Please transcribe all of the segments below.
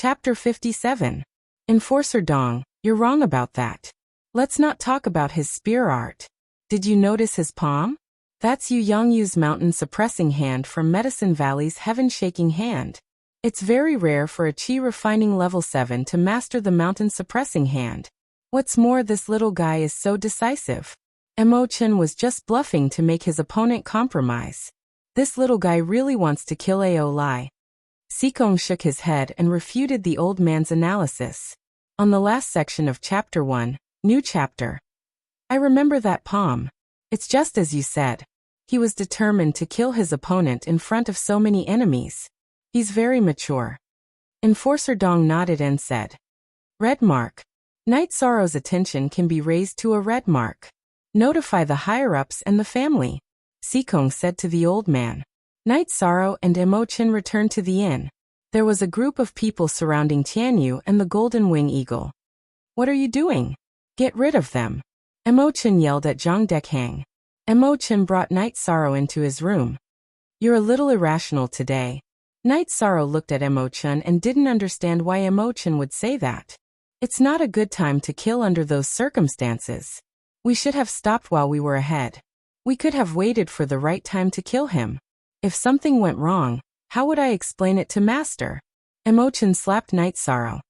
Chapter 57. Enforcer Dong, you're wrong about that. Let's not talk about his spear art. Did you notice his palm? That's Yu Yangyu's mountain suppressing hand from Medicine Valley's heaven-shaking hand. It's very rare for a Qi refining level 7 to master the mountain suppressing hand. What's more, this little guy is so decisive. Mo Chen was just bluffing to make his opponent compromise. This little guy really wants to kill Ao Lai. Sikong shook his head and refuted the old man's analysis. On the last section of Chapter 1, New Chapter. I remember that palm. It's just as you said. He was determined to kill his opponent in front of so many enemies. He's very mature. Enforcer Dong nodded and said, Red mark. Knight Sorrow's attention can be raised to a red mark. Notify the higher-ups and the family. Sikong said to the old man. Knight Sorrow and Mo Chen returned to the inn. There was a group of people surrounding Tianyu and the Golden Wing Eagle. What are you doing? Get rid of them. Mo Chen yelled at Zhang Dekhang. Mo Chen brought Knight Sorrow into his room. You're a little irrational today. Knight Sorrow looked at Mo Chen and didn't understand why Mo Chen would say that. It's not a good time to kill under those circumstances. We should have stopped while we were ahead. We could have waited for the right time to kill him. If something went wrong, how would I explain it to Master? Mo Chen slapped Knight Sorrow.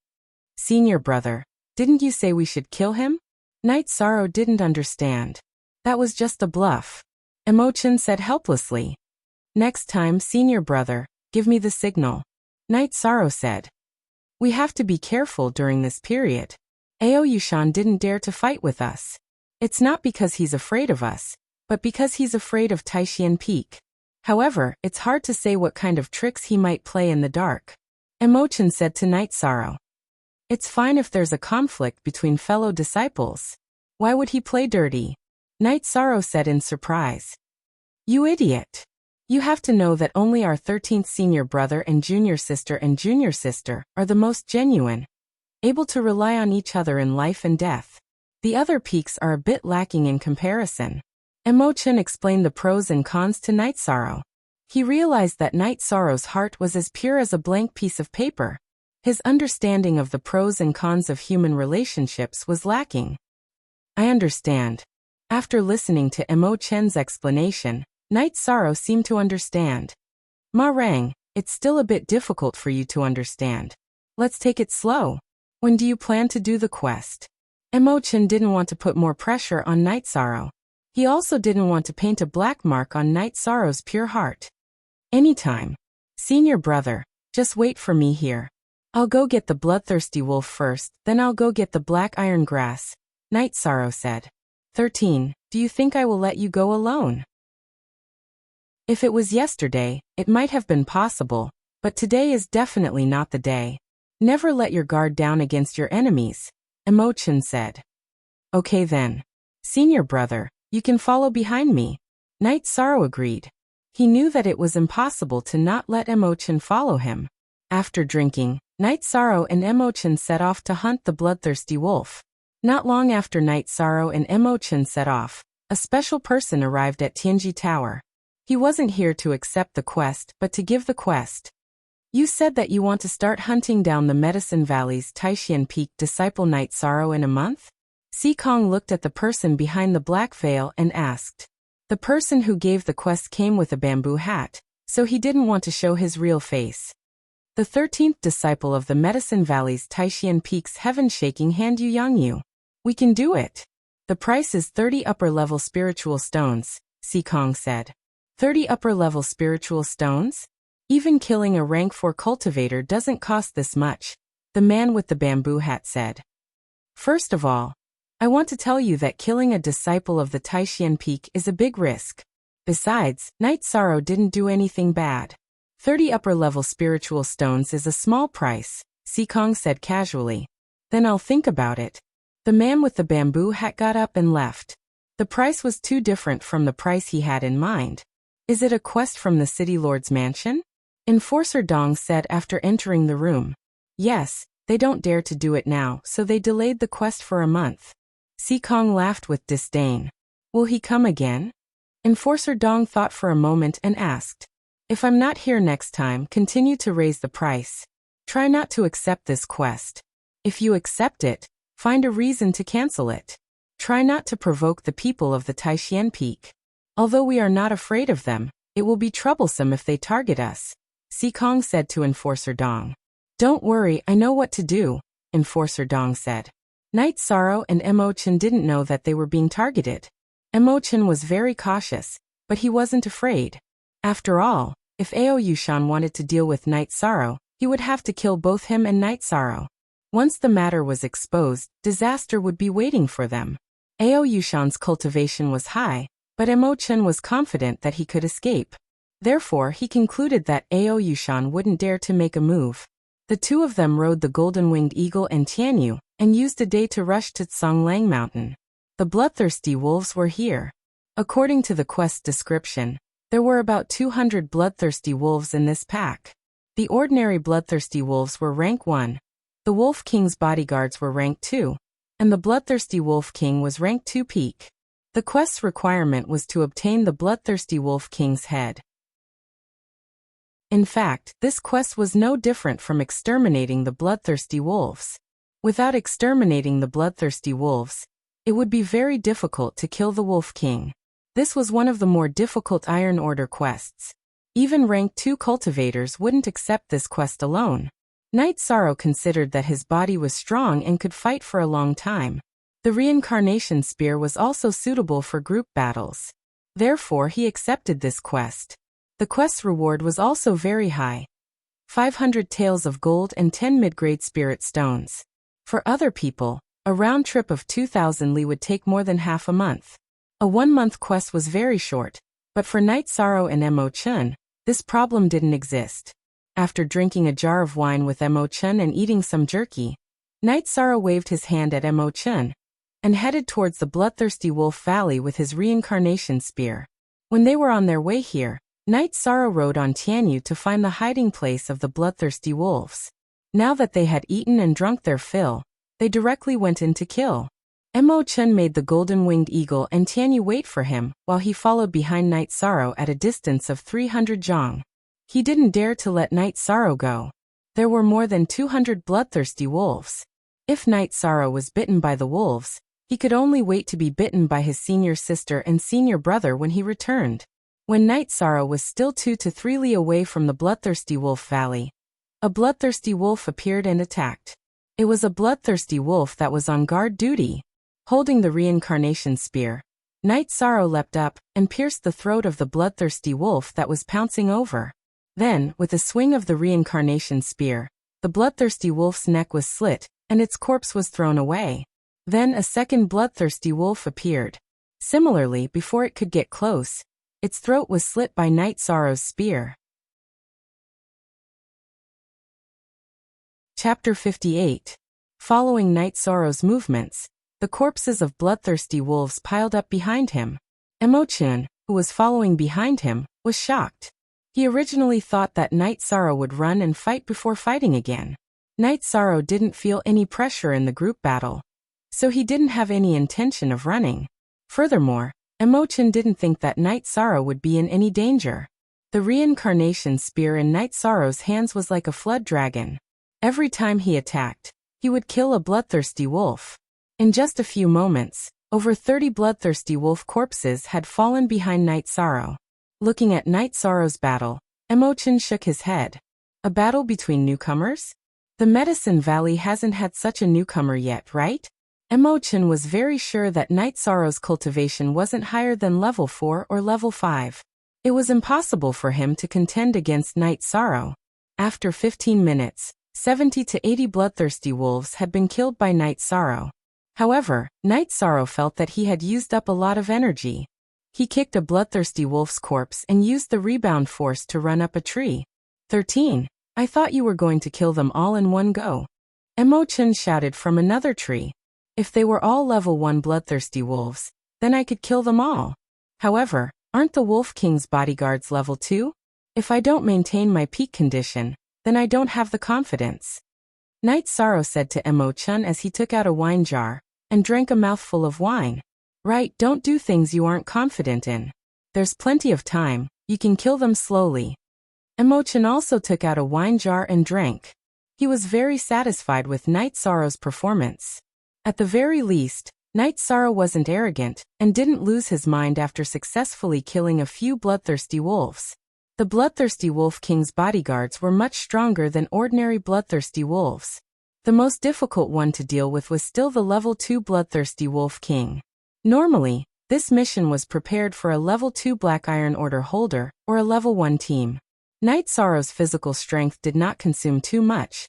Senior brother, didn't you say we should kill him? Knight Sorrow didn't understand. That was just a bluff. Mo Chen said helplessly. Next time, senior brother, give me the signal. Knight Sorrow said. We have to be careful during this period. Ao Yushan didn't dare to fight with us. It's not because he's afraid of us, but because he's afraid of Taishan Peak. However, it's hard to say what kind of tricks he might play in the dark. Mo Chen said to Knight Sorrow. It's fine if there's a conflict between fellow disciples. Why would he play dirty? Knight Sorrow said in surprise. You idiot. You have to know that only our 13th senior brother and junior sister are the most genuine, able to rely on each other in life and death. The other peaks are a bit lacking in comparison. Mo Chen explained the pros and cons to Knight Sorrow. He realized that Knight Sorrow's heart was as pure as a blank piece of paper. His understanding of the pros and cons of human relationships was lacking. I understand. After listening to Mo Chen's explanation, Knight Sorrow seemed to understand. Ma Rang, it's still a bit difficult for you to understand. Let's take it slow. When do you plan to do the quest? Mo Chen didn't want to put more pressure on Knight Sorrow. He also didn't want to paint a black mark on Knight Sorrow's pure heart. Anytime. Senior brother, just wait for me here. I'll go get the bloodthirsty wolf first, then I'll go get the black iron grass, Knight Sorrow said. 13. Do you think I will let you go alone? If it was yesterday, it might have been possible, but today is definitely not the day. Never let your guard down against your enemies, Mo Chen said. Okay then. Senior brother, you can follow behind me. Knight Sorrow agreed. He knew that it was impossible to not let Mo Chen follow him. After drinking, Knight Sorrow and Mo Chen set off to hunt the bloodthirsty wolf. Not long after Knight Sorrow and Mo Chen set off, a special person arrived at Tianji Tower. He wasn't here to accept the quest, but to give the quest. You said that you want to start hunting down the Medicine Valley's Taishan Peak disciple Knight Sorrow in a month? Sikong looked at the person behind the black veil and asked. The person who gave the quest came with a bamboo hat, so he didn't want to show his real face. The 13th disciple of the Medicine Valley's Taishan Peak's heaven-shaking hand Yu Yangyu. We can do it. The price is 30 upper-level spiritual stones, Sikong said. 30 upper-level spiritual stones? Even killing a rank 4 cultivator doesn't cost this much, the man with the bamboo hat said. First of all, I want to tell you that killing a disciple of the Taishan Peak is a big risk. Besides, Knight Sorrow didn't do anything bad. 30 upper-level spiritual stones is a small price, Sikong said casually. Then I'll think about it. The man with the bamboo hat got up and left. The price was too different from the price he had in mind. Is it a quest from the city lord's mansion? Enforcer Dong said after entering the room. Yes, they don't dare to do it now, so they delayed the quest for a month. Sikong laughed with disdain. Will he come again? Enforcer Dong thought for a moment and asked. If I'm not here next time, continue to raise the price. Try not to accept this quest. If you accept it, find a reason to cancel it. Try not to provoke the people of the Taishan Peak. Although we are not afraid of them, it will be troublesome if they target us, Sikong said to Enforcer Dong. Don't worry, I know what to do, Enforcer Dong said. Knight Sorrow and Emo-chan didn't know that they were being targeted. Emo-chan was very cautious, but he wasn't afraid. After all, if Aoyushan wanted to deal with Knight Sorrow, he would have to kill both him and Knight Sorrow. Once the matter was exposed, disaster would be waiting for them. Aoyushan's cultivation was high, but Emo-chan was confident that he could escape. Therefore, he concluded that Aoyushan wouldn't dare to make a move. The two of them rode the golden-winged eagle and Tianyu, and used a day to rush to Tsonglang Mountain. The bloodthirsty wolves were here. According to the quest description, there were about 200 bloodthirsty wolves in this pack. The ordinary bloodthirsty wolves were rank 1. The Wolf King's bodyguards were rank 2, and the bloodthirsty Wolf King was rank 2 peak. The quest's requirement was to obtain the bloodthirsty Wolf King's head. In fact, this quest was no different from exterminating the bloodthirsty wolves. Without exterminating the bloodthirsty wolves, it would be very difficult to kill the Wolf King. This was one of the more difficult Iron Order quests. Even rank 2 cultivators wouldn't accept this quest alone. Knight Sorrow considered that his body was strong and could fight for a long time. The reincarnation spear was also suitable for group battles. Therefore, he accepted this quest. The quest's reward was also very high. 500 taels of gold and 10 mid-grade spirit stones. For other people, a round trip of 2,000 li would take more than half a month. A 1-month quest was very short, but for Knight Sorrow and Emo-chan, this problem didn't exist. After drinking a jar of wine with Emo-chan and eating some jerky, Knight Sorrow waved his hand at Emo-chan and headed towards the bloodthirsty Wolf Valley with his reincarnation spear. When they were on their way here, Knight Sorrow rode on Tianyu to find the hiding place of the bloodthirsty wolves. Now that they had eaten and drunk their fill, they directly went in to kill. Emo-chan made the golden-winged eagle and Tianyu wait for him, while he followed behind Knight Sorrow at a distance of 300 zhang. He didn't dare to let Knight Sorrow go. There were more than 200 bloodthirsty wolves. If Knight Sorrow was bitten by the wolves, he could only wait to be bitten by his senior sister and senior brother when he returned. When Knight Sorrow was still 2 to 3 li away from the bloodthirsty wolf valley, a bloodthirsty wolf appeared and attacked. It was a bloodthirsty wolf that was on guard duty. Holding the reincarnation spear, Knight Sorrow leapt up and pierced the throat of the bloodthirsty wolf that was pouncing over. Then, with a swing of the reincarnation spear, the bloodthirsty wolf's neck was slit, and its corpse was thrown away. Then a second bloodthirsty wolf appeared. Similarly, before it could get close, its throat was slit by Knight Sorrow's spear. Chapter 58. Following Knight Sorrow's movements, the corpses of bloodthirsty wolves piled up behind him. Emo-chan, who was following behind him, was shocked. He originally thought that Knight Sorrow would run and fight before fighting again. Knight Sorrow didn't feel any pressure in the group battle, so he didn't have any intention of running. Furthermore, Emo-chan didn't think that Knight Sorrow would be in any danger. The reincarnation spear in Knight Sorrow's hands was like a flood dragon. Every time he attacked, he would kill a bloodthirsty wolf. In just a few moments, over 30 bloodthirsty wolf corpses had fallen behind Knight Sorrow. Looking at Knight Sorrow's battle, Emo-chan shook his head. A battle between newcomers? The Medicine Valley hasn't had such a newcomer yet, right? Emo-chan was very sure that Knight Sorrow's cultivation wasn't higher than level 4 or level 5. It was impossible for him to contend against Knight Sorrow. After 15 minutes, 70 to 80 bloodthirsty wolves had been killed by Knight Sorrow. However, Knight Sorrow felt that he had used up a lot of energy. He kicked a bloodthirsty wolf's corpse and used the rebound force to run up a tree. 13. I thought you were going to kill them all in one go. Emo-chan shouted from another tree. If they were all level 1 bloodthirsty wolves, then I could kill them all. However, aren't the Wolf King's bodyguards level 2? If I don't maintain my peak condition, then I don't have the confidence. Knight Sorrow said to Emo-chan as he took out a wine jar and drank a mouthful of wine. Right, don't do things you aren't confident in. There's plenty of time, you can kill them slowly. Emo-chan also took out a wine jar and drank. He was very satisfied with Night Sorrow's performance. At the very least, Night Sorrow wasn't arrogant and didn't lose his mind after successfully killing a few bloodthirsty wolves. The bloodthirsty Wolf King's bodyguards were much stronger than ordinary bloodthirsty wolves. The most difficult one to deal with was still the level 2 bloodthirsty Wolf King. Normally, this mission was prepared for a level 2 Black Iron Order holder or a level 1 team. Night Sorrow's physical strength did not consume too much.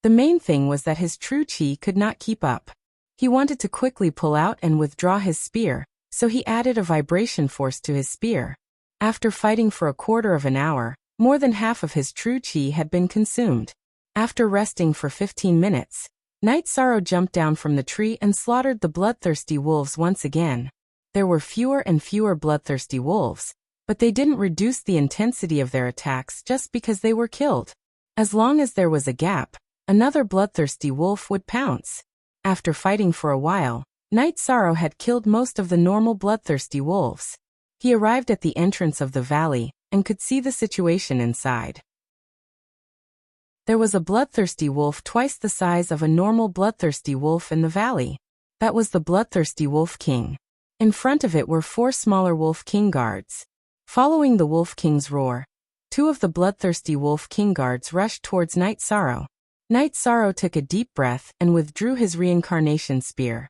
The main thing was that his true chi could not keep up. He wanted to quickly pull out and withdraw his spear, so he added a vibration force to his spear. After fighting for a quarter of an hour, more than half of his true chi had been consumed. After resting for 15 minutes, Night Sorrow jumped down from the tree and slaughtered the bloodthirsty wolves once again. There were fewer and fewer bloodthirsty wolves, but they didn't reduce the intensity of their attacks just because they were killed. As long as there was a gap, another bloodthirsty wolf would pounce. After fighting for a while, Night Sorrow had killed most of the normal bloodthirsty wolves. He arrived at the entrance of the valley and could see the situation inside. There was a bloodthirsty wolf twice the size of a normal bloodthirsty wolf in the valley. That was the bloodthirsty Wolf King. In front of it were 4 smaller Wolf King guards. Following the Wolf King's roar, 2 of the bloodthirsty Wolf King guards rushed towards Night Sorrow. Night Sorrow took a deep breath and withdrew his reincarnation spear.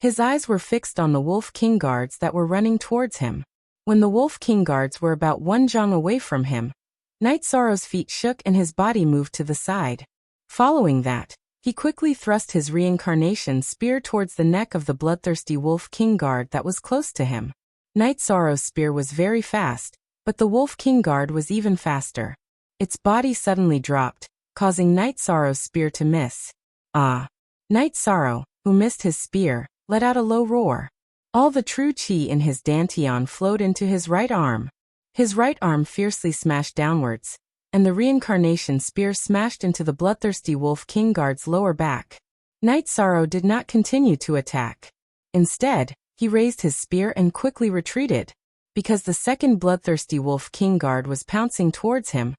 His eyes were fixed on the Wolf King guards that were running towards him. When the Wolf King guards were about 1 zhang away from him, Night Sorrow's feet shook and his body moved to the side. Following that, he quickly thrust his reincarnation spear towards the neck of the bloodthirsty Wolf King guard that was close to him. Night Sorrow's spear was very fast, but the Wolf King guard was even faster. Its body suddenly dropped, causing Night Sorrow's spear to miss. Ah! Night Sorrow, who missed his spear, let out a low roar. All the true chi in his dantian flowed into his right arm. His right arm fiercely smashed downwards, and the reincarnation spear smashed into the bloodthirsty Wolf King guard's lower back. Night Sorrow did not continue to attack. Instead, he raised his spear and quickly retreated. Because the second bloodthirsty Wolf King guard was pouncing towards him,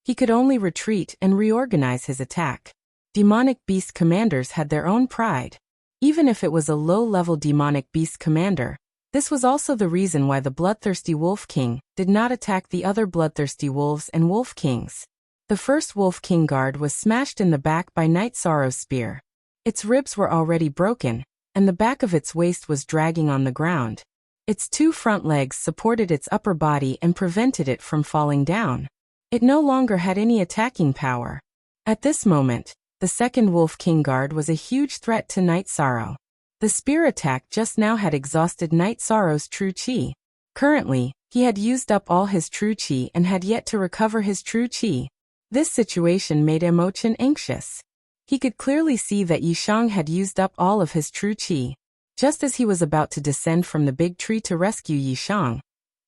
he could only retreat and reorganize his attack. Demonic beast commanders had their own pride. Even if it was a low-level demonic beast commander, this was also the reason why the bloodthirsty Wolf King did not attack the other bloodthirsty wolves and Wolf Kings. The first Wolf King guard was smashed in the back by Night Sorrow's spear. Its ribs were already broken, and the back of its waist was dragging on the ground. Its 2 front legs supported its upper body and prevented it from falling down. It no longer had any attacking power. At this moment, the second Wolf King guard was a huge threat to Night Sorrow. The spear attack just now had exhausted Night Sorrow's true chi. Currently, he had used up all his true chi and had yet to recover his true chi. This situation made Emochan anxious. He could clearly see that Yishang had used up all of his true chi. Just as he was about to descend from the big tree to rescue Yishang,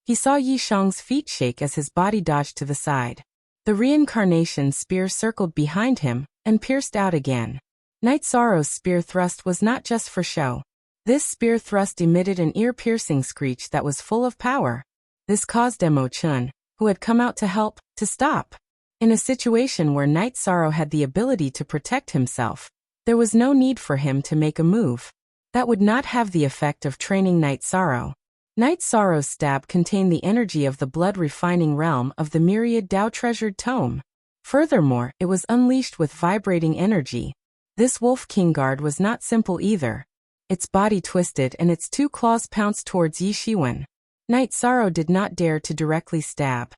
he saw Yishang's feet shake as his body dodged to the side. The reincarnation spear circled behind him and pierced out again. Night Sorrow's spear thrust was not just for show. This spear thrust emitted an ear-piercing screech that was full of power. This caused Emochan, who had come out to help, to stop. In a situation where Night Sorrow had the ability to protect himself, there was no need for him to make a move. That would not have the effect of training Night Sorrow. Night Sorrow's stab contained the energy of the blood-refining realm of the myriad Tao-treasured tome. Furthermore, it was unleashed with vibrating energy. This Wolf King guard was not simple either. Its body twisted and its 2 claws pounced towards Yi Shiwen. Night Sorrow did not dare to directly stab.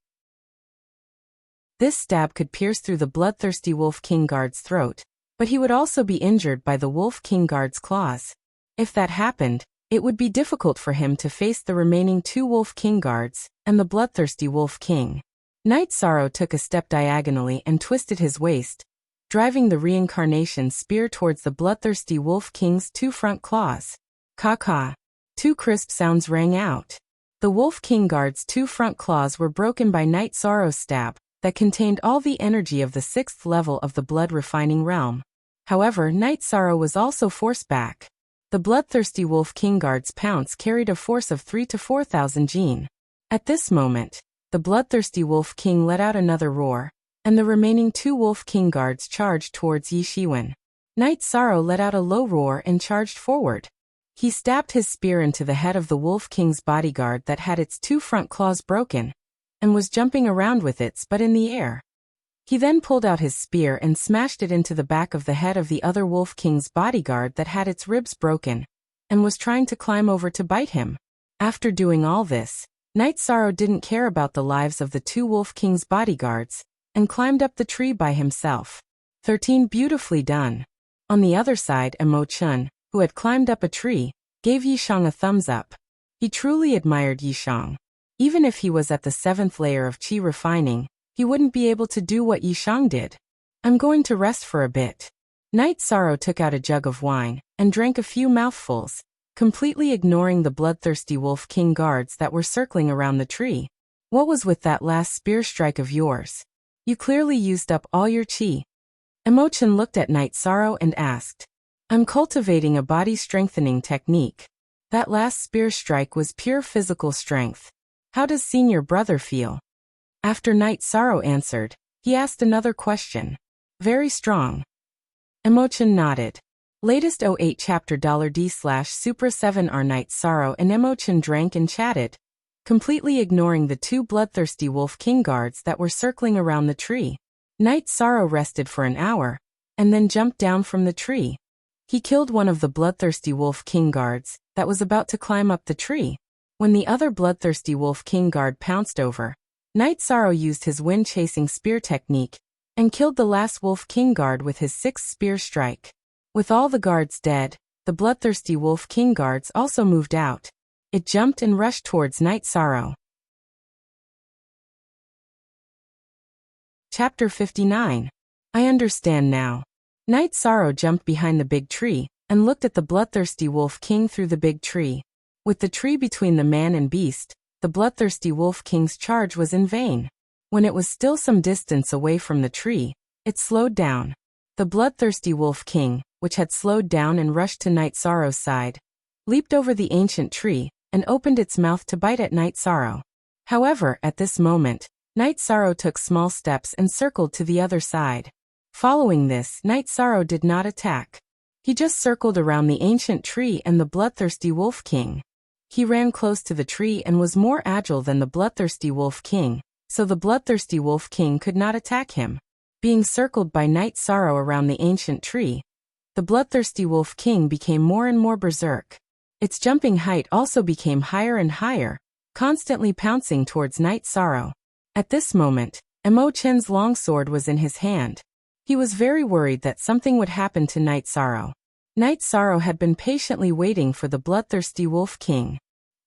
This stab could pierce through the bloodthirsty Wolf King guard's throat, but he would also be injured by the Wolf King guard's claws. If that happened, it would be difficult for him to face the remaining 2 Wolf King guards and the bloodthirsty Wolf King. Night Sorrow took a step diagonally and twisted his waist, driving the reincarnation spear towards the bloodthirsty Wolf King's 2 front claws. Caw-caw. 2 crisp sounds rang out. The Wolf King guard's 2 front claws were broken by Night Sorrow's stab that contained all the energy of the 6th level of the blood-refining realm. However, Night Sorrow was also forced back. The bloodthirsty Wolf King guard's pounce carried a force of 3 to 4,000 jin. At this moment, the bloodthirsty Wolf King let out another roar, and the remaining 2 Wolf King guards charged towards Yi Shiwen. Knight Sorrow let out a low roar and charged forward. He stabbed his spear into the head of the Wolf King's bodyguard that had its 2 front claws broken, and was jumping around with its butt in the air. He then pulled out his spear and smashed it into the back of the head of the other Wolf King's bodyguard that had its ribs broken, and was trying to climb over to bite him. After doing all this, Knight Sorrow didn't care about the lives of the 2 Wolf King's bodyguards, and climbed up the tree by himself. 13 Beautifully done. On the other side, Emo Chun, who had climbed up a tree, gave Yishang a thumbs up. He truly admired Yishang. Even if he was at the 7th layer of Qi refining, he wouldn't be able to do what Yishang did. I'm going to rest for a bit. Knight Sorrow took out a jug of wine, and drank a few mouthfuls, completely ignoring the bloodthirsty Wolf King guards that were circling around the tree. What was with that last spear strike of yours? You clearly used up all your Qi. Emotion looked at Knight Sorrow and asked. I'm cultivating a body-strengthening technique. That last spear strike was pure physical strength. How does senior brother feel? After Knight Sorrow answered, he asked another question. Very strong. Emotion nodded. Latest 08 chapter $D/Supra 7R. Knight Sorrow and Emotion drank and chatted, completely ignoring the 2 bloodthirsty Wolf King guards that were circling around the tree. Knight Sorrow rested for an hour, and then jumped down from the tree. He killed one of the bloodthirsty Wolf King guards that was about to climb up the tree. When the other bloodthirsty Wolf King guard pounced over, Knight Sorrow used his wind-chasing spear technique and killed the last Wolf King guard with his 6th spear strike. With all the guards dead, the bloodthirsty Wolf King guards also moved out. It jumped and rushed towards Knight Sorrow. Chapter 59. I understand now. Knight Sorrow jumped behind the big tree and looked at the bloodthirsty Wolf King through the big tree. With the tree between the man and beast, the bloodthirsty Wolf King's charge was in vain. When it was still some distance away from the tree, it slowed down. The bloodthirsty Wolf King, which had slowed down and rushed to Knight Sorrow's side, leaped over the ancient tree and opened its mouth to bite at Knight Sorrow. However, at this moment, Knight Sorrow took small steps and circled to the other side. Following this, Knight Sorrow did not attack. He just circled around the ancient tree and the bloodthirsty Wolf King. He ran close to the tree and was more agile than the bloodthirsty Wolf King, so the bloodthirsty Wolf King could not attack him. Being circled by Knight Sorrow around the ancient tree, the bloodthirsty Wolf King became more and more berserk. Its jumping height also became higher and higher, constantly pouncing towards Knight Sorrow. At this moment, Emo Chen's longsword was in his hand. He was very worried that something would happen to Knight Sorrow. Knight Sorrow had been patiently waiting for the bloodthirsty Wolf King.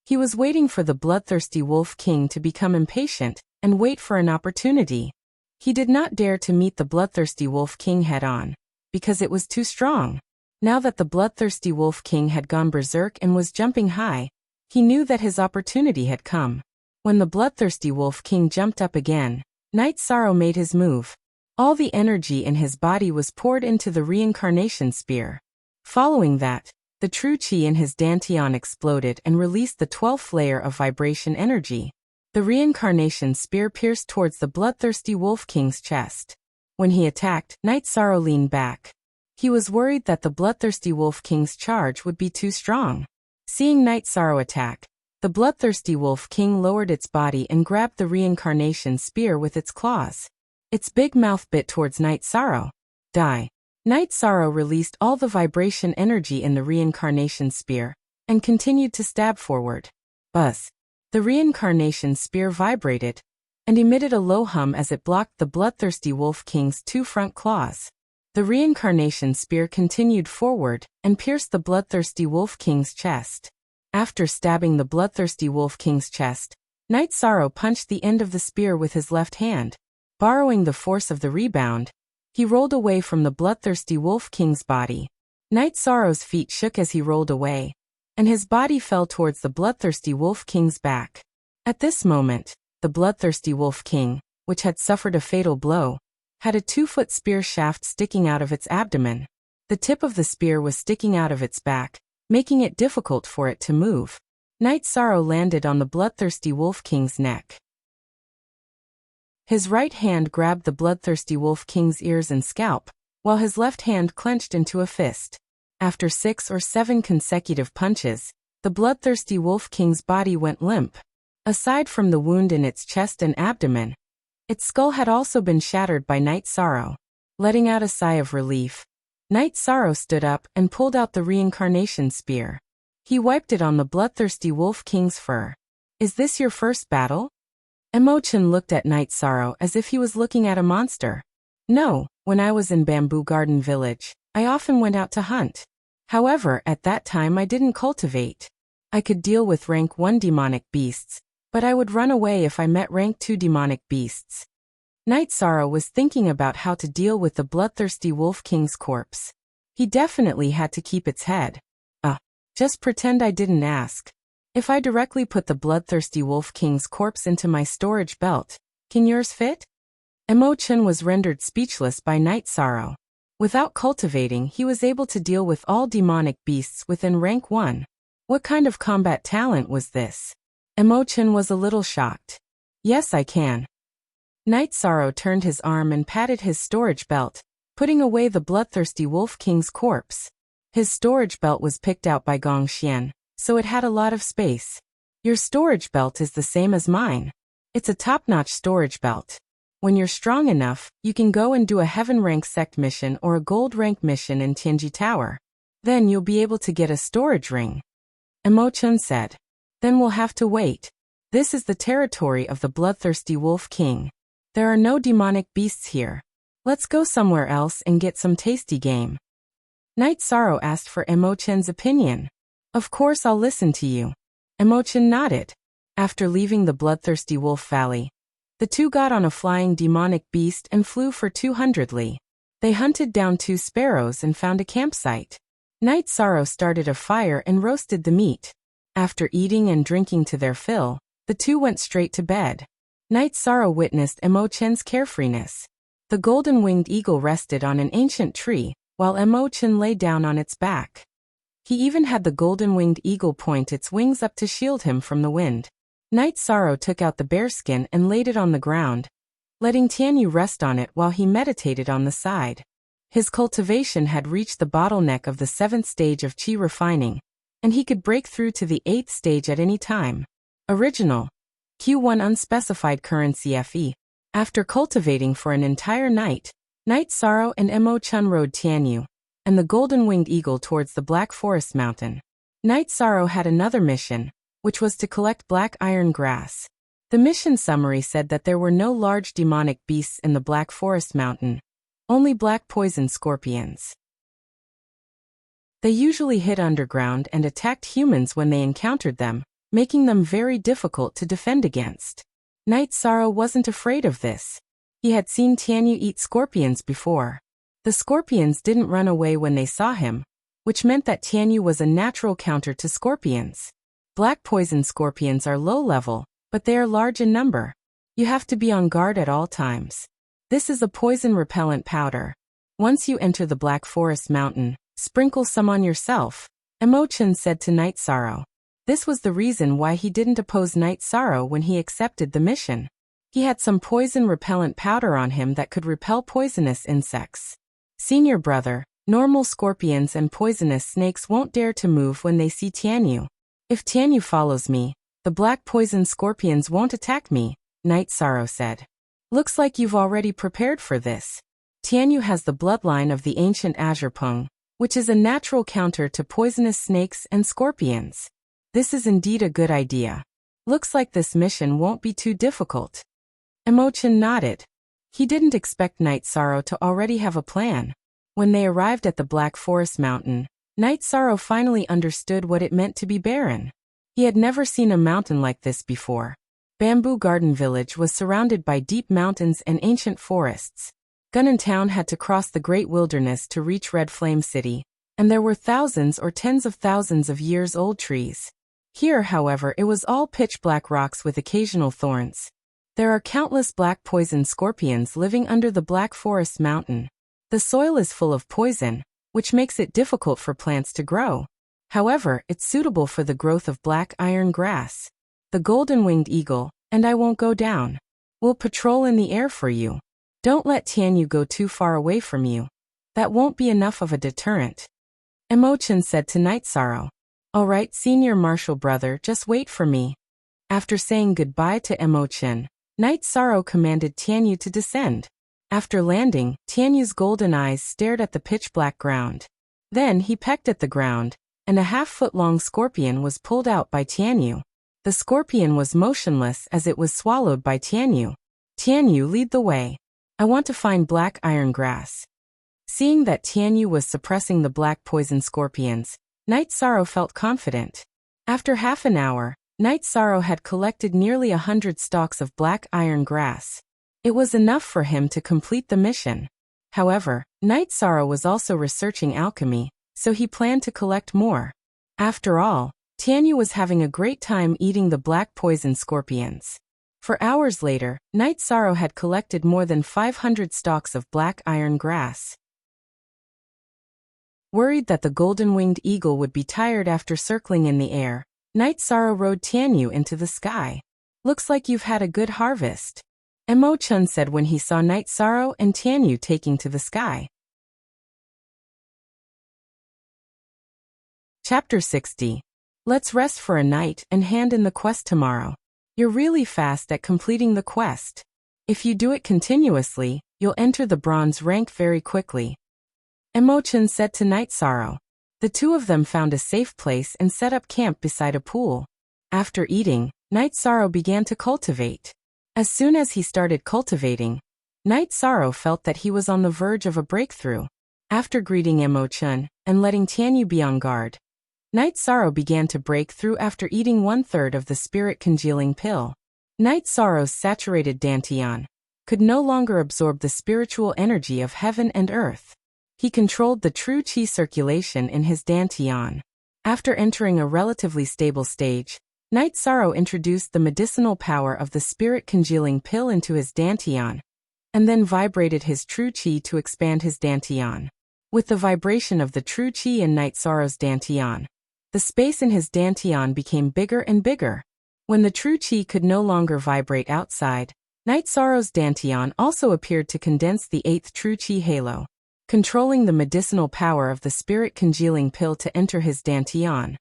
He was waiting for the bloodthirsty Wolf King to become impatient and wait for an opportunity. He did not dare to meet the bloodthirsty Wolf King head-on, because it was too strong. Now that the bloodthirsty Wolf King had gone berserk and was jumping high, he knew that his opportunity had come. When the bloodthirsty Wolf King jumped up again, Knight Sorrow made his move. All the energy in his body was poured into the reincarnation spear. Following that, the true Qi in his Dantian exploded and released the 12th layer of vibration energy. The reincarnation spear pierced towards the bloodthirsty Wolf King's chest. When he attacked, Knight Sorrow leaned back. He was worried that the bloodthirsty Wolf King's charge would be too strong. Seeing Knight Sorrow attack, the bloodthirsty Wolf King lowered its body and grabbed the reincarnation spear with its claws. Its big mouth bit towards Knight Sorrow. Die. Knight Sorrow released all the vibration energy in the reincarnation spear and continued to stab forward. Buzz. The reincarnation spear vibrated and emitted a low hum as it blocked the bloodthirsty Wolf King's 2 front claws. The reincarnation spear continued forward and pierced the bloodthirsty Wolf King's chest. After stabbing the bloodthirsty Wolf King's chest, Knight Sorrow punched the end of the spear with his left hand. Borrowing the force of the rebound, he rolled away from the bloodthirsty Wolf King's body. Knight Sorrow's feet shook as he rolled away, and his body fell towards the bloodthirsty Wolf King's back. At this moment, the bloodthirsty Wolf King, which had suffered a fatal blow, had a 2-foot spear shaft sticking out of its abdomen. The tip of the spear was sticking out of its back, making it difficult for it to move. Knight Sorrow landed on the bloodthirsty Wolf King's neck. His right hand grabbed the bloodthirsty Wolf King's ears and scalp, while his left hand clenched into a fist. After 6 or 7 consecutive punches, the bloodthirsty Wolf King's body went limp. Aside from the wound in its chest and abdomen, its skull had also been shattered by Night Sorrow. Letting out a sigh of relief, Night Sorrow stood up and pulled out the reincarnation spear. He wiped it on the bloodthirsty Wolf King's fur. "Is this your first battle?" Emo-chan looked at Night Sorrow as if he was looking at a monster. "No, when I was in Bamboo Garden Village, I often went out to hunt. However, at that time I didn't cultivate. I could deal with rank 1 demonic beasts, but I would run away if I met rank 2 demonic beasts." Night Sorrow was thinking about how to deal with the bloodthirsty Wolf King's corpse. He definitely had to keep its head. Just pretend I didn't ask. If I directly put the bloodthirsty Wolf King's corpse into my storage belt, can yours fit? Emo-chan was rendered speechless by Night Sorrow. Without cultivating, he was able to deal with all demonic beasts within rank 1. What kind of combat talent was this? Emo-chan was a little shocked. "Yes, I can." Night Sorrow turned his arm and patted his storage belt, putting away the bloodthirsty Wolf King's corpse. His storage belt was picked out by Gong Xian, so it had a lot of space. "Your storage belt is the same as mine. It's a top-notch storage belt. When you're strong enough, you can go and do a heaven rank sect mission or a gold rank mission in Tianji Tower. Then you'll be able to get a storage ring." Emo-chan said. "Then we'll have to wait. This is the territory of the bloodthirsty Wolf King. There are no demonic beasts here. Let's go somewhere else and get some tasty game." Night Sorrow asked for Emo-chan's opinion. "Of course I'll listen to you." Emo-chan nodded. After leaving the bloodthirsty Wolf Valley, the two got on a flying demonic beast and flew for 200 li. They hunted down 2 sparrows and found a campsite. Night Sorrow started a fire and roasted the meat. After eating and drinking to their fill, the two went straight to bed. Night Sorrow witnessed Emo-chan's carefreeness. The golden-winged eagle rested on an ancient tree, while Emo-chan lay down on its back. He even had the golden-winged eagle point its wings up to shield him from the wind. Night Sorrow took out the bearskin and laid it on the ground, letting Tianyu rest on it while he meditated on the side. His cultivation had reached the bottleneck of the 7th stage of Qi refining, and he could break through to the 8th stage at any time. Original. Q1 unspecified currency FE. After cultivating for an entire night, Night Sorrow and Emo-chan rode Tianyu and the golden-winged eagle towards the Black Forest Mountain. Night Sorrow had another mission, which was to collect black iron grass. The mission summary said that there were no large demonic beasts in the Black Forest Mountain, only black poison scorpions. They usually hid underground and attacked humans when they encountered them, making them very difficult to defend against. Night Sorrow wasn't afraid of this. He had seen Tianyu eat scorpions before. The scorpions didn't run away when they saw him, which meant that Tianyu was a natural counter to scorpions. Black poison scorpions are low level, but they are large in number. You have to be on guard at all times. This is a poison repellent powder. Once you enter the Black Forest Mountain, sprinkle some on yourself, Emo-chan said to Night Sorrow. This was the reason why he didn't oppose Night Sorrow when he accepted the mission. He had some poison repellent powder on him that could repel poisonous insects. Senior brother, normal scorpions and poisonous snakes won't dare to move when they see Tianyu. If Tianyu follows me, the black poison scorpions won't attack me, Night Sorrow said. Looks like you've already prepared for this. Tianyu has the bloodline of the ancient Azure Pung, which is a natural counter to poisonous snakes and scorpions. This is indeed a good idea. Looks like this mission won't be too difficult. Emo-chan nodded. He didn't expect Night Sorrow to already have a plan. When they arrived at the Black Forest Mountain, Night Sorrow finally understood what it meant to be barren. He had never seen a mountain like this before. Bamboo Garden Village was surrounded by deep mountains and ancient forests. Gunnan Town had to cross the Great Wilderness to reach Red Flame City, and there were thousands or tens of thousands of years old trees. Here, however, it was all pitch-black rocks with occasional thorns. There are countless black poison scorpions living under the Black Forest Mountain. The soil is full of poison, which makes it difficult for plants to grow. However, it's suitable for the growth of black iron grass. The golden-winged eagle, and I won't go down. We'll patrol in the air for you. Don't let Tianyu go too far away from you. That won't be enough of a deterrent. Emo-chan said to Night Sorrow. All right, senior marshal brother, just wait for me. After saying goodbye to Emo-chan, Night Sorrow commanded Tianyu to descend. After landing, Tianyu's golden eyes stared at the pitch-black ground. Then he pecked at the ground, and a half-foot-long scorpion was pulled out by Tianyu. The scorpion was motionless as it was swallowed by Tianyu. Tianyu, lead the way. I want to find black iron grass. Seeing that Tianyu was suppressing the black poison scorpions, Night Sorrow felt confident. After half an hour, Night Sorrow had collected nearly 100 stalks of black iron grass. It was enough for him to complete the mission. However, Night Sorrow was also researching alchemy, so he planned to collect more. After all, Tianyu was having a great time eating the black poison scorpions. For hours later, Night Sorrow had collected more than 500 stalks of black iron grass. Worried that the golden-winged eagle would be tired after circling in the air, Night Sorrow rode Tianyu into the sky. Looks like you've had a good harvest. Emo-chan said when he saw Night Sorrow and Tianyu taking to the sky. Chapter 60. Let's rest for a night and hand in the quest tomorrow. You're really fast at completing the quest. If you do it continuously, you'll enter the bronze rank very quickly. Emo-chan said to Night Sorrow. The two of them found a safe place and set up camp beside a pool. After eating, Night Sorrow began to cultivate. As soon as he started cultivating, Night Sorrow felt that he was on the verge of a breakthrough. After greeting Emo-chan and letting Tianyu be on guard, Night Sorrow began to break through after eating 1/3 of the spirit-congealing pill. Night Sorrow's saturated dantian could no longer absorb the spiritual energy of heaven and earth. He controlled the true qi circulation in his dantian. After entering a relatively stable stage, Night Sorrow introduced the medicinal power of the spirit-congealing pill into his dantian, and then vibrated his true qi to expand his dantian. With the vibration of the true qi in Night Sorrow's dantian, the space in his dantian became bigger and bigger. When the true qi could no longer vibrate outside, Night Sorrow's dantian also appeared to condense the 8th true qi halo, controlling the medicinal power of the spirit-congealing pill to enter his dantian.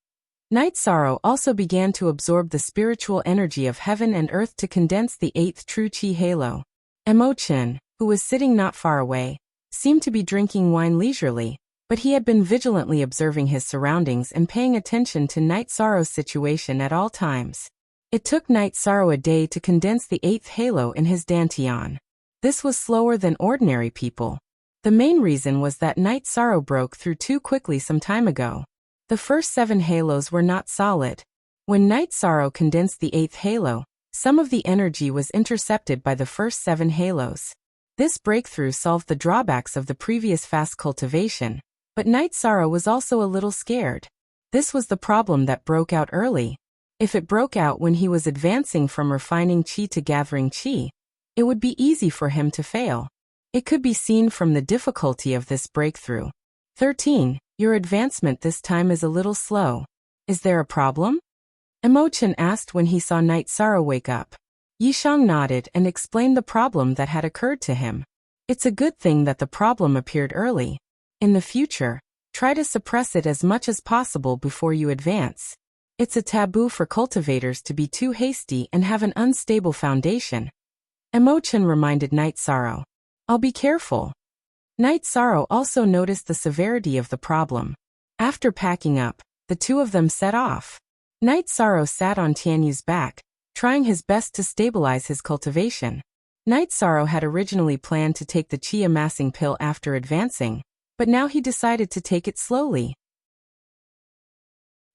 Night Sorrow also began to absorb the spiritual energy of heaven and earth to condense the 8th true qi halo. Emo-chan, who was sitting not far away, seemed to be drinking wine leisurely, but he had been vigilantly observing his surroundings and paying attention to Night Sorrow's situation at all times. It took Night Sorrow a day to condense the 8th halo in his dantian. This was slower than ordinary people. The main reason was that Night Sorrow broke through too quickly some time ago. The first 7 halos were not solid. When Night Sorrow condensed the 8th halo, some of the energy was intercepted by the first 7 halos. This breakthrough solved the drawbacks of the previous fast cultivation, but Night Sorrow was also a little scared. This was the problem that broke out early. If it broke out when he was advancing from refining qi to gathering qi, it would be easy for him to fail. It could be seen from the difficulty of this breakthrough. 13. Your advancement this time is a little slow. Is there a problem? Emo-chan asked when he saw Night Sorrow wake up. Yishang nodded and explained the problem that had occurred to him. It's a good thing that the problem appeared early. In the future, try to suppress it as much as possible before you advance. It's a taboo for cultivators to be too hasty and have an unstable foundation. Emo-chan reminded Night Sorrow. I'll be careful. Night Sorrow also noticed the severity of the problem. After packing up, the two of them set off. Night Sorrow sat on Tianyu's back, trying his best to stabilize his cultivation. Night Sorrow had originally planned to take the qi amassing pill after advancing, but now he decided to take it slowly.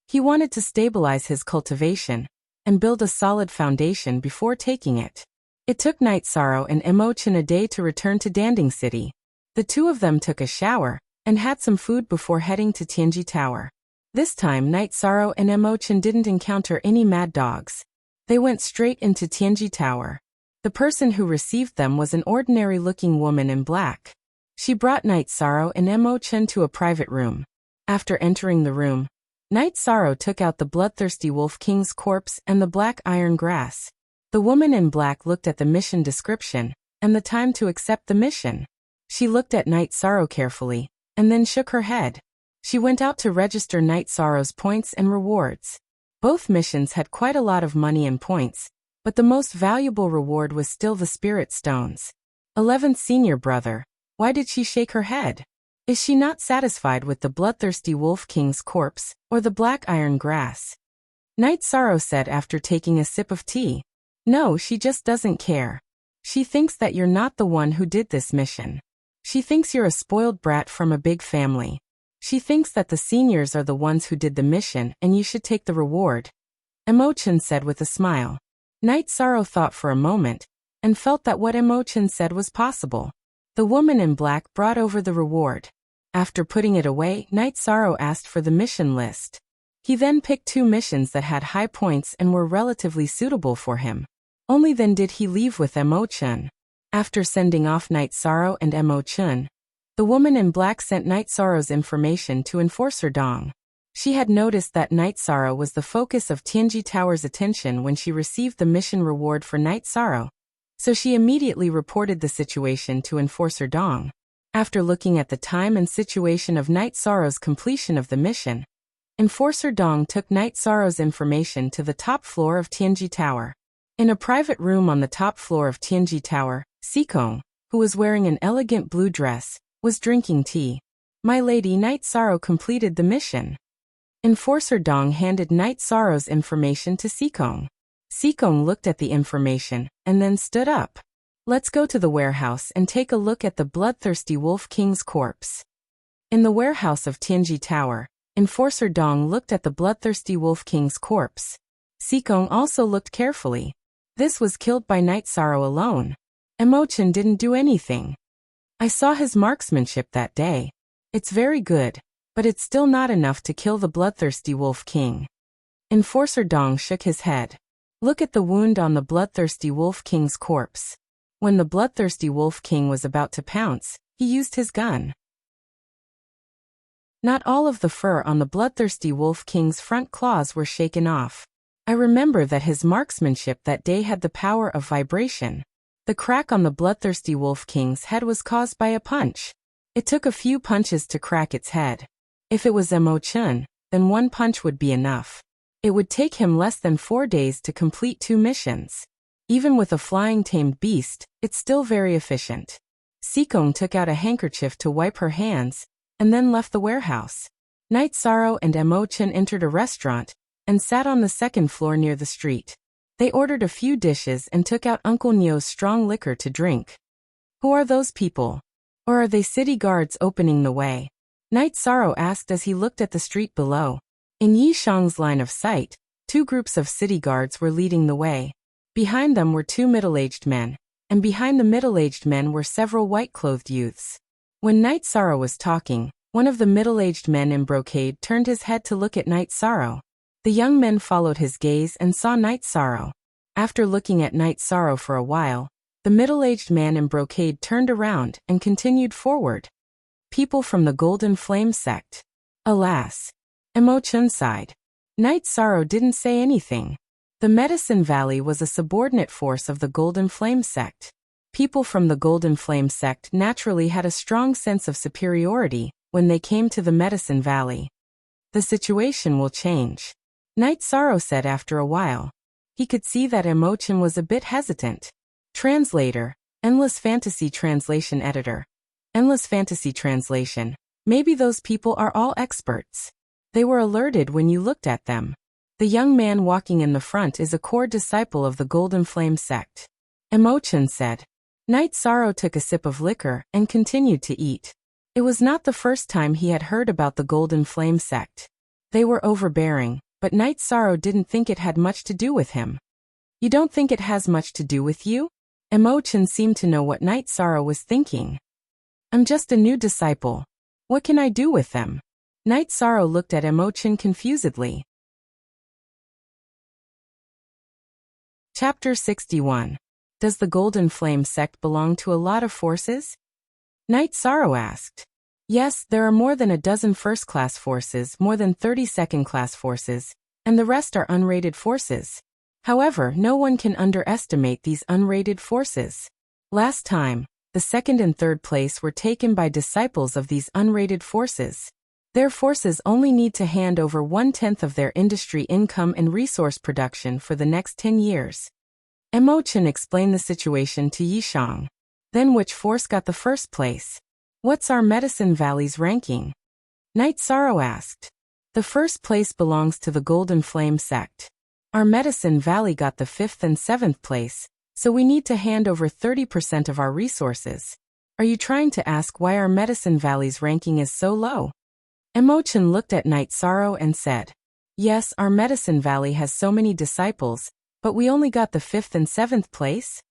He wanted to stabilize his cultivation and build a solid foundation before taking it. It took Night Sorrow and Emo-chan a day to return to Danding City. The two of them took a shower and had some food before heading to Tianji Tower. This time Night Sorrow and Emo-chan didn't encounter any mad dogs. They went straight into Tianji Tower. The person who received them was an ordinary-looking woman in black. She brought Night Sorrow and Emo-chan to a private room. After entering the room, Night Sorrow took out the bloodthirsty Wolf King's corpse and the black iron grass. The woman in black looked at the mission description and the time to accept the mission. She looked at Night Sorrow carefully and then shook her head. She went out to register Night Sorrow's points and rewards. Both missions had quite a lot of money and points, but the most valuable reward was still the spirit stones. 11th Senior Brother, why did she shake her head? Is she not satisfied with the bloodthirsty Wolf King's corpse or the black iron grass? Night Sorrow said after taking a sip of tea. No, she just doesn't care. She thinks that you're not the one who did this mission. She thinks you're a spoiled brat from a big family. She thinks that the seniors are the ones who did the mission and you should take the reward, Emo-chan said with a smile. Night Sorrow thought for a moment and felt that what Emo-chan said was possible. The woman in black brought over the reward. After putting it away, Night Sorrow asked for the mission list. He then picked 2 missions that had high points and were relatively suitable for him. Only then did he leave with Emo-chan. After sending off Night Sorrow and Emo-chan, the woman in black sent Night Sorrow's information to Enforcer Dong. She had noticed that Night Sorrow was the focus of Tianji Tower's attention when she received the mission reward for Night Sorrow, so she immediately reported the situation to Enforcer Dong. After looking at the time and situation of Night Sorrow's completion of the mission, Enforcer Dong took Night Sorrow's information to the top floor of Tianji Tower. In a private room on the top floor of Tianji Tower, Sikong, who was wearing an elegant blue dress, was drinking tea. My lady, Night Sorrow completed the mission. Enforcer Dong handed Night Sorrow's information to Sikong. Sikong looked at the information and then stood up. Let's go to the warehouse and take a look at the bloodthirsty Wolf King's corpse. In the warehouse of Tianji Tower, Enforcer Dong looked at the bloodthirsty Wolf King's corpse. Sikong also looked carefully. This was killed by Night Sorrow alone. Emo-chan didn't do anything. I saw his marksmanship that day. It's very good, but it's still not enough to kill the bloodthirsty Wolf King. Enforcer Dong shook his head. Look at the wound on the bloodthirsty Wolf King's corpse. When the bloodthirsty Wolf King was about to pounce, he used his gun. Not all of the fur on the bloodthirsty Wolf King's front claws were shaken off. I remember that his marksmanship that day had the power of vibration. The crack on the bloodthirsty Wolf King's head was caused by a punch. It took a few punches to crack its head. If it was Emo-chan, then 1 punch would be enough. It would take him less than 4 days to complete 2 missions. Even with a flying tamed beast, it's still very efficient. Sikong took out a handkerchief to wipe her hands, and then left the warehouse. Night Sorrow and Emo-chan entered a restaurant, and sat on the 2nd floor near the street. They ordered a few dishes and took out Uncle Nyo's strong liquor to drink. Who are those people? Or are they city guards opening the way? Night Sorrow asked as he looked at the street below. In Yi Shang's line of sight, 2 groups of city guards were leading the way. Behind them were 2 middle-aged men, and behind the middle-aged men were several white-clothed youths. When Night Sorrow was talking, one of the middle-aged men in brocade turned his head to look at Night Sorrow. The young men followed his gaze and saw Night Sorrow. After looking at Night Sorrow for a while, the middle-aged man in brocade turned around and continued forward. People from the Golden Flame sect. Alas. Emo-chan sighed. Night Sorrow didn't say anything. The Medicine Valley was a subordinate force of the Golden Flame sect. People from the Golden Flame sect naturally had a strong sense of superiority when they came to the Medicine Valley. The situation will change, Night Sorrow said after a while. He could see that Emo-chan was a bit hesitant. Translator, Endless Fantasy Translation Editor. Endless Fantasy Translation. Maybe those people are all experts. They were alerted when you looked at them. The young man walking in the front is a core disciple of the Golden Flame sect. Emo-chan said. Night Sorrow took a sip of liquor and continued to eat. It was not the first time he had heard about the Golden Flame sect. They were overbearing, but Night Sorrow didn't think it had much to do with him. You don't think it has much to do with you? Emo-chan seemed to know what Night Sorrow was thinking. I'm just a new disciple. What can I do with them? Night Sorrow looked at Emo-chan confusedly. Chapter 61. Does the Golden Flame sect belong to a lot of forces? Night Sorrow asked. Yes, there are more than a dozen first-class forces, more than 30 second-class forces, and the rest are unrated forces. However, no one can underestimate these unrated forces. Last time, the second and third place were taken by disciples of these unrated forces. Their forces only need to hand over 1/10 of their industry income and resource production for the next 10 years. Emo-chan explained the situation to Yishang. Then which force got the first place? What's our Medicine Valley's ranking? Night Sorrow asked. The first place belongs to the Golden Flame sect. Our Medicine Valley got the 5th and 7th place, so we need to hand over 30% of our resources. Are you trying to ask why our Medicine Valley's ranking is so low? Emo-chan looked at Night Sorrow and said, yes, our Medicine Valley has so many disciples, but we only got the 5th and 7th place?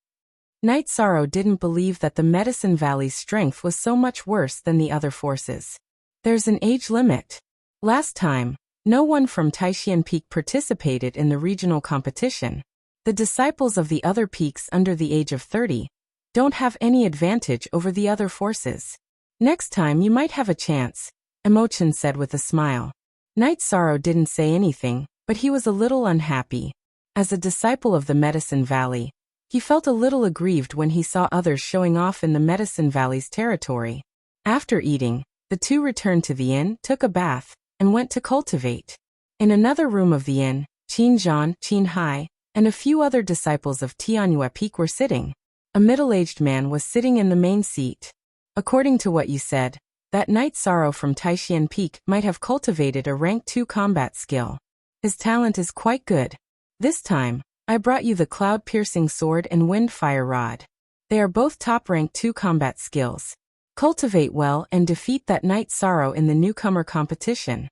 Night Sorrow didn't believe that the Medicine Valley's strength was so much worse than the other forces. There's an age limit. Last time, no one from Taishan Peak participated in the regional competition. The disciples of the other peaks under the age of 30 don't have any advantage over the other forces. Next time you might have a chance, Emo-chan said with a smile. Night Sorrow didn't say anything, but he was a little unhappy. As a disciple of the Medicine Valley, he felt a little aggrieved when he saw others showing off in the Medicine Valley's territory. After eating, the two returned to the inn, took a bath, and went to cultivate. In another room of the inn, Qin Zhan, Qin Hai, and a few other disciples of Tianyue Peak were sitting. A middle-aged man was sitting in the main seat. According to what you said, that Night Sorrow from Taishan Peak might have cultivated a rank 2 combat skill. His talent is quite good. This time, I brought you the Cloud-Piercing Sword and Wind-Fire Rod. They are both top rank 2 combat skills. Cultivate well and defeat that Night Sorrow in the newcomer competition.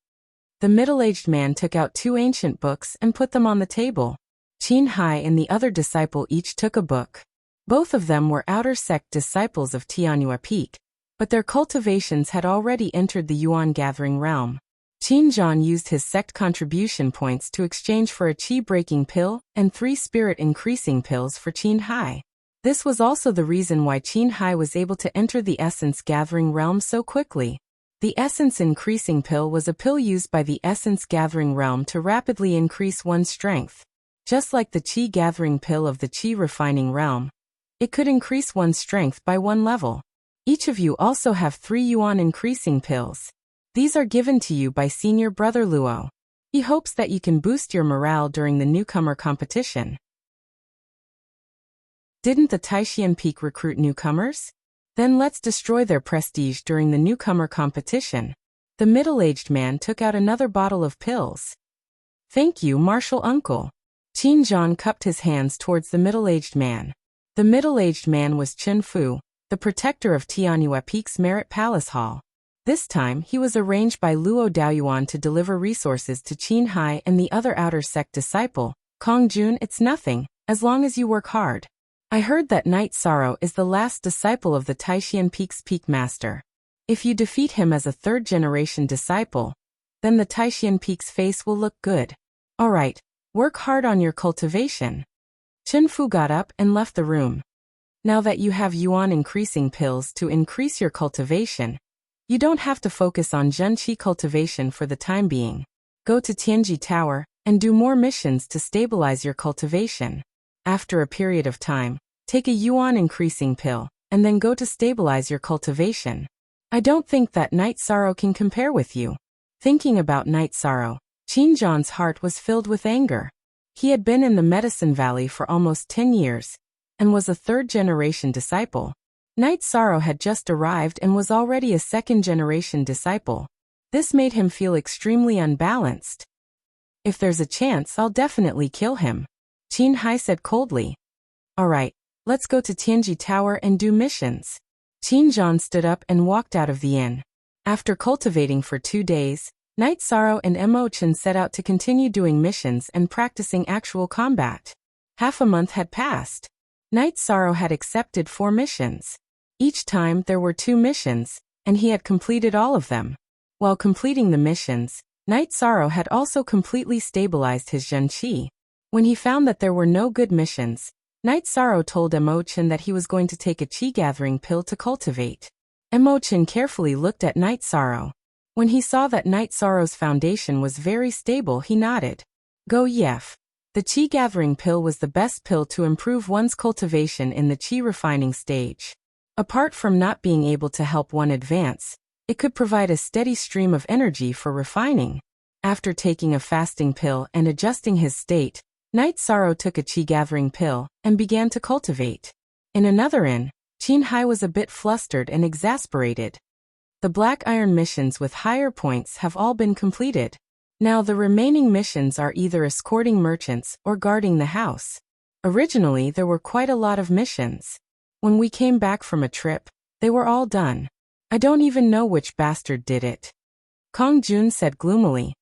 The middle-aged man took out 2 ancient books and put them on the table. Qin Hai and the other disciple each took a book. Both of them were outer sect disciples of Tianyue Peak, but their cultivations had already entered the Yuan Gathering realm. Qin Zhan used his sect contribution points to exchange for a Qi-breaking pill and 3 spirit-increasing pills for Qin Hai. This was also the reason why Qin Hai was able to enter the Essence Gathering realm so quickly. The Essence Increasing Pill was a pill used by the Essence Gathering realm to rapidly increase one's strength. Just like the Qi Gathering Pill of the Qi Refining realm, it could increase one's strength by 1 level. Each of you also have 3 Yuan Increasing Pills. These are given to you by Senior Brother Luo. He hopes that you can boost your morale during the newcomer competition. Didn't the Taishan Peak recruit newcomers? Then let's destroy their prestige during the newcomer competition. The middle-aged man took out another bottle of pills. Thank you, Martial Uncle. Qin Zhan cupped his hands towards the middle-aged man. The middle-aged man was Chen Fu, the protector of Tianyue Peak's Merit Palace Hall. This time, he was arranged by Luo Daoyuan to deliver resources to Qin Hai and the other outer sect disciple, Kong Jun. It's nothing, as long as you work hard. I heard that Night Sorrow is the last disciple of the Taishan Peak's Peak Master. If you defeat him as a 3rd-generation disciple, then the Taishan Peak's face will look good. Alright, work hard on your cultivation. Chen Fu got up and left the room. Now that you have Yuan Increasing Pills to increase your cultivation, you don't have to focus on Zhenqi cultivation for the time being. Go to Tianji Tower and do more missions to stabilize your cultivation. After a period of time, take a Yuan Increasing Pill, and then go to stabilize your cultivation. I don't think that Night Sorrow can compare with you. Thinking about Night Sorrow, Qin Zhan's heart was filled with anger. He had been in the Medicine Valley for almost 10 years, and was a 3rd-generation disciple. Night Sorrow had just arrived and was already a 2nd-generation disciple. This made him feel extremely unbalanced. If there's a chance, I'll definitely kill him, Qin Hai said coldly. Alright, let's go to Tianji Tower and do missions. Qin Zhan stood up and walked out of the inn. After cultivating for 2 days, Night Sorrow and Emo-chan set out to continue doing missions and practicing actual combat. Half a month had passed. Night Sorrow had accepted 4 missions. Each time there were 2 missions, and he had completed all of them. While completing the missions, Night Sorrow had also completely stabilized his Zhenqi. When he found that there were no good missions, Night Sorrow told Emo-chan that he was going to take a Qi Gathering Pill to cultivate. Emo-chan carefully looked at Night Sorrow. When he saw that Night Sorrow's foundation was very stable, he nodded. Go Yef. The qi gathering pill was the best pill to improve one's cultivation in the qi refining stage. Apart from not being able to help one advance, it could provide a steady stream of energy for refining. After taking a fasting pill and adjusting his state, Knight Sorrow took a qi gathering pill and began to cultivate. In another inn, Qin Hai was a bit flustered and exasperated. The Black Iron missions with higher points have all been completed. Now the remaining missions are either escorting merchants or guarding the house. Originally there were quite a lot of missions. When we came back from a trip, they were all done. I don't even know which bastard did it. Kong Jun said gloomily.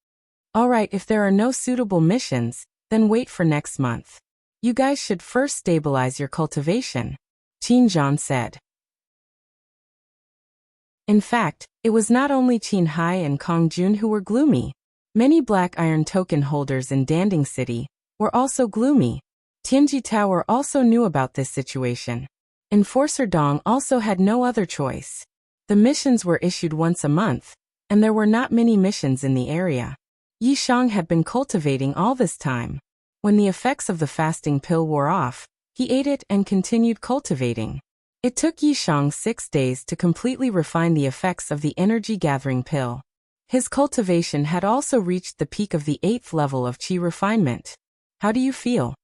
Alright, if there are no suitable missions, then wait for next month. You guys should first stabilize your cultivation, Qin Zhan said. In fact, it was not only Qin Hai and Kong Jun who were gloomy. Many Black Iron token holders in Danding City were also gloomy. Tianji Tower also knew about this situation. Enforcer Dong also had no other choice. The missions were issued once a month, and there were not many missions in the area. Yi Shang had been cultivating all this time. When the effects of the fasting pill wore off, he ate it and continued cultivating. It took Yi Shang 6 days to completely refine the effects of the energy-gathering pill. His cultivation had also reached the peak of the 8th level of qi refinement. How do you feel?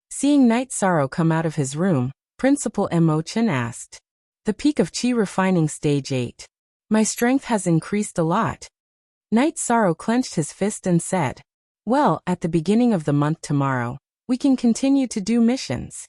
Seeing Knight Sorrow come out of his room, Principal Mo Chen asked. The peak of qi refining stage 8. My strength has increased a lot. Knight Sorrow clenched his fist and said, well, at the beginning of the month tomorrow, we can continue to do missions.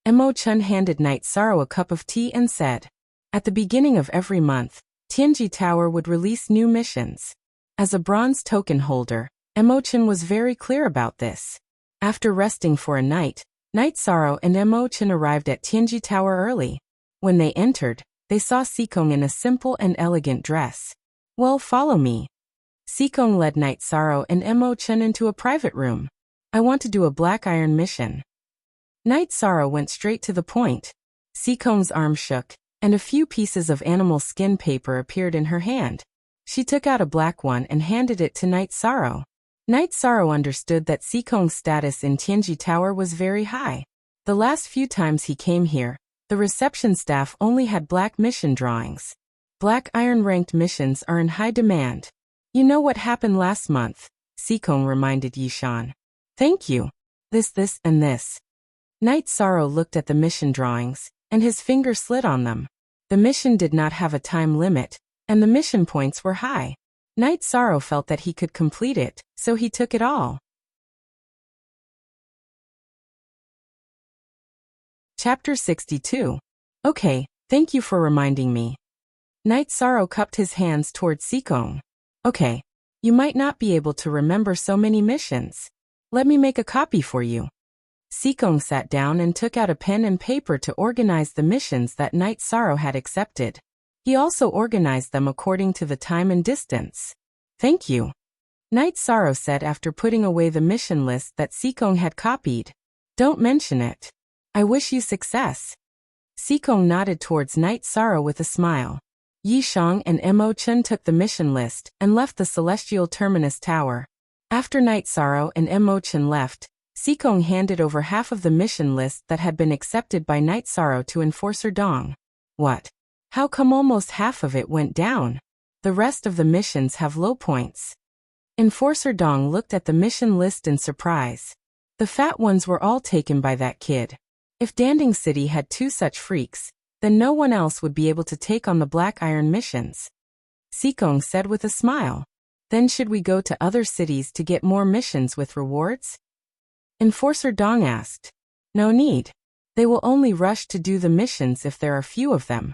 Mo Chen handed Knight Sorrow a cup of tea and said, at the beginning of every month, Tianji Tower would release new missions. As a bronze token holder, Mo Chen was very clear about this. After resting for a night, Knight Sorrow and Mo Chen arrived at Tianji Tower early. When they entered, they saw Sikong in a simple and elegant dress. Well, follow me. Sikong led Knight Sorrow and Mo Chen into a private room. I want to do a Black Iron mission. Knight Sorrow went straight to the point. Sikong's arm shook, and a few pieces of animal skin paper appeared in her hand. She took out a black one and handed it to Knight Sorrow. Knight Sorrow understood that Sikong's status in Tianji Tower was very high. The last few times he came here, the reception staff only had black mission drawings. Black Iron ranked missions are in high demand. You know what happened last month, Sikong reminded Yishan. Thank you. This, and this. Knight Sorrow looked at the mission drawings, and his finger slid on them. The mission did not have a time limit, and the mission points were high. Knight Sorrow felt that he could complete it, so he took it all. Chapter 62. Okay, thank you for reminding me. Knight Sorrow cupped his hands towards Sikong. Okay, you might not be able to remember so many missions. Let me make a copy for you. Sikong sat down and took out a pen and paper to organize the missions that Knight Sorrow had accepted. He also organized them according to the time and distance. Thank you, Knight Sorrow said after putting away the mission list that Sikong had copied. Don't mention it. I wish you success. Sikong nodded towards Knight Sorrow with a smile. Yi Shang and Mo Chen took the mission list and left the Celestial Terminus Tower. After Knight Sorrow and Mo Chen left, Sikong handed over half of the mission list that had been accepted by Knight Sorrow to Enforcer Dong. What? How come almost half of it went down? The rest of the missions have low points. Enforcer Dong looked at the mission list in surprise. The fat ones were all taken by that kid. If Danding City had 2 such freaks, then no one else would be able to take on the Black Iron missions. Sikong said with a smile. Then should we go to other cities to get more missions with rewards? Enforcer Dong asked. No need. They will only rush to do the missions if there are few of them.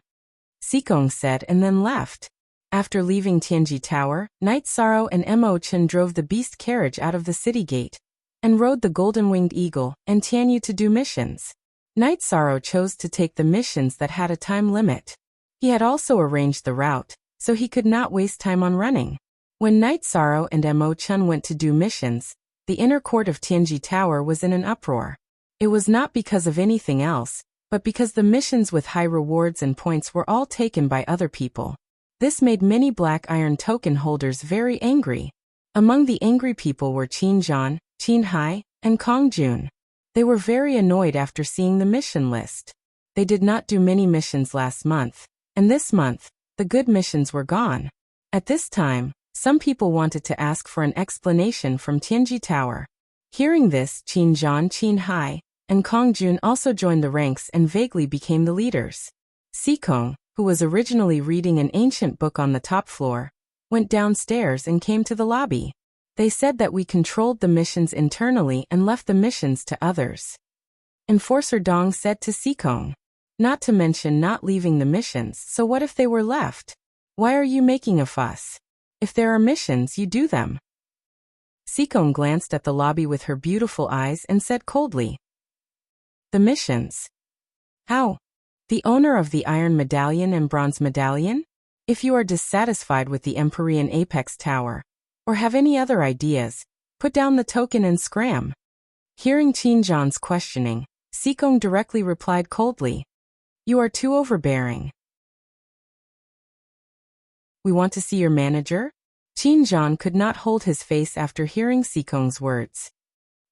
Sikong said and then left. After leaving Tianji Tower, Knight Sorrow and Mo Chen drove the beast carriage out of the city gate and rode the Golden-Winged Eagle and Tianyu to do missions. Knight Sorrow chose to take the missions that had a time limit. He had also arranged the route, so he could not waste time on running. When Knight Sorrow and Mo Chen went to do missions, the inner court of Tianji Tower was in an uproar. It was not because of anything else, but because the missions with high rewards and points were all taken by other people. This made many Black Iron token holders very angry. Among the angry people were Qin Zhan, Qin Hai, and Kongjun. They were very annoyed after seeing the mission list. They did not do many missions last month, and this month, the good missions were gone. At this time, some people wanted to ask for an explanation from Tianji Tower. Hearing this, Qin Zhan, Qin Hai, and Kongjun also joined the ranks and vaguely became the leaders. Sikong, who was originally reading an ancient book on the top floor, went downstairs and came to the lobby. They said that we controlled the missions internally and left the missions to others. Enforcer Dong said to Sikong, not to mention not leaving the missions, so what if they were left? Why are you making a fuss? If there are missions, you do them. Sikong glanced at the lobby with her beautiful eyes and said coldly, the missions? How? The owner of the Iron Medallion and Bronze Medallion? If you are dissatisfied with the Empyrean Apex Tower, or have any other ideas, put down the token and scram. Hearing Qin Zhan's questioning, Sikong directly replied coldly, you are too overbearing. We want to see your manager? Qin Zhan could not hold his face after hearing Sikong's words.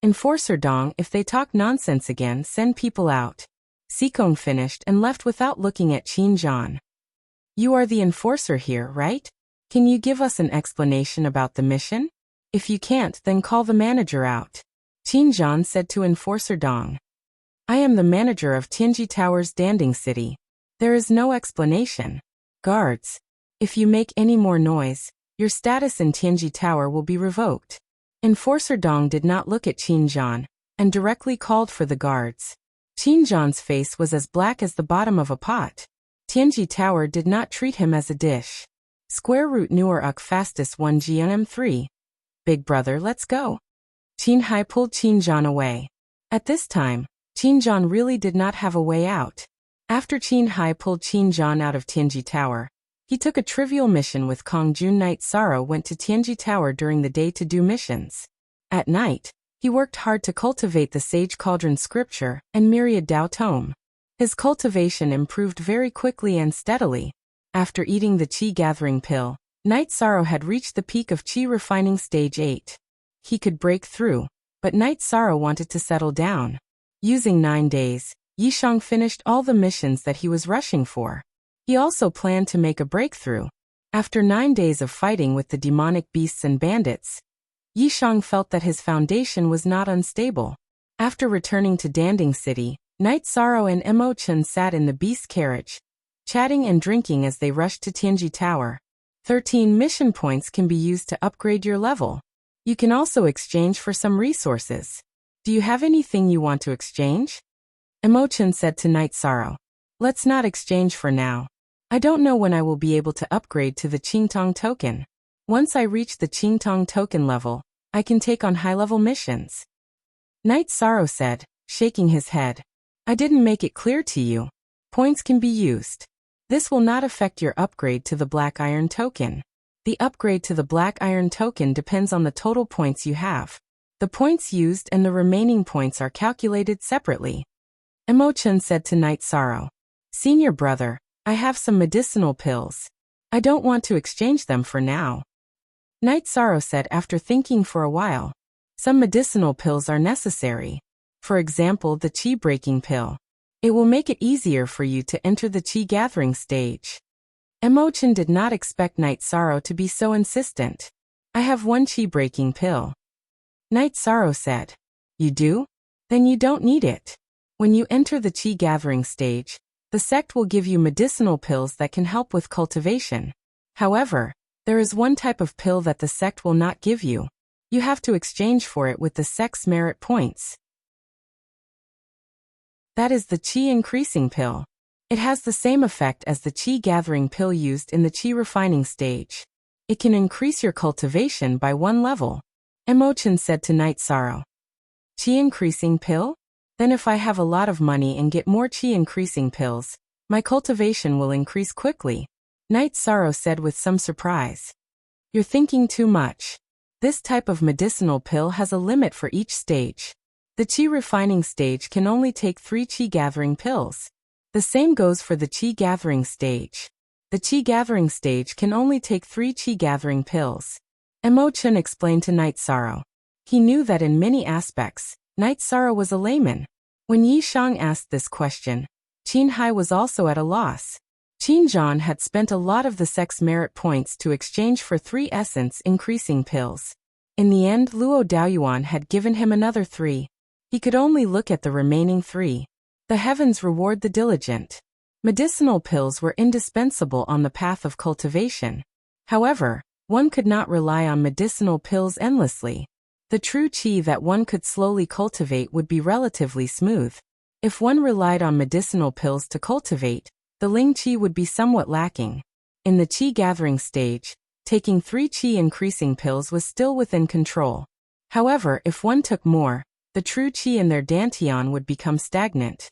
Enforcer Dong, if they talk nonsense again, send people out. Sikong finished and left without looking at Qin Zhan. You are the enforcer here, right? Can you give us an explanation about the mission? If you can't, then call the manager out. Qin Zhan said to Enforcer Dong. I am the manager of Tianji Tower's Danding City. There is no explanation. Guards, if you make any more noise, your status in Tianji Tower will be revoked. Enforcer Dong did not look at Qin Zhan, and directly called for the guards. Qin Zhan's face was as black as the bottom of a pot. Tianji Tower did not treat him as a dish. Square root newer uk fastest 1 GNM3. Big brother, let's go. Qin Hai pulled Qin Zhan away. At this time, Qin Zhan really did not have a way out. After Qin Hai pulled Qin Zhan out of Tianji Tower, he took a trivial mission with Kongjun. Knight Sorrow went to Tianji Tower during the day to do missions. At night, he worked hard to cultivate the Sage Cauldron Scripture and Myriad Dao Tome. His cultivation improved very quickly and steadily. After eating the Qi Gathering Pill, Knight Sorrow had reached the peak of Qi Refining Stage 8. He could break through, but Knight Sorrow wanted to settle down. Using 9 days, Yishang finished all the missions that he was rushing for. He also planned to make a breakthrough. After 9 days of fighting with the demonic beasts and bandits, Yishang felt that his foundation was not unstable. After returning to Danding City, Knight Sorrow and Mo Chen sat in the beast carriage, chatting and drinking as they rushed to Tianji Tower. 13 mission points can be used to upgrade your level. You can also exchange for some resources. Do you have anything you want to exchange? Mo Chen said to Knight Sorrow. Let's not exchange for now. I don't know when I will be able to upgrade to the Qingtong token. Once I reach the Qingtong token level, I can take on high-level missions. Knight Sorrow said, shaking his head. I didn't make it clear to you. Points can be used. This will not affect your upgrade to the Black Iron token. The upgrade to the Black Iron token depends on the total points you have. The points used and the remaining points are calculated separately. Mo Chen said to Knight Sorrow. Senior brother, I have some medicinal pills. I don't want to exchange them for now. Knight Sorrow said after thinking for a while. Some medicinal pills are necessary. For example, the Qi Breaking Pill. It will make it easier for you to enter the Qi Gathering stage. Mo Chen did not expect Knight Sorrow to be so insistent. I have 1 Qi Breaking Pill. Knight Sorrow said. You do? Then you don't need it. When you enter the Qi Gathering stage, the sect will give you medicinal pills that can help with cultivation. However, there is one type of pill that the sect will not give you. You have to exchange for it with the sect's merit points. That is the Qi Increasing Pill. It has the same effect as the Qi Gathering Pill used in the Qi Refining stage. It can increase your cultivation by 1 level. Mo Chen said to Knight Sorrow. Qi Increasing Pill? Then if I have a lot of money and get more Qi Increasing Pills, my cultivation will increase quickly. Knight Sorrow said with some surprise. You're thinking too much. This type of medicinal pill has a limit for each stage. The Qi Refining stage can only take 3 Qi Gathering Pills. The same goes for the Qi Gathering stage. The Qi Gathering stage can only take 3 Qi Gathering Pills. Mo Chen explained to Knight Sorrow. He knew that in many aspects, Night Sorrow was a layman. When Yi Shang asked this question, Qin Hai was also at a loss. Qin Zhan had spent a lot of the sex merit points to exchange for 3 essence-increasing pills. In the end, Luo Daoyuan had given him another 3. He could only look at the remaining 3. The heavens reward the diligent. Medicinal pills were indispensable on the path of cultivation. However, one could not rely on medicinal pills endlessly. The true qi that one could slowly cultivate would be relatively smooth. If one relied on medicinal pills to cultivate, the ling qi would be somewhat lacking. In the qi gathering stage, taking 3 qi increasing pills was still within control. However, if one took more, the true qi in their dantian would become stagnant.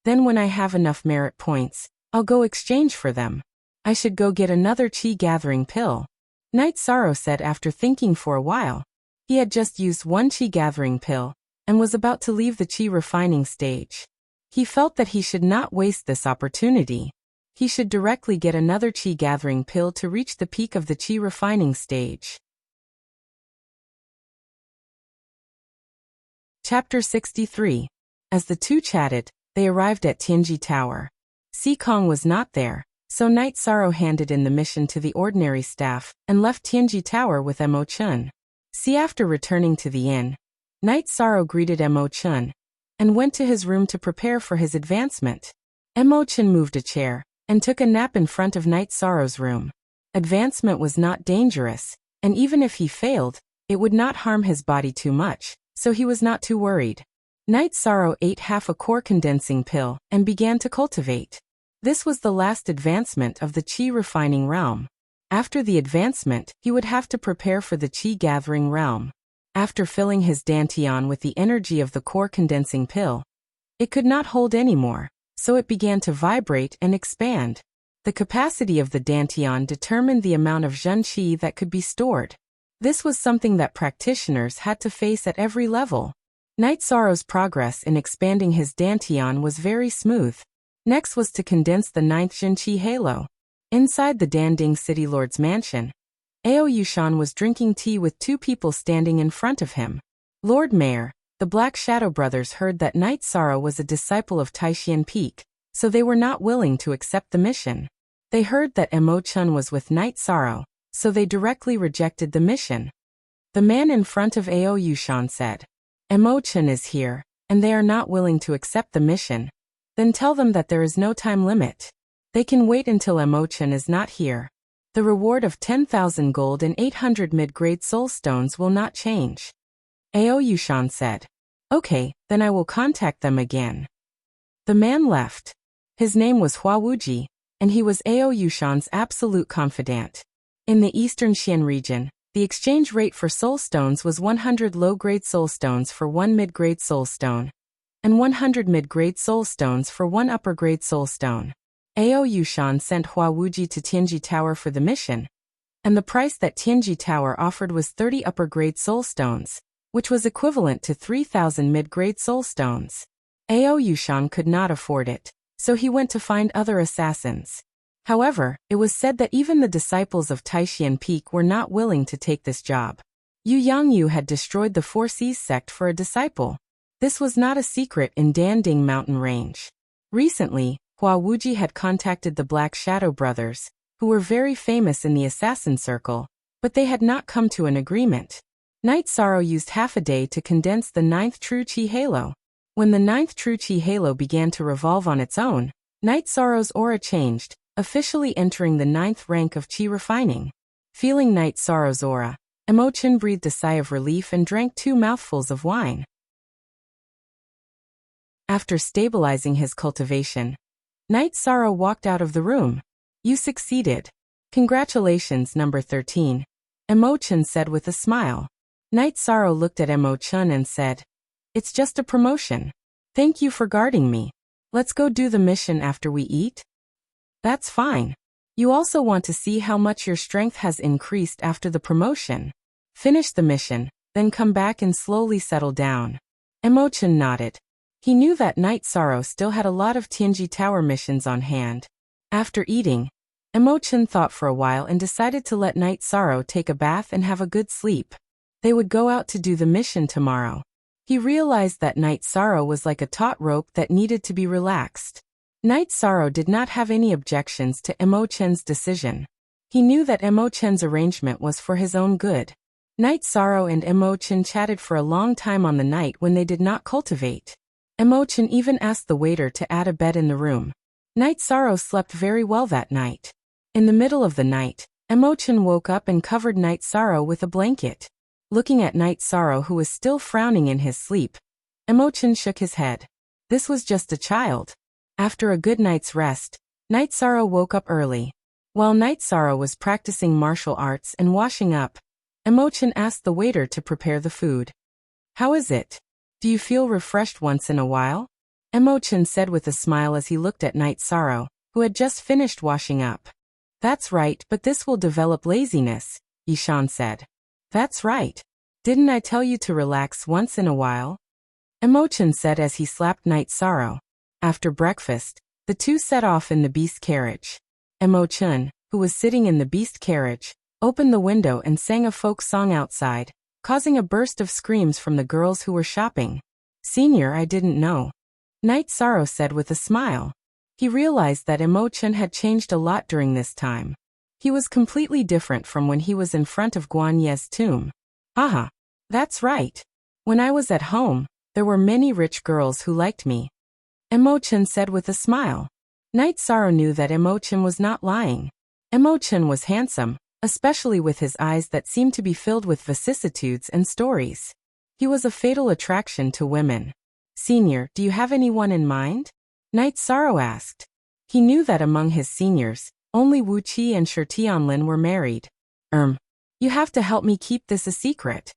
Then when I have enough merit points, I'll go exchange for them. I should go get another qi gathering pill. Night Sorrow said after thinking for a while. He had just used 1 qi gathering pill, and was about to leave the qi refining stage. He felt that he should not waste this opportunity. He should directly get another qi gathering pill to reach the peak of the qi refining stage. Chapter 63. As the two chatted, they arrived at Tianji Tower. Si Kong was not there, so Night Sorrow handed in the mission to the ordinary staff, and left Tianji Tower with Mo Chun. After returning to the inn, Night Sorrow greeted Mo Chun, and went to his room to prepare for his advancement. Mo Chun moved a chair, and took a nap in front of Night Sorrow's room. Advancement was not dangerous, and even if he failed, it would not harm his body too much, so he was not too worried. Night Sorrow ate half a core condensing pill, and began to cultivate. This was the last advancement of the qi refining realm. After the advancement, he would have to prepare for the qi gathering realm. After filling his dantian with the energy of the core condensing pill, it could not hold anymore, so it began to vibrate and expand. The capacity of the dantian determined the amount of zhen qi that could be stored. This was something that practitioners had to face at every level. Night Sorrow's progress in expanding his dantian was very smooth. Next was to condense the 9th zhen qi halo. Inside the Danding City Lord's mansion, Ao Yushan was drinking tea with 2 people standing in front of him. Lord Mayor, the Black Shadow brothers heard that Night Sorrow was a disciple of Taishian Peak, so they were not willing to accept the mission. They heard that Mo Chun was with Night Sorrow, so they directly rejected the mission. The man in front of Ao Yushan said, Mo Chun is here, and they are not willing to accept the mission. Then tell them that there is no time limit. They can wait until Mo Chun is not here. The reward of 10,000 gold and 800 mid-grade soul stones will not change. Ao Yushan said. Okay, then I will contact them again. The man left. His name was Hua Wuji, and he was Ao Yushan's absolute confidant. In the Eastern Xian region, the exchange rate for soul stones was 100 low-grade soul stones for 1 mid-grade soul stone, and 100 mid-grade soul stones for 1 upper-grade soul stone. Ao Yushan sent Hua Wuji to Tianji Tower for the mission, and the price that Tianji Tower offered was 30 upper-grade soul stones, which was equivalent to 3,000 mid-grade soul stones. Ao Yushan could not afford it, so he went to find other assassins. However, it was said that even the disciples of Taishian Peak were not willing to take this job. Yu Yangyu had destroyed the Four Seas sect for a disciple. This was not a secret in Danding Mountain Range. Recently, Hua Wuji had contacted the Black Shadow brothers, who were very famous in the assassin circle, but they had not come to an agreement. Night Sorrow used half a day to condense the 9th True Qi Halo. When the 9th True Qi Halo began to revolve on its own, Night Sorrow's aura changed, officially entering the 9th rank of Qi refining. Feeling Night Sorrow's aura, Mo Chun breathed a sigh of relief and drank 2 mouthfuls of wine. After stabilizing his cultivation, Night Sorrow walked out of the room. You succeeded. Congratulations, number 13. Mo Chun said with a smile. Night Sorrow looked at Mo Chun and said, It's just a promotion. Thank you for guarding me. Let's go do the mission after we eat? That's fine. You also want to see how much your strength has increased after the promotion. Finish the mission, then come back and slowly settle down. Mo Chun nodded. He knew that Night Sorrow still had a lot of Tianji Tower missions on hand. After eating, Mo Chun thought for a while and decided to let Night Sorrow take a bath and have a good sleep. They would go out to do the mission tomorrow. He realized that Night Sorrow was like a taut rope that needed to be relaxed. Night Sorrow did not have any objections to Emo Chen's decision. He knew that Emo Chen's arrangement was for his own good. Night Sorrow and Emo Chen chatted for a long time on the night when they did not cultivate. Emo Chen even asked the waiter to add a bed in the room. Night Sorrow slept very well that night. In the middle of the night, Emo Chen woke up and covered Night Sorrow with a blanket. Looking at Night Sorrow, who was still frowning in his sleep, Emo Chen shook his head. This was just a child. After a good night's rest, Night Sorrow woke up early. While Night Sorrow was practicing martial arts and washing up, Emo Chen asked the waiter to prepare the food. How is it? Do you feel refreshed once in a while? Emo Chen said with a smile as he looked at Night Sorrow, who had just finished washing up. That's right, but this will develop laziness, Yishan said. That's right. Didn't I tell you to relax once in a while? Emo Chen said as he slapped Night Sorrow. After breakfast, the two set off in the beast carriage. Emo Chen, who was sitting in the beast carriage, opened the window and sang a folk song outside, causing a burst of screams from the girls who were shopping. Senior, I didn't know. Night Sorrow said with a smile. He realized that Emo Chen had changed a lot during this time. He was completely different from when he was in front of Guan Ye's tomb. Haha. That's right. When I was at home, there were many rich girls who liked me. Emo Chen said with a smile. Night Sorrow knew that Emo Chen was not lying. Emo Chen was handsome, especially with his eyes that seemed to be filled with vicissitudes and stories. He was a fatal attraction to women. Senior, do you have anyone in mind? Night Sorrow asked. He knew that among his seniors, only Wuxia and Shi Tianlin were married. You have to help me keep this a secret.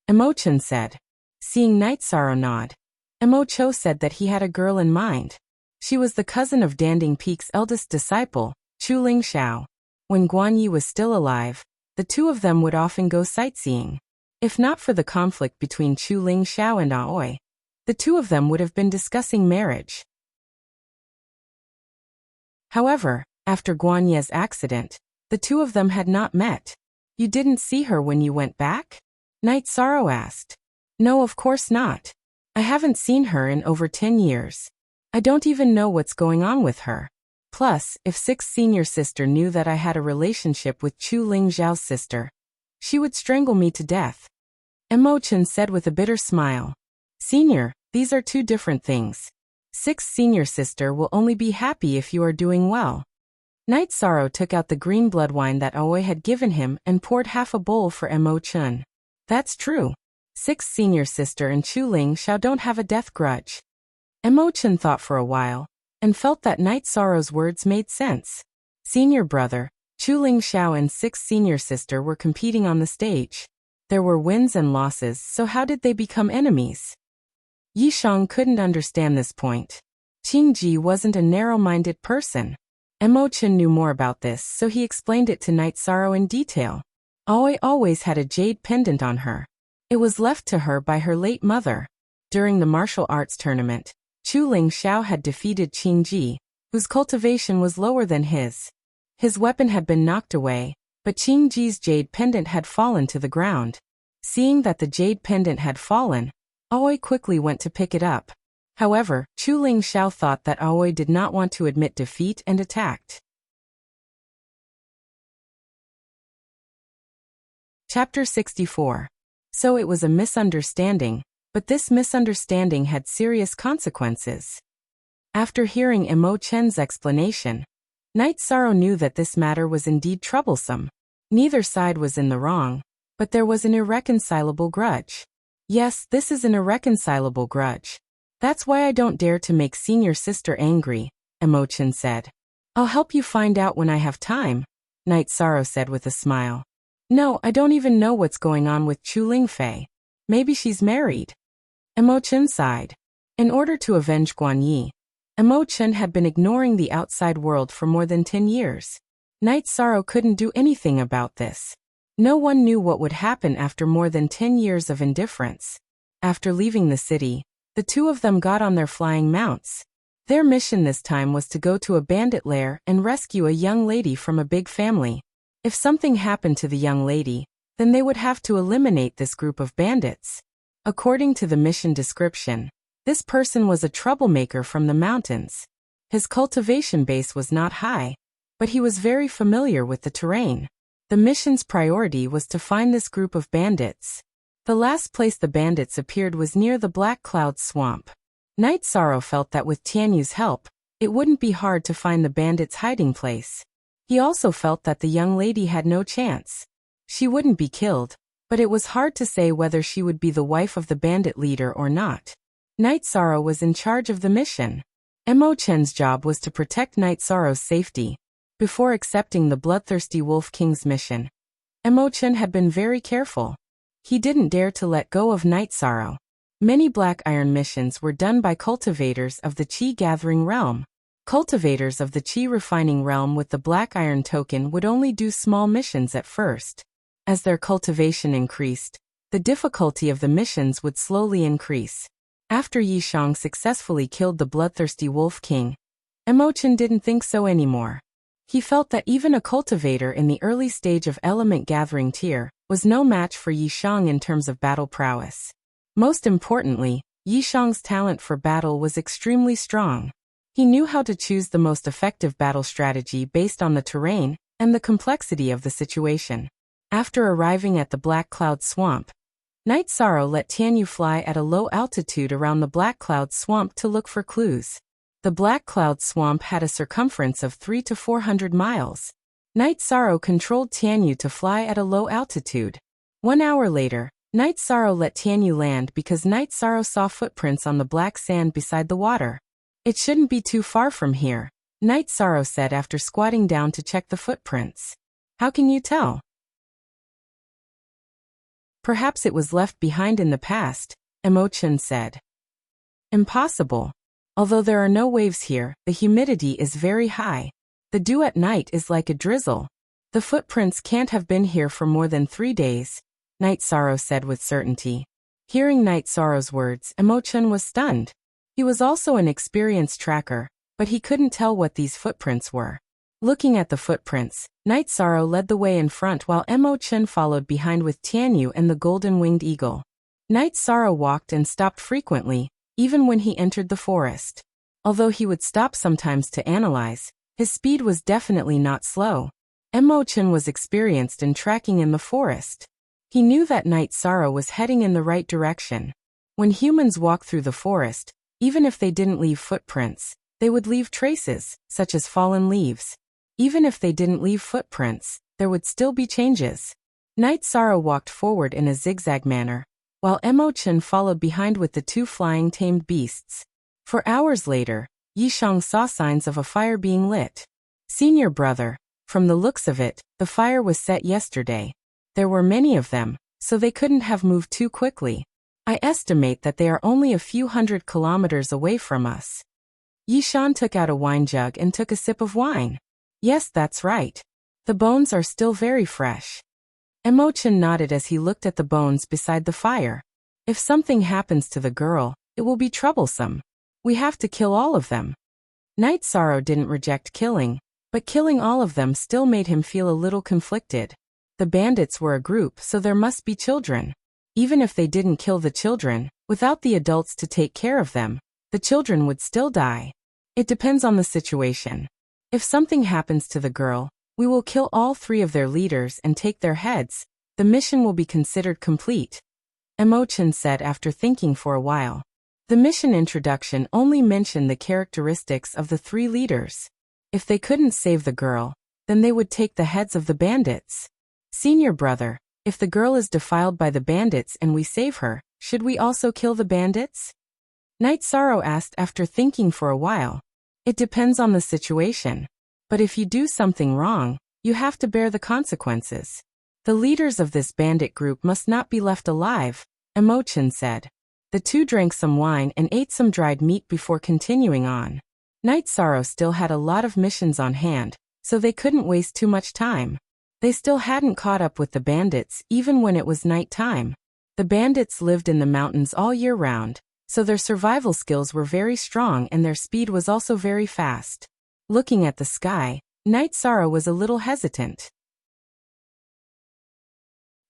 Emo Chen said. Seeing Night Sorrow nod, Emo Cho said that he had a girl in mind. She was the cousin of Danding Peak's eldest disciple, Chu Ling Xiao. When Guan Yi was still alive, the two of them would often go sightseeing. If not for the conflict between Chu Ling Xiao and Aoi, the two of them would have been discussing marriage. However, after Guan Ye's accident, the two of them had not met. You didn't see her when you went back? Night Sorrow asked. No, of course not. I haven't seen her in over 10 years. I don't even know what's going on with her. Plus, if Six's senior sister knew that I had a relationship with Chu Ling Zhao's sister, she would strangle me to death. Emo Chen said with a bitter smile. Senior, these are two different things. Six's senior sister will only be happy if you are doing well. Night Sorrow took out the green blood wine that Aoi had given him and poured half a bowl for Emo Chen. That's true. Six's senior sister and Chu Ling Xiao don't have a death grudge. Emo Chen thought for a while, and felt that Night Sorrow's words made sense. Senior brother, Chu Ling Xiao and Six's senior sister were competing on the stage. There were wins and losses, so how did they become enemies? Yi Shang couldn't understand this point. Qing Ji wasn't a narrow-minded person. Emo Chen knew more about this, so he explained it to Night Sorrow in detail. Aoi always had a jade pendant on her. It was left to her by her late mother. During the martial arts tournament, Chu Ling Xiao had defeated Qing Ji, whose cultivation was lower than his. His weapon had been knocked away, but Qing Ji's jade pendant had fallen to the ground. Seeing that the jade pendant had fallen, Aoi quickly went to pick it up. However, Chu Ling Xiao thought that Aoi did not want to admit defeat and attacked. Chapter 64. So it was a misunderstanding, but this misunderstanding had serious consequences. After hearing Emo Chen's explanation, Night Sorrow knew that this matter was indeed troublesome. Neither side was in the wrong, but there was an irreconcilable grudge. Yes, this is an irreconcilable grudge. That's why I don't dare to make senior sister angry, Emo Chen said. I'll help you find out when I have time, Night Sorrow said with a smile. No, I don't even know what's going on with Chu Lingfei. Maybe she's married. Emo Chen sighed. In order to avenge Guan Yi, Emo Chen had been ignoring the outside world for more than 10 years. Night Sorrow couldn't do anything about this. No one knew what would happen after more than 10 years of indifference. After leaving the city, the two of them got on their flying mounts. Their mission this time was to go to a bandit lair and rescue a young lady from a big family. If something happened to the young lady, then they would have to eliminate this group of bandits. According to the mission description, this person was a troublemaker from the mountains. His cultivation base was not high, but he was very familiar with the terrain. The mission's priority was to find this group of bandits. The last place the bandits appeared was near the Black Cloud Swamp. Night Sorrow felt that with Tianyu's help, it wouldn't be hard to find the bandits' hiding place. He also felt that the young lady had no chance. She wouldn't be killed, but it was hard to say whether she would be the wife of the bandit leader or not. Night Sorrow was in charge of the mission. Mo Chen's job was to protect Night Sorrow's safety. Before accepting the Bloodthirsty Wolf King's mission, Mo Chen had been very careful. He didn't dare to let go of Night Sorrow. Many Black Iron missions were done by cultivators of the Qi Gathering Realm. Cultivators of the Qi Refining Realm with the Black Iron token would only do small missions at first. As their cultivation increased, the difficulty of the missions would slowly increase. After Yishang successfully killed the Bloodthirsty Wolf King, Mo Chen didn't think so anymore. He felt that even a cultivator in the early stage of Element Gathering tier was no match for Yishang in terms of battle prowess. Most importantly, Yishang's talent for battle was extremely strong. He knew how to choose the most effective battle strategy based on the terrain and the complexity of the situation. After arriving at the Black Cloud Swamp, Night Sorrow let Tianyu fly at a low altitude around the Black Cloud Swamp to look for clues. The Black Cloud Swamp had a circumference of 300 to 400 miles. Night Sorrow controlled Tianyu to fly at a low altitude. 1 hour later, Night Sorrow let Tianyu land because Night Sorrow saw footprints on the black sand beside the water. It shouldn't be too far from here, Night Sorrow said after squatting down to check the footprints. How can you tell? Perhaps it was left behind in the past, Mo Chen said. Impossible. Although there are no waves here, the humidity is very high. The dew at night is like a drizzle. The footprints can't have been here for more than 3 days, Night Sorrow said with certainty. Hearing Night Sorrow's words, Mo Chen was stunned. He was also an experienced tracker, but he couldn't tell what these footprints were. Looking at the footprints, Night Sorrow led the way in front while Mo Chen followed behind with Tianyu and the golden-winged eagle. Night Sorrow walked and stopped frequently, even when he entered the forest. Although he would stop sometimes to analyze, his speed was definitely not slow. Mo Chen was experienced in tracking in the forest. He knew that Night Sorrow was heading in the right direction. When humans walk through the forest, even if they didn't leave footprints, they would leave traces, such as fallen leaves. Even if they didn't leave footprints, there would still be changes. Night Sorrow walked forward in a zigzag manner, while Mo Chen followed behind with the 2 flying tamed beasts. For hours later, Yishang saw signs of a fire being lit. Senior brother, from the looks of it, the fire was set yesterday. There were many of them, so they couldn't have moved too quickly. I estimate that they are only a few 100 kilometers away from us. Yishan took out a wine jug and took a sip of wine. Yes, that's right. The bones are still very fresh. Mo Chen nodded as he looked at the bones beside the fire. If something happens to the girl, it will be troublesome. We have to kill all of them. Night Sorrow didn't reject killing, but killing all of them still made him feel a little conflicted. The bandits were a group, so there must be children. Even if they didn't kill the children, without the adults to take care of them, the children would still die. It depends on the situation. If something happens to the girl, we will kill all 3 of their leaders and take their heads. The mission will be considered complete, Mo Chen said after thinking for a while. The mission introduction only mentioned the characteristics of the 3 leaders. If they couldn't save the girl, then they would take the heads of the bandits. Senior brother, if the girl is defiled by the bandits and we save her, should we also kill the bandits? Night Sorrow asked after thinking for a while. It depends on the situation. But if you do something wrong, you have to bear the consequences. The leaders of this bandit group must not be left alive, Mo Chen said. The 2 drank some wine and ate some dried meat before continuing on. Night Sorrow still had a lot of missions on hand, so they couldn't waste too much time. They still hadn't caught up with the bandits even when it was night time. The bandits lived in the mountains all year round, so their survival skills were very strong and their speed was also very fast. Looking at the sky, Night Sorrow was a little hesitant.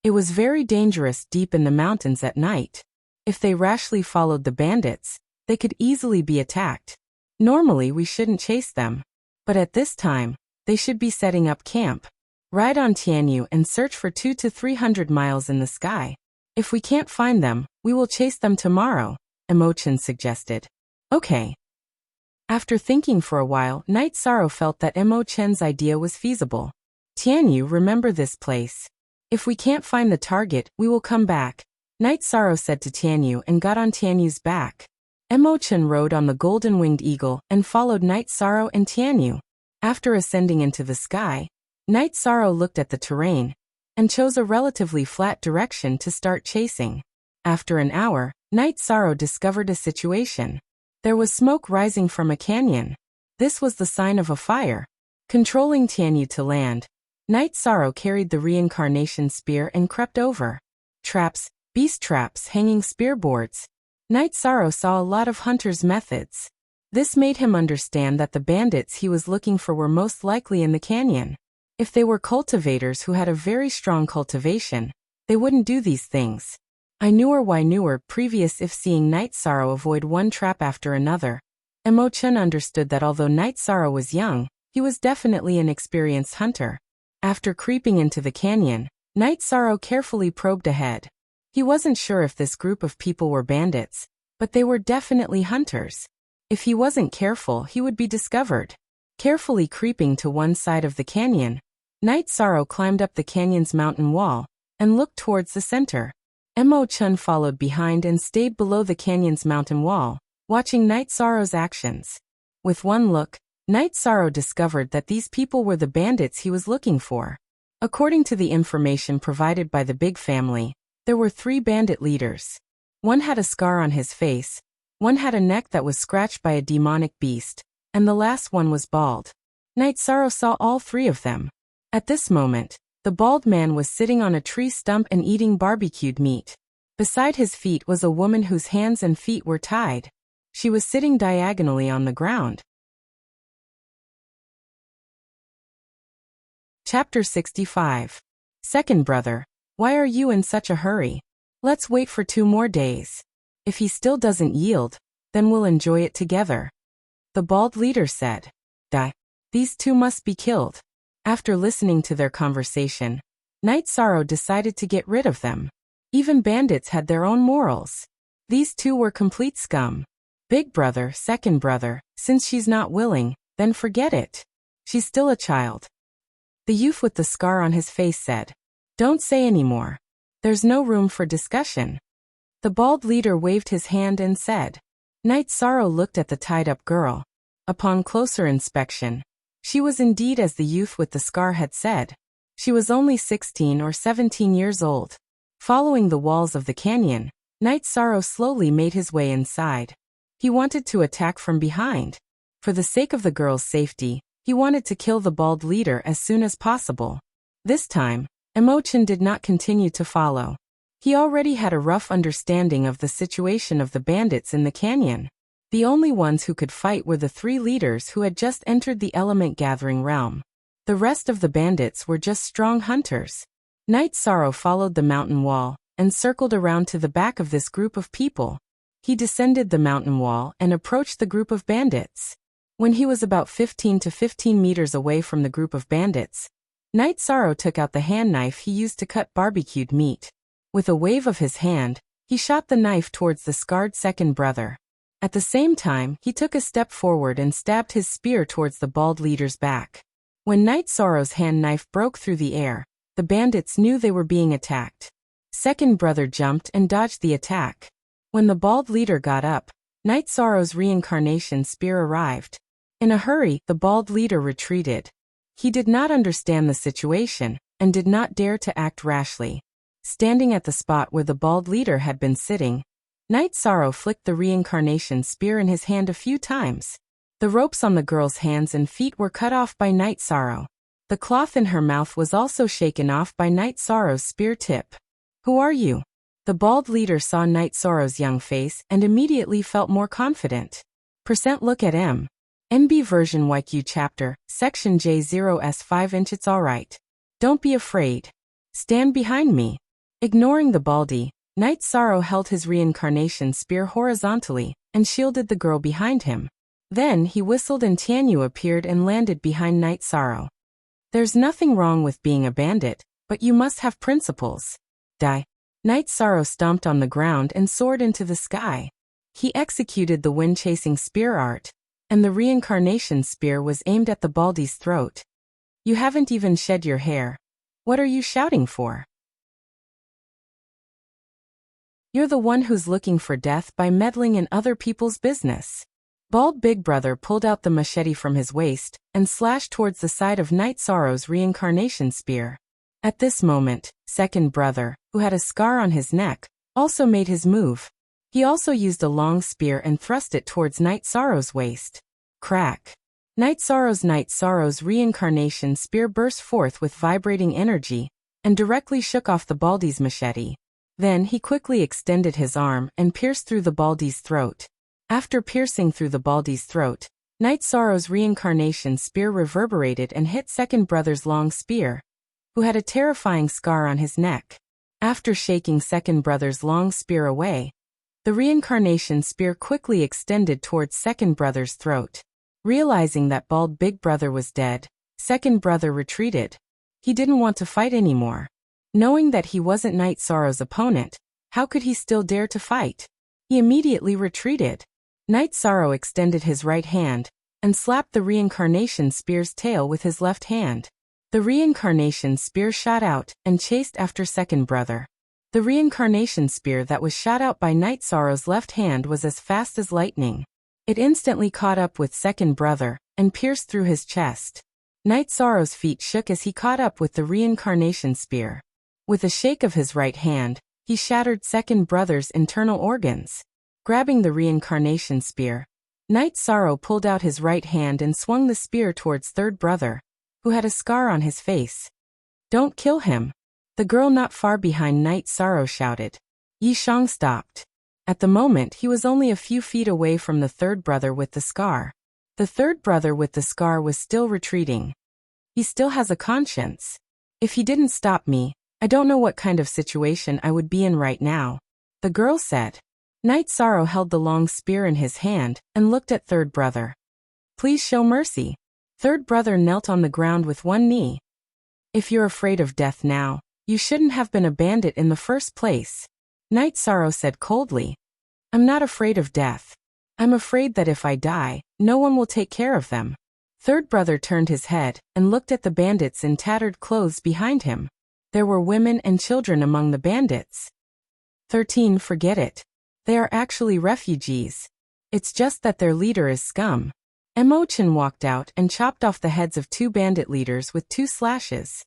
It was very dangerous deep in the mountains at night. If they rashly followed the bandits, they could easily be attacked. Normally we shouldn't chase them. But at this time, they should be setting up camp. Ride on Tianyu and search for 200 to 300 miles in the sky. If we can't find them, we will chase them tomorrow, Emo-chan suggested. Okay. After thinking for a while, Night Sorrow felt that Emo-chan's idea was feasible. Tianyu, remember this place. If we can't find the target, we will come back, Night Sorrow said to Tianyu and got on Tianyu's back. Emo-chan rode on the golden-winged eagle and followed Night Sorrow and Tianyu. After ascending into the sky, Night Sorrow looked at the terrain and chose a relatively flat direction to start chasing. After an hour, Night Sorrow discovered a situation. There was smoke rising from a canyon. This was the sign of a fire. Controlling Tianyu to land, Night Sorrow carried the reincarnation spear and crept over. Traps, beast traps, hanging spearboards. Night Sorrow saw a lot of hunters' methods. This made him understand that the bandits he was looking for were most likely in the canyon. If they were cultivators who had a very strong cultivation, they wouldn't do these things. I knew previous if seeing Night Sorrow avoid one trap after another. Emo-chan understood that although Night Sorrow was young, he was definitely an experienced hunter. After creeping into the canyon, Night Sorrow carefully probed ahead. He wasn't sure if this group of people were bandits, but they were definitely hunters. If he wasn't careful, he would be discovered. Carefully creeping to one side of the canyon, Night Sorrow climbed up the canyon's mountain wall and looked towards the center. Emo-chan followed behind and stayed below the canyon's mountain wall, watching Night Sorrow's actions. With one look, Night Sorrow discovered that these people were the bandits he was looking for. According to the information provided by the big family, there were 3 bandit leaders. One had a scar on his face, one had a neck that was scratched by a demonic beast, and the last one was bald. Night Sorrow saw all 3 of them. At this moment, the bald man was sitting on a tree stump and eating barbecued meat. Beside his feet was a woman whose hands and feet were tied. She was sitting diagonally on the ground. Chapter 65. Second brother, why are you in such a hurry? Let's wait for 2 more days. If he still doesn't yield, then we'll enjoy it together. The bald leader said. These 2 must be killed. After listening to their conversation, Night Sorrow decided to get rid of them. Even bandits had their own morals. These 2 were complete scum. Big brother, second brother, since she's not willing, then forget it. She's still a child. The youth with the scar on his face said. Don't say any more. There's no room for discussion. The bald leader waved his hand and said. Night Sorrow looked at the tied-up girl. Upon closer inspection, she was indeed as the youth with the scar had said. She was only 16 or 17 years old. Following the walls of the canyon, Night Sorrow slowly made his way inside. He wanted to attack from behind. For the sake of the girl's safety, he wanted to kill the bald leader as soon as possible. This time, Emo-chan did not continue to follow. He already had a rough understanding of the situation of the bandits in the canyon. The only ones who could fight were the 3 leaders who had just entered the element-gathering realm. The rest of the bandits were just strong hunters. Night Sorrow followed the mountain wall and circled around to the back of this group of people. He descended the mountain wall and approached the group of bandits. When he was about 15 to 15 meters away from the group of bandits, Night Sorrow took out the hand knife he used to cut barbecued meat. With a wave of his hand, he shot the knife towards the scarred second brother. At the same time, he took a step forward and stabbed his spear towards the bald leader's back. When Night Sorrow's hand knife broke through the air, the bandits knew they were being attacked. Second brother jumped and dodged the attack. When the bald leader got up, Night Sorrow's reincarnation spear arrived. In a hurry, the bald leader retreated. He did not understand the situation and did not dare to act rashly. Standing at the spot where the bald leader had been sitting, Night Sorrow flicked the reincarnation spear in his hand a few times. The ropes on the girl's hands and feet were cut off by Night Sorrow. The cloth in her mouth was also shaken off by Night Sorrow's spear tip. Who are you? The bald leader saw Night Sorrow's young face and immediately felt more confident. Look at M. NB version YQ chapter, section J0s 5 inch. It's alright. Don't be afraid. Stand behind me. Ignoring the Baldy, Night Sorrow held his reincarnation spear horizontally and shielded the girl behind him. Then he whistled and Tianyu appeared and landed behind Night Sorrow. There's nothing wrong with being a bandit, but you must have principles. Die. Night Sorrow stomped on the ground and soared into the sky. He executed the wind-chasing spear art, and the reincarnation spear was aimed at the Baldy's throat. You haven't even shed your hair. What are you shouting for? You're the one who's looking for death by meddling in other people's business. Bald Big Brother pulled out the machete from his waist and slashed towards the side of Night Sorrow's reincarnation spear. At this moment, Second Brother, who had a scar on his neck, also made his move. He also used a long spear and thrust it towards Night Sorrow's waist. Crack! Night Sorrow's reincarnation spear burst forth with vibrating energy and directly shook off the Baldy's machete. Then he quickly extended his arm and pierced through the Baldy's throat. After piercing through the Baldy's throat, Night Sorrow's reincarnation spear reverberated and hit Second Brother's long spear, who had a terrifying scar on his neck. After shaking Second Brother's long spear away, the reincarnation spear quickly extended towards Second Brother's throat. Realizing that Bald Big Brother was dead, Second Brother retreated. He didn't want to fight anymore. Knowing that he wasn't Night Sorrow's opponent, how could he still dare to fight? He immediately retreated. Night Sorrow extended his right hand and slapped the reincarnation spear's tail with his left hand. The reincarnation spear shot out and chased after Second Brother. The reincarnation spear that was shot out by Night Sorrow's left hand was as fast as lightning. It instantly caught up with Second Brother and pierced through his chest. Night Sorrow's feet shook as he caught up with the reincarnation spear. With a shake of his right hand, he shattered Second Brother's internal organs. Grabbing the reincarnation spear, Night Sorrow pulled out his right hand and swung the spear towards Third Brother, who had a scar on his face. Don't kill him. The girl not far behind Night Sorrow shouted. Yi Shang stopped. At the moment he was only a few feet away from the Third Brother with the scar. The Third Brother with the scar was still retreating. He still has a conscience. If he didn't stop me, I don't know what kind of situation I would be in right now, the girl said. Night Sorrow held the long spear in his hand and looked at Third Brother. Please show mercy. Third Brother knelt on the ground with one knee. If you're afraid of death now, you shouldn't have been a bandit in the first place, Night Sorrow said coldly. I'm not afraid of death. I'm afraid that if I die, no one will take care of them. Third Brother turned his head and looked at the bandits in tattered clothes behind him. There were women and children among the bandits. 13. Forget it. They are actually refugees. It's just that their leader is scum. Emochin walked out and chopped off the heads of 2 bandit leaders with 2 slashes.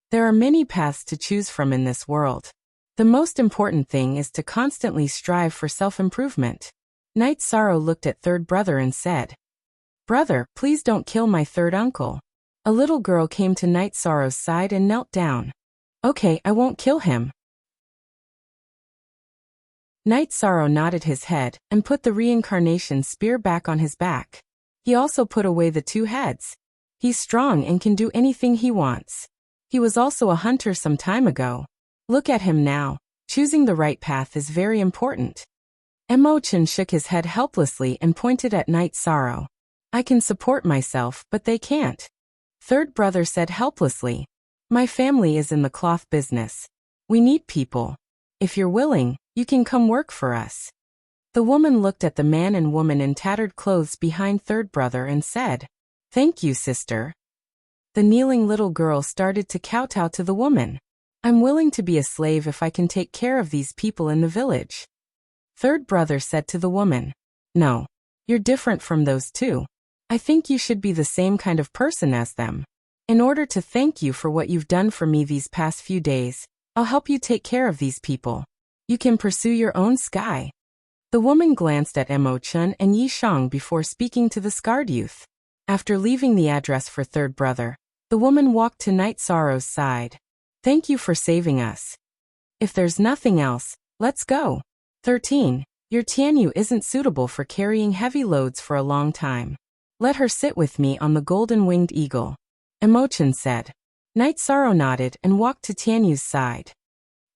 There are many paths to choose from in this world. The most important thing is to constantly strive for self-improvement. Night Sorrow looked at Third Brother and said, Brother, please don't kill my third uncle. A little girl came to Night Sorrow's side and knelt down. Okay, I won't kill him. Night Sorrow nodded his head and put the reincarnation spear back on his back. He also put away the 2 heads. He's strong and can do anything he wants. He was also a hunter some time ago. Look at him now. Choosing the right path is very important. Emochin shook his head helplessly and pointed at Night Sorrow. I can support myself, but they can't. Third Brother said helplessly. My family is in the cloth business. We need people. If you're willing, you can come work for us. The woman looked at the man and woman in tattered clothes behind Third Brother and said, Thank you, sister. The kneeling little girl started to kowtow to the woman. I'm willing to be a slave if I can take care of these people in the village. Third Brother said to the woman, No, you're different from those 2. I think you should be the same kind of person as them. In order to thank you for what you've done for me these past few days, I'll help you take care of these people. You can pursue your own sky. The woman glanced at Emochin and Yi Shang before speaking to the scarred youth. After leaving the address for Third Brother, the woman walked to Night Sorrow's side. Thank you for saving us. If there's nothing else, let's go. 13. Your Tianyu isn't suitable for carrying heavy loads for a long time. Let her sit with me on the golden-winged eagle, Emochin said. Night Sorrow nodded and walked to Tianyu's side.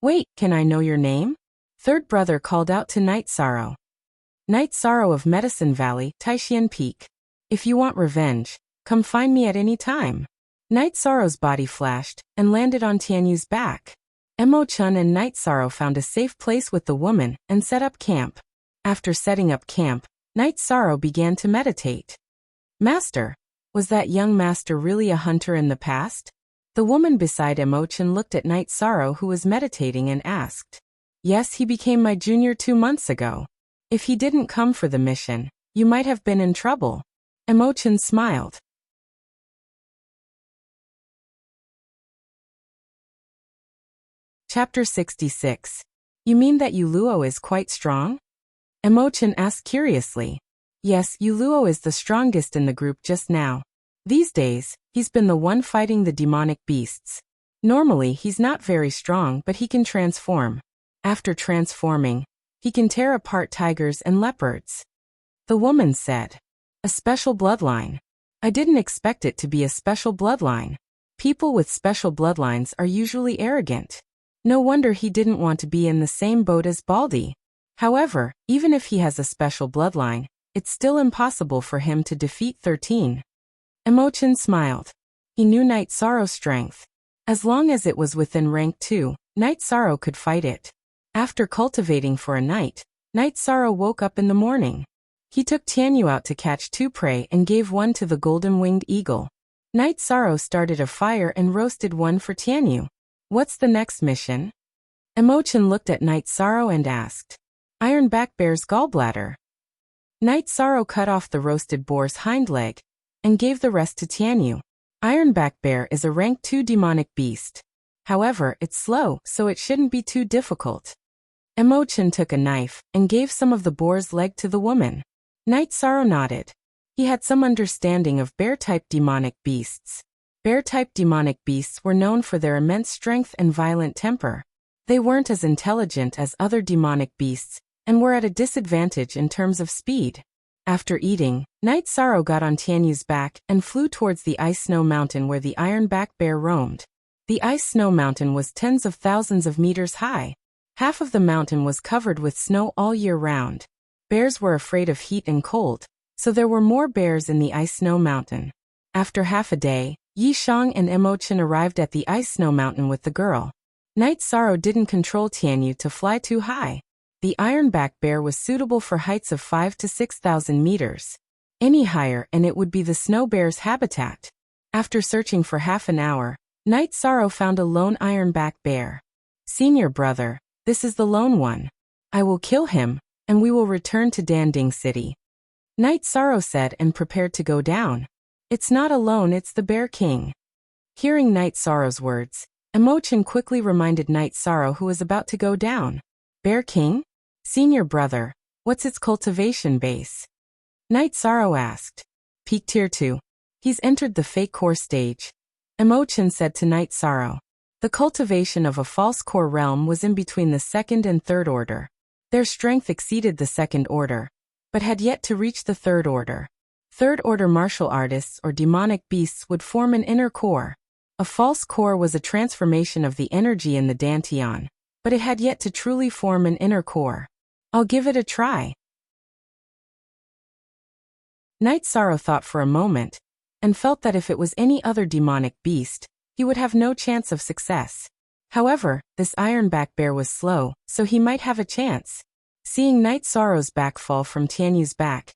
Wait, can I know your name? Third brother called out to Night Sorrow. Night Sorrow of Medicine Valley, Taishian Peak. If you want revenge, come find me at any time. Night Sorrow's body flashed and landed on Tianyu's back. Emo-chun and Night Sorrow found a safe place with the woman and set up camp. After setting up camp, Night Sorrow began to meditate. Master, was that young master really a hunter in the past? The woman beside Emo-chun looked at Night Sorrow, who was meditating, and asked. Yes, he became my junior 2 months ago. If he didn't come for the mission, you might have been in trouble. Emo-chun smiled. Chapter 66. You mean that Yuluo is quite strong? Emo-chun asked curiously. Yes, Yuluo is the strongest in the group just now. These days, he's been the one fighting the demonic beasts. Normally, he's not very strong, but he can transform. After transforming, he can tear apart tigers and leopards. The woman said. A special bloodline. I didn't expect it to be a special bloodline. People with special bloodlines are usually arrogant. No wonder he didn't want to be in the same boat as Baldy. However, even if he has a special bloodline, it's still impossible for him to defeat 13. Emo-chun smiled. He knew Night Sorrow's strength. As long as it was within rank 2, Night Sorrow could fight it. After cultivating for a night, Night Sorrow woke up in the morning. He took Tianyu out to catch 2 prey and gave one to the golden-winged eagle. Night Sorrow started a fire and roasted one for Tianyu. What's the next mission? Emo-chun looked at Night Sorrow and asked. Ironback Bear's gallbladder. Night Sorrow cut off the roasted boar's hind leg and gave the rest to Tianyu. Ironback Bear is a rank 2 demonic beast. However, it's slow, so it shouldn't be too difficult. Emo-chun took a knife and gave some of the boar's leg to the woman. Night Sorrow nodded. He had some understanding of bear-type demonic beasts. Bear-type demonic beasts were known for their immense strength and violent temper. They weren't as intelligent as other demonic beasts and were at a disadvantage in terms of speed. After eating, Night Sorrow got on Tianyu's back and flew towards the ice snow mountain where the Ironback Bear roamed. The ice snow mountain was tens of thousands of meters high. Half of the mountain was covered with snow all year round. Bears were afraid of heat and cold, so there were more bears in the ice snow mountain. After half a day, Yi Shang and Emo-chun arrived at the ice snow mountain with the girl. Night Sorrow didn't control Tianyu to fly too high. The Ironback Bear was suitable for heights of 5,000 to 6,000 meters. Any higher and it would be the snow bear's habitat. After searching for half an hour, Night Sorrow found a lone Ironback Bear. Senior brother, this is the lone one. I will kill him, and we will return to Danding City. Night Sorrow said and prepared to go down. It's not alone, it's the Bear King. Hearing Night Sorrow's words, Emo-chun quickly reminded Night Sorrow who was about to go down. Bear King? Senior brother, what's its cultivation base? Night Sorrow asked. Peak Tier 2. He's entered the fake core stage. Emo-chun said to Night Sorrow. The cultivation of a false core realm was in between the 2nd and 3rd order. Their strength exceeded the 2nd order, but had yet to reach the 3rd order. 3rd order martial artists or demonic beasts would form an inner core. A false core was a transformation of the energy in the Dantian, but it had yet to truly form an inner core. I'll give it a try. Night Sorrow thought for a moment, and felt that if it was any other demonic beast, he would have no chance of success. However, this Ironback Bear was slow, so he might have a chance. Seeing Night Sorrow's back fall from Tianyu's back,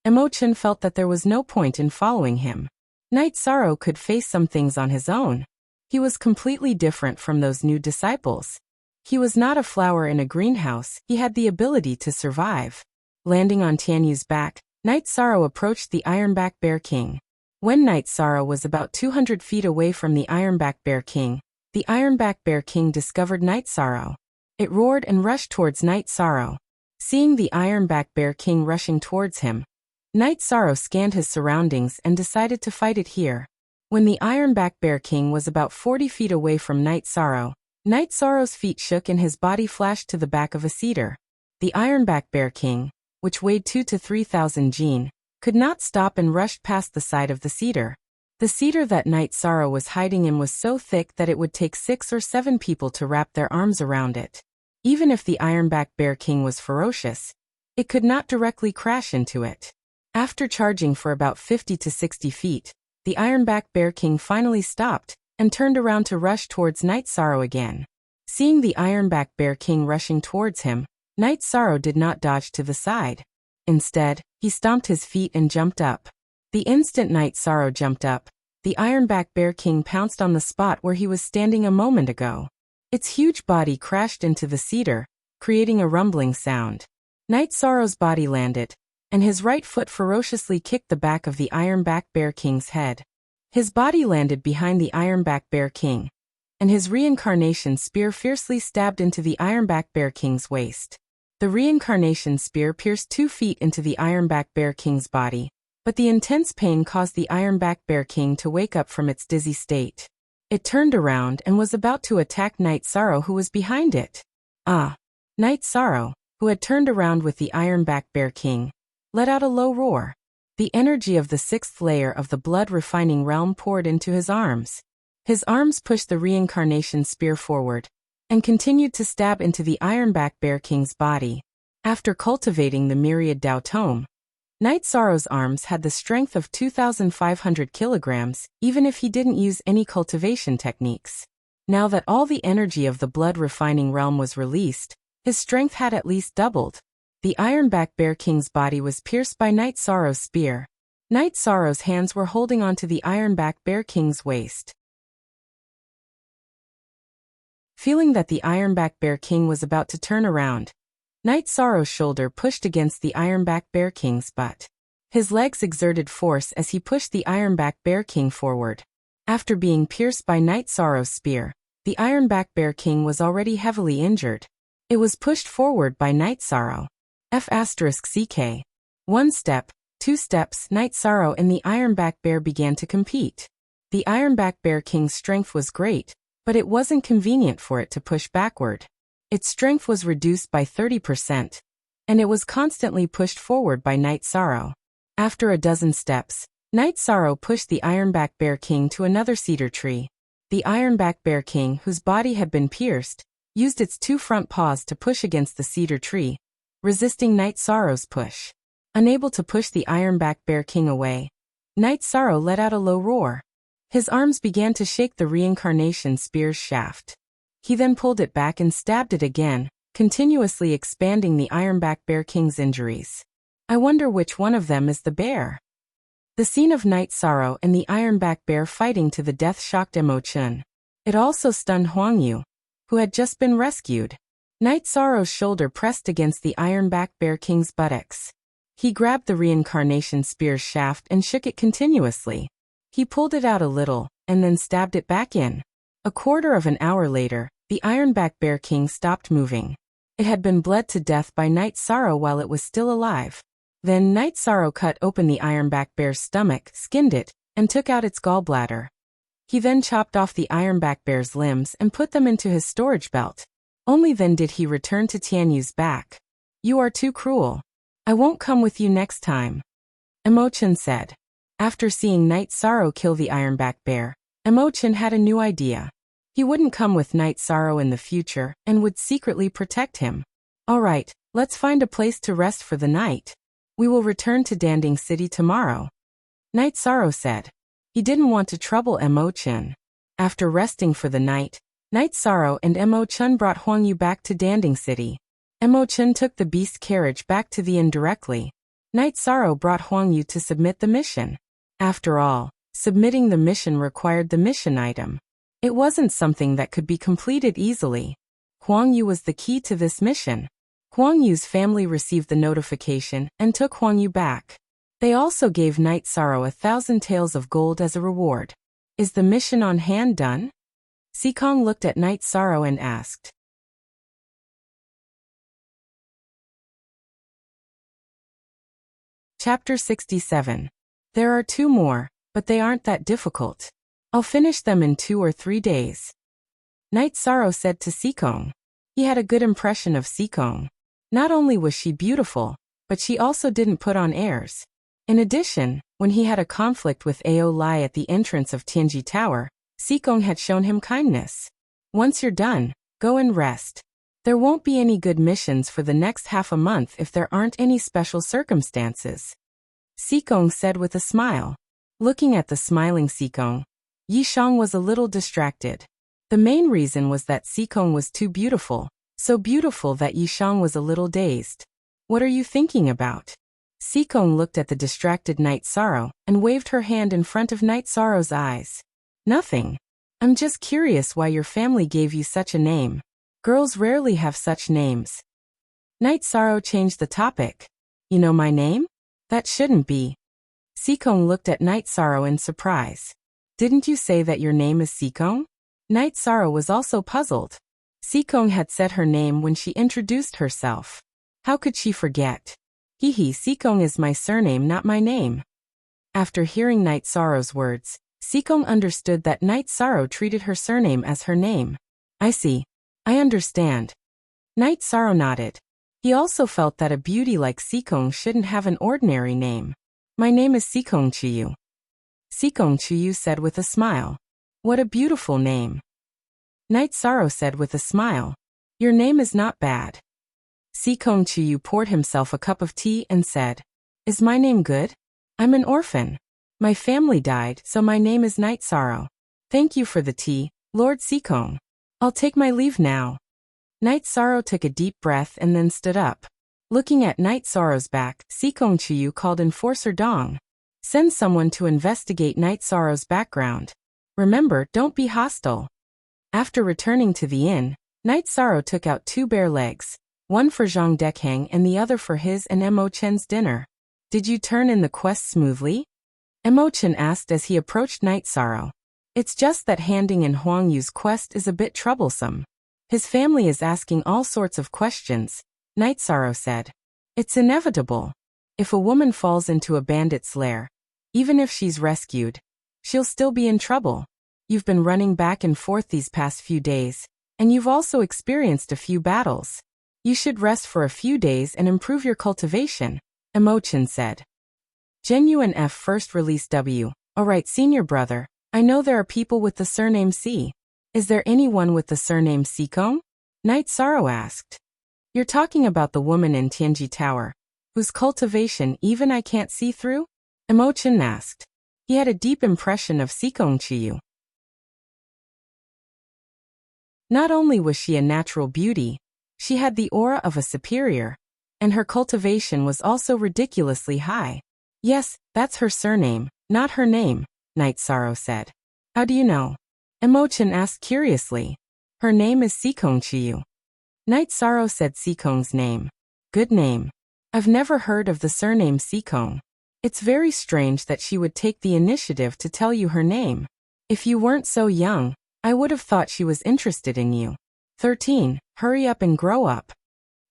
Emo-chun felt that there was no point in following him. Night Sorrow could face some things on his own. He was completely different from those new disciples. He was not a flower in a greenhouse, he had the ability to survive. Landing on Tianyu's back, Night Sorrow approached the Ironback Bear King. When Night Sorrow was about 200 feet away from the Ironback Bear King, the Ironback Bear King discovered Night Sorrow. It roared and rushed towards Night Sorrow. Seeing the Ironback Bear King rushing towards him, Night Sorrow scanned his surroundings and decided to fight it here. When the Ironback Bear King was about 40 feet away from Night Sorrow's feet shook and his body flashed to the back of a cedar. The Ironback Bear King, which weighed 2,000 to 3,000 jin, could not stop and rushed past the side of the cedar. The cedar that Night Sorrow was hiding in was so thick that it would take 6 or 7 people to wrap their arms around it. Even if the Ironback Bear King was ferocious, it could not directly crash into it. After charging for about 50 to 60 feet, the Ironback Bear King finally stopped and turned around to rush towards Night Sorrow again. Seeing the Ironback Bear King rushing towards him, Night Sorrow did not dodge to the side. Instead, he stomped his feet and jumped up. The instant Night Sorrow jumped up, the Ironback Bear King pounced on the spot where he was standing a moment ago. Its huge body crashed into the cedar, creating a rumbling sound. Night Sorrow's body landed, and his right foot ferociously kicked the back of the Ironback Bear King's head. His body landed behind the Ironback Bear King, and his reincarnation spear fiercely stabbed into the Ironback Bear King's waist. The reincarnation spear pierced 2 feet into the Ironback Bear King's body, but the intense pain caused the Ironback Bear King to wake up from its dizzy state. It turned around and was about to attack Night Sorrow, who was behind it. Night Sorrow, who had turned around with the Ironback Bear King, let out a low roar. The energy of the 6th layer of the blood-refining realm poured into his arms. His arms pushed the reincarnation spear forward and continued to stab into the Ironback Bear King's body. After cultivating the myriad Dao Tome, Night Sorrow's arms had the strength of 2,500 kilograms, even if he didn't use any cultivation techniques. Now that all the energy of the blood-refining realm was released, his strength had at least doubled. The Ironback Bear King's body was pierced by Night Sorrow's spear. Night Sorrow's hands were holding onto the Ironback Bear King's waist. Feeling that the Ironback Bear King was about to turn around, Night Sorrow's shoulder pushed against the Ironback Bear King's butt. His legs exerted force as he pushed the Ironback Bear King forward. After being pierced by Night Sorrow's spear, the Ironback Bear King was already heavily injured. It was pushed forward by Night Sorrow. F***CK. 1 step, 2 steps. Night Sorrow and the Ironback Bear began to compete. The Ironback Bear King's strength was great, but it wasn't convenient for it to push backward. Its strength was reduced by 30%, and it was constantly pushed forward by Night Sorrow. After a dozen steps, Night Sorrow pushed the Ironback Bear King to another cedar tree. The Ironback Bear King, whose body had been pierced, used its 2 front paws to push against the cedar tree, resisting Night Sorrow's push. Unable to push the Ironback Bear King away, Night Sorrow let out a low roar. His arms began to shake the reincarnation spear's shaft. He then pulled it back and stabbed it again, continuously expanding the Ironback Bear King's injuries. I wonder which one of them is the bear. The scene of Night Sorrow and the Ironback Bear fighting to the death shocked Emo-chun. It also stunned Huang Yu, who had just been rescued. Night Sorrow's shoulder pressed against the Ironback Bear King's buttocks. He grabbed the reincarnation spear's shaft and shook it continuously. He pulled it out a little, and then stabbed it back in. A quarter of an hour later, the Ironback Bear King stopped moving. It had been bled to death by Night Sorrow while it was still alive. Then Night Sorrow cut open the Ironback Bear's stomach, skinned it, and took out its gallbladder. He then chopped off the Ironback Bear's limbs and put them into his storage belt. Only then did he return to Tianyu's back. "You are too cruel. I won't come with you next time," Emo-chun said. After seeing Night Sorrow kill the Ironback Bear, Emo-chun had a new idea. He wouldn't come with Night Sorrow in the future and would secretly protect him. "All right, let's find a place to rest for the night. We will return to Danding City tomorrow," Night Sorrow said. He didn't want to trouble Emo-chun. After resting for the night, Night Sorrow and Emo-chun brought Huang Yu back to Danding City. Emo-chun took the beast carriage back to the inn directly. Night Sorrow brought Huang Yu to submit the mission. After all, submitting the mission required the mission item. It wasn't something that could be completed easily. Huang Yu was the key to this mission. Huang Yu's family received the notification and took Huang Yu back. They also gave Night Sorrow 1,000 taels of gold as a reward. "Is the mission on hand done?" Sikong looked at Night Sorrow and asked. Chapter 67. There are 2 more, but they aren't that difficult. I'll finish them in 2 or 3 days, Night Sorrow said to Sikong. He had a good impression of Sikong. Not only was she beautiful, but she also didn't put on airs. In addition, When he had a conflict with Ao Lai at the entrance of Tianji Tower, Sikong had shown him kindness. Once you're done, go and rest. There won't be any good missions for the next half a month if there aren't any special circumstances. Sikong said with a smile. Looking at the smiling Sikong, Yishang was a little distracted. The main reason was that Sikong was too beautiful, so beautiful that Yishang was a little dazed. What are you thinking about? Sikong looked at the distracted Night Sorrow and waved her hand in front of Night Sorrow's eyes. Nothing. I'm just curious why your family gave you such a name. Girls rarely have such names. Night Sorrow changed the topic. You know my name? That shouldn't be. Sikong looked at Night Sorrow in surprise. Didn't you say that your name is Sikong? Night Sorrow was also puzzled. Sikong had said her name when she introduced herself. How could she forget? Sikong is my surname, not my name. After hearing Night Sorrow's words, Sikong understood that Night Sorrow treated her surname as her name. I see. I understand. Night Sorrow nodded. He also felt that a beauty like Sikong shouldn't have an ordinary name. My name is Sikong Chiyu. Sikong Chiyu said with a smile. What a beautiful name. Night Sorrow said with a smile. Your name is not bad. Sikong Chiyu poured himself a cup of tea and said, Is my name good? I'm an orphan. My family died, so my name is Night Sorrow. Thank you for the tea, Lord Sikong. I'll take my leave now. Night Sorrow took a deep breath and then stood up. Looking at Night Sorrow's back, Sikong Chiyu called Enforcer Dong. Send someone to investigate Night Sorrow's background. Remember, don't be hostile. After returning to the inn, Night Sorrow took out 2 bare legs, one for Zhang Dekheng and the other for his and Mo Chen's dinner. Did you turn in the quest smoothly? Mo Chen asked as he approached Night Sorrow. It's just that handing in Huang Yu's quest is a bit troublesome. His family is asking all sorts of questions, Night Sorrow said. It's inevitable. If a woman falls into a bandit's lair, even if she's rescued, she'll still be in trouble. You've been running back and forth these past few days, and you've also experienced a few battles. You should rest for a few days and improve your cultivation, Mo Chen said. Genuine F first release W. Alright, senior brother, I know there are people with the surname C. Is there anyone with the surname Sikong? Night Sorrow asked. You're talking about the woman in Tianji Tower, whose cultivation even I can't see through? Mo Chen asked. He had a deep impression of Sikong Chiyu. Not only was she a natural beauty, she had the aura of a superior, and her cultivation was also ridiculously high. Yes, that's her surname, not her name, Night Sorrow said. How do you know? Mo Chen asked curiously. Her name is Sikong Chiyu. Night Sorrow said Sikong's name. Good name. I've never heard of the surname Sikong. It's very strange that she would take the initiative to tell you her name. If you weren't so young, I would have thought she was interested in you. 13. Hurry up and grow up.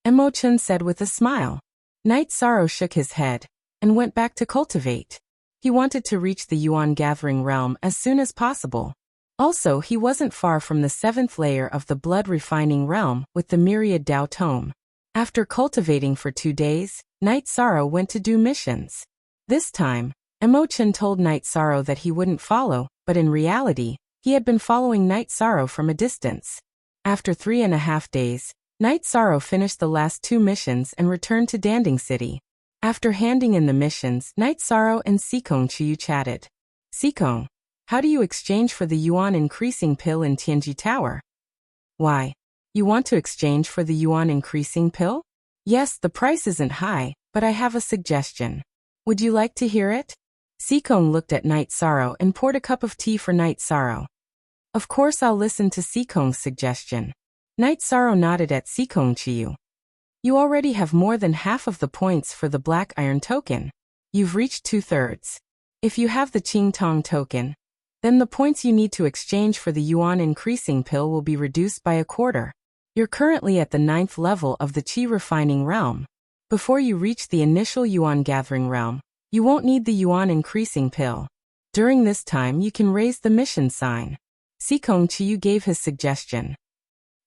Mo Chen said with a smile. Night Sorrow shook his head and went back to cultivate. He wanted to reach the Yuan Gathering Realm as soon as possible. Also, he wasn't far from the 7th layer of the Blood Refining Realm with the Myriad Dao Tome. After cultivating for 2 days, Night Sorrow went to do missions. This time, Mo Chen told Night Sorrow that he wouldn't follow, but in reality, he had been following Night Sorrow from a distance. After 3.5 days, Night Sorrow finished the last 2 missions and returned to Danding City. After handing in the missions, Night Sorrow and Sikong Chiyu chatted. Sikong, how do you exchange for the yuan increasing pill in Tianji Tower? Why? You want to exchange for the yuan increasing pill? Yes, the price isn't high, but I have a suggestion. Would you like to hear it? Sikong looked at Night Sorrow and poured a cup of tea for Night Sorrow. Of course I'll listen to Sikong's suggestion. Night Sorrow nodded at Sikong Chiyu. You already have more than half of the points for the Black Iron token. You've reached 2/3. If you have the Qing Tong token, then the points you need to exchange for the yuan increasing pill will be reduced by 1/4. You're currently at the 9th level of the Qi Refining Realm. Before you reach the initial Yuan Gathering Realm, you won't need the yuan increasing pill. During this time you can raise the mission sign. Sikong Chiyu gave his suggestion.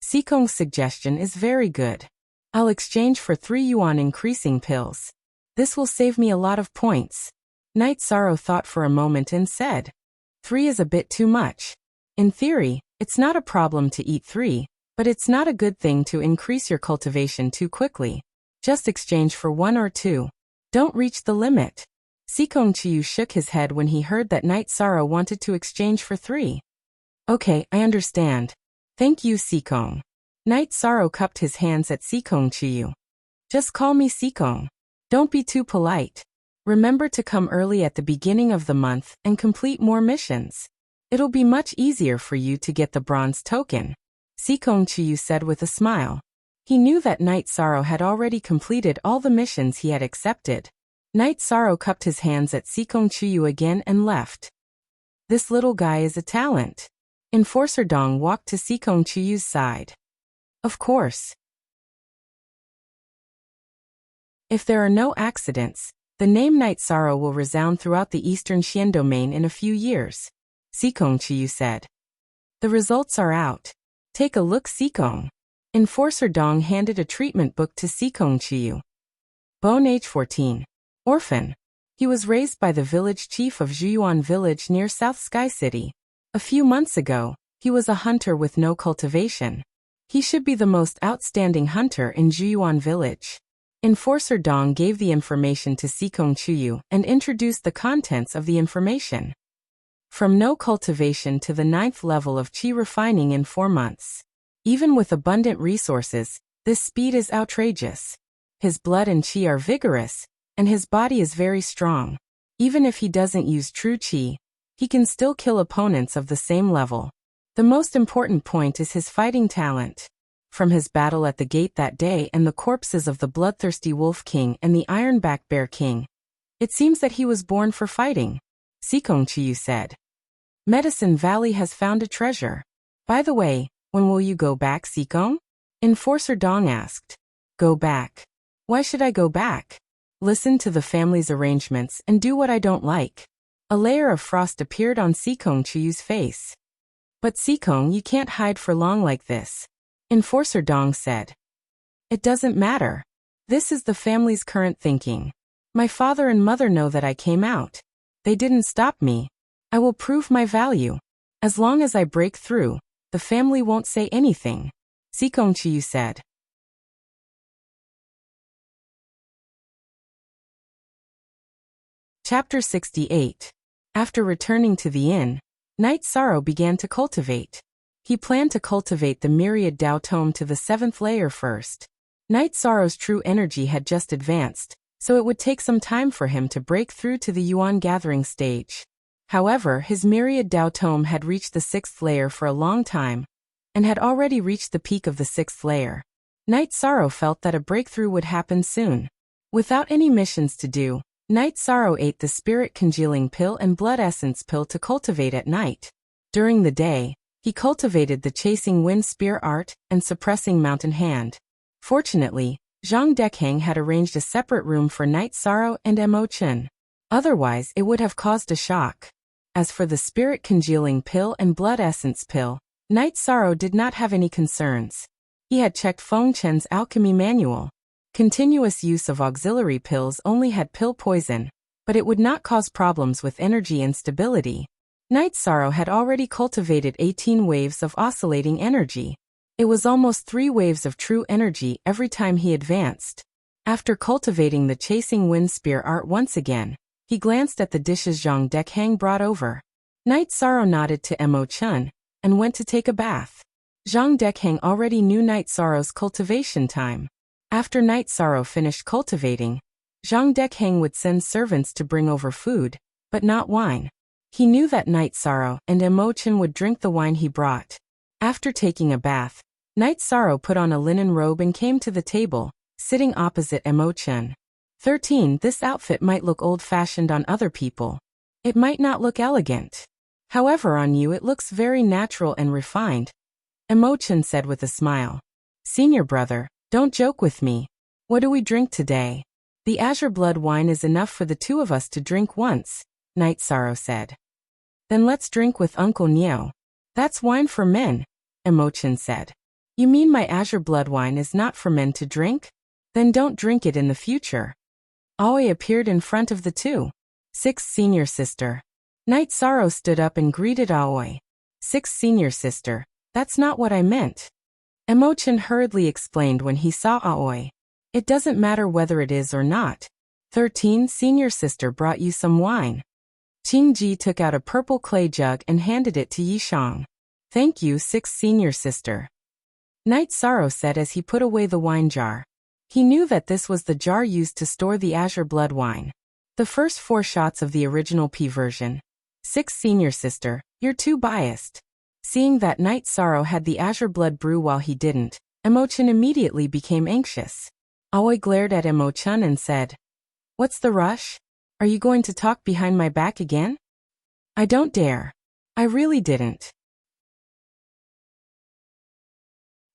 Sikong's suggestion is very good. I'll exchange for 3 yuan increasing pills. This will save me a lot of points. Night Sorrow thought for a moment and said, 3 is a bit too much. In theory, it's not a problem to eat 3, but it's not a good thing to increase your cultivation too quickly. Just exchange for 1 or 2. Don't reach the limit. Sikong Chiyu shook his head when he heard that Night Sorrow wanted to exchange for 3. Okay, I understand. Thank you, Sikong. Night Sorrow cupped his hands at Sikong Chiyu. Just call me Sikong. Don't be too polite. Remember to come early at the beginning of the month and complete more missions. It'll be much easier for you to get the bronze token, Sikong Chiyu said with a smile. He knew that Night Sorrow had already completed all the missions he had accepted. Night Sorrow cupped his hands at Sikong Chiyu again and left. This little guy is a talent. Enforcer Dong walked to Sikong Chiyu's side. Of course. If there are no accidents, the name Night Sorrow will resound throughout the Eastern Xian domain in a few years, Sikong Chiyu said. The results are out. Take a look, Sikong. Enforcer Dong handed a treatment book to Sikong Chiyu. Bone age 14. Orphan. He was raised by the village chief of Zhuyuan village near South Sky City. A few months ago, he was a hunter with no cultivation. He should be the most outstanding hunter in Zhuyuan village. Enforcer Dong gave the information to Sikong Chiyu and introduced the contents of the information. From no cultivation to the 9th level of qi refining in 4 months. Even with abundant resources, this speed is outrageous. His blood and qi are vigorous, and his body is very strong. Even if he doesn't use true qi, he can still kill opponents of the same level. The most important point is his fighting talent. From his battle at the gate that day and the corpses of the bloodthirsty Wolf King and the Ironback Bear King, it seems that he was born for fighting, Sikong Chiyu said. Medicine Valley has found a treasure. By the way, when will you go back, Sikong? Enforcer Dong asked. Go back. Why should I go back? Listen to the family's arrangements and do what I don't like. A layer of frost appeared on Sikong Chiyu's face. But Sikong, you can't hide for long like this, Enforcer Dong said. It doesn't matter. This is the family's current thinking. My father and mother know that I came out. They didn't stop me. I will prove my value. As long as I break through, the family won't say anything, Sikong Chiyu said. Chapter 68. After returning to the inn, Night Sorrow began to cultivate. He planned to cultivate the myriad Dao Tome to the 7th layer first. Night Sorrow's true energy had just advanced, so it would take some time for him to break through to the Yuan gathering stage. However, his myriad Dao Tome had reached the 6th layer for a long time, and had already reached the peak of the 6th layer. Night Sorrow felt that a breakthrough would happen soon. Without any missions to do, Night Sorrow ate the spirit congealing pill and blood essence pill to cultivate at night. During the day, he cultivated the chasing wind spear art and suppressing mountain hand. Fortunately, Zhang Dekheng had arranged a separate room for Night Sorrow and Mo Chen. Otherwise, it would have caused a shock. As for the spirit congealing pill and blood essence pill, Night Sorrow did not have any concerns. He had checked Feng Chen's alchemy manual. Continuous use of auxiliary pills only had pill poison, but it would not cause problems with energy instability. Night Sorrow had already cultivated 18 waves of oscillating energy. It was almost 3 waves of true energy every time he advanced. After cultivating the chasing wind spear art once again, he glanced at the dishes Zhang Dekheng brought over. Night Sorrow nodded to Mo Chen and went to take a bath. Zhang Dekheng already knew Night Sorrow's cultivation time. After Night Sorrow finished cultivating, Zhang Dekheng would send servants to bring over food, but not wine. He knew that Night Sorrow and Mo Chen would drink the wine he brought. After taking a bath, Night Sorrow put on a linen robe and came to the table, sitting opposite Mo Chen. 13. This outfit might look old-fashioned on other people. It might not look elegant. However, on you it looks very natural and refined, Mo Chen said with a smile. Senior brother, don't joke with me. What do we drink today? The azure blood wine is enough for the 2 of us to drink once, Night Sorrow said. Then let's drink with Uncle Niao. That's wine for men, Mo Chen said. You mean my azure blood wine is not for men to drink? Then don't drink it in the future. Aoi appeared in front of the 2. Sixth senior sister. Night Sorrow stood up and greeted Aoi. Sixth senior sister. That's not what I meant. Emochan hurriedly explained when he saw Aoi. It doesn't matter whether it is or not. 13 senior sister brought you some wine. Qingji took out a purple clay jug and handed it to Yishang. Thank you, sixth senior sister. Night Sorrow said as he put away the wine jar. He knew that this was the jar used to store the azure blood wine. The first 4 shots of the original P version. Sixth senior sister, you're too biased. Seeing that Night Sorrow had the azure blood brew while he didn't, Emochan immediately became anxious. Aoi glared at Emochan and said, "What's the rush? Are you going to talk behind my back again?" "I don't dare. I really didn't."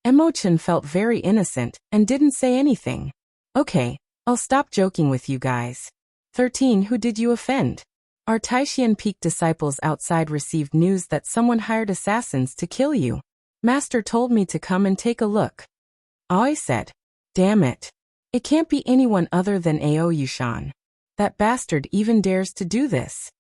Emochan felt very innocent and didn't say anything. "Okay, I'll stop joking with you guys. 13 Who did you offend? Our Taishian Peak disciples outside received news that someone hired assassins to kill you. Master told me to come and take a look." Aoi said, "Damn it. It can't be anyone other than Ao Yushan. That bastard even dares to do this."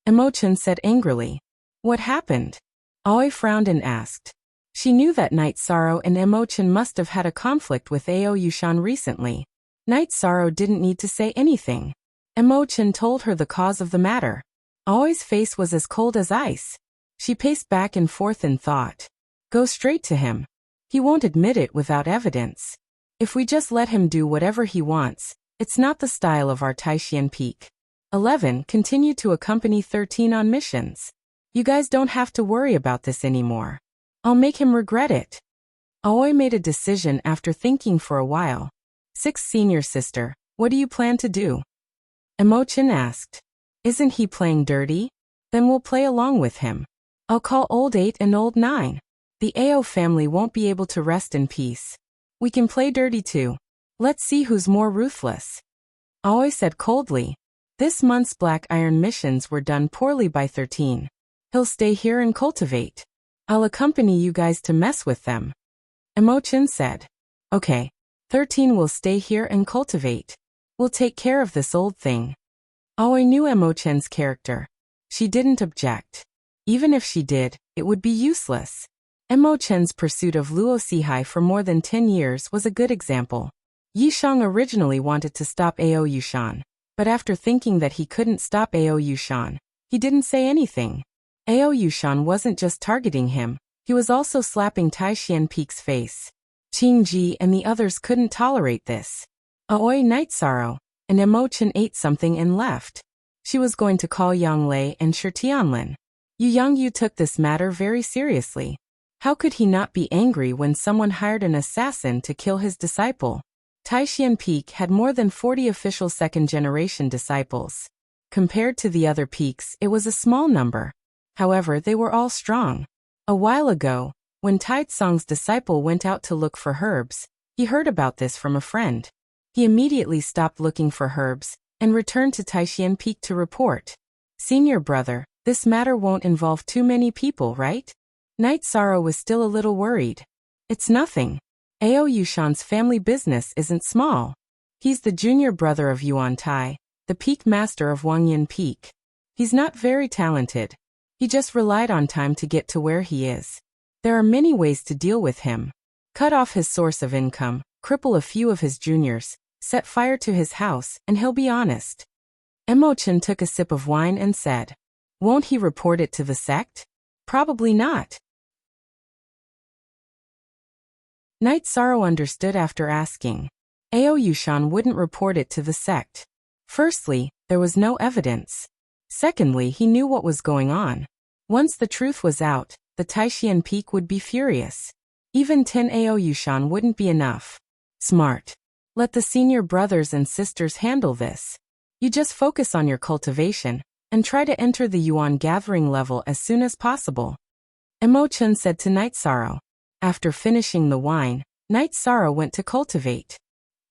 Emochan said angrily, "What happened?" Aoi frowned and asked. She knew that Night Sorrow and Emochan must have had a conflict with Ao Yushan recently. Night Sorrow didn't need to say anything. Emochan told her the cause of the matter. Aoi's face was as cold as ice. She paced back and forth in thought. Go straight to him. He won't admit it without evidence. If we just let him do whatever he wants, it's not the style of our Taishian Peak. 11 Continue to accompany 13 on missions. You guys don't have to worry about this anymore. I'll make him regret it. Aoi made a decision after thinking for a while. Sixth senior sister, what do you plan to do? Emochan asked. Isn't he playing dirty? Then we'll play along with him. I'll call old 8 and old 9. The Ao family won't be able to rest in peace. We can play dirty too. Let's see who's more ruthless. Aoi said coldly. This month's Black Iron missions were done poorly by 13. He'll stay here and cultivate. I'll accompany you guys to mess with them. Emochan said. Okay. 13 will stay here and cultivate. We'll take care of this old thing. Aoi knew Emochan's character. She didn't object. Even if she did, it would be useless. Emochan's pursuit of Luo Sihai for more than 10 years was a good example. Yishang originally wanted to stop Ao Yushan, but after thinking that he couldn't stop Ao Yushan, he didn't say anything. Ao Yushan wasn't just targeting him, he was also slapping Taishian Peak's face. Qingji and the others couldn't tolerate this. Aoi Night Sorrow, and Emochan ate something and left. She was going to call Yang Lei and Shi Tianlin. Yu Yangyu took this matter very seriously. How could he not be angry when someone hired an assassin to kill his disciple? Taishian Peak had more than 40 official second-generation disciples. Compared to the other peaks, it was a small number. However, they were all strong. A while ago, when Taitsong's disciple went out to look for herbs, he heard about this from a friend. He immediately stopped looking for herbs and returned to Taishian Peak to report. Senior brother, this matter won't involve too many people, right? Night Sorrow was still a little worried. It's nothing. Ao Yushan's family business isn't small. He's the junior brother of Yuan Tai, the peak master of Wangyan Peak. He's not very talented. He just relied on time to get to where he is. There are many ways to deal with him. Cut off his source of income, cripple a few of his juniors, set fire to his house, and he'll be honest. Emochan took a sip of wine and said, won't he report it to the sect? Probably not. Night Sorrow understood after asking. Ao Yushan wouldn't report it to the sect. Firstly, there was no evidence. Secondly, he knew what was going on. Once the truth was out, the Taishian Peak would be furious. Even 10 Ao Yushan wouldn't be enough. Smart. Let the senior brothers and sisters handle this. You just focus on your cultivation, and try to enter the Yuan gathering level as soon as possible. Emochan said to Night Sorrow. After finishing the wine, Night Sorrow went to cultivate.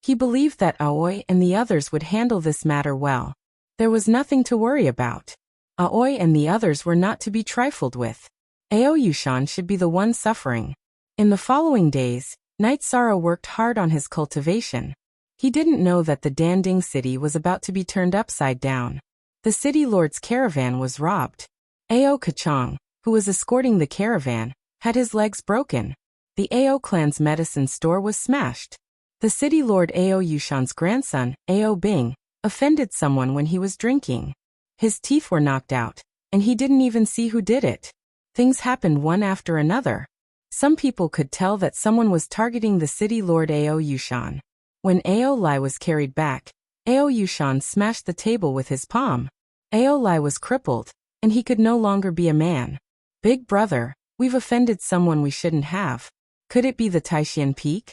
He believed that Aoi and the others would handle this matter well. There was nothing to worry about. Aoi and the others were not to be trifled with. Ao Yushan should be the one suffering. In the following days, Night Sorrow worked hard on his cultivation. He didn't know that the Danding city was about to be turned upside down. The city lord's caravan was robbed. Ao Kachang, who was escorting the caravan, had his legs broken. The Ao clan's medicine store was smashed. The city lord Ao Yushan's grandson, Ao Bing, offended someone when he was drinking. His teeth were knocked out, and he didn't even see who did it. Things happened one after another. Some people could tell that someone was targeting the city lord Ao Yushan. When Ao Lai was carried back, Ao Yushan smashed the table with his palm. Ao Lai was crippled, and he could no longer be a man. Big brother, we've offended someone we shouldn't have. Could it be the Taishan Peak?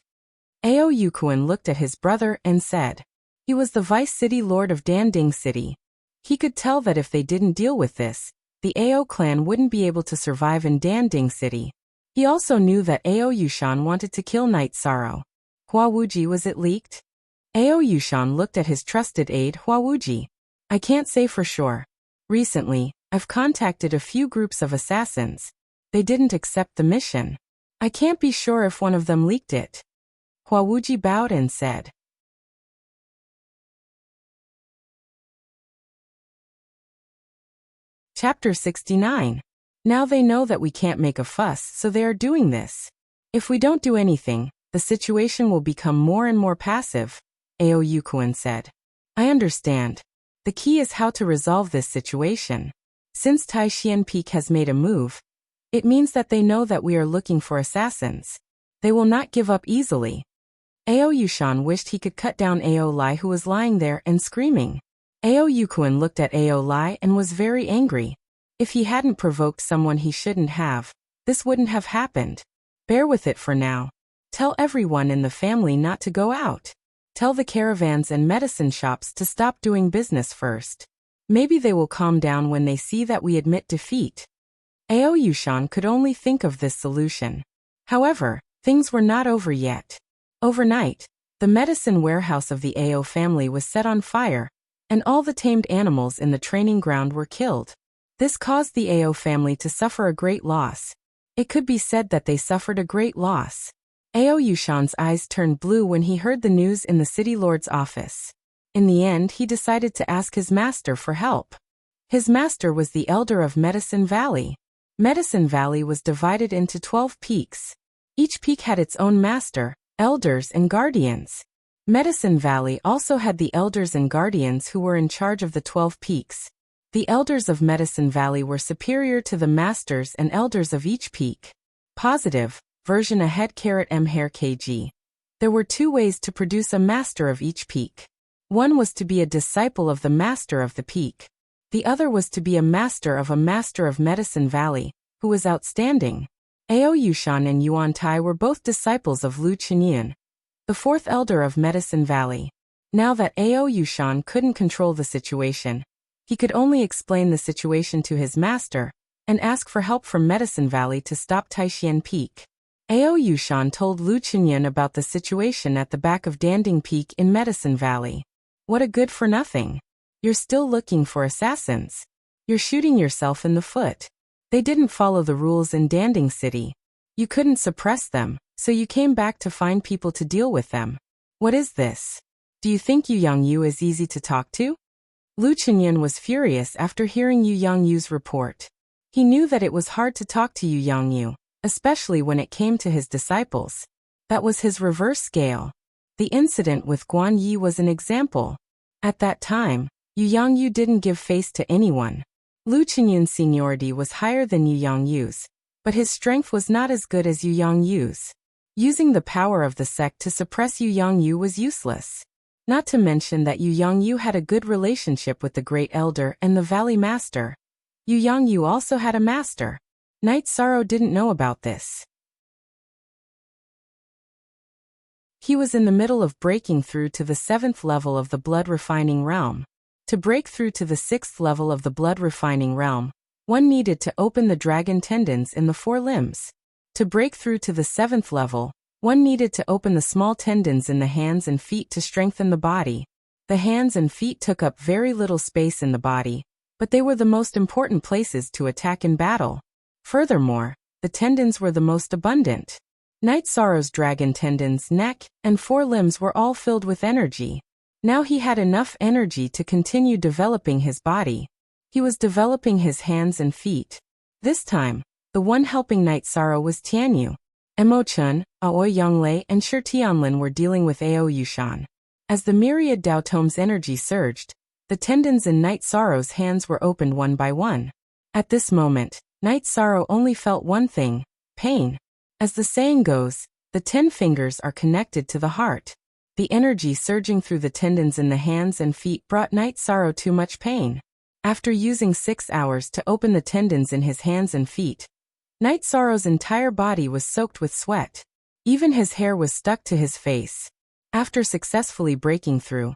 Ao Yukuan looked at his brother and said. He was the vice city lord of Danding City. He could tell that if they didn't deal with this, the Ao clan wouldn't be able to survive in Danding City. He also knew that Ao Yushan wanted to kill Night Sorrow. Hua Wuji, was it leaked? Ao Yushan looked at his trusted aide Hua Wuji. I can't say for sure. Recently, I've contacted a few groups of assassins. They didn't accept the mission. I can't be sure if one of them leaked it. Hua Wuji bowed and said. Chapter 69. Now they know that we can't make a fuss, so they are doing this. If we don't do anything, the situation will become more and more passive, Ao Yukuan said. I understand. The key is how to resolve this situation. Since Taishan Peak has made a move, it means that they know that we are looking for assassins. They will not give up easily. Ao Yushan wished he could cut down Ao Lai, who was lying there and screaming. Ao Yukuan looked at Ao Lai and was very angry. If he hadn't provoked someone he shouldn't have, this wouldn't have happened. Bear with it for now. Tell everyone in the family not to go out. Tell the caravans and medicine shops to stop doing business first. Maybe they will calm down when they see that we admit defeat. Ao Yushan could only think of this solution. However, things were not over yet. Overnight, the medicine warehouse of the Ao family was set on fire, and all the tamed animals in the training ground were killed. This caused the Ao family to suffer a great loss. It could be said that they suffered a great loss. Ao Yushan's eyes turned blue when he heard the news in the city lord's office. In the end, he decided to ask his master for help. His master was the elder of Medicine Valley. Medicine Valley was divided into 12 peaks. Each peak had its own master, elders, and guardians. Medicine Valley also had the elders and guardians who were in charge of the 12 peaks. The elders of Medicine Valley were superior to the masters and elders of each peak. Positive, version ahead M hair kg. There were two ways to produce a master of each peak. One was to be a disciple of the master of the peak. The other was to be a master of Medicine Valley, who was outstanding. Ao Yushan and Yuan Tai were both disciples of Lu Chenyan, the fourth elder of Medicine Valley. Now that Ao Yushan couldn't control the situation, he could only explain the situation to his master and ask for help from Medicine Valley to stop Taishan Peak. Ao Yushan told Lu Chenyan about the situation at the back of Danding Peak in Medicine Valley. What a good for nothing. You're still looking for assassins. You're shooting yourself in the foot. They didn't follow the rules in Danding City. You couldn't suppress them, so you came back to find people to deal with them. What is this? Do you think Yu Yangyu is easy to talk to? Lu Chenyan was furious after hearing Yu Yangyu's report. He knew that it was hard to talk to Yu Yangyu, especially when it came to his disciples. That was his reverse scale. The incident with Guan Yi was an example. At that time, Yu Yangyu didn't give face to anyone. Lu Chenyan's seniority was higher than Yu Yangyu's, but his strength was not as good as Yu Yangyu's. Using the power of the sect to suppress Yu Yangyu was useless. Not to mention that Yu Yangyu had a good relationship with the Great Elder and the Valley Master. Yu Yangyu also had a master. Night Sorrow didn't know about this. He was in the middle of breaking through to the 7th level of the blood refining realm. To break through to the 6th level of the blood refining realm, one needed to open the dragon tendons in the 4 limbs. To break through to the 7th level, one needed to open the small tendons in the hands and feet to strengthen the body. The hands and feet took up very little space in the body, but they were the most important places to attack in battle. Furthermore, the tendons were the most abundant. Night Sorrow's dragon tendons, neck, and 4 limbs were all filled with energy. Now he had enough energy to continue developing his body. He was developing his hands and feet. This time, the one helping Night Sorrow was Tianyu. Emo-chun, Aoi Yonglei, and Shi Tianlin were dealing with Ao Yushan. As the myriad Dao Tome's energy surged, the tendons in Night Sorrow's hands were opened one by one. At this moment, Night Sorrow only felt one thing: pain. As the saying goes, the 10 fingers are connected to the heart. The energy surging through the tendons in the hands and feet brought Night Sorrow too much pain. After using 6 hours to open the tendons in his hands and feet, Night Sorrow's entire body was soaked with sweat. Even his hair was stuck to his face. After successfully breaking through,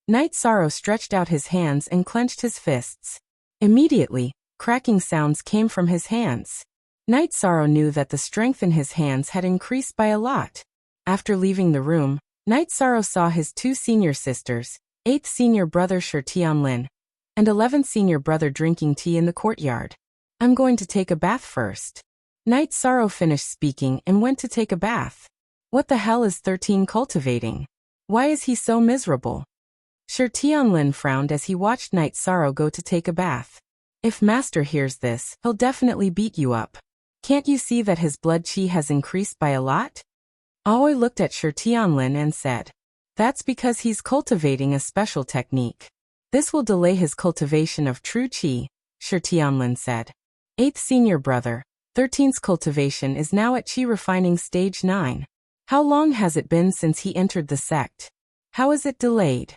Night Sorrow stretched out his hands and clenched his fists. Immediately, cracking sounds came from his hands. Night Sorrow knew that the strength in his hands had increased by a lot. After leaving the room, Night Sorrow saw his 2 senior sisters, 8th senior brother Shi Tianlin, and 11th senior brother drinking tea in the courtyard. "I'm going to take a bath first." Night Sorrow finished speaking and went to take a bath. What the hell is 13 cultivating? Why is he so miserable? Shi Tianlin frowned as he watched Night Sorrow go to take a bath. If Master hears this, he'll definitely beat you up. Can't you see that his blood chi has increased by a lot? Aoi looked at Shi Tianlin and said, "That's because he's cultivating a special technique. This will delay his cultivation of true chi," Shi Tianlin said. 8th senior brother, 13's cultivation is now at chi refining stage 9. How long has it been since he entered the sect? How is it delayed?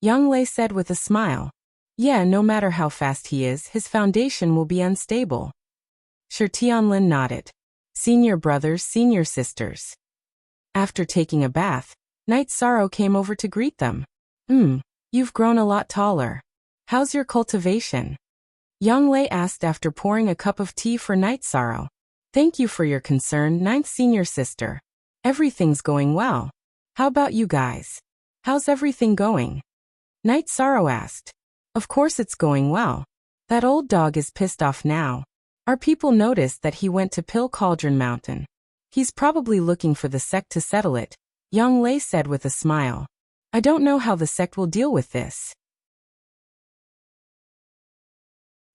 Yang Lei said with a smile. Yeah, no matter how fast he is, his foundation will be unstable. Shi Tianlin nodded. Senior brothers, senior sisters. After taking a bath, Night Sorrow came over to greet them. You've grown a lot taller. How's your cultivation? Yang Lei asked after pouring a cup of tea for Night Sorrow. Thank you for your concern, 9th senior sister. Everything's going well. How about you guys? How's everything going? Night Sorrow asked. Of course it's going well. That old dog is pissed off now. Our people noticed that he went to Pill Cauldron Mountain. He's probably looking for the sect to settle it, Yang Lei said with a smile. I don't know how the sect will deal with this.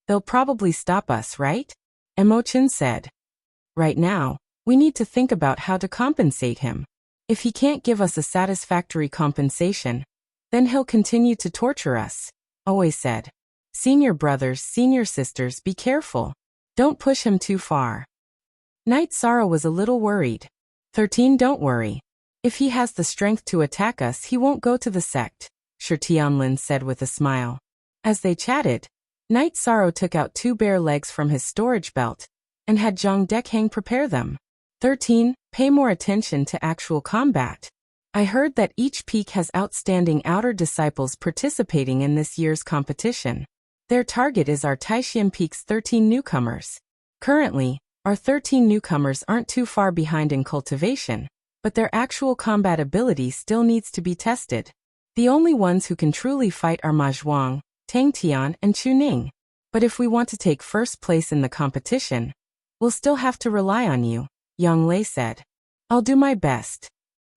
They'll probably stop us, right? Emo-chan said. Right now, we need to think about how to compensate him. If he can't give us a satisfactory compensation, then he'll continue to torture us, Aoi said. Senior brothers, senior sisters, be careful. Don't push him too far. Night Sorrow was a little worried. 13, don't worry. If he has the strength to attack us, he won't go to the sect, Shi Tianlin said with a smile. As they chatted, Night Sorrow took out 2 bare legs from his storage belt and had Zhang Dekhang prepare them. 13, pay more attention to actual combat. I heard that each peak has outstanding outer disciples participating in this year's competition. Their target is our Taishan Peak's 13 newcomers. Currently, our 13 newcomers aren't too far behind in cultivation, but their actual combat ability still needs to be tested. The only ones who can truly fight are Ma Zhuang, Tang Tian, and Chu Ning. But if we want to take first place in the competition, we'll still have to rely on you, Yang Lei said. I'll do my best.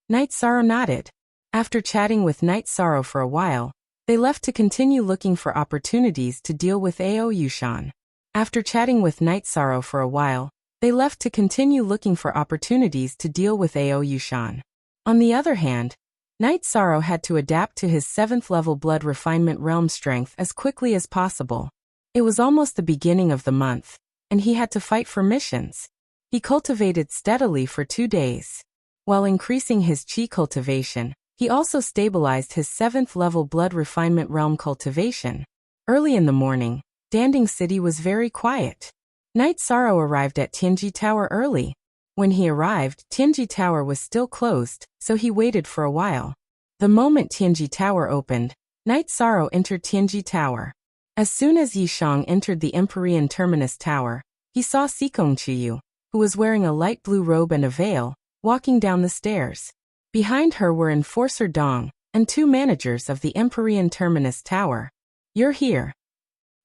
Night Sorrow nodded. After chatting with Night Sorrow for a while, they left to continue looking for opportunities to deal with Ao Yushan. After chatting with Night Sorrow for a while, they left to continue looking for opportunities to deal with Ao Yushan. On the other hand, Night Sorrow had to adapt to his 7th level blood refinement realm strength as quickly as possible. It was almost the beginning of the month, and he had to fight for missions. He cultivated steadily for 2 days. While increasing his chi cultivation, he also stabilized his 7th level blood refinement realm cultivation. Early in the morning, Danding City was very quiet. Night Sorrow arrived at Tianji Tower early. When he arrived, Tianji Tower was still closed, so he waited for a while. The moment Tianji Tower opened, Night Sorrow entered Tianji Tower. As soon as Yishang entered the Empyrean Terminus Tower, he saw Sikong Chiyu, who was wearing a light blue robe and a veil, walking down the stairs. Behind her were Enforcer Dong and 2 managers of the Empyrean Terminus Tower. You're here.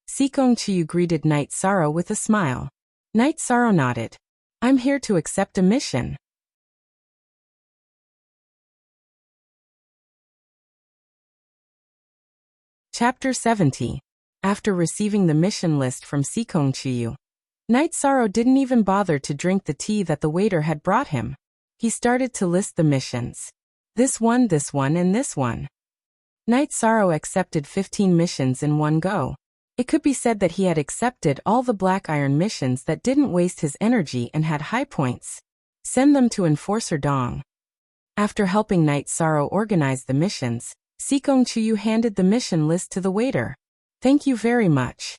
Sikong Chiyu greeted Night Sorrow with a smile. Night Sorrow nodded. I'm here to accept a mission. Chapter 70. After receiving the mission list from Sikong Chiyu, Night Sorrow didn't even bother to drink the tea that the waiter had brought him. He started to list the missions. This one, and this one. Night Sorrow accepted 15 missions in one go. It could be said that he had accepted all the Black Iron missions that didn't waste his energy and had high points. Send them to Enforcer Dong. After helping Night Sorrow organize the missions, Sikong Chiyu handed the mission list to the waiter. Thank you very much.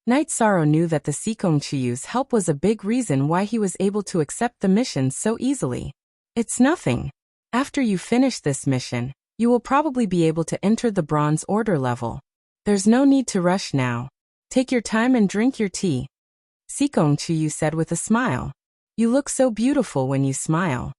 Night Sorrow knew that the Sikong Chiyu's help was a big reason why he was able to accept the missions so easily. It's nothing. After you finish this mission, you will probably be able to enter the Bronze Order level. There's no need to rush now. Take your time and drink your tea. Sikong Chiyu said with a smile. You look so beautiful when you smile.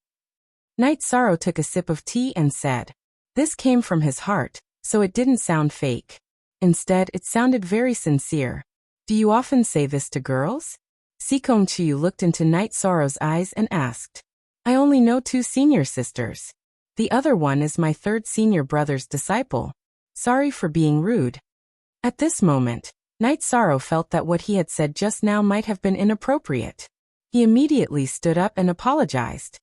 Night Sorrow took a sip of tea and said. This came from his heart, so it didn't sound fake. Instead, it sounded very sincere. Do you often say this to girls? Sikong Chiyu looked into Night Sorrow's eyes and asked. I only know 2 senior sisters. The other one is my 3rd senior brother's disciple. Sorry for being rude. At this moment, Night Sorrow felt that what he had said just now might have been inappropriate. He immediately stood up and apologized.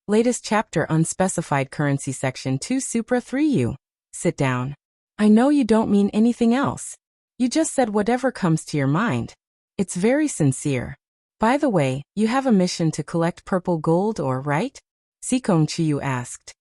Latest chapter Unspecified Currency Section 2 Supra 3U. Sit down. I know you don't mean anything else. You just said whatever comes to your mind. It's very sincere. By the way, you have a mission to collect purple gold right? Sikong Chiyu asked.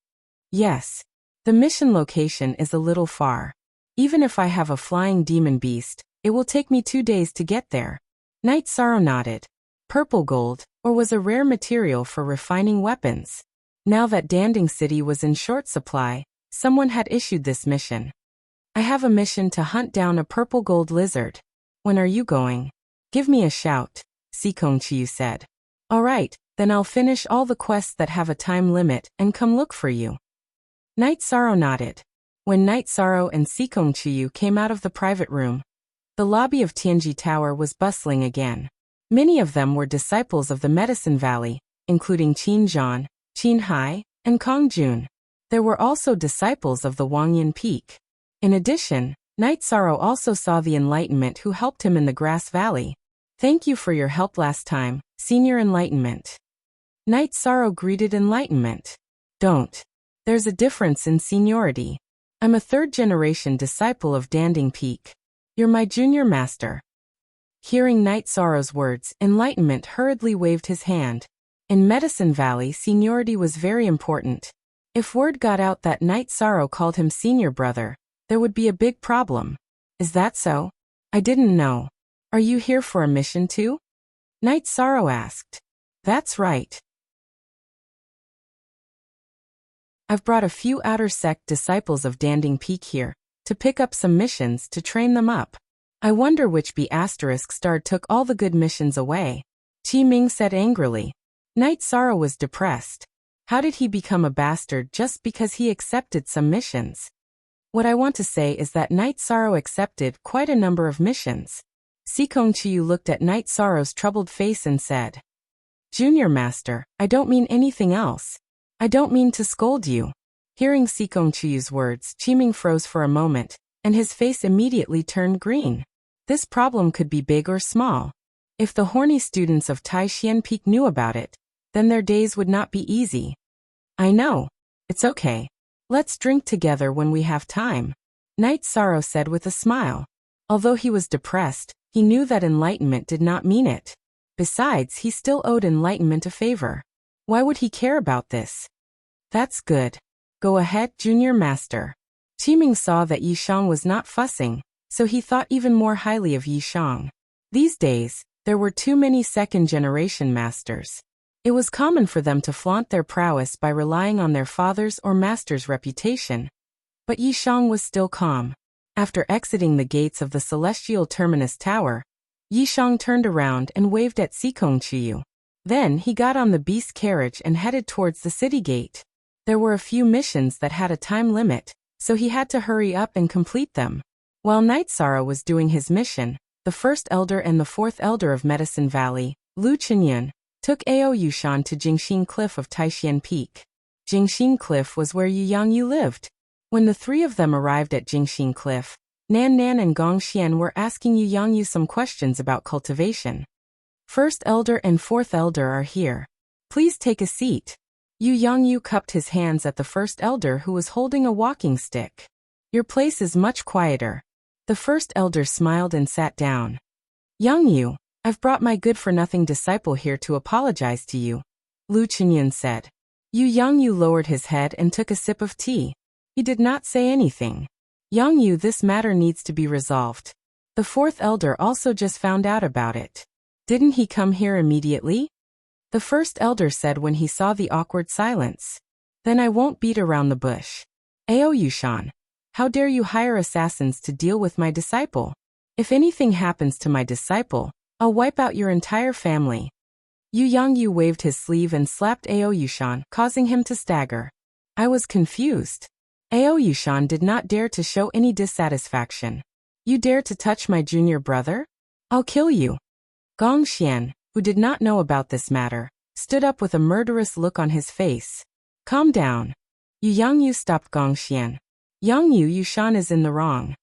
Yes. The mission location is a little far. Even if I have a flying demon beast, it will take me 2 days to get there. Night Sorrow nodded. Purple gold, was a rare material for refining weapons. Now that Danding City was in short supply, someone had issued this mission. I have a mission to hunt down a purple gold lizard. When are you going? Give me a shout, Sikong Chiyu said. Alright, then I'll finish all the quests that have a time limit and come look for you. Night Sorrow nodded. When Night Sorrow and Sikong Chiyu came out of the private room, the lobby of Tianji Tower was bustling again. Many of them were disciples of the Medicine Valley, including Qin Zhan, Qin Hai, and Kong Jun. There were also disciples of the Wangyan Peak. In addition, Night Sorrow also saw the Enlightenment who helped him in the Grass Valley. Thank you for your help last time, Senior Enlightenment. Night Sorrow greeted Enlightenment. Don't. There's a difference in seniority. I'm a 3rd-generation disciple of Danding Peak. You're my junior master. Hearing Night Sorrow's words, Enlightenment hurriedly waved his hand. In Medicine Valley, seniority was very important. If word got out that Night Sorrow called him senior brother, there would be a big problem. Is that so? I didn't know. Are you here for a mission too? Night Sorrow asked. That's right. I've brought a few outer sect disciples of Danding Peak here, to pick up some missions to train them up. I wonder which B**** took all the good missions away. Qi Ming said angrily. Night Sorrow was depressed. How did he become a bastard just because he accepted some missions? What I want to say is that Night Sorrow accepted quite a number of missions. Sikong Chiyu looked at Night Sorrow's troubled face and said, Junior Master, I don't mean anything else. I don't mean to scold you. Hearing Sikong Chiyu's words, Qi Ming froze for a moment, and his face immediately turned green. This problem could be big or small. If the horny students of Taishan Peak knew about it, then their days would not be easy. I know. It's okay. Let's drink together when we have time, Night Sorrow said with a smile. Although he was depressed, he knew that enlightenment did not mean it. Besides, he still owed enlightenment a favor. Why would he care about this? That's good. Go ahead, Junior Master. Qi Ming saw that Yishang was not fussing, so he thought even more highly of Yishang. These days, there were too many second-generation masters. It was common for them to flaunt their prowess by relying on their father's or master's reputation. But Yishang was still calm. After exiting the gates of the Celestial Terminus Tower, Yishang turned around and waved at Sikong Chiyu. Then he got on the beast carriage and headed towards the city gate. There were a few missions that had a time limit, so he had to hurry up and complete them. While Night Sorrow was doing his mission, the first elder and the 4th elder of Medicine Valley, Lu Qinyun, took Ao Yushan to Jingxin Cliff of Taishan Peak. Jingxin Cliff was where Yu Yangyu lived. When the 3 of them arrived at Jingxin Cliff, Nan Nan and Gong Xian were asking Yu Yangyu some questions about cultivation. First elder and fourth elder are here. Please take a seat. Yu Yangyu cupped his hands at the first elder who was holding a walking stick. Your place is much quieter. The first elder smiled and sat down. Yangyu, I've brought my good-for-nothing disciple here to apologize to you, Lu Chenyan said. Yu Yangyu lowered his head and took a sip of tea. He did not say anything. Yangyu, this matter needs to be resolved. The fourth elder also just found out about it. Didn't he come here immediately? The first elder said when he saw the awkward silence. Then I won't beat around the bush. Aoyushan, how dare you hire assassins to deal with my disciple? If anything happens to my disciple, I'll wipe out your entire family. Yu Yangyu waved his sleeve and slapped Aoyushan, causing him to stagger. I was confused. Aoyushan did not dare to show any dissatisfaction. You dare to touch my junior brother? I'll kill you. Gong Xian, who did not know about this matter, stood up with a murderous look on his face. Calm down. Yu Yangyu stopped Gong Xian. Yangyu, Yushan is in the wrong.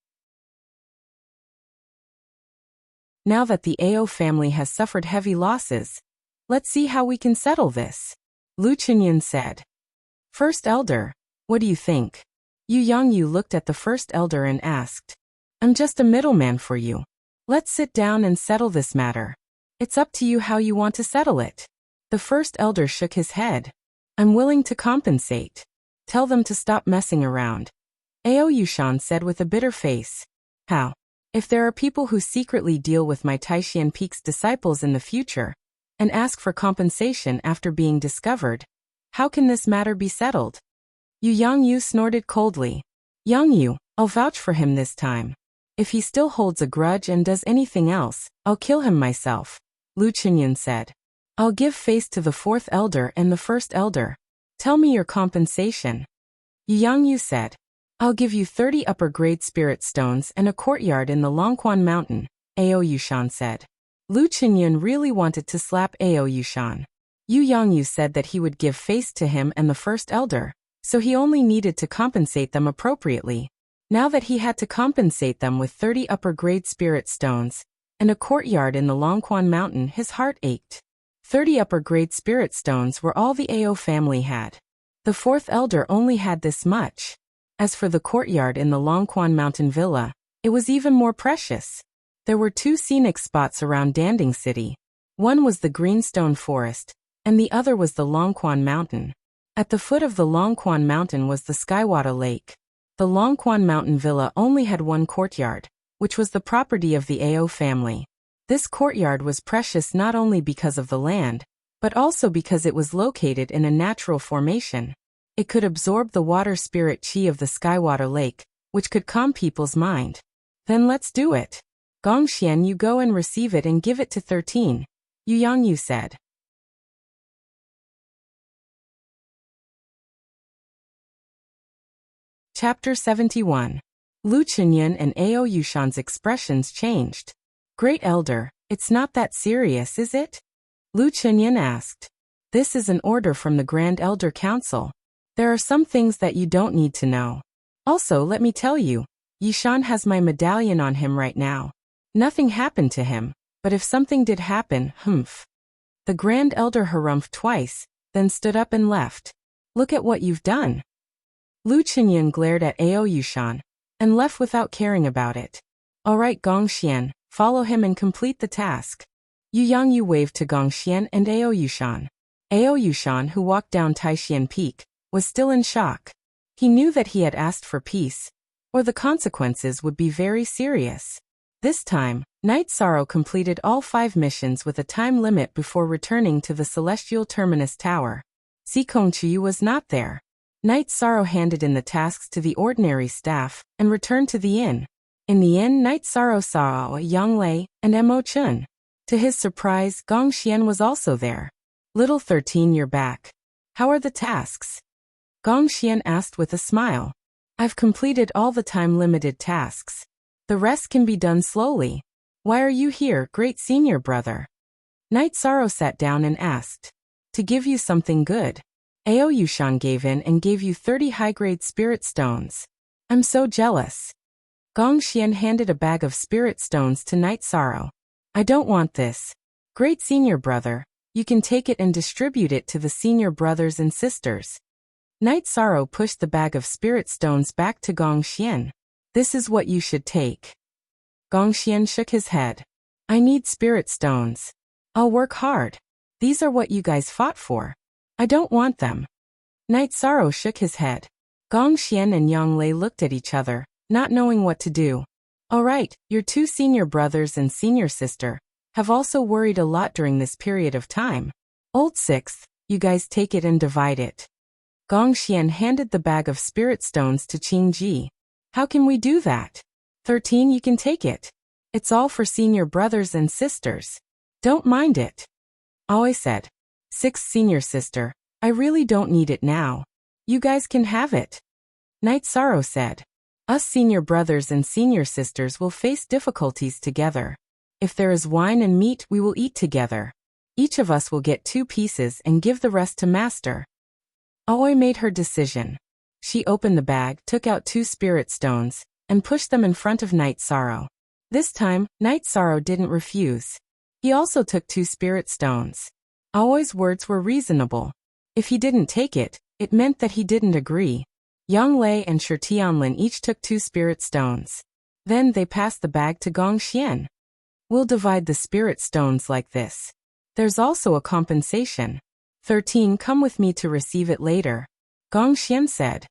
Now that the Ao family has suffered heavy losses, let's see how we can settle this, Lu Chenyan said. First elder, what do you think? Yu Yangyu looked at the first elder and asked. I'm just a middleman for you. Let's sit down and settle this matter. It's up to you how you want to settle it. The first elder shook his head. I'm willing to compensate. Tell them to stop messing around. Aoyushan said with a bitter face. How? If there are people who secretly deal with my Taishan Peak's disciples in the future, and ask for compensation after being discovered, how can this matter be settled? Yu Yangyu snorted coldly. Yangyu, I'll vouch for him this time. If he still holds a grudge and does anything else, I'll kill him myself, Lu Chenyan said. I'll give face to the fourth elder and the first elder. Tell me your compensation. Yu Yangyu said. I'll give you 30 upper-grade spirit stones and a courtyard in the Longquan Mountain, Aoyushan said. Lu Chenyan really wanted to slap Aoyushan. Yu Yangyu said that he would give face to him and the first elder, so he only needed to compensate them appropriately. Now that he had to compensate them with 30 upper-grade spirit stones and a courtyard in the Longquan Mountain, his heart ached. 30 upper-grade spirit stones were all the Ao family had. The fourth elder only had this much. As for the courtyard in the Longquan Mountain Villa, it was even more precious. There were two scenic spots around Danding City. One was the Greenstone Forest, and the other was the Longquan Mountain. At the foot of the Longquan Mountain was the Skywater Lake. The Longquan Mountain Villa only had one courtyard, which was the property of the Ao family. This courtyard was precious not only because of the land, but also because it was located in a natural formation. It could absorb the water spirit chi of the Skywater Lake, which could calm people's mind. Then let's do it. Gong Xian, you go and receive it and give it to 13, Yu Yangyu said. Chapter 71. Lu Chenyan and Aoyushan's expressions changed. Great elder, it's not that serious, is it? Lu Chenyan asked. This is an order from the Grand Elder Council. There are some things that you don't need to know. Also, let me tell you, Yishan has my medallion on him right now. Nothing happened to him, but if something did happen, humph. The Grand Elder harumphed twice, then stood up and left. Look at what you've done. Lu Chenyan glared at Aoyushan, and left without caring about it. All right, Gong Xian, follow him and complete the task. Yu Yangyu waved to Gong Xian and Aoyushan. Aoyushan, who walked down Taishan Peak, was still in shock. He knew that he had asked for peace, or the consequences would be very serious. This time, Knight Sorrow completed all 5 missions with a time limit before returning to the Celestial Terminus Tower. Si Kongqiu was not there. Knight Sorrow handed in the tasks to the ordinary staff and returned to the inn. In the inn, Knight Sorrow saw Yang Lei and Mo Chun. To his surprise, Gong Xian was also there. Little 13, you're back. How are the tasks? Gong Xian asked with a smile. I've completed all the time-limited tasks. The rest can be done slowly. Why are you here, great senior brother? Knight Sorrow sat down and asked. To give you something good. Aoyushan gave in and gave you 30 high-grade spirit stones. I'm so jealous. Gong Xian handed a bag of spirit stones to Night Sorrow. I don't want this. Great senior brother, you can take it and distribute it to the senior brothers and sisters. Night Sorrow pushed the bag of spirit stones back to Gong Xian. This is what you should take. Gong Xian shook his head. I need spirit stones. I'll work hard. These are what you guys fought for. I don't want them. Night Sorrow shook his head. Gong Xian and Yang Lei looked at each other, not knowing what to do. All right, your two senior brothers and senior sister have also worried a lot during this period of time. Old Sixth, you guys take it and divide it. Gong Xian handed the bag of spirit stones to Qing Ji. How can we do that? 13, you can take it. It's all for senior brothers and sisters. Don't mind it. Aoi said. 6th senior sister, I really don't need it now. You guys can have it. Night Sorrow said. Us senior brothers and senior sisters will face difficulties together. If there is wine and meat, we will eat together. Each of us will get 2 pieces and give the rest to Master. Aoi made her decision. She opened the bag, took out 2 spirit stones, and pushed them in front of Night Sorrow. This time, Night Sorrow didn't refuse. He also took 2 spirit stones. Aoi's words were reasonable. If he didn't take it, it meant that he didn't agree. Yang Lei and Shi Tianlin each took 2 spirit stones. Then they passed the bag to Gong Xian. We'll divide the spirit stones like this. There's also a compensation. 13, come with me to receive it later. Gong Xian said.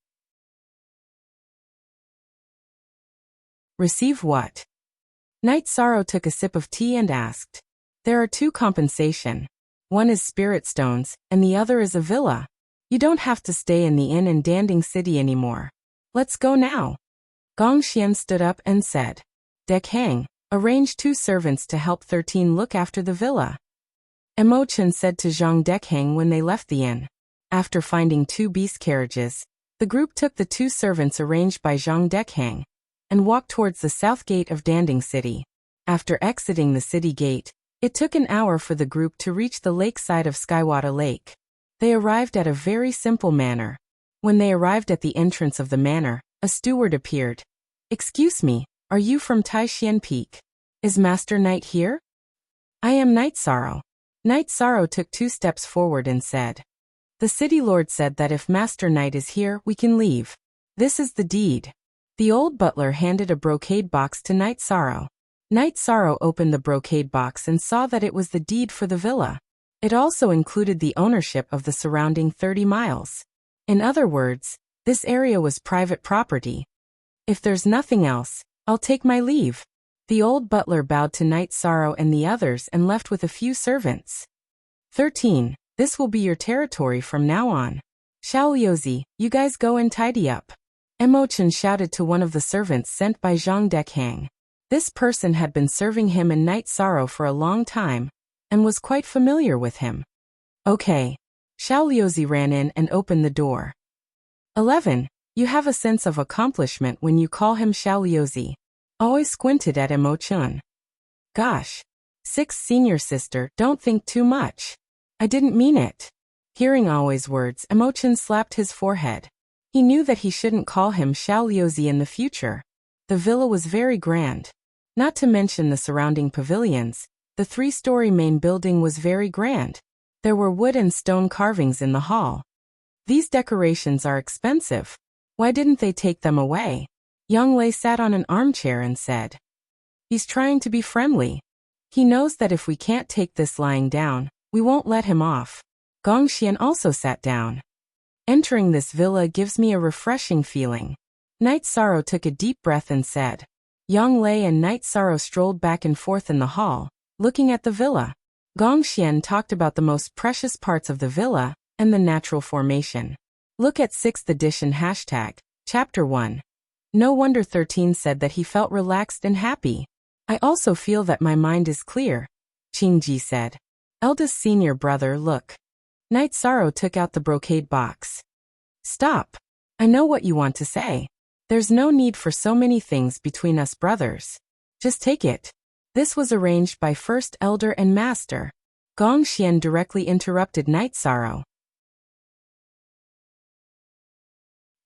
Receive what? Night Sorrow took a sip of tea and asked. There are 2 compensation. One is spirit stones, and the other is a villa. You don't have to stay in the inn in Danding City anymore. Let's go now. Gong Xian stood up and said. Dek Hang, arrange 2 servants to help 13 look after the villa. Emochen said to Zhang Dekhang when they left the inn. After finding 2 beast carriages, the group took the 2 servants arranged by Zhang Dekhang and walked towards the south gate of Danding City. After exiting the city gate, it took an hour for the group to reach the lakeside of Skywata Lake. They arrived at a very simple manor. When they arrived at the entrance of the manor, a steward appeared. Excuse me, are you from Taishian Peak? Is Master Knight here? I am Night Sorrow. Night Sorrow took 2 steps forward and said. The city lord said that if Master Knight is here, we can leave. This is the deed. The old butler handed a brocade box to Night Sorrow. Night Sorrow opened the brocade box and saw that it was the deed for the villa. It also included the ownership of the surrounding 30 miles. In other words, this area was private property. If there's nothing else, I'll take my leave. The old butler bowed to Night Sorrow and the others and left with a few servants. 13. This will be your territory from now on. Xiaoyozi, you guys go and tidy up. Emochen shouted to one of the servants sent by Zhang Dekhang. This person had been serving him and Night Sorrow for a long time, and was quite familiar with him. Okay. Xiaoyozi ran in and opened the door. 11. You have a sense of accomplishment when you call him Xiaoyozi. Always squinted at Emochen. Gosh. 6th senior sister, don't think too much. I didn't mean it. Hearing Aoi's words, Emochen slapped his forehead. He knew that he shouldn't call him Xiaoyozi in the future. The villa was very grand. Not to mention the surrounding pavilions, the 3-story main building was very grand. There were wood and stone carvings in the hall. These decorations are expensive. Why didn't they take them away? Yang Lei sat on an armchair and said. He's trying to be friendly. He knows that if we can't take this lying down, we won't let him off. Gong Xian also sat down. Entering this villa gives me a refreshing feeling. Night Sorrow took a deep breath and said. Yang Lei and Night Sorrow strolled back and forth in the hall, looking at the villa. Gong Xian talked about the most precious parts of the villa and the natural formation. Look at 6th edition #, Chapter 1. No wonder 13 said that he felt relaxed and happy. I also feel that my mind is clear, Qing Ji said. Eldest senior brother, look. Night Sorrow took out the brocade box. Stop. I know what you want to say. There's no need for so many things between us brothers. Just take it. This was arranged by First Elder and Master. Gong Xian directly interrupted Night Sorrow.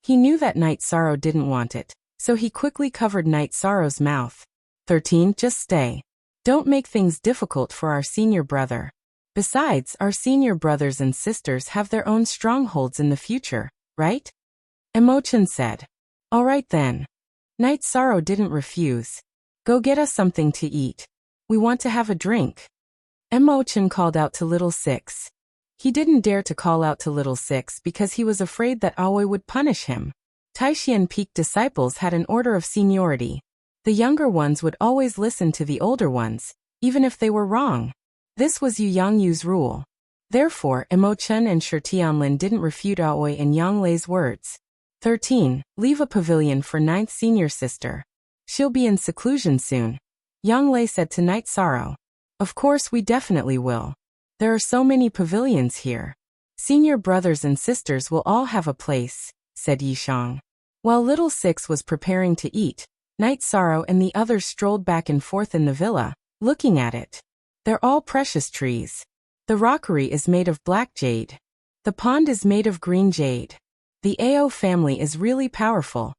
He knew that Night Sorrow didn't want it, So he quickly covered Night Sorrow's mouth. 13. Just stay. Don't make things difficult for our senior brother. Besides, our senior brothers and sisters have their own strongholds in the future, right? Emochan said. All right then. Night Sorrow didn't refuse. Go get us something to eat. We want to have a drink. Emochan called out to Little Six. He didn't dare to call out to Little Six because he was afraid that Aoi would punish him. Taishian Peak disciples had an order of seniority. The younger ones would always listen to the older ones, even if they were wrong. This was Yu Yangyu's rule. Therefore, Emochan and Shirtianlin didn't refute Aoi and Yanglei's words. 13. Leave a pavilion for 9th senior sister. She'll be in seclusion soon. Yanglei said to Night Sorrow. Of course we definitely will. There are so many pavilions here. Senior brothers and sisters will all have a place, said Yishang. While Little Six was preparing to eat, Night Sorrow and the others strolled back and forth in the villa, looking at it. They're all precious trees. The rockery is made of black jade. The pond is made of green jade. The Ao family is really powerful,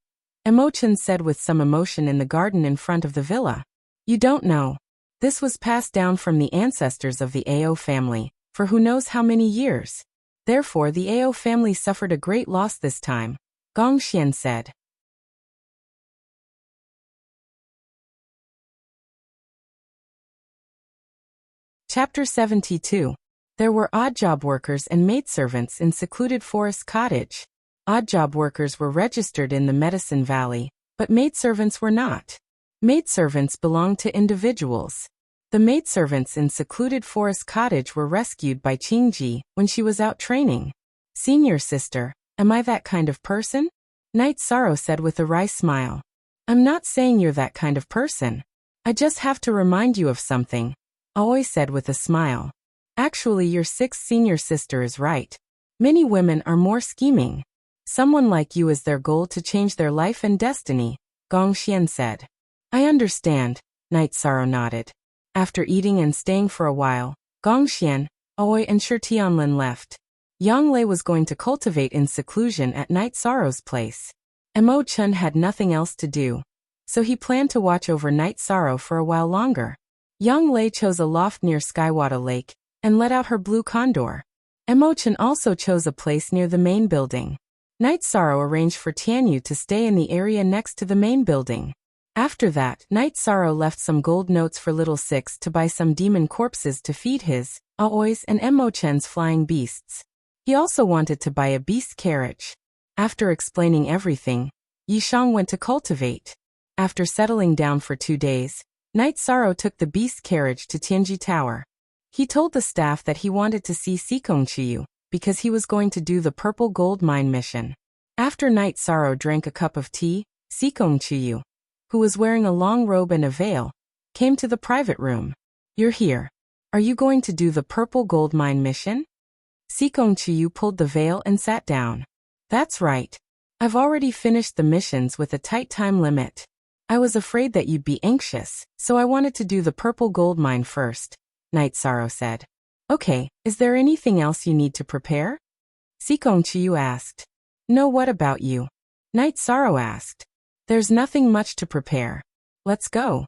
Emochan said with some emotion in the garden in front of the villa. You don't know. This was passed down from the ancestors of the Ao family, for who knows how many years. Therefore the Ao family suffered a great loss this time, Gongxian said. Chapter 72. There were odd job workers and maidservants in secluded forest cottage. Odd job workers were registered in the Medicine Valley, but maidservants were not. Maidservants belonged to individuals. The maidservants in secluded forest cottage were rescued by Qingji when she was out training. Senior sister, am I that kind of person? Night Sorrow said with a wry smile. I'm not saying you're that kind of person. I just have to remind you of something, Aoi said with a smile. Actually, your 6th senior sister is right. Many women are more scheming. Someone like you is their goal to change their life and destiny, Gongxian said. I understand, Night Sorrow nodded. After eating and staying for a while, Gongxian, Aoi and Shirtianlin left. Yanglei was going to cultivate in seclusion at Night Sorrow's place. Emochan had nothing else to do, so he planned to watch over Night Sorrow for a while longer. Yanglei chose a loft near Skywata Lake and let out her blue condor. Emochan also chose a place near the main building. Night Sorrow arranged for Tianyu to stay in the area next to the main building. After that, Night Sorrow left some gold notes for Little Six to buy some demon corpses to feed his, Aoi's and Emochan's flying beasts. He also wanted to buy a beast carriage. After explaining everything, Yishang went to cultivate. After settling down for 2 days, Night Sorrow took the beast carriage to Tianji Tower. He told the staff that he wanted to see Sikong Chiyu, because he was going to do the purple gold mine mission. After Night Sorrow drank a cup of tea, Sikong Chiyu, who was wearing a long robe and a veil, came to the private room. You're here. Are you going to do the purple gold mine mission? Sikong Chiyu pulled the veil and sat down. That's right. I've already finished the missions with a tight time limit. I was afraid that you'd be anxious, so I wanted to do the purple gold mine first, Night Sorrow said. Okay, is there anything else you need to prepare? Sikong Chiyu asked. No, what about you? Night Sorrow asked. There's nothing much to prepare. Let's go.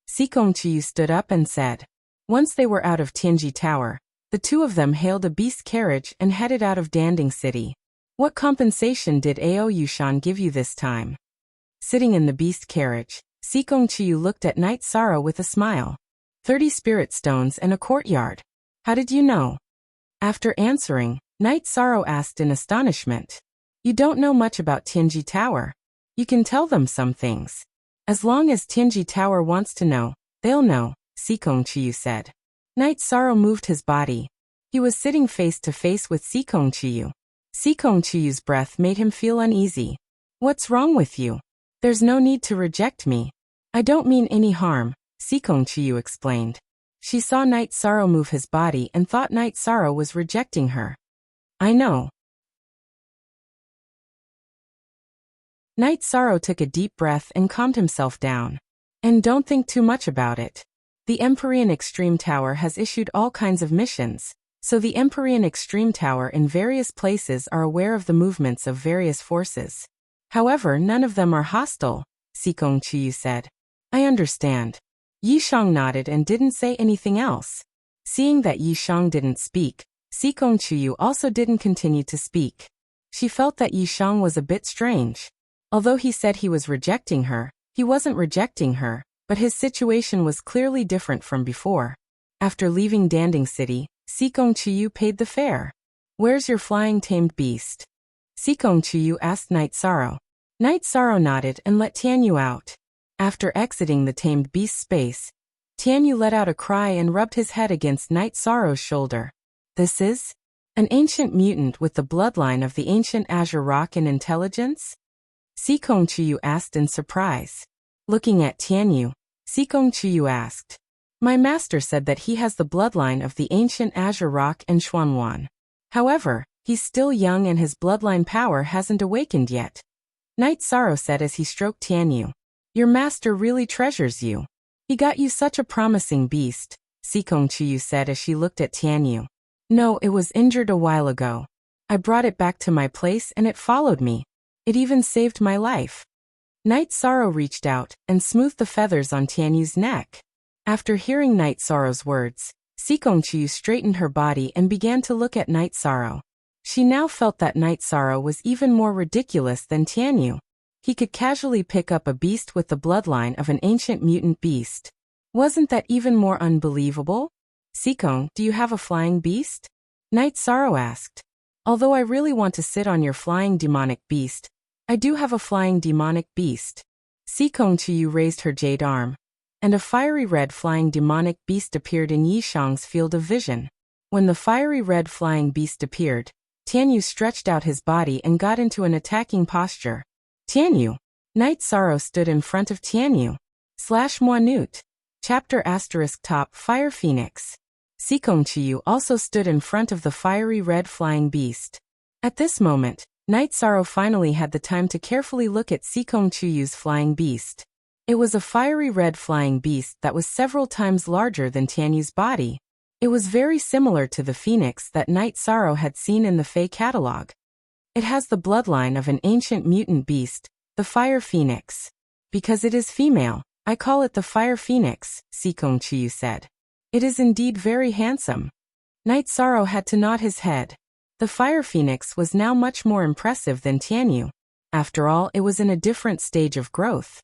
Sikong Chiyu stood up and said. Once they were out of Tianji Tower, the two of them hailed a beast carriage and headed out of Danding City. What compensation did Ao Yushan give you this time? Sitting in the beast carriage, Sikong Chiyu looked at Night Sorrow with a smile. 30 spirit stones and a courtyard. How did you know? After answering, Night Sorrow asked in astonishment. You don't know much about Tianji Tower. You can tell them some things. As long as Tianji Tower wants to know, they'll know, Sikong Chiyu said. Night Sorrow moved his body. He was sitting face to face with Sikong Chiyu. Sikong Chiyu's breath made him feel uneasy. What's wrong with you? There's no need to reject me. I don't mean any harm, Sikong Chiyu explained. She saw Night Sorrow move his body and thought Night Sorrow was rejecting her. I know. Night Sorrow took a deep breath and calmed himself down. And don't think too much about it. The Empyrean Extreme Tower has issued all kinds of missions, so the Empyrean Extreme Tower in various places are aware of the movements of various forces. However, none of them are hostile, Sikong Chuyu said. I understand. Yishang nodded and didn't say anything else. Seeing that Yishang didn't speak, Sikong Chuyu also didn't continue to speak. She felt that Yishang was a bit strange. Although he said he was rejecting her, he wasn't rejecting her, but his situation was clearly different from before. After leaving Danding City, Sikong Chuyu paid the fare. Where's your flying tamed beast? Sikong Chuyu asked Night Sorrow. Night Sorrow nodded and let Tianyu out. After exiting the tamed beast's space, Tianyu let out a cry and rubbed his head against Night Sorrow's shoulder. This is? An ancient mutant with the bloodline of the ancient Azure Rock and intelligence? Sikong Chuyu asked in surprise. Looking at Tianyu, Sikong Chuyu asked. My master said that he has the bloodline of the ancient Azure Rock and Xuanwan. However, he's still young and his bloodline power hasn't awakened yet. Night Sorrow said as he stroked Tianyu. Your master really treasures you. He got you such a promising beast, Sikong Chuyu said as she looked at Tianyu. No, it was injured a while ago. I brought it back to my place and it followed me. It even saved my life. Night Sorrow reached out and smoothed the feathers on Tianyu's neck. After hearing Night Sorrow's words, Sikong Chuyu straightened her body and began to look at Night Sorrow. She now felt that Night Sorrow was even more ridiculous than Tianyu. He could casually pick up a beast with the bloodline of an ancient mutant beast. Wasn't that even more unbelievable? Sikong, do you have a flying beast? Night Sorrow asked. Although I really want to sit on your flying demonic beast, I do have a flying demonic beast. Sikong Chuyu raised her jade arm, and a fiery red flying demonic beast appeared in Yishang's field of vision. When the fiery red flying beast appeared, Tianyu stretched out his body and got into an attacking posture. Tianyu. Night Sorrow stood in front of Tianyu. /Moinute. Chapter * top Fire Phoenix. Sikong Chuyu also stood in front of the fiery red flying beast. At this moment, Night Sorrow finally had the time to carefully look at Sikong Chuyu's flying beast. It was a fiery red flying beast that was several times larger than Tianyu's body. It was very similar to the phoenix that Night Sorrow had seen in the Fae catalog. It has the bloodline of an ancient mutant beast, the Fire Phoenix. Because it is female, I call it the Fire Phoenix, Sikong Chuyu said. It is indeed very handsome. Night Sorrow had to nod his head. The Fire Phoenix was now much more impressive than Tianyu. After all, it was in a different stage of growth.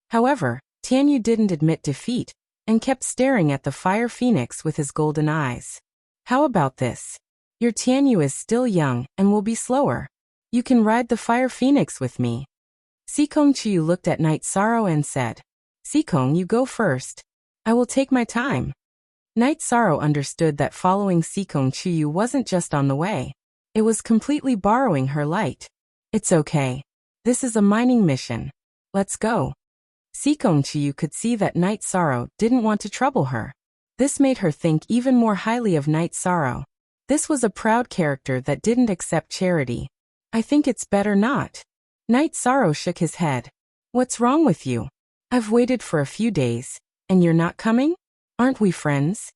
However, Tianyu didn't admit defeat, and kept staring at the Fire Phoenix with his golden eyes. How about this? Your Tianyu is still young, and will be slower. You can ride the Fire Phoenix with me. Sikong Chuyu looked at Night Sorrow and said, Sikong, you go first. I will take my time. Night Sorrow understood that following Sikong Chuyu wasn't just on the way. It was completely borrowing her light. It's okay. This is a mining mission. Let's go. Sikong Chuyu could see that Night Sorrow didn't want to trouble her. This made her think even more highly of Night Sorrow. This was a proud character that didn't accept charity. I think it's better not. Night Sorrow shook his head. What's wrong with you? I've waited for a few days, and you're not coming? Aren't we friends?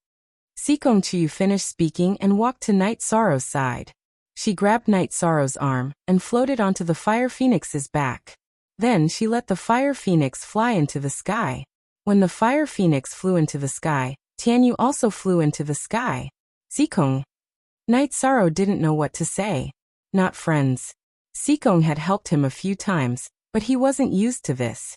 Sikong Chuyu finished speaking and walked to Night Sorrow's side. She grabbed Night Sorrow's arm and floated onto the Fire Phoenix's back. Then she let the Fire Phoenix fly into the sky. When the Fire Phoenix flew into the sky, Tianyu also flew into the sky. Sikong. Night Sorrow didn't know what to say. Not friends. Sikong had helped him a few times, but he wasn't used to this.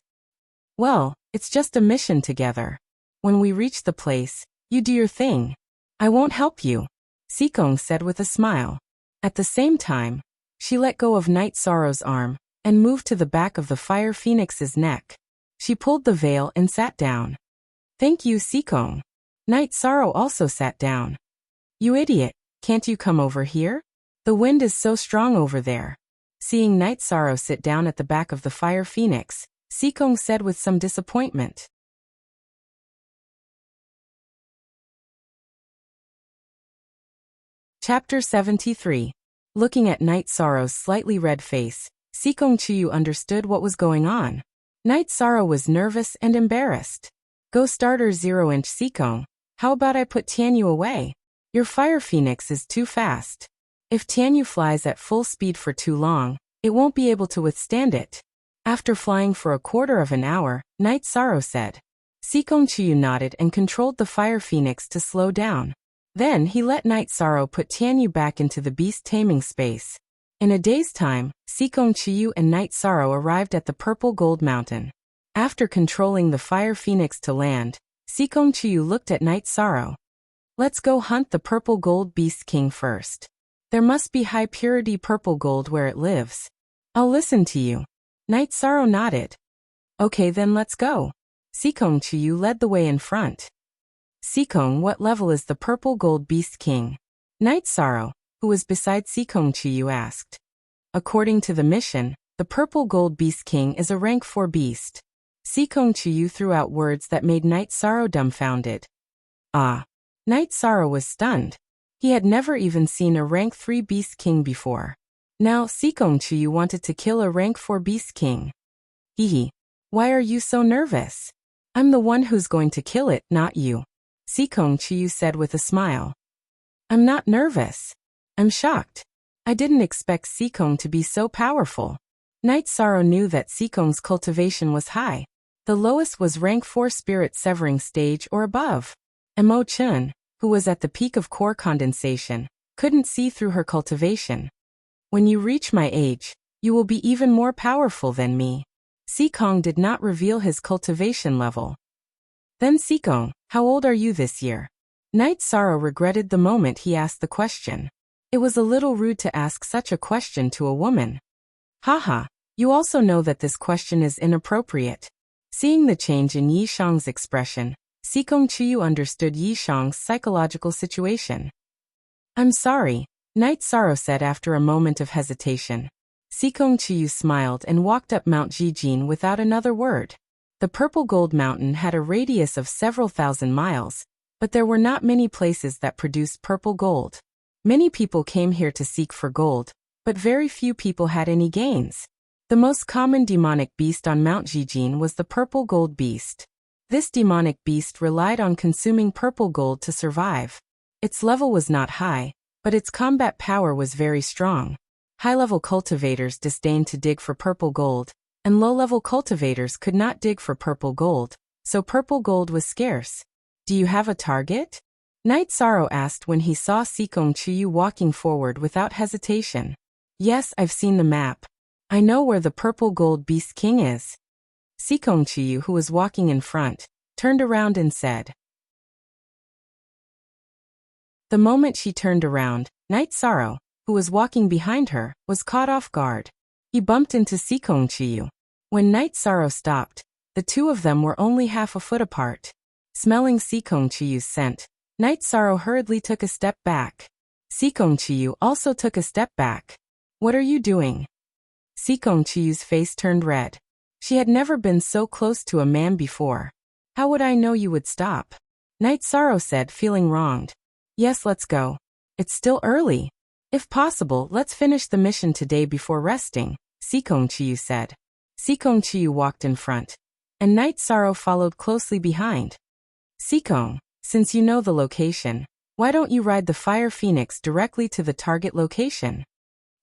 Well, it's just a mission together. When we reach the place, you do your thing. I won't help you, Sikong said with a smile. At the same time, she let go of Night Sorrow's arm and moved to the back of the Fire Phoenix's neck. She pulled the veil and sat down. Thank you, Sikong. Night Sorrow also sat down. You idiot, can't you come over here? The wind is so strong over there. Seeing Night Sorrow sit down at the back of the Fire Phoenix, Sikong said with some disappointment. Chapter 73. Looking at Night Sorrow's slightly red face, Sikong Chuyu understood what was going on. Night Sorrow was nervous and embarrassed. Go starter 0-inch Sikong, how about I put Tianyu away? Your Fire Phoenix is too fast. If Tianyu flies at full speed for too long, It won't be able to withstand it. After flying for a quarter of an hour, Night Sorrow said. Sikong Chiyu nodded and controlled the fire phoenix to slow down. Then he let Night Sorrow put Tianyu back into the beast taming space. In a day's time, Sikong Chiyu and Night Sorrow arrived at the Purple Gold Mountain. After controlling the fire phoenix to land, Sikong Chiyu looked at Night Sorrow. Let's go hunt the Purple Gold Beast King first. There must be high purity purple gold where it lives. I'll listen to you. Night Sorrow nodded. Okay, then let's go. Sikong Chiyu led the way in front. Sikong, what level is the Purple Gold Beast King? Night Sorrow, who was beside Sikong Chiyu, asked. According to the mission, the Purple Gold Beast King is a rank 4 beast. Sikong Chiyu threw out words that made Night Sorrow dumbfounded. Ah. Night Sorrow was stunned. He had never even seen a rank 3 beast king before. Now Sikong Chiyu wanted to kill a rank 4 beast king. Hee. Why are you so nervous? I'm the one who's going to kill it, not you. Sikong Chiyu said with a smile. I'm not nervous. I'm shocked. I didn't expect Sikong to be so powerful. Night Sorrow knew that Sikong's cultivation was high. The lowest was rank 4 spirit severing stage or above. Mo Chun, who was at the peak of core condensation, couldn't see through her cultivation. When you reach my age, you will be even more powerful than me. Sikong did not reveal his cultivation level. Then Sikong, how old are you this year? Night Sorrow regretted the moment he asked the question. It was a little rude to ask such a question to a woman. Haha, you also know that this question is inappropriate. Seeing the change in Yi Shang's expression, Sikong Chiyu understood Yi Shang's psychological situation. I'm sorry, Night Sorrow said after a moment of hesitation. Sikong Chiyu smiled and walked up Mount Jijin without another word. The Purple Gold Mountain had a radius of several thousand miles, but there were not many places that produced purple gold. Many people came here to seek for gold, but very few people had any gains. The most common demonic beast on Mount Jijin was the Purple Gold Beast. This demonic beast relied on consuming purple gold to survive. Its level was not high, but its combat power was very strong. High-level cultivators disdained to dig for purple gold, and low-level cultivators could not dig for purple gold, so purple gold was scarce. Do you have a target? Night Sorrow asked when he saw Sikong Chiyu walking forward without hesitation. Yes, I've seen the map. I know where the Purple Gold Beast King is. Sikong Chiyu, who was walking in front, turned around and said. The moment she turned around, Night Sorrow, who was walking behind her, was caught off guard. He bumped into Sikong Chiyu. When Night Sorrow stopped, the two of them were only half a foot apart. Smelling Sikong Chiyu's scent, Night Sorrow hurriedly took a step back. Sikong Chiyu also took a step back. What are you doing? Sikong Chiyu's face turned red. She had never been so close to a man before. How would I know you would stop? Night Sorrow said, feeling wronged. Yes, let's go. It's still early. If possible, let's finish the mission today before resting, Sikong Chiyu said. Sikong Chiyu walked in front, and Night Sorrow followed closely behind. Sikong, since you know the location, why don't you ride the Fire Phoenix directly to the target location?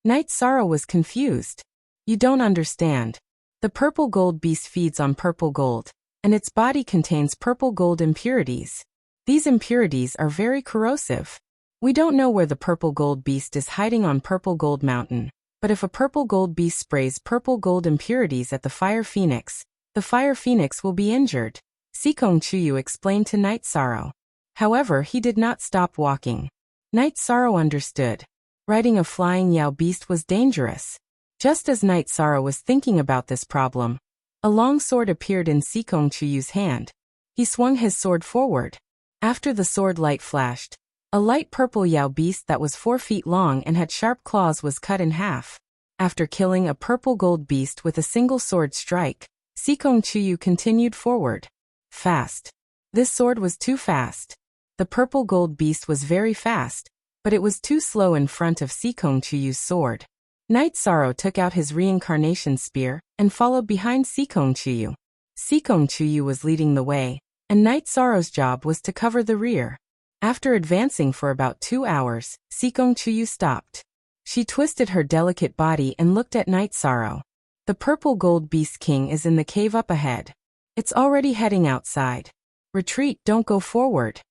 Night Sorrow was confused. You don't understand. The Purple Gold Beast feeds on purple gold, and its body contains purple gold impurities. These impurities are very corrosive. We don't know where the Purple Gold Beast is hiding on Purple Gold Mountain, but if a Purple Gold Beast sprays purple gold impurities at the Fire Phoenix, the Fire Phoenix will be injured, Sikong Chiyu explained to Night Sorrow. However, he did not stop walking. Night Sorrow understood. Riding a flying Yao beast was dangerous. Just as Night Sorrow was thinking about this problem, a long sword appeared in Sikong Chiyu's hand. He swung his sword forward. After the sword light flashed, a light purple Yao beast that was 4 feet long and had sharp claws was cut in half. After killing a purple gold beast with a single sword strike, Sikong Chiyu continued forward. Fast. This sword was too fast. The purple gold beast was very fast, but it was too slow in front of Sikong Chiyu's sword. Night Sorrow took out his reincarnation spear and followed behind Sikong Chiyu. Sikong Chiyu was leading the way, and Night Sorrow's job was to cover the rear. After advancing for about 2 hours, Sikong Chiyu stopped. She twisted her delicate body and looked at Night Sorrow. The purple gold beast king is in the cave up ahead. It's already heading outside. Retreat, don't go forward.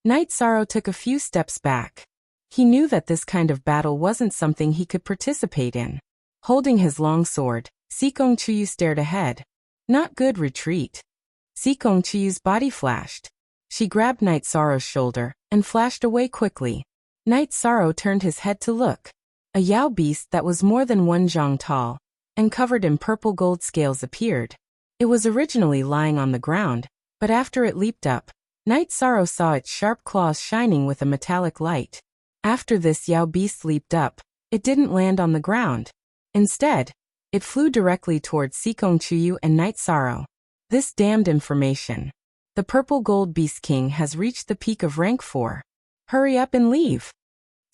Night Sorrow took a few steps back. He knew that this kind of battle wasn't something he could participate in. Holding his long sword, Sikong Chuyu stared ahead. Not good, retreat. Sikong Chuyu's body flashed. She grabbed Night Sorrow's shoulder and flashed away quickly. Night Sorrow turned his head to look. A Yao beast that was more than 1 zhang tall and covered in purple gold scales appeared. It was originally lying on the ground, but after it leaped up, Night Sorrow saw its sharp claws shining with a metallic light. After this Yao beast leaped up, it didn't land on the ground. Instead, it flew directly towards Sikong Chuyu and Night Sorrow. This damned information. The purple gold beast king has reached the peak of rank 4. Hurry up and leave.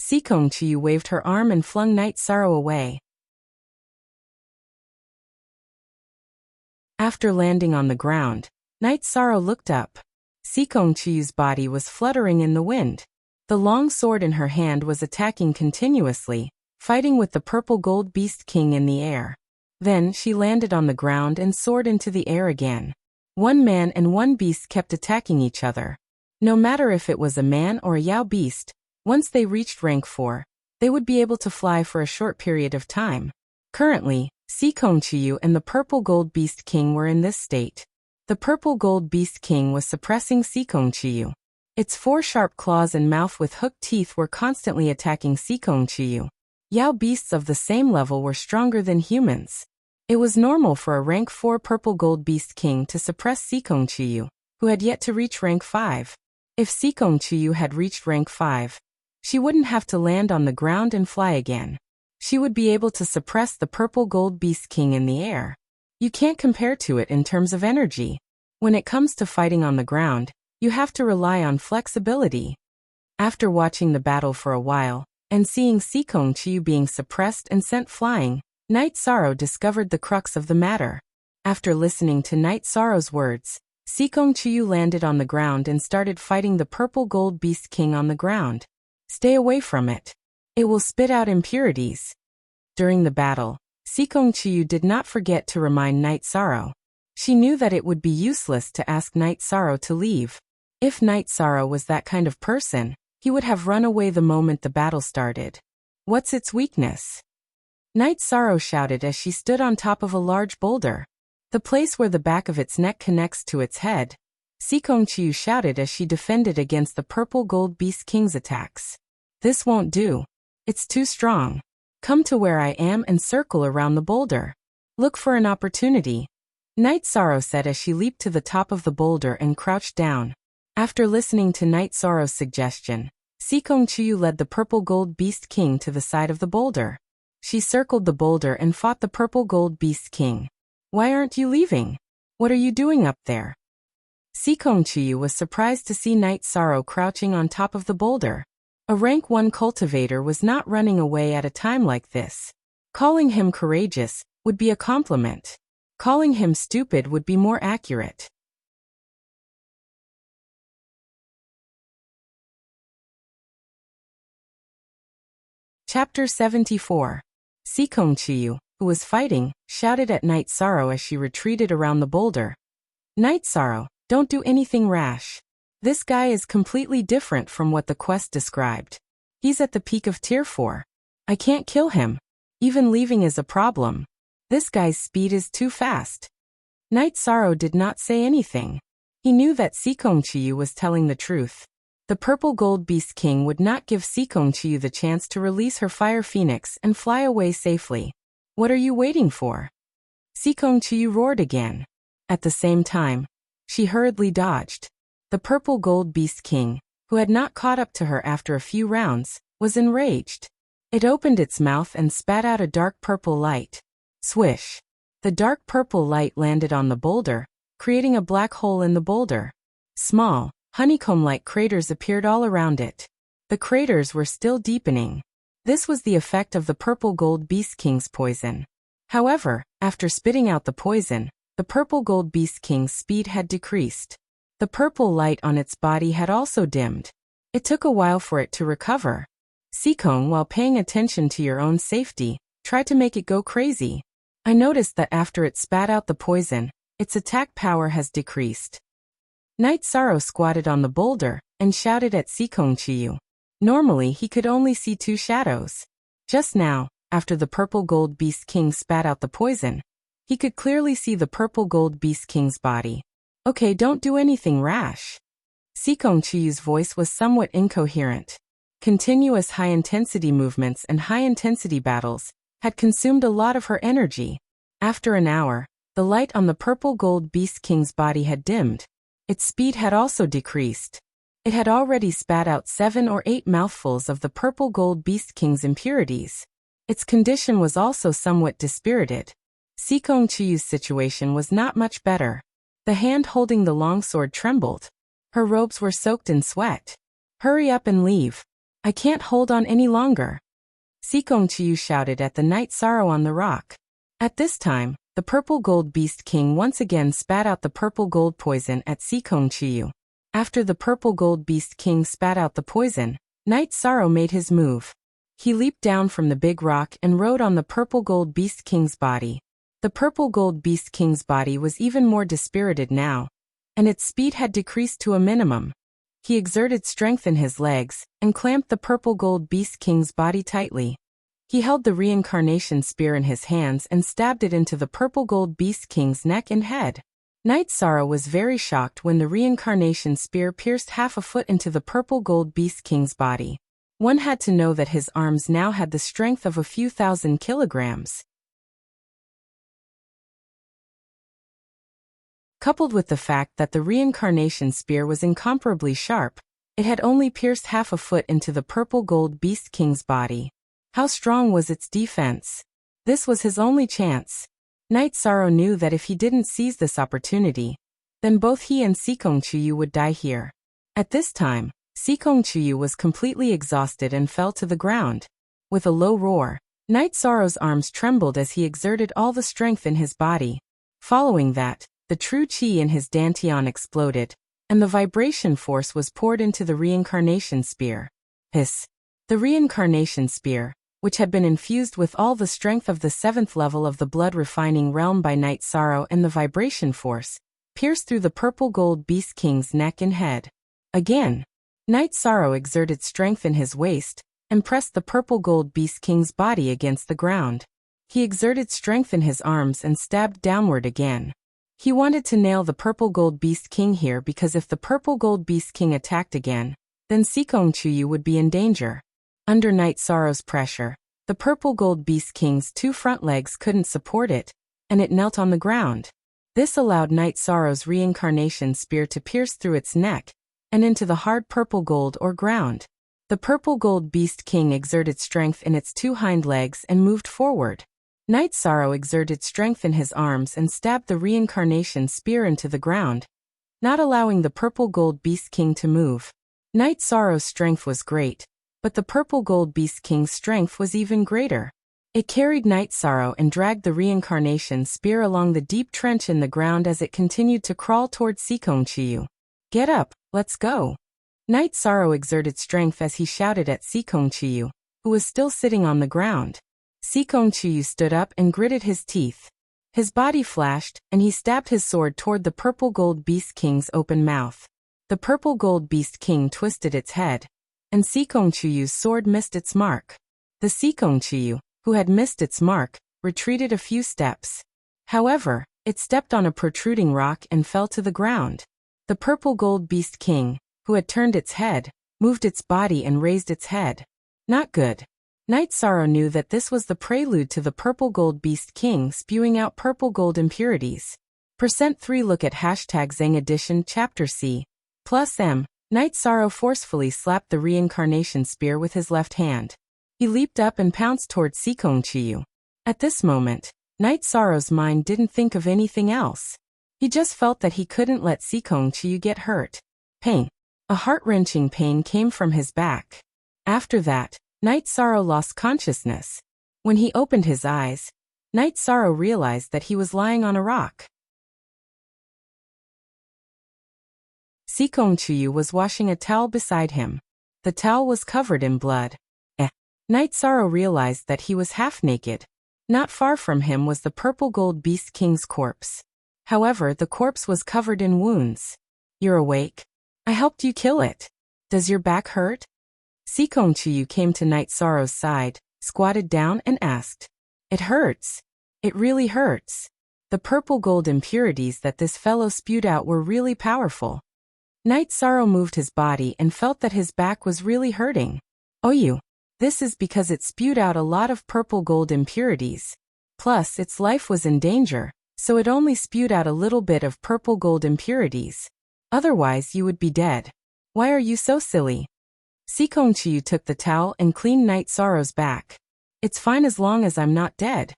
Sikong Chuyu waved her arm and flung Night Sorrow away. After landing on the ground, Night Sorrow looked up. Sikong Chuyu's body was fluttering in the wind. The long sword in her hand was attacking continuously, fighting with the purple gold beast king in the air. Then she landed on the ground and soared into the air again. 1 man and 1 beast kept attacking each other. No matter if it was a man or a Yao beast, once they reached rank 4, they would be able to fly for a short period of time. Currently, Sikong Chuyu and the purple gold beast king were in this state. The purple gold beast king was suppressing Sikong Chuyu. Its 4 sharp claws and mouth with hooked teeth were constantly attacking Sikong Chuyu. Yao beasts of the same level were stronger than humans. It was normal for a rank 4 purple gold beast king to suppress Sikong Chuyu, who had yet to reach rank 5. If Sikong Chuyu had reached rank 5, she wouldn't have to land on the ground and fly again. She would be able to suppress the purple gold beast king in the air. You can't compare to it in terms of energy. When it comes to fighting on the ground, you have to rely on flexibility. After watching the battle for a while, and seeing Sikong Chuyu being suppressed and sent flying, Night Sorrow discovered the crux of the matter. After listening to Night Sorrow's words, Sikong Chuyu landed on the ground and started fighting the purple gold beast king on the ground. Stay away from it. It will spit out impurities. During the battle, Sikong Chuyu did not forget to remind Night Sorrow. She knew that it would be useless to ask Night Sorrow to leave. If Night Sorrow was that kind of person, he would have run away the moment the battle started. What's its weakness? Night Sorrow shouted as she stood on top of a large boulder, the place where the back of its neck connects to its head. Sikong Chuyu shouted as she defended against the purple gold beast king's attacks. This won't do. It's too strong. Come to where I am and circle around the boulder. Look for an opportunity. Night Sorrow said as she leaped to the top of the boulder and crouched down. After listening to Night Sorrow's suggestion, Sikong Chuyu led the purple gold beast king to the side of the boulder. She circled the boulder and fought the purple gold beast king. Why aren't you leaving? What are you doing up there? Sikong Chuyu was surprised to see Night Sorrow crouching on top of the boulder. A rank 1 cultivator was not running away at a time like this. Calling him courageous would be a compliment. Calling him stupid would be more accurate. Chapter 74. Sikong Chuyu, who was fighting, shouted at Night Sorrow as she retreated around the boulder. Night Sorrow, don't do anything rash. This guy is completely different from what the quest described. He's at the peak of tier 4. I can't kill him. Even leaving is a problem. This guy's speed is too fast. Night Sorrow did not say anything. He knew that Sikong Chuyu was telling the truth. The purple gold beast king would not give Sikong Chuyu the chance to release her fire phoenix and fly away safely. What are you waiting for? Sikong Chuyu roared again. At the same time, she hurriedly dodged. The purple gold beast king, who had not caught up to her after a few rounds, was enraged. It opened its mouth and spat out a dark purple light. Swish! The dark purple light landed on the boulder, creating a black hole in the boulder. Small, honeycomb-like craters appeared all around it. The craters were still deepening. This was the effect of the purple gold beast king's poison. However, after spitting out the poison, the purple gold beast king's speed had decreased. The purple light on its body had also dimmed. It took a while for it to recover. Sikong, while paying attention to your own safety, try to make it go crazy. I noticed that after it spat out the poison, its attack power has decreased. Knight Sorrow squatted on the boulder and shouted at Sikong Chiyu. Normally he could only see two shadows. Just now, after the Purple Gold Beast King spat out the poison, he could clearly see the Purple Gold Beast King's body. Okay, don't do anything rash. Sikong Chiyu's voice was somewhat incoherent. Continuous high-intensity movements and high-intensity battles had consumed a lot of her energy. After an hour, the light on the Purple Gold Beast King's body had dimmed. Its speed had also decreased. It had already spat out 7 or 8 mouthfuls of the Purple Gold Beast King's impurities. Its condition was also somewhat dispirited. Sikong Chiyu's situation was not much better. The hand holding the longsword trembled. Her robes were soaked in sweat. Hurry up and leave. I can't hold on any longer. Sikong Chiyu shouted at the Knight Sorrow on the rock. At this time, the Purple Gold Beast King once again spat out the purple gold poison at Sikong Chiyu. After the Purple Gold Beast King spat out the poison, Knight Sorrow made his move. He leaped down from the big rock and rode on the Purple Gold Beast King's body. The Purple Gold Beast King's body was even more dispirited now, and its speed had decreased to a minimum. He exerted strength in his legs and clamped the Purple Gold Beast King's body tightly. He held the reincarnation spear in his hands and stabbed it into the Purple Gold Beast King's neck and head. Knight Sorrow was very shocked when the reincarnation spear pierced half a foot into the Purple Gold Beast King's body. One had to know that his arms now had the strength of a few thousand kilograms. Coupled with the fact that the reincarnation spear was incomparably sharp, it had only pierced half a foot into the Purple Gold Beast King's body. How strong was its defense? This was his only chance. Knight Sorrow knew that if he didn't seize this opportunity, then both he and Sikong Chiyu would die here. At this time, Sikong Chiyu was completely exhausted and fell to the ground. With a low roar, Knight Sorrow's arms trembled as he exerted all the strength in his body. Following that, the true chi in his dantian exploded, and the vibration force was poured into the reincarnation spear. Hiss! The reincarnation spear, which had been infused with all the strength of the 7th level of the blood-refining realm by Knight Sorrow and the vibration force, pierced through the Purple Gold Beast King's neck and head. Again, Knight Sorrow exerted strength in his waist and pressed the Purple Gold Beast King's body against the ground. He exerted strength in his arms and stabbed downward again. He wanted to nail the Purple Gold Beast King here because if the Purple Gold Beast King attacked again, then Sikong Chiyu would be in danger. Under Knight Sorrow's pressure, the Purple Gold Beast King's 2 front legs couldn't support it, and it knelt on the ground. This allowed Knight Sorrow's reincarnation spear to pierce through its neck and into the hard purple gold or ground. The Purple Gold Beast King exerted strength in its 2 hind legs and moved forward. Knight Sorrow exerted strength in his arms and stabbed the reincarnation spear into the ground, not allowing the Purple Gold Beast King to move. Knight Sorrow's strength was great, but the Purple Gold Beast King's strength was even greater. It carried Knight Sorrow and dragged the reincarnation spear along the deep trench in the ground as it continued to crawl toward Sikong Chiyu. Get up, let's go. Knight Sorrow exerted strength as he shouted at Sikong Chiyu, who was still sitting on the ground. Sikong Chiyu stood up and gritted his teeth. His body flashed, and he stabbed his sword toward the Purple Gold Beast King's open mouth. The Purple Gold Beast King twisted its head, and Sikong Chiyu's sword missed its mark. The Sikong Chiyu, who had missed its mark, retreated a few steps. However, it stepped on a protruding rock and fell to the ground. The Purple Gold Beast King, who had turned its head, moved its body and raised its head. Not good. Knight Sorrow knew that this was the prelude to the Purple Gold Beast King spewing out purple gold impurities. %3 Look at #Zeng Edition Chapter C. +M. Knight Sorrow forcefully slapped the reincarnation spear with his left hand. He leaped up and pounced toward Sikong Chiyu. At this moment, Knight Sorrow's mind didn't think of anything else. He just felt that he couldn't let Sikong Chiyu get hurt. Pain. A heart-wrenching pain came from his back. After that, Knight Sorrow lost consciousness. When he opened his eyes, Knight Sorrow realized that he was lying on a rock. Sikong Chiyu was washing a towel beside him. The towel was covered in blood. Night Sorrow realized that he was half naked. Not far from him was the purple gold beast king's corpse. However, the corpse was covered in wounds. You're awake? I helped you kill it. Does your back hurt? Sikong Chiyu came to Night Sorrow's side, squatted down and asked. It hurts. It really hurts. The purple gold impurities that this fellow spewed out were really powerful. Night Sorrow moved his body and felt that his back was really hurting. Oh you. This is because it spewed out a lot of purple gold impurities. Plus, its life was in danger, so it only spewed out a little bit of purple gold impurities. Otherwise, you would be dead. Why are you so silly? Sikong Chiyu took the towel and cleaned Night Sorrow's back. It's fine as long as I'm not dead.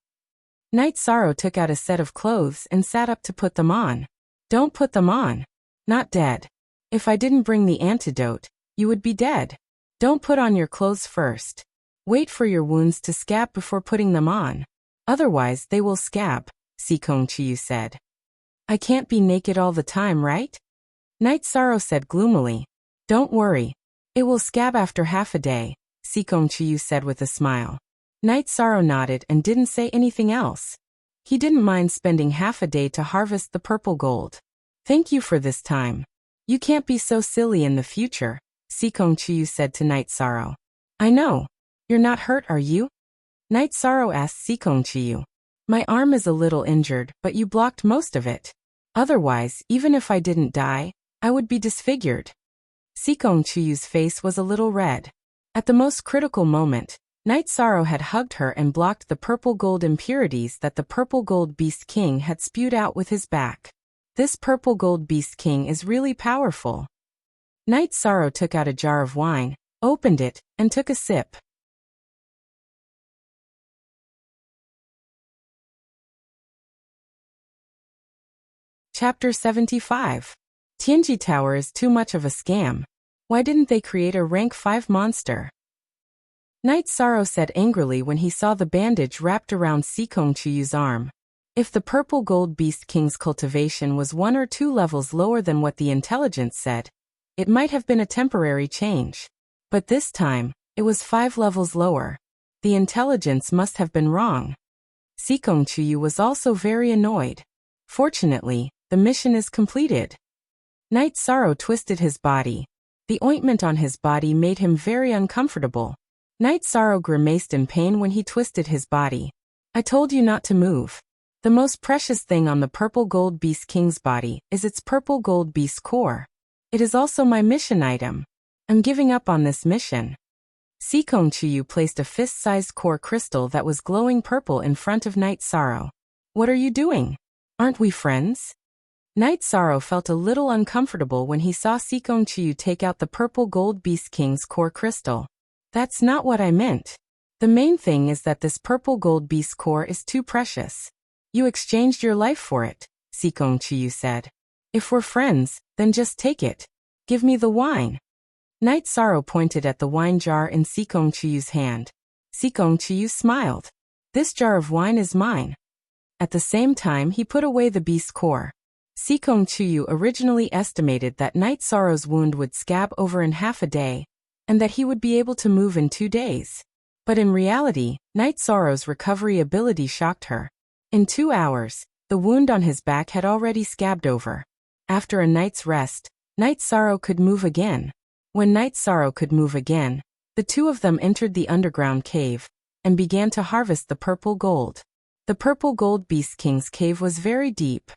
Night Sorrow took out a set of clothes and sat up to put them on. Don't put them on. Not dead. If I didn't bring the antidote, you would be dead. Don't put on your clothes first. Wait for your wounds to scab before putting them on. Otherwise they will scab, Sikong Chiyu said. I can't be naked all the time, right? Night Sorrow said gloomily. Don't worry. It will scab after half a day, Sikong Chiyu said with a smile. Night Sorrow nodded and didn't say anything else. He didn't mind spending half a day to harvest the purple gold. Thank you for this time. You can't be so silly in the future, Sikong Chiyu said to Night Sorrow. I know. You're not hurt, are you? Night Sorrow asked Sikong Chiyu. My arm is a little injured, but you blocked most of it. Otherwise, even if I didn't die, I would be disfigured. Sikong Chiyu's face was a little red. At the most critical moment, Night Sorrow had hugged her and blocked the purple gold impurities that the purple gold beast king had spewed out with his back. This purple gold beast king is really powerful. Night Sorrow took out a jar of wine, opened it, and took a sip. Chapter 75. Tianji Tower is too much of a scam. Why didn't they create a rank 5 monster? Night Sorrow said angrily when he saw the bandage wrapped around Sikong Chiyu's arm. If the purple gold beast king's cultivation was 1 or 2 levels lower than what the intelligence said, it might have been a temporary change. But this time, it was 5 levels lower. The intelligence must have been wrong. Sikong Chiyu was also very annoyed. Fortunately, the mission is completed. Night Sorrow twisted his body. The ointment on his body made him very uncomfortable. Night Sorrow grimaced in pain when he twisted his body. I told you not to move. The most precious thing on the purple gold beast king's body is its purple gold beast core. It is also my mission item. I'm giving up on this mission. Sikong Chiyu placed a fist-sized core crystal that was glowing purple in front of Night Sorrow. What are you doing? Aren't we friends? Night Sorrow felt a little uncomfortable when he saw Sikong Chiyu take out the purple gold beast king's core crystal. That's not what I meant. The main thing is that this purple gold beast core is too precious. You exchanged your life for it, Sikong Chiyu said. If we're friends, then just take it. Give me the wine. Night Sorrow pointed at the wine jar in Sikong Chiyu's hand. Sikong Chiyu smiled. This jar of wine is mine. At the same time he put away the beast core. Sikong Chiyu originally estimated that Night Sorrow's wound would scab over in half a day, and that he would be able to move in 2 days. But in reality, Night Sorrow's recovery ability shocked her. In 2 hours, the wound on his back had already scabbed over. After a night's rest, Night Sorrow could move again. When Night Sorrow could move again, the two of them entered the underground cave, and began to harvest the purple gold. The purple gold beast king's cave was very deep.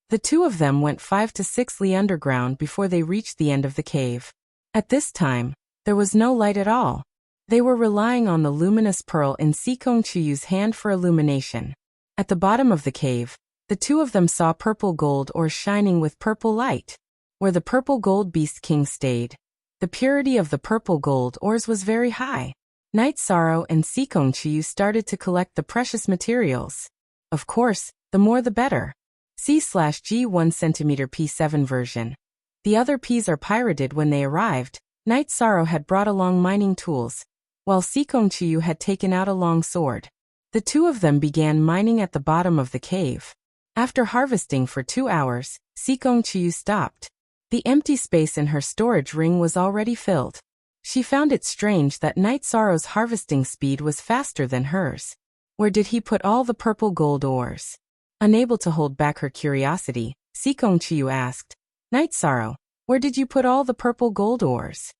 The two of them went 5 to 6 li underground before they reached the end of the cave. At this time, there was no light at all. They were relying on the luminous pearl in Sikong Chiyu's hand for illumination. At the bottom of the cave, the two of them saw purple gold ores shining with purple light. Where the purple gold beast king stayed, the purity of the purple gold ores was very high. Night Sorrow and Sikong Chiyu started to collect the precious materials. Of course, the more the better. C/G 1 cm P7 version. The other Ps are pirated. When they arrived, Night Sorrow had brought along mining tools, while Sikong Chiyu had taken out a long sword. The two of them began mining at the bottom of the cave. After harvesting for 2 hours, Sikong Chiyu stopped. The empty space in her storage ring was already filled. She found it strange that Night Sorrow's harvesting speed was faster than hers. Where did he put all the purple gold ores? Unable to hold back her curiosity, Sikong Chiyu asked, Night Sorrow, where did you put all the purple gold ores?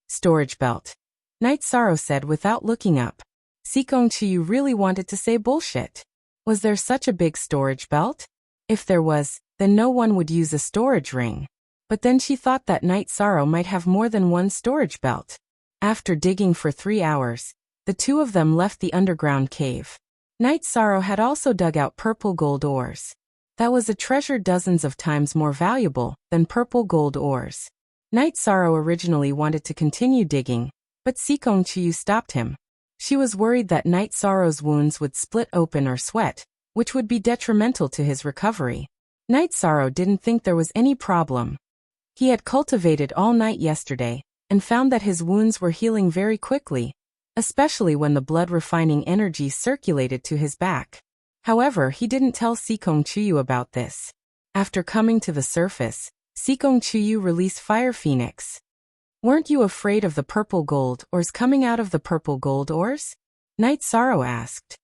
Storage belt. Night Sorrow said without looking up. Sikong Chiyu really wanted to say bullshit. Was there such a big storage belt? If there was, then no one would use a storage ring. But then she thought that Night Sorrow might have more than one storage belt. After digging for 3 hours, the two of them left the underground cave. Night Sorrow had also dug out purple gold ores. That was a treasure dozens of times more valuable than purple gold ores. Night Sorrow originally wanted to continue digging, but Sikong Chiyu stopped him. She was worried that Night Sorrow's wounds would split open or sweat, which would be detrimental to his recovery. Night Sorrow didn't think there was any problem. He had cultivated all night yesterday, and found that his wounds were healing very quickly, especially when the blood-refining energy circulated to his back. However, he didn't tell Sikong Chiyu about this. After coming to the surface, Sikong Chiyu released Fire Phoenix. Weren't you afraid of the purple gold ores coming out of the purple gold ores? Night Sorrow asked.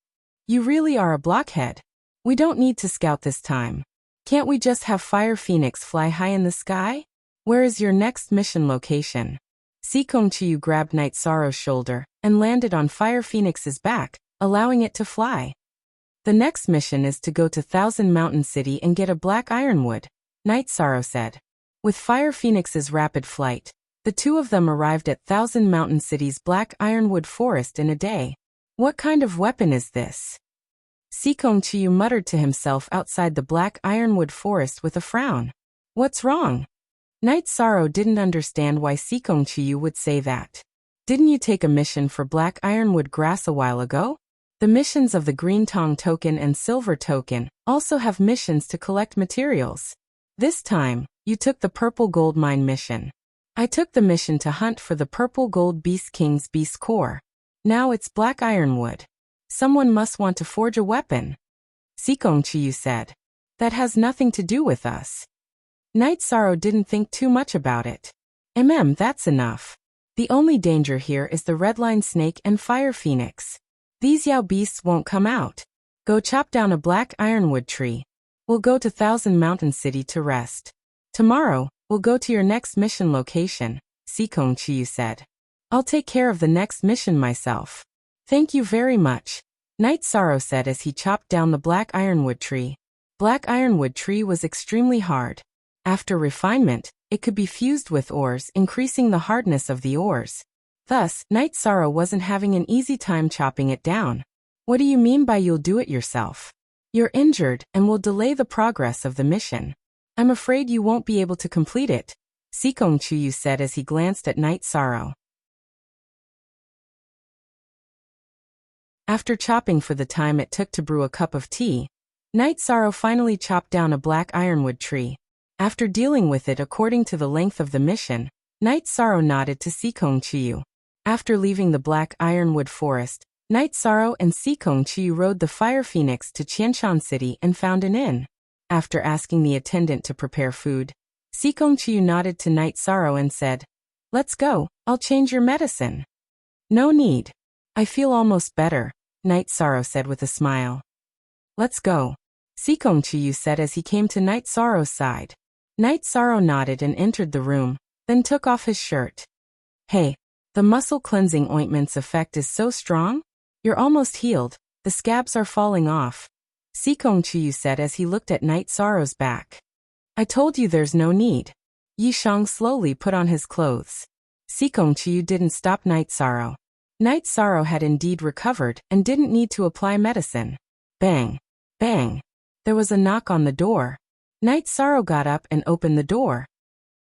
You really are a blockhead. We don't need to scout this time. Can't we just have Fire Phoenix fly high in the sky? Where is your next mission location? Sikong Chiyu grabbed Night Sorrow's shoulder and landed on Fire Phoenix's back, allowing it to fly. The next mission is to go to Thousand Mountain City and get a black ironwood, Night Sorrow said. With Fire Phoenix's rapid flight, the two of them arrived at Thousand Mountain City's black ironwood forest in a day. What kind of weapon is this? Sikong Chiyu muttered to himself outside the black ironwood forest with a frown. What's wrong? Night Sorrow didn't understand why Sikong Chiyu would say that. Didn't you take a mission for black ironwood grass a while ago? The missions of the Green Tong token and Silver token also have missions to collect materials. This time, you took the Purple Gold Mine mission. I took the mission to hunt for the Purple Gold Beast King's Beast Core. Now it's black ironwood. Someone must want to forge a weapon. Sikong Chiyu said. That has nothing to do with us. Night Sorrow didn't think too much about it. That's enough. The only danger here is the Redline Snake and Fire Phoenix. These Yao beasts won't come out. Go chop down a black ironwood tree. We'll go to Thousand Mountain City to rest. Tomorrow, we'll go to your next mission location, Sikong Chiyu said. I'll take care of the next mission myself. Thank you very much, Night Sorrow said as he chopped down the black ironwood tree. Black ironwood tree was extremely hard. After refinement, it could be fused with ores, increasing the hardness of the ores. Thus, Night Sorrow wasn't having an easy time chopping it down. What do you mean by you'll do it yourself? You're injured and will delay the progress of the mission. I'm afraid you won't be able to complete it, Sikong Chiyu said as he glanced at Night Sorrow. After chopping for the time it took to brew a cup of tea, Night Sorrow finally chopped down a black ironwood tree. After dealing with it according to the length of the mission, Night Sorrow nodded to Sikong Chiyu. After leaving the black ironwood forest, Night Sorrow and Sikong Chiyu rode the Fire Phoenix to Qianshan City and found an inn. After asking the attendant to prepare food, Sikong Chiyu nodded to Night Sorrow and said, Let's go, I'll change your medicine. No need. I feel almost better, Night Sorrow said with a smile. Let's go, Sikong Chiyu said as he came to Night Sorrow's side. Night Sorrow nodded and entered the room, then took off his shirt. Hey, the muscle cleansing ointment's effect is so strong? You're almost healed, the scabs are falling off, Sikong Chiyu said as he looked at Night Sorrow's back. I told you there's no need. Yi Shang slowly put on his clothes. Sikong Chiyu didn't stop Night Sorrow. Night Sorrow had indeed recovered and didn't need to apply medicine. Bang! Bang! There was a knock on the door. Night Sorrow got up and opened the door.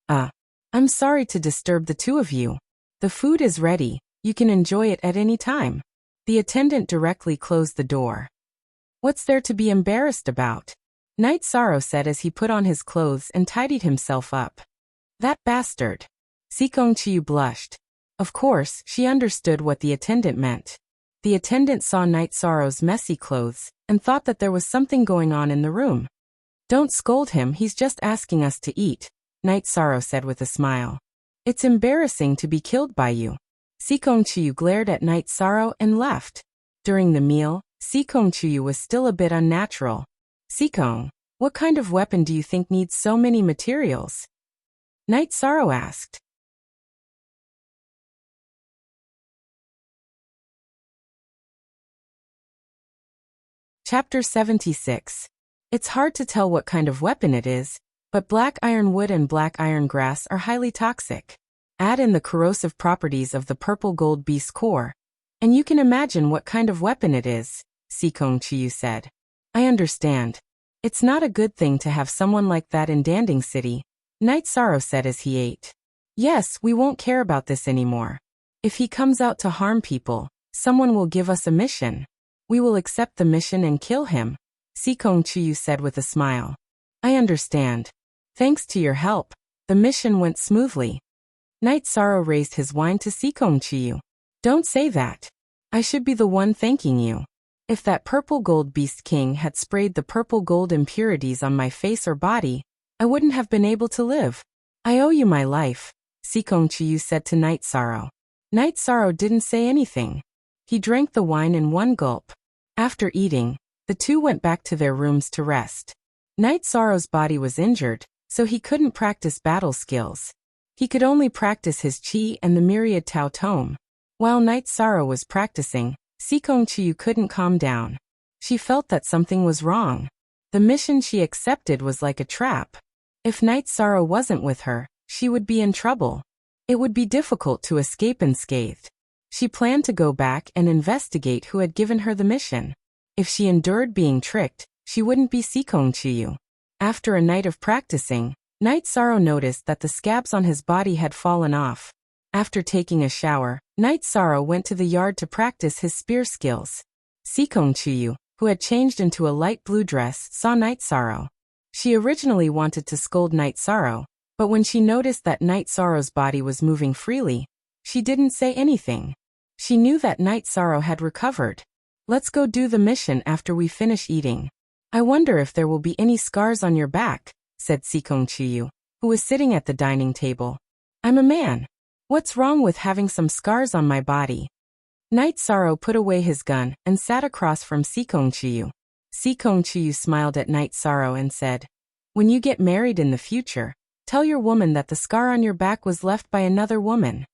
I'm sorry to disturb the two of you. The food is ready, you can enjoy it at any time. The attendant directly closed the door. What's there to be embarrassed about? Night Sorrow said as he put on his clothes and tidied himself up. That bastard. Sikong Chiyu blushed. Of course, she understood what the attendant meant. The attendant saw Night Sorrow's messy clothes and thought that there was something going on in the room. Don't scold him, he's just asking us to eat, Night Sorrow said with a smile. It's embarrassing to be killed by you. Sikong Chiyu glared at Night Sorrow and left. During the meal, Sikong Chiyu was still a bit unnatural. Sikong, what kind of weapon do you think needs so many materials? Night Sorrow asked. Chapter 76. It's hard to tell what kind of weapon it is, but black iron wood and black iron grass are highly toxic. Add in the corrosive properties of the purple gold beast core, and you can imagine what kind of weapon it is, Sikong Chiyu said. I understand. It's not a good thing to have someone like that in Danding City, Night Sorrow said as he ate. Yes, we won't care about this anymore. If he comes out to harm people, someone will give us a mission. We will accept the mission and kill him, Sikong Chiyu said with a smile. I understand. Thanks to your help, the mission went smoothly. Night Sorrow raised his wine to Sikong Chiyu. Don't say that. I should be the one thanking you. If that purple gold beast king had sprayed the purple gold impurities on my face or body, I wouldn't have been able to live. I owe you my life, Sikong Chiyu said to Night Sorrow. Night Sorrow didn't say anything. He drank the wine in one gulp. After eating, the two went back to their rooms to rest. Night Sorrow's body was injured, so he couldn't practice battle skills. He could only practice his chi and the myriad Tao Tome. While Night Sorrow was practicing, Sikong Chiyu couldn't calm down. She felt that something was wrong. The mission she accepted was like a trap. If Night Sorrow wasn't with her, she would be in trouble. It would be difficult to escape unscathed. She planned to go back and investigate who had given her the mission. If she endured being tricked, she wouldn't be Sikong Chiyu. After a night of practicing, Night Sorrow noticed that the scabs on his body had fallen off. After taking a shower, Night Sorrow went to the yard to practice his spear skills. Sikong Chiyu, who had changed into a light blue dress, saw Night Sorrow. She originally wanted to scold Night Sorrow, but when she noticed that Night Sorrow's body was moving freely, she didn't say anything. She knew that Night Sorrow had recovered. Let's go do the mission after we finish eating. I wonder if there will be any scars on your back, said Sikong Chiyu, who was sitting at the dining table. I'm a man. What's wrong with having some scars on my body? Night Sorrow put away his gun and sat across from Sikong Chiyu. Sikong Chiyu smiled at Night Sorrow and said, When you get married in the future, tell your woman that the scar on your back was left by another woman.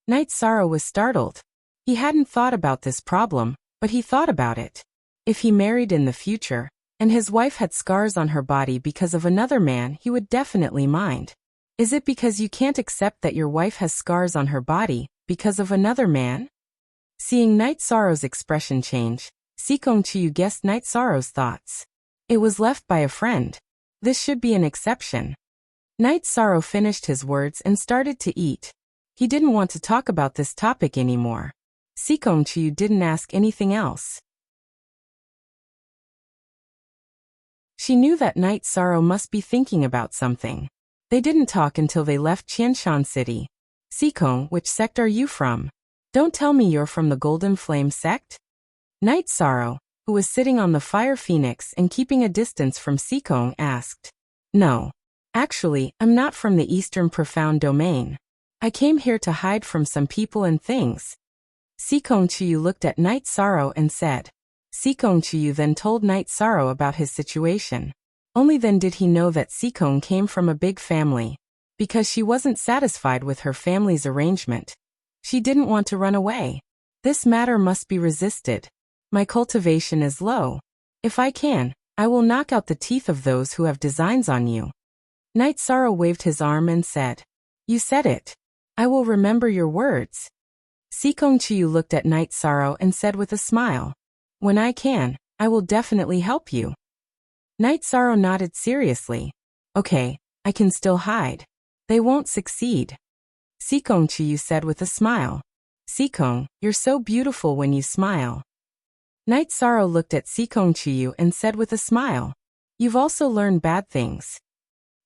Night Sorrow was startled. He hadn't thought about this problem, but he thought about it. If he married in the future, and his wife had scars on her body because of another man, he would definitely mind. Is it because you can't accept that your wife has scars on her body because of another man? Seeing Night Sorrow's expression change, Sikong Chiyu guessed Night Sorrow's thoughts. It was left by a friend. This should be an exception. Night Sorrow finished his words and started to eat. He didn't want to talk about this topic anymore. Sikong Chiyu didn't ask anything else. She knew that Night Sorrow must be thinking about something. They didn't talk until they left Qianshan City. Sikong, which sect are you from? Don't tell me you're from the Golden Flame sect? Night Sorrow, who was sitting on the Fire Phoenix and keeping a distance from Sikong, asked. No. Actually, I'm not from the Eastern Profound Domain. I came here to hide from some people and things. Sikong Chiyu looked at Night Sorrow and said. Sikong Chiyu then told Night Sorrow about his situation. Only then did he know that Sikong came from a big family. Because she wasn't satisfied with her family's arrangement. She didn't want to run away. This matter must be resisted. My cultivation is low. If I can, I will knock out the teeth of those who have designs on you. Night Sorrow waved his arm and said. You said it. I will remember your words. Sikong Chiyu looked at Night Sorrow and said with a smile. When I can, I will definitely help you. Night Sorrow nodded seriously. Okay, I can still hide. They won't succeed. Sikong Chiyu said with a smile. Sikong, you're so beautiful when you smile. Night Sorrow looked at Sikong Chiyu and said with a smile. You've also learned bad things.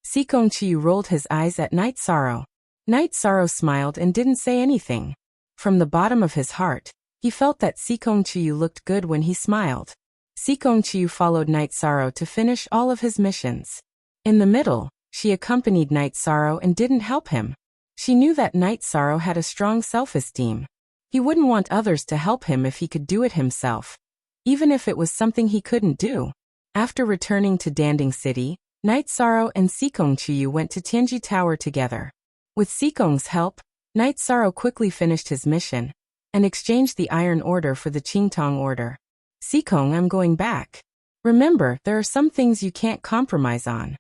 Sikong Chiyu rolled his eyes at Night Sorrow. Night Sorrow smiled and didn't say anything. From the bottom of his heart, he felt that Sikong Chiyu looked good when he smiled. Sikong Chiyu followed Night Sorrow to finish all of his missions. In the middle, she accompanied Night Sorrow and didn't help him. She knew that Night Sorrow had a strong self-esteem. He wouldn't want others to help him if he could do it himself, even if it was something he couldn't do. After returning to Danding City, Night Sorrow and Sikong Chiyu went to Tianji Tower together. With Sikong's help, Night Sorrow quickly finished his mission and exchanged the Iron Order for the Qingtong Order. Sikong, I'm going back. Remember, there are some things you can't compromise on.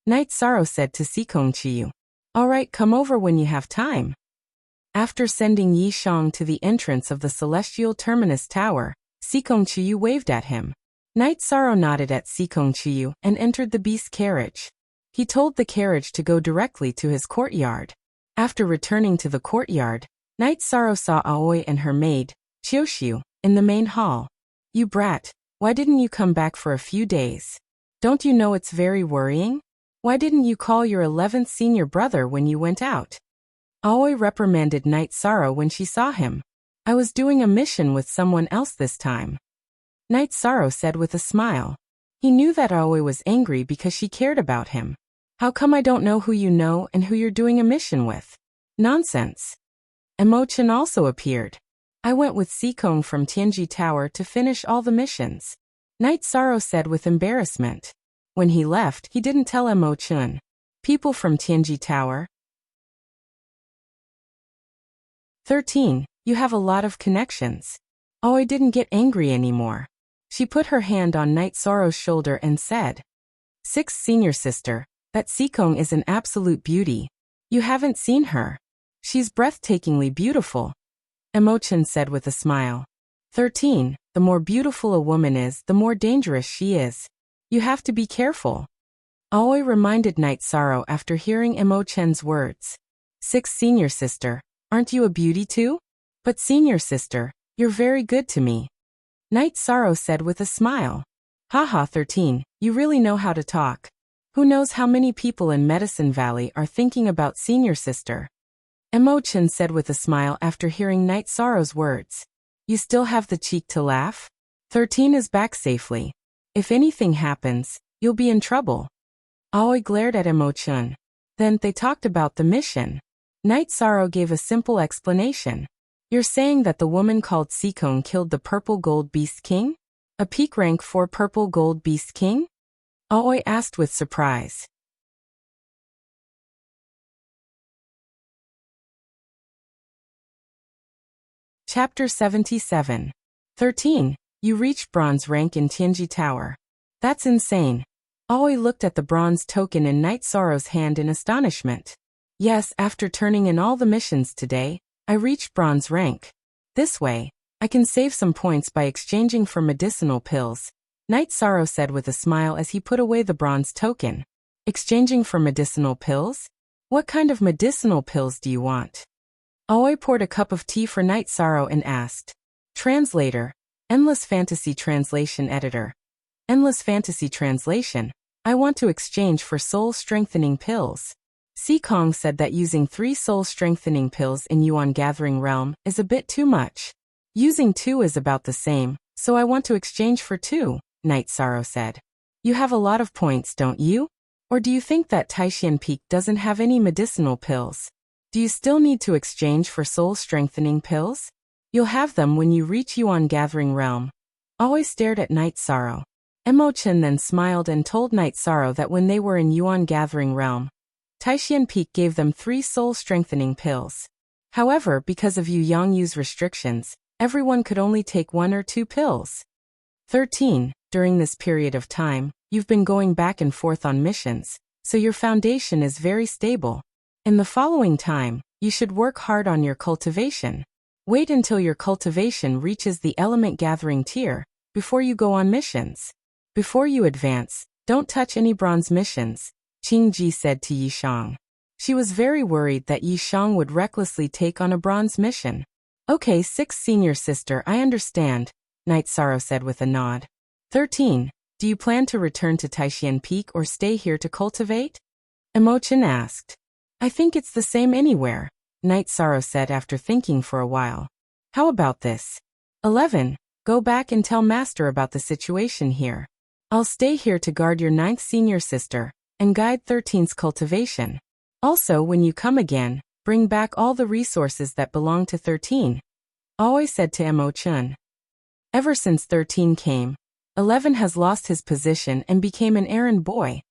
Night Sorrow said to Sikong Chiyu. All right, come over when you have time. After sending Yi Shang to the entrance of the Celestial Terminus Tower, Sikong Chiyu waved at him. Night Sorrow nodded at Sikong Chiyu and entered the beast carriage. He told the carriage to go directly to his courtyard. After returning to the courtyard, Night Sorrow saw Aoi and her maid, Chioshiu, in the main hall. You brat, why didn't you come back for a few days? Don't you know it's very worrying? Why didn't you call your 11th senior brother when you went out? Aoi reprimanded Night Sorrow when she saw him. I was doing a mission with someone else this time. Night Sorrow said with a smile. He knew that Aoi was angry because she cared about him. How come I don't know who you know and who you're doing a mission with? Nonsense. Emochan also appeared. I went with Sikong from Tianji Tower to finish all the missions. Night Sorrow said with embarrassment. When he left, he didn't tell Emochan. People from Tianji Tower. 13. You have a lot of connections. Aoi didn't get angry anymore. She put her hand on Night Sorrow's shoulder and said, 6th senior sister, that Sikong is an absolute beauty. You haven't seen her. She's breathtakingly beautiful. Emochan said with a smile. 13. The more beautiful a woman is, the more dangerous she is. You have to be careful. Aoi reminded Night Sorrow after hearing Emochan's words. 6th senior sister, aren't you a beauty too? But senior sister, you're very good to me. Night Sorrow said with a smile. Haha 13, you really know how to talk. Who knows how many people in Medicine Valley are thinking about senior sister? Emochan said with a smile after hearing Night Sorrow's words. You still have the cheek to laugh? 13 is back safely. If anything happens, you'll be in trouble. Aoi glared at Emochan. Then they talked about the mission. Night Sorrow gave a simple explanation. You're saying that the woman called Sikong killed the Purple Gold Beast King? A peak rank 4 Purple Gold Beast King? Aoi asked with surprise. Chapter 77. 13. You reached bronze rank in Tianji Tower. That's insane. Aoi looked at the bronze token in Night Sorrow's hand in astonishment. Yes, after turning in all the missions today, I reached bronze rank. This way, I can save some points by exchanging for medicinal pills, Night Sorrow said with a smile as he put away the bronze token. Exchanging for medicinal pills? What kind of medicinal pills do you want? Aoi poured a cup of tea for Night Sorrow and asked. Translator. Endless Fantasy Translation Editor. Endless Fantasy Translation. I want to exchange for soul-strengthening pills. Sikong said that using 3 soul-strengthening pills in Yuan Gathering Realm is a bit too much. Using 2 is about the same, so I want to exchange for 2, Night Sorrow said. You have a lot of points, don't you? Or do you think that Taishan Peak doesn't have any medicinal pills? Do you still need to exchange for soul-strengthening pills? You'll have them when you reach Yuan Gathering Realm. Aoi stared at Night Sorrow. Emochan then smiled and told Night Sorrow that when they were in Yuan Gathering Realm, Taishan Peak gave them 3 soul-strengthening pills. However, because of Yu Yangyu's restrictions, everyone could only take 1 or 2 pills. 13. During this period of time, you've been going back and forth on missions, so your foundation is very stable. In the following time, you should work hard on your cultivation. Wait until your cultivation reaches the element gathering tier before you go on missions. Before you advance, don't touch any bronze missions, Qing Ji said to Yi Shang. She was very worried that Yi Shang would recklessly take on a bronze mission. Okay, 6th senior sister, I understand, Night Sorrow said with a nod. 13. Do you plan to return to Taishan Peak or stay here to cultivate? Emochan asked. I think it's the same anywhere, Night Sorrow said after thinking for a while. How about this? 11. Go back and tell Master about the situation here. I'll stay here to guard your 9th senior sister, and guide 13's cultivation. Also, when you come again, bring back all the resources that belong to 13. Aoi said to Emo-chun. Ever since 13 came, 11 has lost his position and became an errand boy.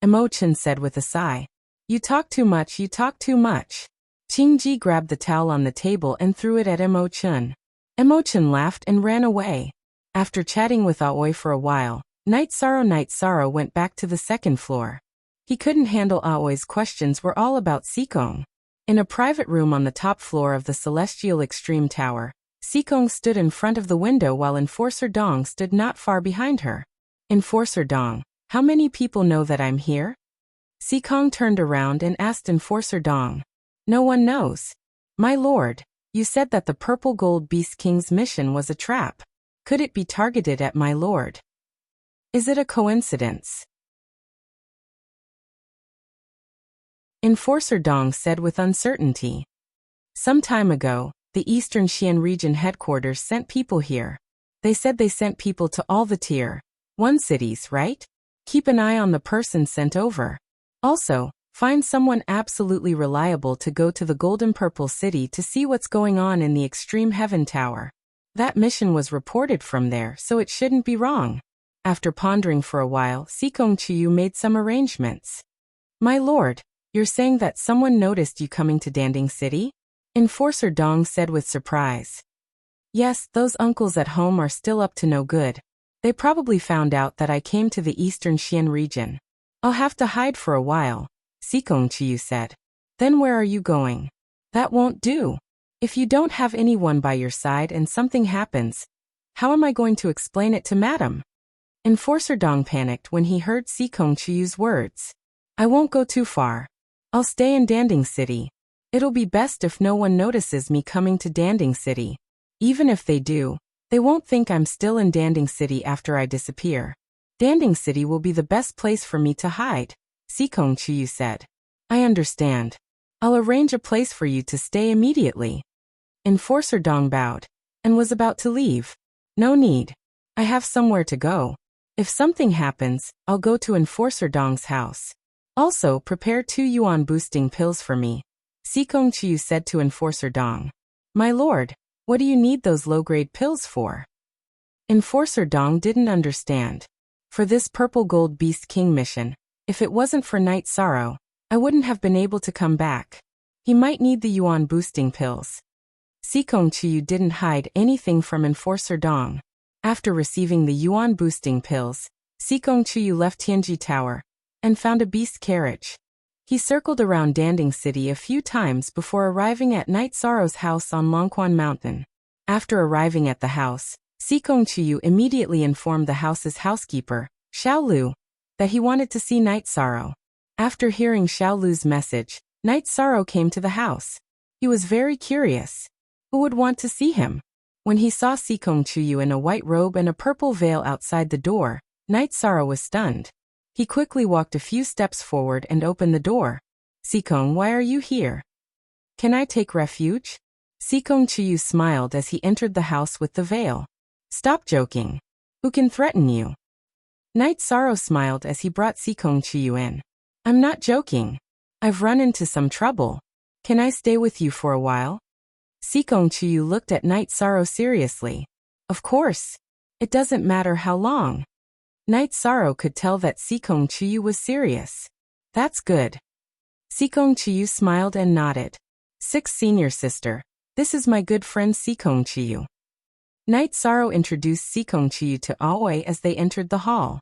Emo-chun said with a sigh. You talk too much, you talk too much. Ching-ji grabbed the towel on the table and threw it at Emo-chun. Emo-chun laughed and ran away. After chatting with Aoi for a while, Night Sorrow went back to the second floor. He couldn't handle Aoi's questions were all about Seekong. In a private room on the top floor of the Celestial Extreme Tower, Seekong stood in front of the window while Enforcer Dong stood not far behind her. Enforcer Dong, how many people know that I'm here? Seekong turned around and asked Enforcer Dong. No one knows. My lord, you said that the Purple Gold Beast King's mission was a trap. Could it be targeted at my lord? Is it a coincidence? Enforcer Dong said with uncertainty. Some time ago, the Eastern Xian region headquarters sent people here. They said they sent people to all the Tier 1 cities, right? Keep an eye on the person sent over. Also, find someone absolutely reliable to go to the Golden Purple City to see what's going on in the Extreme Heaven Tower. That mission was reported from there, so it shouldn't be wrong. After pondering for a while, Seekong Chiyu made some arrangements. My lord, you're saying that someone noticed you coming to Danding City? Enforcer Dong said with surprise. Yes, those uncles at home are still up to no good. They probably found out that I came to the Eastern Xian region. I'll have to hide for a while, Seekong Chiyu said. Then where are you going? That won't do. If you don't have anyone by your side and something happens, how am I going to explain it to Madam? Enforcer Dong panicked when he heard Seekong Chiyu's words. I won't go too far. I'll stay in Danding City. It'll be best if no one notices me coming to Danding City. Even if they do, they won't think I'm still in Danding City after I disappear. Danding City will be the best place for me to hide, Seekong Chiyu said. I understand. I'll arrange a place for you to stay immediately. Enforcer Dong bowed and was about to leave. No need. I have somewhere to go. If something happens, I'll go to Enforcer Dong's house. Also, prepare 2 yuan boosting pills for me, Seekong Chiyu said to Enforcer Dong. My lord, what do you need those low-grade pills for? Enforcer Dong didn't understand. For this Purple Gold Beast King mission, if it wasn't for Night Sorrow, I wouldn't have been able to come back. He might need the yuan boosting pills. Seekong Chiyu didn't hide anything from Enforcer Dong. After receiving the yuan boosting pills, Seekong Chiyu left Tianji Tower and found a beast carriage. He circled around Danding City a few times before arriving at Night Sorrow's house on Longquan Mountain. After arriving at the house, Seekong Chiyu immediately informed the house's housekeeper, Xiao Lu, that he wanted to see Night Sorrow. After hearing Xiao Lu's message, Night Sorrow came to the house. He was very curious. Who would want to see him? When he saw Seekong Chiyu in a white robe and a purple veil outside the door, Night Sorrow was stunned. He quickly walked a few steps forward and opened the door. Seekong, why are you here? Can I take refuge? Seekong Chiyu smiled as he entered the house with the veil. Stop joking. Who can threaten you? Night Sorrow smiled as he brought Seekong Chiyu in. I'm not joking. I've run into some trouble. Can I stay with you for a while? Seekong Chiyu looked at Night Sorrow seriously. Of course. It doesn't matter how long. Night Sorrow could tell that Seekong Chiyu was serious. That's good. Seekong Chiyu smiled and nodded. 6 senior sister. This is my good friend Seekong Chiyu. Night Sorrow introduced Seekong Chiyu to Aoi as they entered the hall.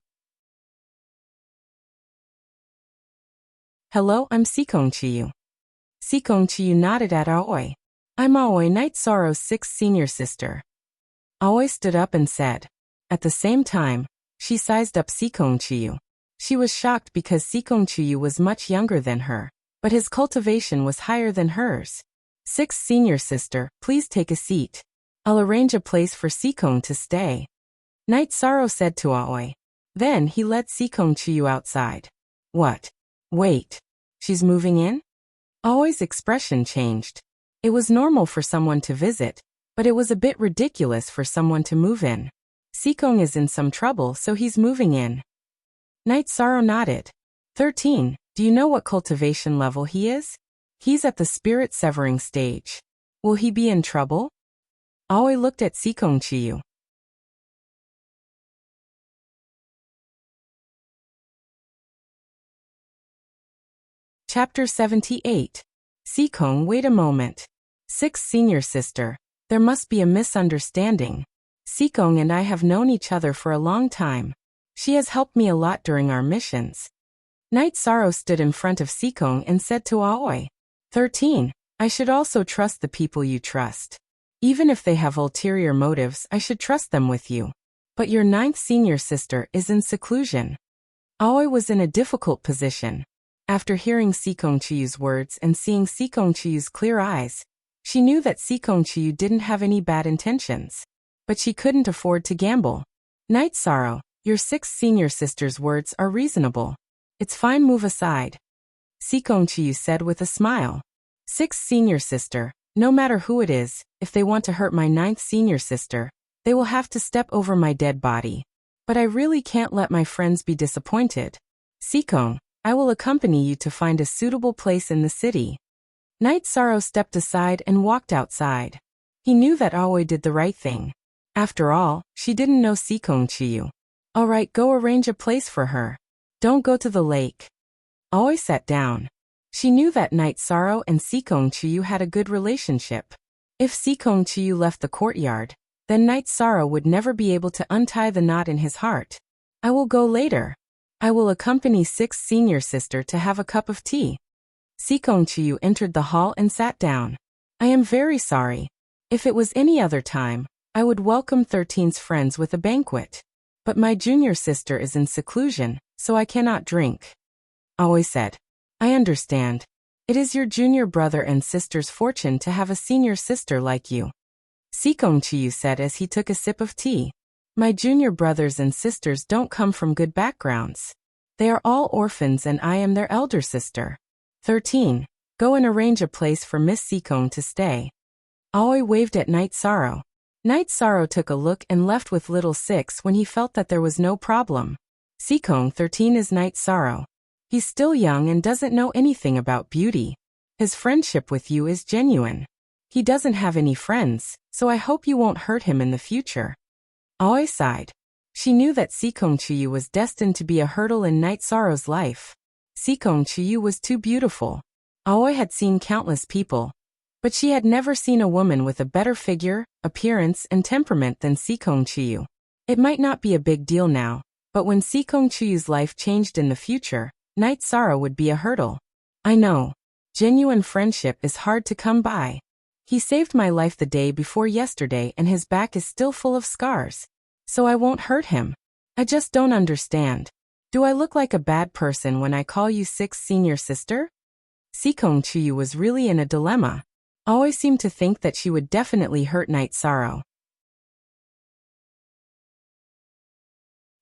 Hello, I'm Seekong Chiyu. Seekong Chiyu nodded at Aoi. I'm Aoi, Night Sorrow's 6th senior sister. Aoi stood up and said. At the same time, she sized up Seekong Chiyu. She was shocked because Seekong Chiyu was much younger than her, but his cultivation was higher than hers. 6th senior sister, please take a seat. I'll arrange a place for Seekong to stay. Night Sorrow said to Aoi. Then he led Seekong Chiyu outside. What? Wait. She's moving in? Aoi's expression changed. It was normal for someone to visit, but it was a bit ridiculous for someone to move in. Seekong is in some trouble, so he's moving in. Night Sorrow nodded. 13. Do you know what cultivation level he is? He's at the spirit severing stage. Will he be in trouble? Aoi looked at Sikong Chiyu. Chapter 78. Sikong, wait a moment. 6th senior sister. There must be a misunderstanding. Sikong and I have known each other for a long time. She has helped me a lot during our missions. Night Sorrow stood in front of Sikong and said to Aoi, 13. I should also trust the people you trust. Even if they have ulterior motives, I should trust them with you. But your 9th senior sister is in seclusion. Aoi was in a difficult position. After hearing Sikong Chiyu's words and seeing Sikong Chiyu's clear eyes, she knew that Sikong Chiyu didn't have any bad intentions. But she couldn't afford to gamble. Night Sorrow, your 6th senior sister's words are reasonable. It's fine, move aside. Sikong Chiyu said with a smile. 6th senior sister, no matter who it is, if they want to hurt my 9th senior sister, they will have to step over my dead body. But I really can't let my friends be disappointed. Sikong, I will accompany you to find a suitable place in the city. Night Sorrow stepped aside and walked outside. He knew that Aoi did the right thing. After all, she didn't know Sikong Chiyu. All right, go arrange a place for her. Don't go to the lake. Aoi sat down. She knew that Night Sorrow and Sikong Chiyu had a good relationship. If Sikong Chiyu left the courtyard, then Night Sorrow would never be able to untie the knot in his heart. I will go later. I will accompany 6th senior sister to have a cup of tea. Sikong Chiyu entered the hall and sat down. I am very sorry. If it was any other time, I would welcome 13's friends with a banquet. But my junior sister is in seclusion, so I cannot drink. Aoi said. I understand. It is your junior brother and sister's fortune to have a senior sister like you. Sikong Chiyu said as he took a sip of tea. My junior brothers and sisters don't come from good backgrounds. They are all orphans and I am their elder sister. 13. Go and arrange a place for Miss Sikong to stay. Aoi waved at Night Sorrow. Night Sorrow took a look and left with little 6 when he felt that there was no problem. Sikong 13 is Night Sorrow. He's still young and doesn't know anything about beauty. His friendship with you is genuine. He doesn't have any friends, so I hope you won't hurt him in the future. Aoi sighed. She knew that Sikong Chiyu was destined to be a hurdle in Night Sorrow's life. Sikong Chiyu was too beautiful. Aoi had seen countless people, but she had never seen a woman with a better figure, appearance, and temperament than Sikong Chiyu. It might not be a big deal now, but when Sikong Chiyu's life changed in the future, Night Sorrow would be a hurdle. I know. Genuine friendship is hard to come by. He saved my life the day before yesterday and his back is still full of scars. So I won't hurt him. I just don't understand. Do I look like a bad person when I call you 6th senior sister? Sikong Chiyu was really in a dilemma. Aoi seemed to think that she would definitely hurt Night Sorrow.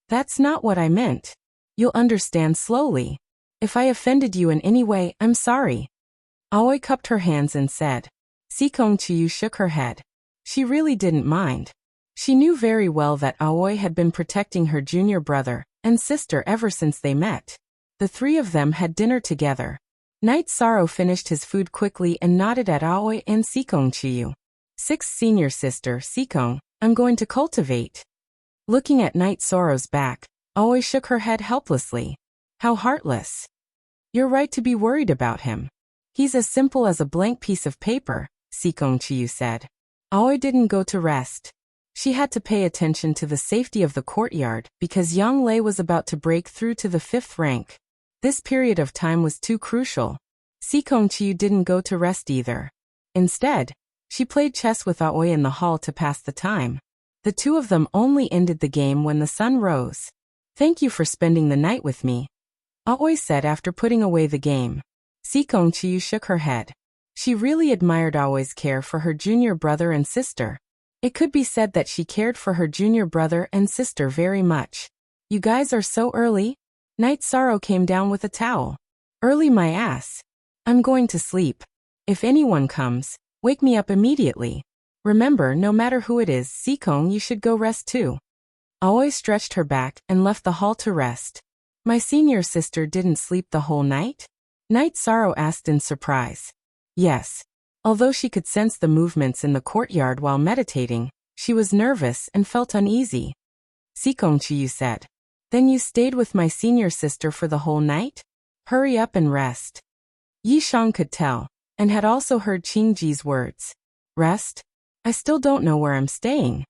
That's not what I meant. You'll understand slowly. If I offended you in any way, I'm sorry. Aoi cupped her hands and said. Sikong Chiyu shook her head. She really didn't mind. She knew very well that Aoi had been protecting her junior brother and sister ever since they met. The three of them had dinner together. Night Sorrow finished his food quickly and nodded at Aoi and Sikong Chiyu. 6th senior sister, Sikong, I'm going to cultivate. Looking at Night Sorrow's back, Aoi shook her head helplessly. How heartless. You're right to be worried about him. He's as simple as a blank piece of paper, Sikong Chiyu said. Aoi didn't go to rest. She had to pay attention to the safety of the courtyard because Yang Lei was about to break through to the 5th rank. This period of time was too crucial. Sikong Chiyu didn't go to rest either. Instead, she played chess with Aoi in the hall to pass the time. The two of them only ended the game when the sun rose. Thank you for spending the night with me, Aoi said after putting away the game. Sikong Chiyu shook her head. She really admired Aoi's care for her junior brother and sister. It could be said that she cared for her junior brother and sister very much. You guys are so early? Night Sorrow came down with a towel. Early my ass. I'm going to sleep. If anyone comes, wake me up immediately. Remember, no matter who it is, Sikong, you should go rest too. Aoi stretched her back and left the hall to rest. My senior sister didn't sleep the whole night? Night Sorrow asked in surprise. Yes. Although she could sense the movements in the courtyard while meditating, she was nervous and felt uneasy. Sikongchiyu said. Then you stayed with my senior sister for the whole night? Hurry up and rest. Yishang could tell, and had also heard Qingji's words. Rest? I still don't know where I'm staying.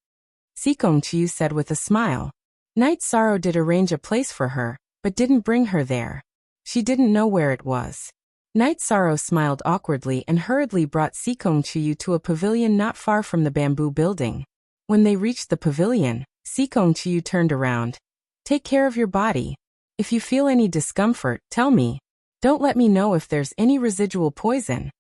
Sikongchiyu said with a smile. Night Sorrow did arrange a place for her, but didn't bring her there. She didn't know where it was. Night Sorrow smiled awkwardly and hurriedly brought Sikongchiyu to a pavilion not far from the bamboo building. When they reached the pavilion, Sikongchiyu turned around. Take care of your body. If you feel any discomfort, tell me. Don't let me know if there's any residual poison.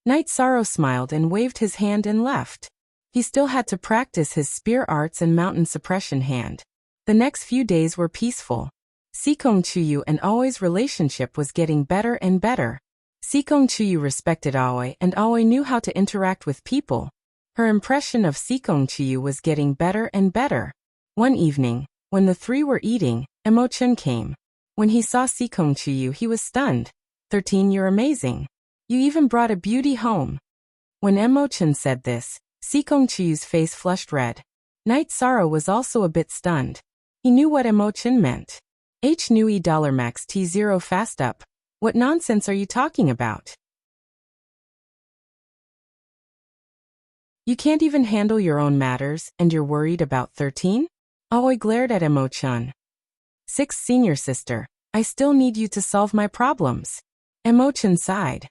Night Sorrow smiled and waved his hand and left. He still had to practice his spear arts and mountain suppression hand. The next few days were peaceful. Sikongchiyu and Aoi's relationship was getting better and better. Sikongchiyu respected Aoi and Aoi knew how to interact with people. Her impression of Sikongchiyu was getting better and better. One evening, when the three were eating, Emo-chan came. When he saw Sikongchiyu, he was stunned. 13, you're amazing. You even brought a beauty home. When Emo-chan said this, Sikongchiyu's face flushed red. Night Sorrow was also a bit stunned. He knew what Emo-chan meant. H new $max T0 fast up. What nonsense are you talking about? You can't even handle your own matters, and you're worried about 13? Aoi glared at Emo-chan. 6 senior sister, I still need you to solve my problems. Emo-chan sighed.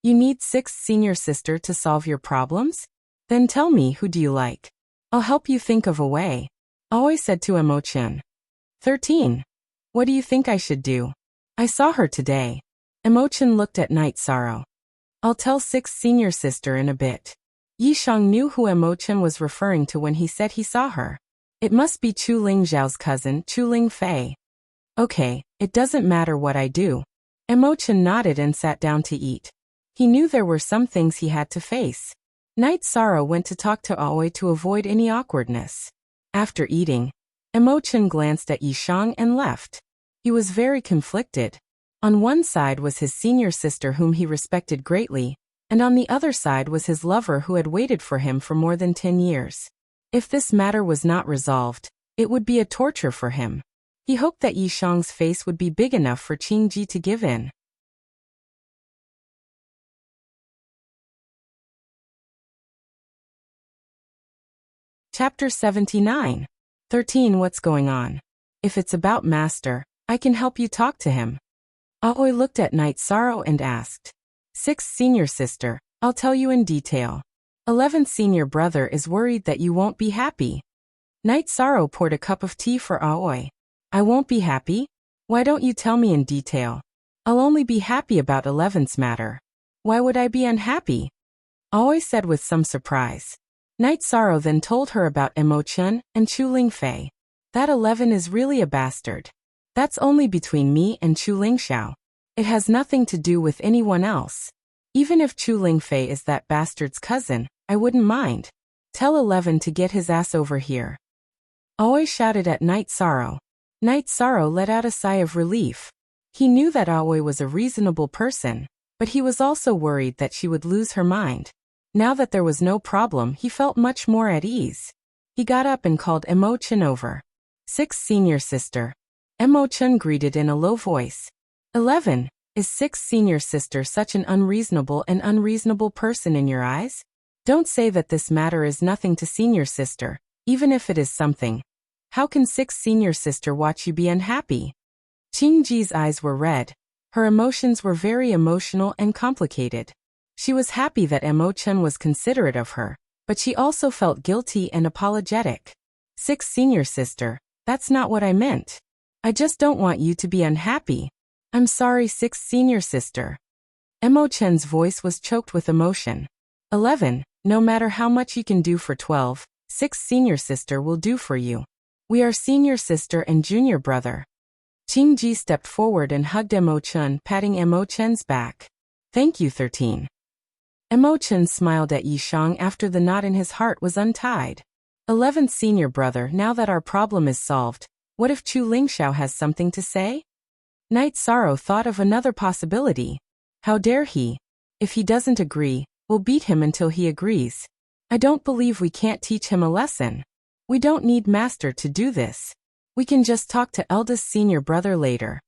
You need 6 senior sister to solve your problems? Then tell me, who do you like? I'll help you think of a way. Aoi said to Emo-chan. 13. What do you think I should do? I saw her today. Emo-chan looked at Night Sorrow. I'll tell 6 senior sister in a bit. Yishang knew who Emo-chan was referring to when he said he saw her. It must be Chu Lingzhao's cousin, Chu Lingfei. Okay, it doesn't matter what I do. Emo-chan nodded and sat down to eat. He knew there were some things he had to face. Night Sorrow went to talk to Aoi to avoid any awkwardness. After eating, Emo-chan glanced at Yishang and left. He was very conflicted. On one side was his senior sister whom he respected greatly, and on the other side was his lover who had waited for him for more than 10 years. If this matter was not resolved, it would be a torture for him. He hoped that Yishang's face would be big enough for Qingji to give in. Chapter 79. 13. What's going on? If it's about Master, I can help you talk to him. Aoi looked at Night Sorrow and asked. 6 senior sister, I'll tell you in detail. 11th senior brother is worried that you won't be happy. Night Sorrow poured a cup of tea for Aoi. I won't be happy? Why don't you tell me in detail? I'll only be happy about 11th's matter. Why would I be unhappy? Aoi said with some surprise. Night Sorrow then told her about Emo-chan and Chu Lingfei. That 11 is really a bastard. That's only between me and Chu Lingxiao. It has nothing to do with anyone else. Even if Chu Lingfei is that bastard's cousin, I wouldn't mind. Tell 11 to get his ass over here. Aoi shouted at Night Sorrow. Night Sorrow let out a sigh of relief. He knew that Aoi was a reasonable person, but he was also worried that she would lose her mind. Now that there was no problem, he felt much more at ease. He got up and called Emo-chan over. 6 senior sister. Emo-chan greeted in a low voice. 11. Is 6 senior sister such an unreasonable person in your eyes? Don't say that this matter is nothing to senior sister, even if it is something. How can 6 senior sister watch you be unhappy? Qingji's eyes were red. Her emotions were very emotional and complicated. She was happy that Emo-chan was considerate of her, but she also felt guilty and apologetic. 6 senior sister, that's not what I meant. I just don't want you to be unhappy. I'm sorry 6 senior sister. Emo-chan's voice was choked with emotion. 11, no matter how much you can do for 12, 6 senior sister will do for you. We are senior sister and junior brother. Qingji stepped forward and hugged Emo-chan, patting Emo-chan's back. Thank you 13. Emo-chan smiled at Yishang after the knot in his heart was untied. 11th senior brother, now that our problem is solved, what if Chu Lingxiao has something to say? Knight Sorrow thought of another possibility. How dare he? If he doesn't agree, we'll beat him until he agrees. I don't believe we can't teach him a lesson. We don't need Master to do this. We can just talk to eldest senior brother later.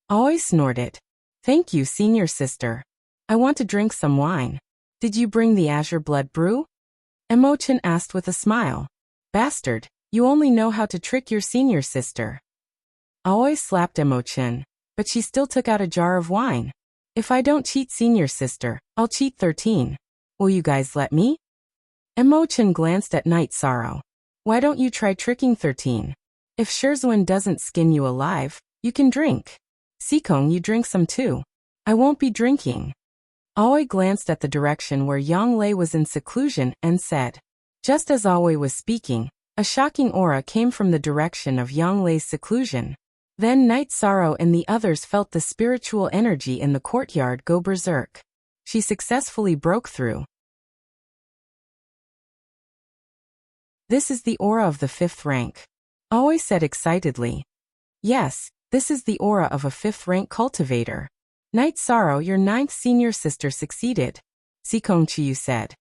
Aoi snorted. Thank you, senior sister. I want to drink some wine. Did you bring the azure blood brew? Emochan asked with a smile. Bastard, you only know how to trick your senior sister. Aoi slapped Emochan, but she still took out a jar of wine. If I don't cheat senior sister, I'll cheat 13. Will you guys let me? Emochan glanced at Knight Sorrow. Why don't you try tricking 13? If Swordsman doesn't skin you alive, you can drink. Sikong, you drink some too. I won't be drinking. Aoi glanced at the direction where Yang Lei was in seclusion and said. Just as Aoi was speaking, a shocking aura came from the direction of Yang Lei's seclusion. Then Knight Sorrow and the others felt the spiritual energy in the courtyard go berserk. She successfully broke through. This is the aura of the 5th rank. Aoi said excitedly. Yes, this is the aura of a 5th rank cultivator. Knight Sorrow, your 9th senior sister succeeded. Sikong Chiyu said.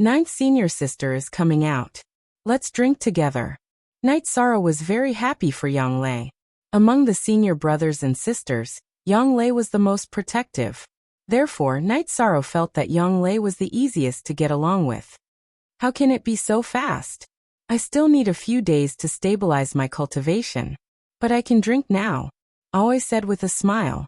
9th senior sister is coming out. Let's drink together. Knight Sorrow was very happy for Yang Lei. Among the senior brothers and sisters, Yang Lei was the most protective. Therefore, Knight Sorrow felt that Yang Lei was the easiest to get along with. How can it be so fast? I still need a few days to stabilize my cultivation. But I can drink now, Aoi said with a smile.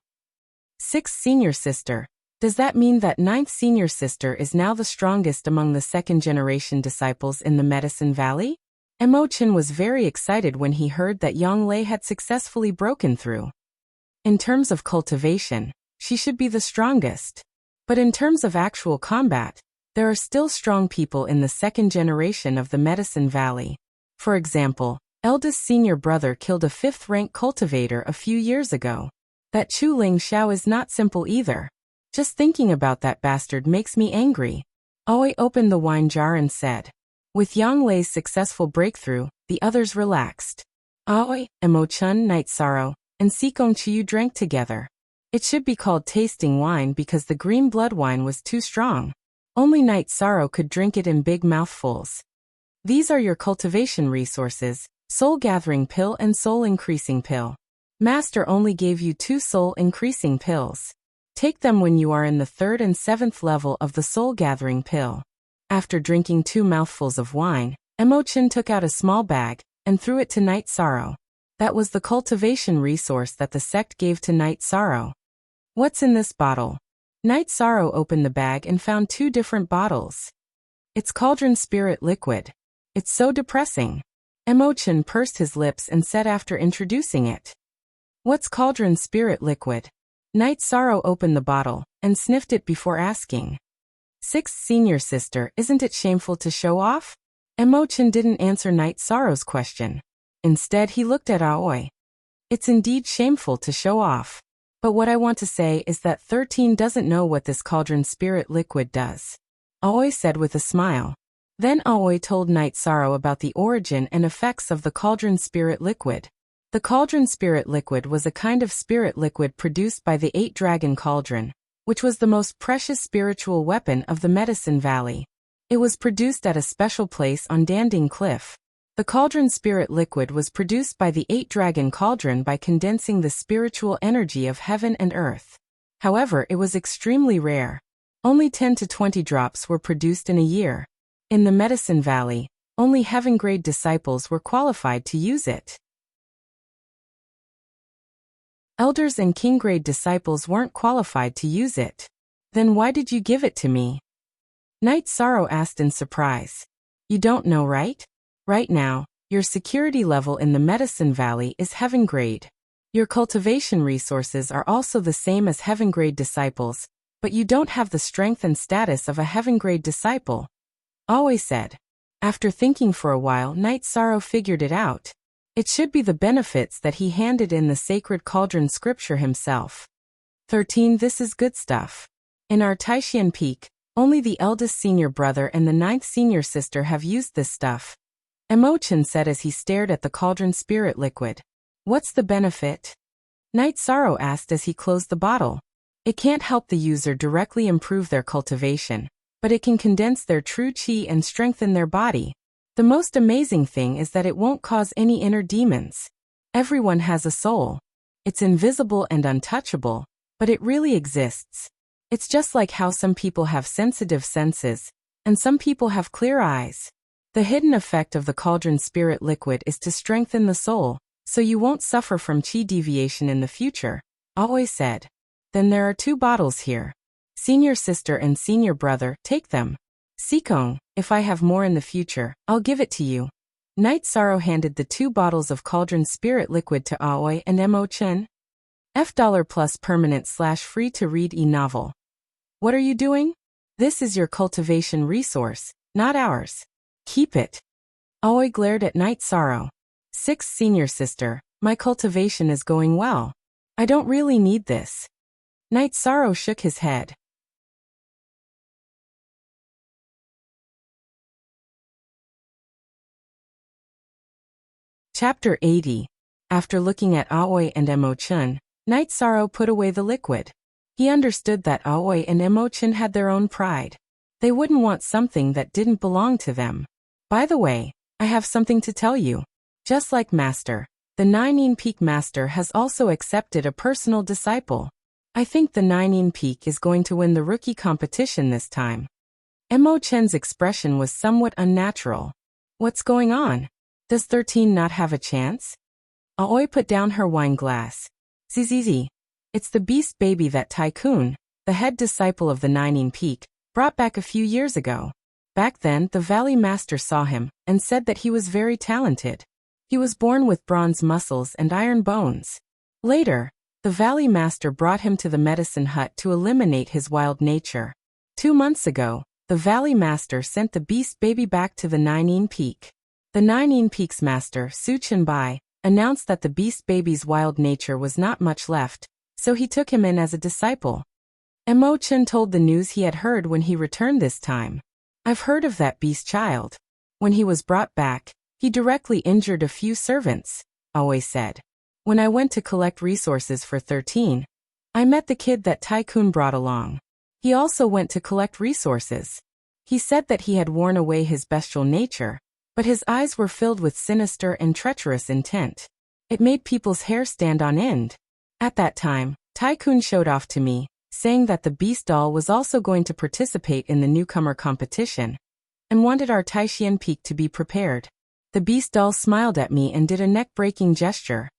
6th senior sister. Does that mean that 9th senior sister is now the strongest among the 2nd generation disciples in the Medicine Valley? Emochan was very excited when he heard that Yang Lei had successfully broken through. In terms of cultivation, she should be the strongest. But in terms of actual combat, there are still strong people in the 2nd generation of the Medicine Valley. For example, eldest senior brother killed a 5th rank cultivator a few years ago. That Chu Ling Xiao is not simple either. Just thinking about that bastard makes me angry. Aoi opened the wine jar and said. With Yang Lei's successful breakthrough, the others relaxed. Aoi, Emochan, Knight Sorrow, and Sikong Chiyu drank together. It should be called tasting wine because the green blood wine was too strong. Only Knight Sorrow could drink it in big mouthfuls. These are your cultivation resources, soul gathering pill and soul increasing pill. Master only gave you 2 soul increasing pills. Take them when you are in the 3rd and 7th level of the soul gathering pill. After drinking 2 mouthfuls of wine, Emochan took out a small bag and threw it to Knight Sorrow. That was the cultivation resource that the sect gave to Knight Sorrow. What's in this bottle? Knight Sorrow opened the bag and found 2 different bottles. It's cauldron spirit liquid. It's so depressing. Emochan pursed his lips and said after introducing it. What's cauldron spirit liquid? Knight Sorrow opened the bottle and sniffed it before asking. 6th senior sister, isn't it shameful to show off? Emochan didn't answer Knight Sorrow's question. Instead, he looked at Aoi. It's indeed shameful to show off. But what I want to say is that 13 doesn't know what this cauldron spirit liquid does. Aoi said with a smile. Then Aoi told Knight Sorrow about the origin and effects of the cauldron spirit liquid. The cauldron spirit liquid was a kind of spirit liquid produced by the 8-dragon cauldron, which was the most precious spiritual weapon of the Medicine Valley. It was produced at a special place on Danding Cliff. The cauldron spirit liquid was produced by the 8-dragon cauldron by condensing the spiritual energy of heaven and earth. However, it was extremely rare. Only 10 to 20 drops were produced in a year. In the Medicine Valley, only heaven-grade disciples were qualified to use it. Elders and king-grade disciples weren't qualified to use it. Then why did you give it to me? Knight Sorrow asked in surprise. You don't know, right? Right now, your security level in the Medicine Valley is heaven-grade. Your cultivation resources are also the same as heaven-grade disciples, but you don't have the strength and status of a heaven-grade disciple. Aoi said. After thinking for a while, Knight Sorrow figured it out. It should be the benefits that he handed in the sacred cauldron scripture himself. 13 This is good stuff. In our Taishan Peak, only the eldest senior brother and the 9th senior sister have used this stuff. Emochan said as he stared at the cauldron spirit liquid. What's the benefit? Night Sorrow asked as he closed the bottle. It can't help the user directly improve their cultivation, but it can condense their true chi and strengthen their body. The most amazing thing is that it won't cause any inner demons. Everyone has a soul. It's invisible and untouchable, but it really exists. It's just like how some people have sensitive senses, and some people have clear eyes. The hidden effect of the cauldron spirit liquid is to strengthen the soul, so you won't suffer from chi deviation in the future, Aoi said. Then there are 2 bottles here. Senior sister and senior brother, take them. Sikong, if I have more in the future, I'll give it to you. Night Sorrow handed the 2 bottles of cauldron spirit liquid to Aoi and Mo-chan. $+ permanent/free to read e-novel. What are you doing? This is your cultivation resource, not ours. Keep it. Aoi glared at Night Sorrow. 6 senior sister, my cultivation is going well. I don't really need this. Night Sorrow shook his head. Chapter 80. After looking at Aoi and Mo-chan, Night Sorrow put away the liquid. He understood that Aoi and Mo-chan had their own pride. They wouldn't want something that didn't belong to them. By the way, I have something to tell you. Just like Master, the Nine Peak Master has also accepted a personal disciple. I think the Nine Peak is going to win the rookie competition this time. Mo-chan's expression was somewhat unnatural. What's going on? Does 13 not have a chance? Aoi put down her wine glass. Zizizi. It's the beast baby that Tycoon, the head disciple of the Nine Peak, brought back a few years ago. Back then, the Valley Master saw him and said that he was very talented. He was born with bronze muscles and iron bones. Later, the Valley Master brought him to the medicine hut to eliminate his wild nature. 2 months ago, the Valley Master sent the beast baby back to the Nine Peak. The Nine Peak's master, Su Chenbai, announced that the beast baby's wild nature was not much left, so he took him in as a disciple. Mo-chan told the news he had heard when he returned this time. I've heard of that beast child. When he was brought back, he directly injured a few servants, Aoi said. When I went to collect resources for 13, I met the kid that Tycoon brought along. He also went to collect resources. He said that he had worn away his bestial nature, but his eyes were filled with sinister and treacherous intent. It made people's hair stand on end. At that time, Tycoon showed off to me, saying that the beast doll was also going to participate in the newcomer competition, and wanted our Taishian Peak to be prepared. The beast doll smiled at me and did a neck-breaking gesture.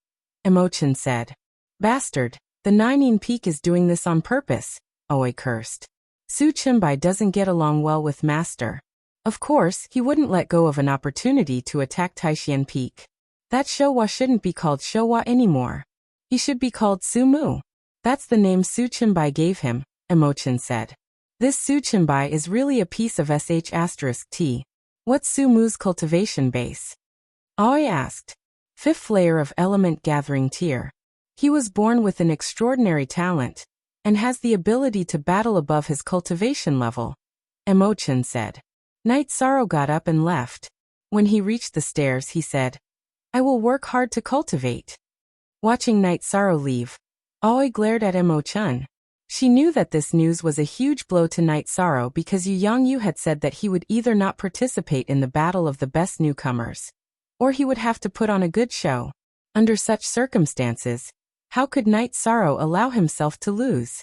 Mo-chan said. Bastard, the Nine Peak is doing this on purpose, Aoi cursed. Su Chenbai doesn't get along well with Master. Of course, he wouldn't let go of an opportunity to attack Taishian Peak. That Showa shouldn't be called Showa anymore. He should be called Sumu. That's the name Su Chenbai gave him, Mo-chan said. This Su Chenbai is really a piece of sh*t. What's Sumu's cultivation base? Aoi asked. 5th layer of element gathering tier. He was born with an extraordinary talent, and has the ability to battle above his cultivation level, Mo-chan said. Night Sorrow got up and left. When he reached the stairs he said, I will work hard to cultivate. Watching Night Sorrow leave, Aoi glared at Mo-chan. She knew that this news was a huge blow to Night Sorrow because Yu Yangyu had said that he would either not participate in the battle of the best newcomers, or he would have to put on a good show. Under such circumstances, how could Night Sorrow allow himself to lose?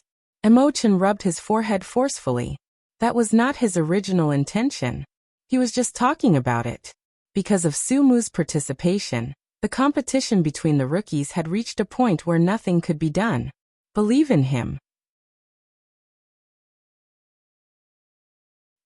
Mo-chan rubbed his forehead forcefully. That was not his original intention. He was just talking about it. Because of Sumu's participation, the competition between the rookies had reached a point where nothing could be done. Believe in him.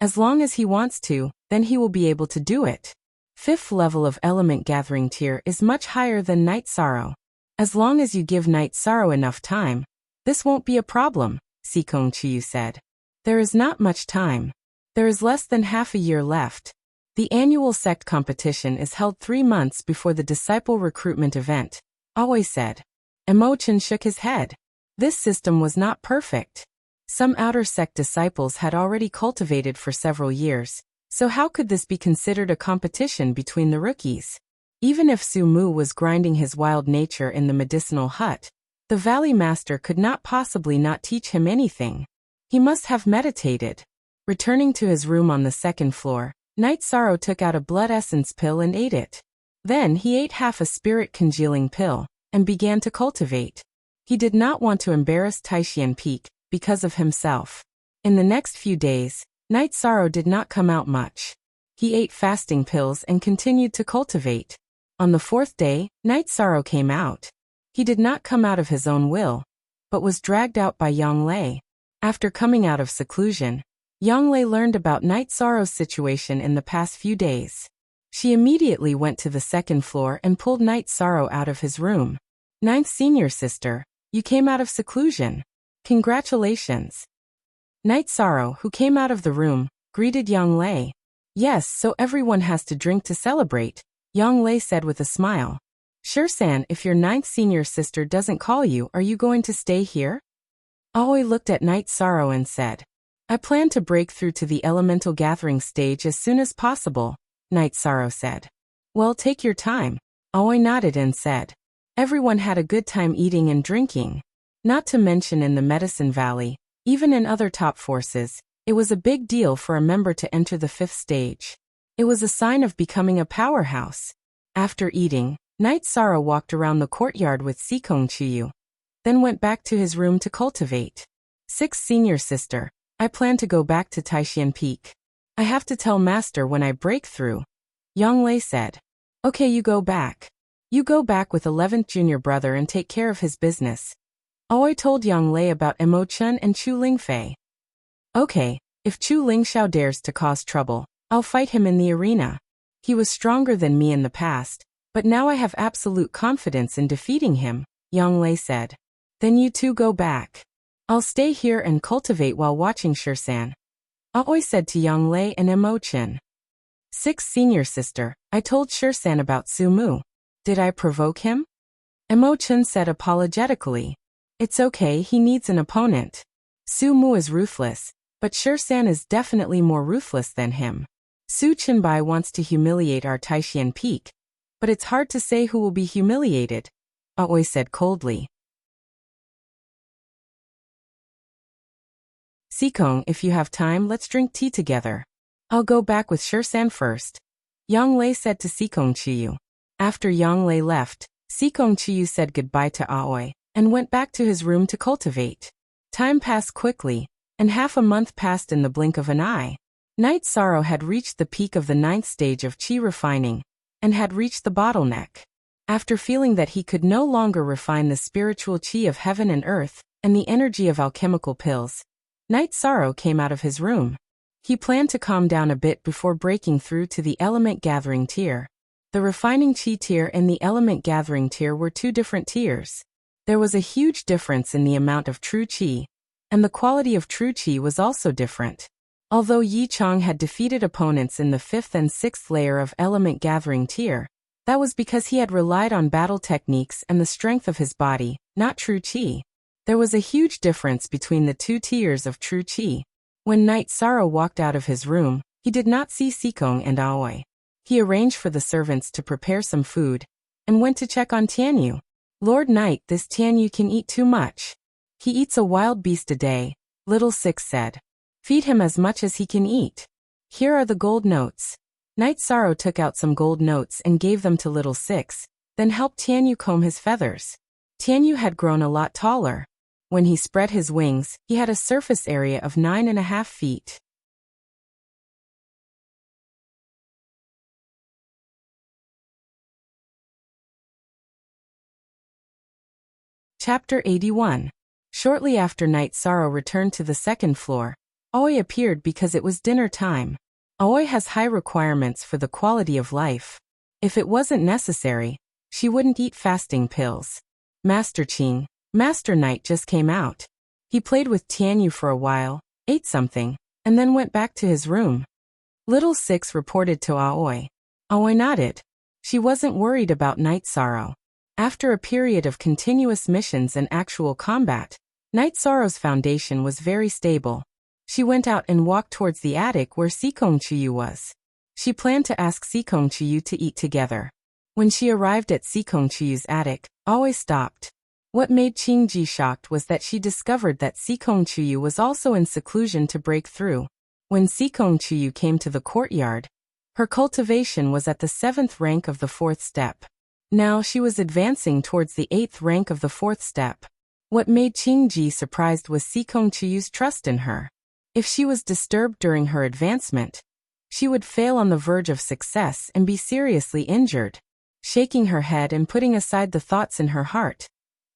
As long as he wants to, then he will be able to do it. 5th level of element gathering tier is much higher than Night Sorrow. As long as you give Night Sorrow enough time, this won't be a problem, Sikong Chiyu said. There is not much time. There is less than half a year left. The annual sect competition is held 3 months before the disciple recruitment event, Aoi said. Mo-chan shook his head. This system was not perfect. Some outer sect disciples had already cultivated for several years, so how could this be considered a competition between the rookies? Even if Sumu was grinding his wild nature in the medicinal hut, The Valley Master could not possibly not teach him anything. He must have meditated. Returning to his room on the second floor, Night Sorrow took out a blood essence pill and ate it. Then he ate half a spirit congealing pill, and began to cultivate. He did not want to embarrass Taishan Peak, because of himself. In the next few days, Night Sorrow did not come out much. He ate fasting pills and continued to cultivate. On the fourth day, Night Sorrow came out. He did not come out of his own will, but was dragged out by Yang Lei. After coming out of seclusion, Yang Lei learned about Night Sorrow's situation in the past few days. She immediately went to the second floor and pulled Night Sorrow out of his room. Ninth senior sister, you came out of seclusion. Congratulations. Night Sorrow, who came out of the room, greeted Yang Lei. Yes, so everyone has to drink to celebrate, Yang Lei said with a smile. Sure-san, if your ninth senior sister doesn't call you, are you going to stay here? Aoi looked at Night Sorrow and said, I plan to break through to the elemental gathering stage as soon as possible, Night Sorrow said. Well, take your time. Aoi nodded and said. Everyone had a good time eating and drinking. Not to mention in the Medicine Valley, even in other top forces, it was a big deal for a member to enter the fifth stage. It was a sign of becoming a powerhouse. After eating, Night Sorrow walked around the courtyard with Sikong Chiyu, then went back to his room to cultivate. Sixth senior sister, I plan to go back to Taishan Peak. I have to tell Master when I break through, Yang Lei said. Okay, you go back. You go back with 11th junior brother and take care of his business. Aoi told Yang Lei about Emo-chun and Chu Lingfei. Okay, if Chu Lingxiao dares to cause trouble, I'll fight him in the arena. He was stronger than me in the past, but now I have absolute confidence in defeating him, Yang Lei said. Then you two go back. I'll stay here and cultivate while watching Sure-san, Aoi said to Yang Lei and Emo-chun. Sixth senior sister, I told Sure-san about Sumu. Did I provoke him? Emo-chun said apologetically. It's okay, he needs an opponent. Sumu is ruthless, but Sure-san is definitely more ruthless than him. Su Chenbai wants to humiliate our Taishan Peak, but it's hard to say who will be humiliated, Aoi said coldly. Sikong, if you have time, let's drink tea together. I'll go back with Sure-san first, Yang Lei said to Sikong Chiyu. After Yang Lei left, Sikong Chiyu said goodbye to Aoi, and went back to his room to cultivate. Time passed quickly, and half a month passed in the blink of an eye. Night Sorrow had reached the peak of the 9th stage of chi refining, and had reached the bottleneck. After feeling that he could no longer refine the spiritual chi of heaven and earth, and the energy of alchemical pills, Night Sorrow came out of his room. He planned to calm down a bit before breaking through to the element gathering tier. The refining chi tier and the element gathering tier were two different tiers. There was a huge difference in the amount of true chi, and the quality of true chi was also different. Although Yi Chong had defeated opponents in the 5th and 6th layer of element gathering tier, that was because he had relied on battle techniques and the strength of his body, not true chi. There was a huge difference between the two tiers of true chi. When Night Sorrow walked out of his room, he did not see Sikong and Aoi. He arranged for the servants to prepare some food, and went to check on Tianyu. Lord Knight, this Tianyu can eat too much. He eats a wild beast a day, Little Six said. Feed him as much as he can eat. Here are the gold notes. Night Sorrow took out some gold notes and gave them to Little Six, then helped Tianyu comb his feathers. Tianyu had grown a lot taller. When he spread his wings, he had a surface area of 9.5 feet. Chapter 81. Shortly after Night Sorrow returned to the second floor, Aoi appeared because it was dinner time. Aoi has high requirements for the quality of life. If it wasn't necessary, she wouldn't eat fasting pills. Master Qing, Master Knight just came out. He played with Tianyu for a while, ate something, and then went back to his room. Little Six reported to Aoi. Aoi nodded. She wasn't worried about Night Sorrow. After a period of continuous missions and actual combat, Night Sorrow's foundation was very stable. She went out and walked towards the attic where Sikong Chiyu was. She planned to ask Sikong Chiyu to eat together. When she arrived at Sikong Chiyu's attic, Aoi stopped. What made Qingji shocked was that she discovered that Sikong Chuyu was also in seclusion to break through. When Sikong Chuyu came to the courtyard, her cultivation was at the 7th rank of the 4th step. Now she was advancing towards the 8th rank of the 4th step. What made Qingji surprised was Sikong Chuyu's trust in her. If she was disturbed during her advancement, she would fail on the verge of success and be seriously injured. Shaking her head and putting aside the thoughts in her heart,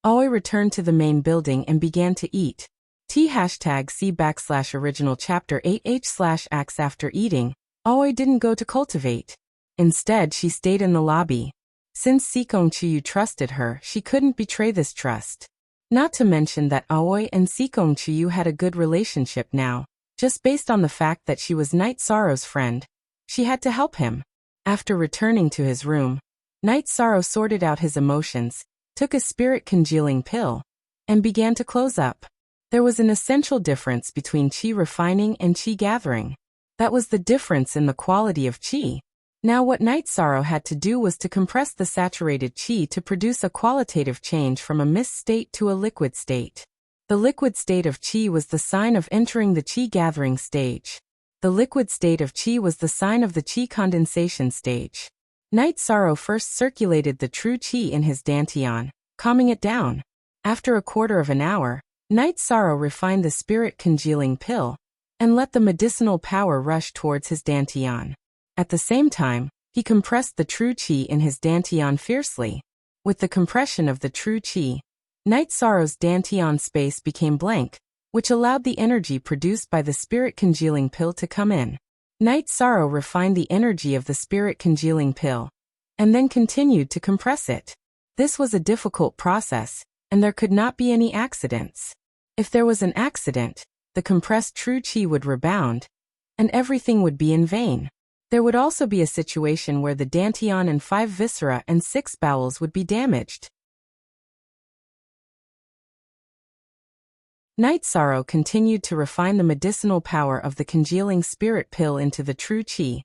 Aoi returned to the main building and began to eat. #C/original chapter 8h/acts. After eating, Aoi didn't go to cultivate. Instead, she stayed in the lobby. Since Sikong Chuyu trusted her, she couldn't betray this trust. Not to mention that Aoi and Sikong Chuyu had a good relationship now. Just based on the fact that she was Night Sorrow's friend, she had to help him. After returning to his room, Night Sorrow sorted out his emotions, took a spirit congealing pill, and began to close up. There was an essential difference between qi refining and qi gathering. That was the difference in the quality of qi. Now what Night Sorrow had to do was to compress the saturated qi to produce a qualitative change from a mist state to a liquid state. The liquid state of qi was the sign of entering the qi gathering stage. The liquid state of qi was the sign of the qi condensation stage. Night Sorrow first circulated the true qi in his dantian, calming it down. After a quarter of an hour, Night Sorrow refined the spirit congealing pill and let the medicinal power rush towards his dantian. At the same time, he compressed the true qi in his dantian fiercely. With the compression of the true qi, Night Sorrow's dantian space became blank, which allowed the energy produced by the spirit congealing pill to come in. Night Sorrow refined the energy of the spirit congealing pill, and then continued to compress it. This was a difficult process, and there could not be any accidents. If there was an accident, the compressed true qi would rebound, and everything would be in vain. There would also be a situation where the dantian and 5 viscera and 6 bowels would be damaged. Night Sorrow continued to refine the medicinal power of the congealing spirit pill into the true qi,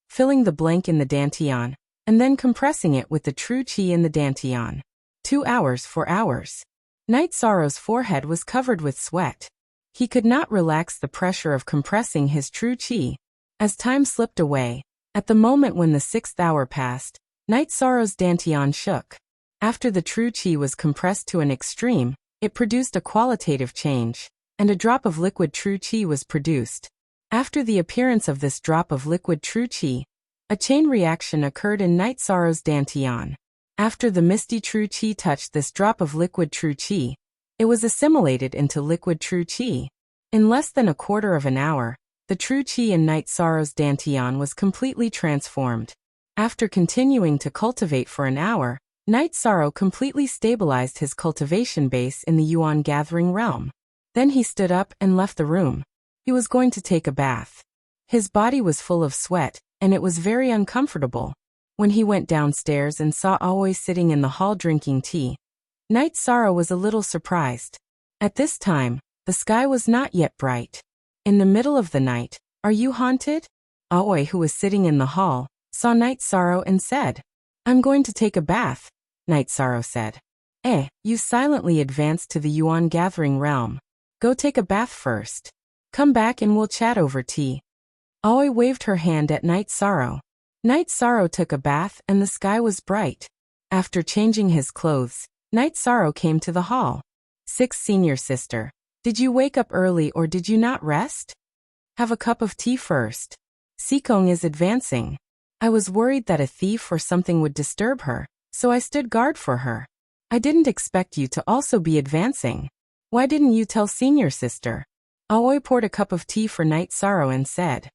filling the blank in the dantian, and then compressing it with the true qi in the dantian. 2 hours, 4 hours. Night Sorrow's forehead was covered with sweat. He could not relax the pressure of compressing his true qi. As time slipped away, at the moment when the 6th hour passed, Night Sorrow's dantian shook. After the true qi was compressed to an extreme, it produced a qualitative change, and a drop of liquid true qi was produced. After the appearance of this drop of liquid true qi, a chain reaction occurred in Night Sorrow's dantian. After the misty true qi touched this drop of liquid true qi, it was assimilated into liquid true qi. In less than a quarter of an hour, the true qi in Night Sorrow's dantian was completely transformed. After continuing to cultivate for an hour, Night Sorrow completely stabilized his cultivation base in the Yuan gathering realm. Then he stood up and left the room. He was going to take a bath. His body was full of sweat, and it was very uncomfortable. When he went downstairs and saw Aoi sitting in the hall drinking tea, Night Sorrow was a little surprised. At this time, the sky was not yet bright. In the middle of the night, "Are you haunted?" Aoi, who was sitting in the hall, saw Night Sorrow and said, "I'm going to take a bath." Night Sorrow said, You silently advanced to the Yuan gathering realm. Go take a bath first. Come back and we'll chat over tea." Aoi waved her hand at Night Sorrow. Night Sorrow took a bath and the sky was bright. After changing his clothes, Night Sorrow came to the hall. 6 Senior Sister, did you wake up early or did you not rest? Have a cup of tea first. Sikong is advancing. I was worried that a thief or something would disturb her, so I stood guard for her. I didn't expect you to also be advancing. Why didn't you tell Senior Sister? Aoi poured a cup of tea for Night Sorrow and said,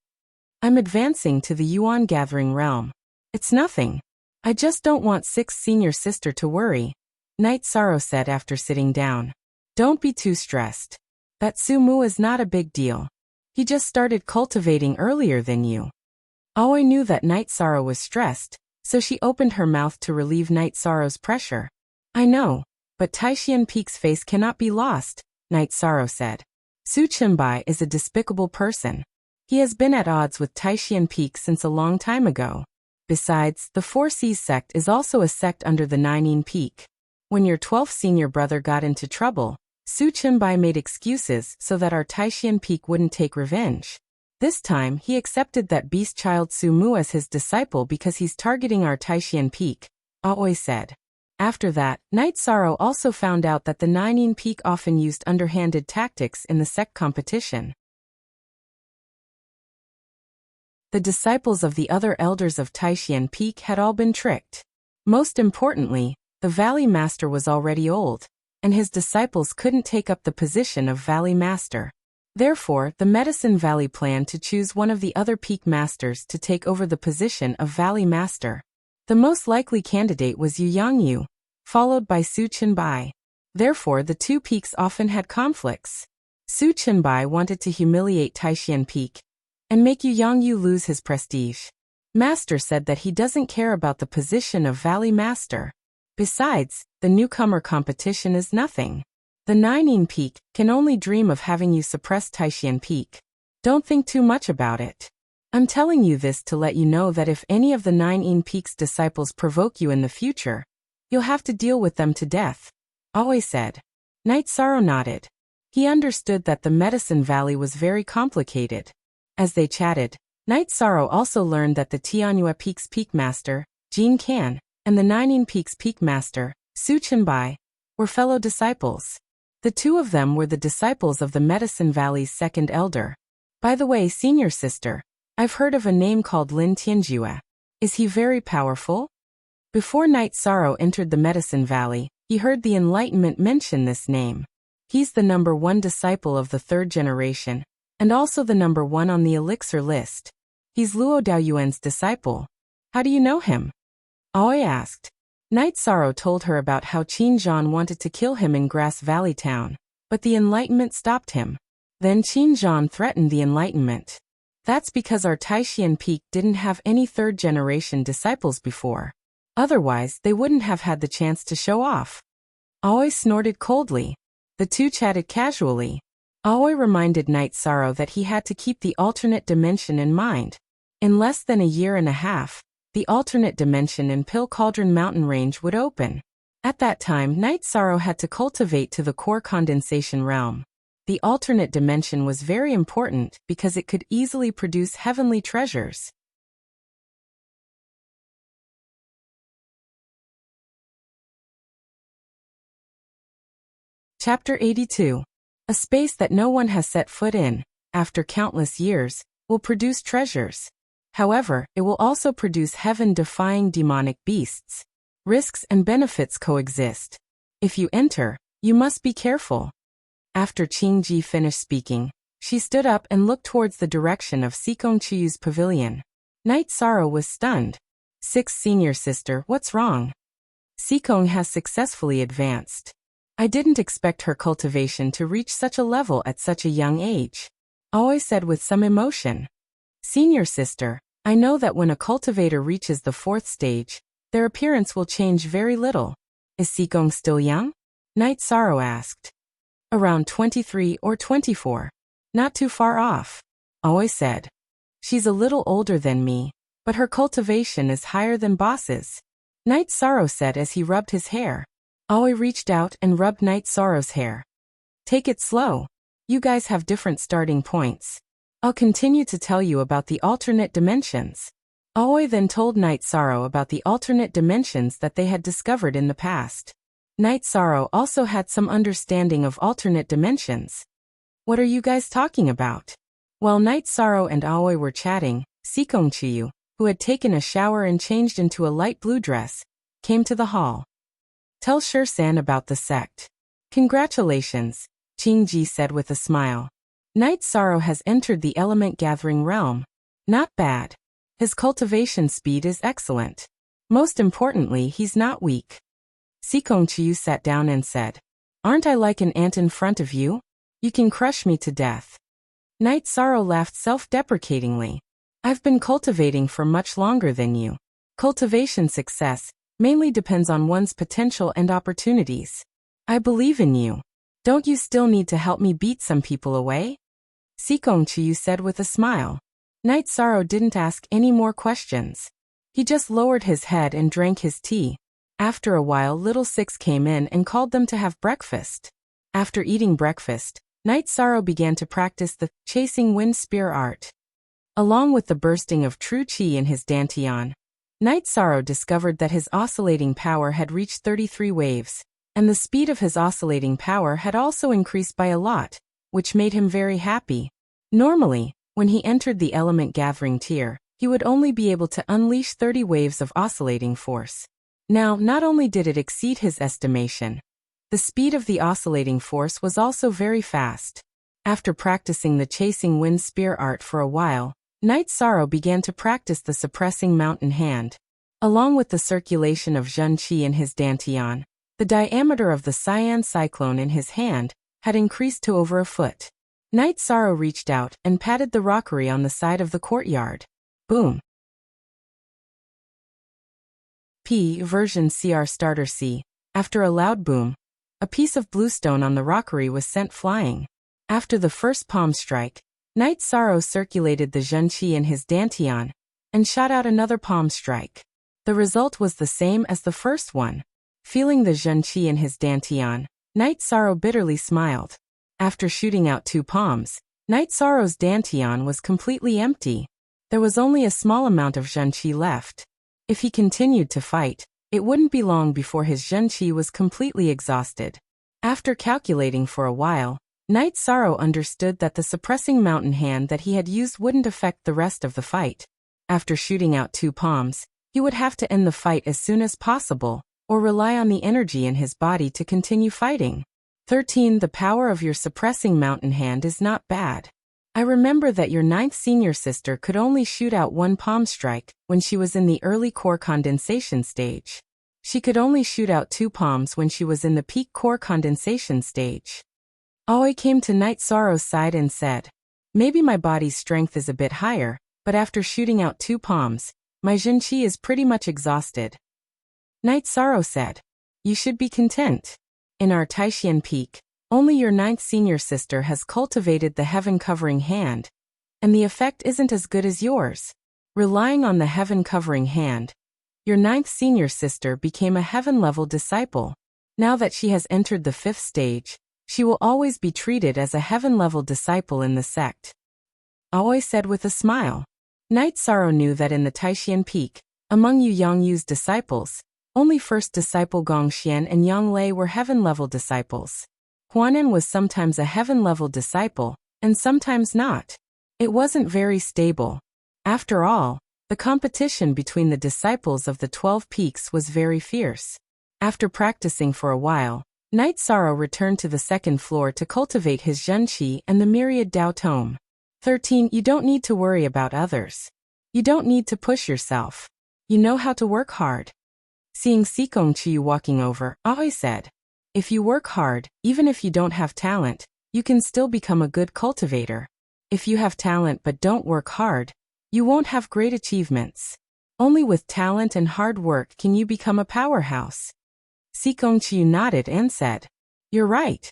I'm advancing to the Yuan gathering realm. It's nothing. I just don't want 6 Senior Sister to worry. Night Sorrow said after sitting down. Don't be too stressed. That Sumu is not a big deal. He just started cultivating earlier than you. Aoi knew that Night Sorrow was stressed, so she opened her mouth to relieve Night Sorrow's pressure. I know, but Taishian Peak's face cannot be lost, Night Sorrow said. Su Chimbai is a despicable person. He has been at odds with Taishian Peak since a long time ago. Besides, the 4 Seas sect is also a sect under the Ninein Peak. When your 12th senior brother got into trouble, Su Chenbai made excuses so that our Taishan Peak wouldn't take revenge. This time, he accepted that beast child Su Mu as his disciple because he's targeting our Taishan Peak, Aoi said. After that, Night Sorrow also found out that the Ninein Peak often used underhanded tactics in the sect competition. The disciples of the other elders of Taishan Peak had all been tricked. Most importantly, the Valley Master was already old, and his disciples couldn't take up the position of Valley Master. Therefore, the Medicine Valley planned to choose one of the other Peak Masters to take over the position of Valley Master. The most likely candidate was Yu Yangyu, followed by Su Chenbai. Therefore, the two peaks often had conflicts. Su Chenbai wanted to humiliate Taishan Peak and make Yu Yangyu lose his prestige. Master said that he doesn't care about the position of Valley Master. Besides, the newcomer competition is nothing. The Ninein Peak can only dream of having you suppress Taishan Peak. Don't think too much about it. I'm telling you this to let you know that if any of the Ninein Peak's disciples provoke you in the future, you'll have to deal with them to death, Aoi said. Night Sorrow nodded. He understood that the Medicine Valley was very complicated. As they chatted, Night Sorrow also learned that the Tianyue Peak's Peak Master, Jin Kan, and the Ninein Peak's Peak Master, Su Chenbai, were fellow disciples. The two of them were the disciples of the Medicine Valley's second elder. By the way, senior sister, I've heard of a name called Lin Tianjue. Is he very powerful? Before Night Sorrow entered the Medicine Valley, he heard the Enlightenment mention this name. He's the number 1 disciple of the 3rd generation, and also the number 1 on the elixir list. He's Luo Daoyuan's disciple. How do you know him? Aoi asked. Night Sorrow told her about how Qin Zhan wanted to kill him in Grass Valley Town, but the Enlightenment stopped him. Then Qin Zhan threatened the Enlightenment. That's because our Taishan Peak didn't have any 3rd generation disciples before. Otherwise, they wouldn't have had the chance to show off. Aoi snorted coldly. The two chatted casually. Aoi reminded Night Sorrow that he had to keep the alternate dimension in mind. In less than a year and a half, the alternate dimension in Pill Cauldron Mountain Range would open. At that time, Night Sorrow had to cultivate to the core condensation realm. The alternate dimension was very important because it could easily produce heavenly treasures. Chapter 82. A space that no one has set foot in, after countless years, will produce treasures. However, it will also produce heaven-defying demonic beasts. Risks and benefits coexist. If you enter, you must be careful. After Qingji finished speaking, she stood up and looked towards the direction of Sikong Chiyu's pavilion. Night Sorrow was stunned. 6th senior sister, what's wrong? Sikong has successfully advanced. I didn't expect her cultivation to reach such a level at such a young age. Aoi said with some emotion. Senior sister, I know that when a cultivator reaches the 4th stage, their appearance will change very little. Is Sikong still young? Night Sorrow asked. Around 23 or 24. Not too far off, Aoi said. She's a little older than me, but her cultivation is higher than Boss's. Night Sorrow said as he rubbed his hair. Aoi reached out and rubbed Night Sorrow's hair. Take it slow. You guys have different starting points. I'll continue to tell you about the alternate dimensions. Aoi then told Night Sorrow about the alternate dimensions that they had discovered in the past. Night Sorrow also had some understanding of alternate dimensions. What are you guys talking about? While Night Sorrow and Aoi were chatting, Sikong Chiyu, who had taken a shower and changed into a light blue dress, came to the hall. Tell Sher-san about the sect. Congratulations, Qingji said with a smile. Night Sorrow has entered the element gathering realm. Not bad. His cultivation speed is excellent. Most importantly, he's not weak. Sikong Chiyu sat down and said, Aren't I like an ant in front of you? You can crush me to death. Night Sorrow laughed self-deprecatingly. I've been cultivating for much longer than you. Cultivation success mainly depends on one's potential and opportunities. I believe in you. Don't you still need to help me beat some people away? Sikong Chiyu said with a smile. Night Sorrow didn't ask any more questions. He just lowered his head and drank his tea. After a while, little Six came in and called them to have breakfast. After eating breakfast, Night Sorrow began to practice the chasing wind spear art. Along with the bursting of true chi in his dantian, Night Sorrow discovered that his oscillating power had reached 33 waves, and the speed of his oscillating power had also increased by a lot, which made him very happy. Normally, when he entered the element gathering tier, he would only be able to unleash 30 waves of oscillating force. Now, not only did it exceed his estimation, the speed of the oscillating force was also very fast. After practicing the chasing wind spear art for a while, Night Sorrow began to practice the suppressing mountain hand. Along with the circulation of Zhen Qi in his dantian, the diameter of the cyan cyclone in his hand had increased to over a foot. Night Sorrow reached out and patted the rockery on the side of the courtyard. Boom. P version CR starter C. After a loud boom, a piece of bluestone on the rockery was sent flying. After the first palm strike, Night Sorrow circulated the Zhen Qi in his dantian and shot out another palm strike. The result was the same as the first one. Feeling the Zhen Qi in his dantian, Night Sorrow bitterly smiled. After shooting out 2 palms, Night Sorrow's dantian was completely empty. There was only a small amount of Zhen Qi left. If he continued to fight, it wouldn't be long before his Zhen Qi was completely exhausted. After calculating for a while, Night Sorrow understood that the suppressing mountain hand that he had used wouldn't affect the rest of the fight. After shooting out 2 palms, he would have to end the fight as soon as possible, or rely on the energy in his body to continue fighting. 13. The power of your suppressing mountain hand is not bad. I remember that your 9th senior sister could only shoot out 1 palm strike when she was in the early core condensation stage. She could only shoot out 2 palms when she was in the peak core condensation stage. Aoi came to Night Sorrow's side and said, "Maybe my body's strength is a bit higher, but after shooting out 2 palms, my Zhen Qi is pretty much exhausted." Night Sorrow said, "You should be content. In our Taishian peak, only your 9th senior sister has cultivated the heaven-covering hand, and the effect isn't as good as yours. Relying on the heaven-covering hand, your 9th senior sister became a heaven-level disciple. Now that she has entered the 5th stage, she will always be treated as a heaven-level disciple in the sect," Aoi said with a smile. Night Sorrow knew that in the Taishian peak, among Yu Yongyu's disciples, only first disciple Gongxian and Yang Lei were heaven-level disciples. Huanan was sometimes a heaven-level disciple, and sometimes not. It wasn't very stable. After all, the competition between the disciples of the 12 peaks was very fierce. After practicing for a while, Night Sorrow returned to the 2nd floor to cultivate his Zhen Qi and the myriad Dao Tome. 13. You don't need to worry about others. You don't need to push yourself. You know how to work hard. Seeing Sikong Chiyu walking over, Aoi said, "If you work hard, even if you don't have talent, you can still become a good cultivator. If you have talent but don't work hard, you won't have great achievements. Only with talent and hard work can you become a powerhouse." Sikong Chiyu nodded and said, "You're right."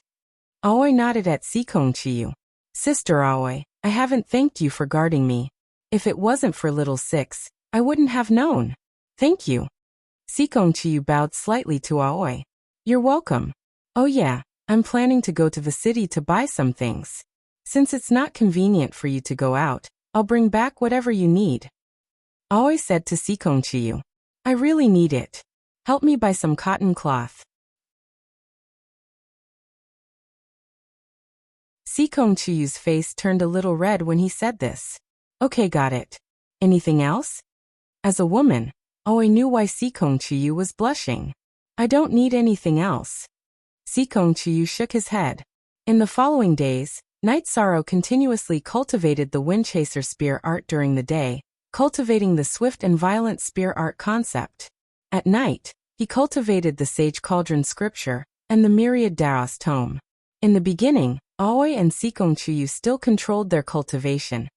Aoi nodded at Sikong Chiyu. "Sister Aoi, I haven't thanked you for guarding me. If it wasn't for little Six, I wouldn't have known. Thank you." Sikong Chiyu bowed slightly to Aoi. "You're welcome. Oh yeah, I'm planning to go to the city to buy some things. Since it's not convenient for you to go out, I'll bring back whatever you need." Aoi said to Sikong Chiyu, "I really need it. Help me buy some cotton cloth." Sikong Chiyu's face turned a little red when he said this. "Okay, got it. Anything else?" As a woman, Aoi knew why Sikong Chiyu was blushing. "I don't need anything else." Sikong Chiyu shook his head. In the following days, Night Sorrow continuously cultivated the Wind Chaser spear art during the day, cultivating the swift and violent spear art concept. At night, he cultivated the Sage Cauldron scripture and the Myriad Daos tome. In the beginning, Aoi and Sikong Chiyu still controlled their cultivation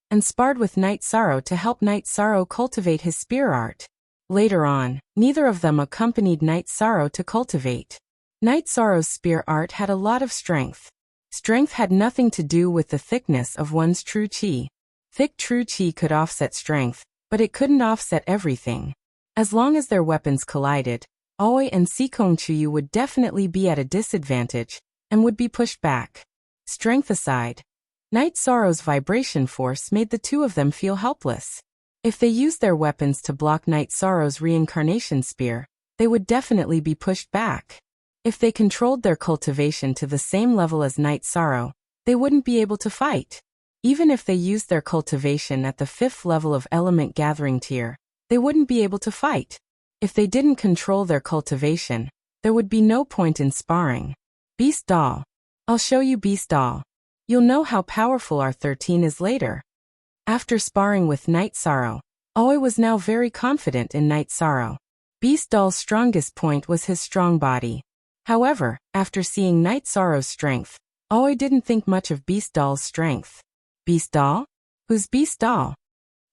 and sparred with Night Sorrow to help Night Sorrow cultivate his spear art. Later on, neither of them accompanied Night Sorrow to cultivate. Night Sorrow's spear art had a lot of strength. Strength had nothing to do with the thickness of one's true chi. Thick true chi could offset strength, but it couldn't offset everything. As long as their weapons collided, Aoi and Sikongchuyu would definitely be at a disadvantage and would be pushed back. Strength aside, Night Sorrow's vibration force made the two of them feel helpless. If they used their weapons to block Night Sorrow's reincarnation spear, they would definitely be pushed back. If they controlled their cultivation to the same level as Night Sorrow, they wouldn't be able to fight. Even if they used their cultivation at the 5th level of element gathering tier, they wouldn't be able to fight. If they didn't control their cultivation, there would be no point in sparring. Beast Doll. I'll show you Beast Doll. You'll know how powerful R13 is later. After sparring with Night Sorrow, Aoi was now very confident in Night Sorrow. Beast Doll's strongest point was his strong body. However, after seeing Night Sorrow's strength, Aoi didn't think much of Beast Doll's strength. Beast Doll? Who's Beast Doll?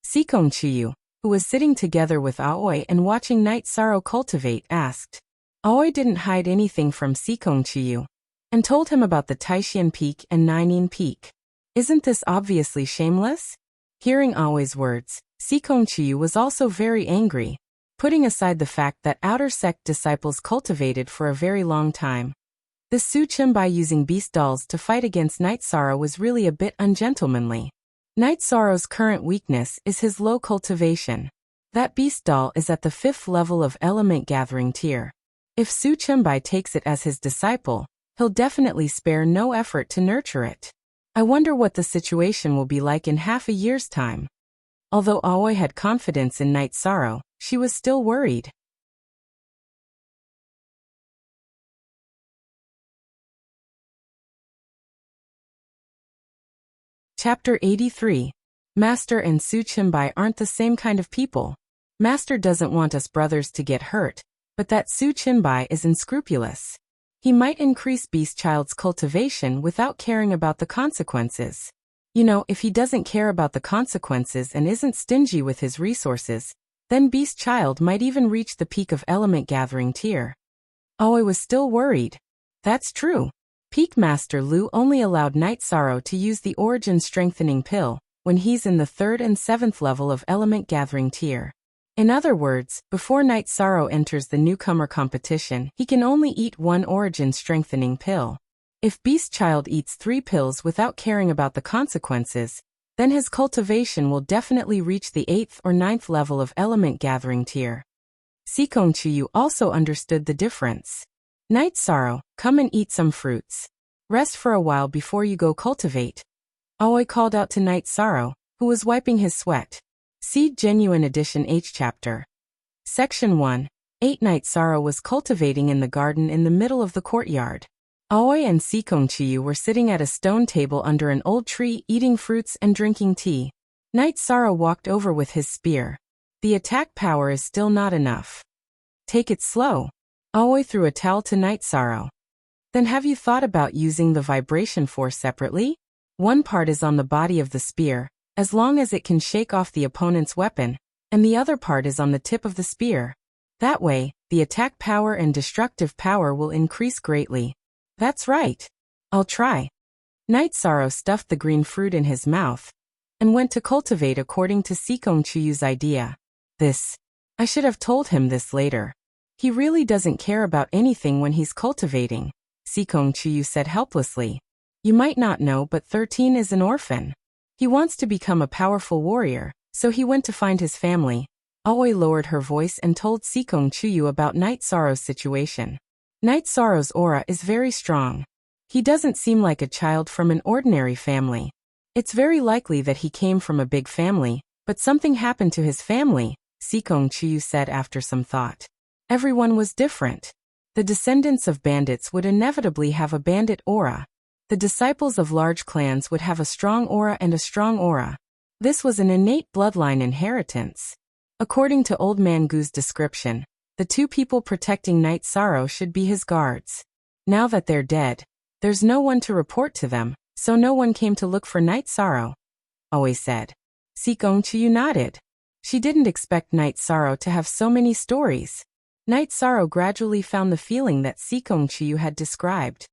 Sikongchuyu, who was sitting together with Aoi and watching Night Sorrow cultivate, asked. Aoi didn't hide anything from Sikongchuyu and told him about the Taishan Peak and Nainin Peak. Isn't this obviously shameless? Hearing Aoi's words, Sikongchuyu was also very angry, putting aside the fact that outer sect disciples cultivated for a very long time. This Su Chimbai using Beast Dolls to fight against Night Sorrow was really a bit ungentlemanly. Night Sorrow's current weakness is his low cultivation. That Beast Doll is at the 5th level of element gathering tier. If Su Chimbai takes it as his disciple, he'll definitely spare no effort to nurture it. I wonder what the situation will be like in half a year's time. Although Aoi had confidence in Night Sorrow, she was still worried. Chapter 83. Master and Su Chimbai aren't the same kind of people. Master doesn't want us brothers to get hurt, but that Su Chimbai is unscrupulous. He might increase Beast Child's cultivation without caring about the consequences. You know, if he doesn't care about the consequences and isn't stingy with his resources, then Beast Child might even reach the peak of element gathering tier. Aoi was still worried. That's true. Peak Master Lu only allowed Night Sorrow to use the Origin Strengthening Pill when he's in the 3rd and 7th level of element gathering tier. In other words, before Night Sorrow enters the newcomer competition, he can only eat 1 Origin Strengthening Pill. If Beast Child eats 3 pills without caring about the consequences, then his cultivation will definitely reach the 8th or 9th level of element gathering tier. Sikongchuyu also understood the difference. Night Sorrow, come and eat some fruits. Rest for a while before you go cultivate. Aoi called out to Night Sorrow, who was wiping his sweat. See Genuine Edition H Chapter. Section 1. 8 Night Sorrow was cultivating in the garden in the middle of the courtyard. Aoi and Sikongchuyu were sitting at a stone table under an old tree eating fruits and drinking tea. Night Sorrow walked over with his spear. The attack power is still not enough. Take it slow. Aoi threw a towel to Night Sorrow. Then have you thought about using the vibration force separately? One part is on the body of the spear, as long as it can shake off the opponent's weapon, and the other part is on the tip of the spear. That way, the attack power and destructive power will increase greatly. That's right. I'll try. Night Sorrow stuffed the green fruit in his mouth and went to cultivate according to Sikongchuyu's idea. I should have told him this later. He really doesn't care about anything when he's cultivating, Sikongchuyu said helplessly. You might not know, but 13 is an orphan. He wants to become a powerful warrior, so he went to find his family. Aoi lowered her voice and told Sikongchuyu about Night Sorrow's situation. Night Sorrow's aura is very strong. He doesn't seem like a child from an ordinary family. It's very likely that he came from a big family, but something happened to his family, Sikongchuyu said after some thought. Everyone was different. The descendants of bandits would inevitably have a bandit aura. The disciples of large clans would have a strong aura and a strong aura. This was an innate bloodline inheritance. According to Old Man Gu's description, the 2 people protecting Night Sorrow should be his guards. Now that they're dead, there's no one to report to them, so no one came to look for Night Sorrow, Aoi said. Sikongchuyu nodded. She didn't expect Night Sorrow to have so many stories. Night Sorrow gradually found the feeling that Sikongchuyu had described.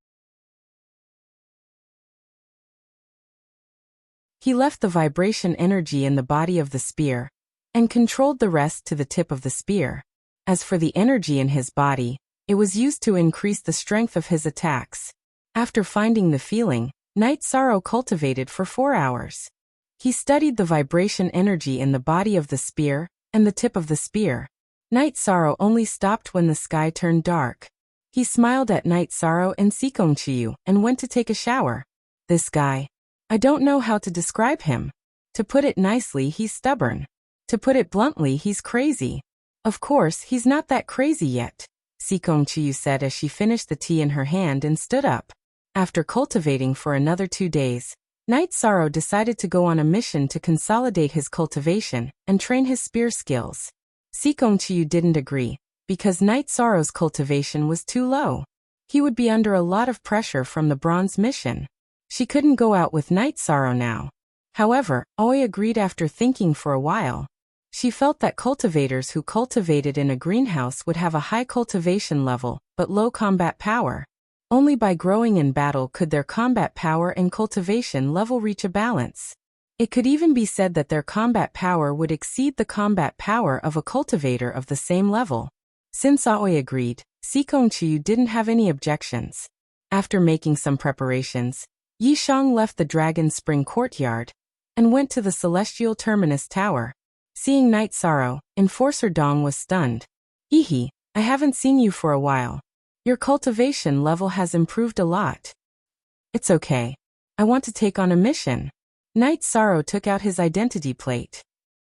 He left the vibration energy in the body of the spear and controlled the rest to the tip of the spear. As for the energy in his body, it was used to increase the strength of his attacks. After finding the feeling, Night Sorrow cultivated for 4 hours. He studied the vibration energy in the body of the spear and the tip of the spear. Night Sorrow only stopped when the sky turned dark. He smiled at Night Sorrow and Sikongchiyu and went to take a shower. This guy. I don't know how to describe him. To put it nicely, he's stubborn. To put it bluntly, he's crazy. Of course, he's not that crazy yet, Sikongchiyu said as she finished the tea in her hand and stood up. After cultivating for another 2 days, Night Sorrow decided to go on a mission to consolidate his cultivation and train his spear skills. Sikongchiyu didn't agree, because Night Sorrow's cultivation was too low. He would be under a lot of pressure from the bronze mission. She couldn't go out with Night Sorrow now. However, Aoi agreed after thinking for a while. She felt that cultivators who cultivated in a greenhouse would have a high cultivation level, but low combat power. Only by growing in battle could their combat power and cultivation level reach a balance. It could even be said that their combat power would exceed the combat power of a cultivator of the same level. Since Aoi agreed, Sikongchiyu didn't have any objections. After making some preparations, Yishang left the Dragon Spring courtyard and went to the Celestial Terminus Tower. Seeing Night Sorrow, Enforcer Dong was stunned. Ihi, I haven't seen you for a while. Your cultivation level has improved a lot. It's okay. I want to take on a mission. Night Sorrow took out his identity plate.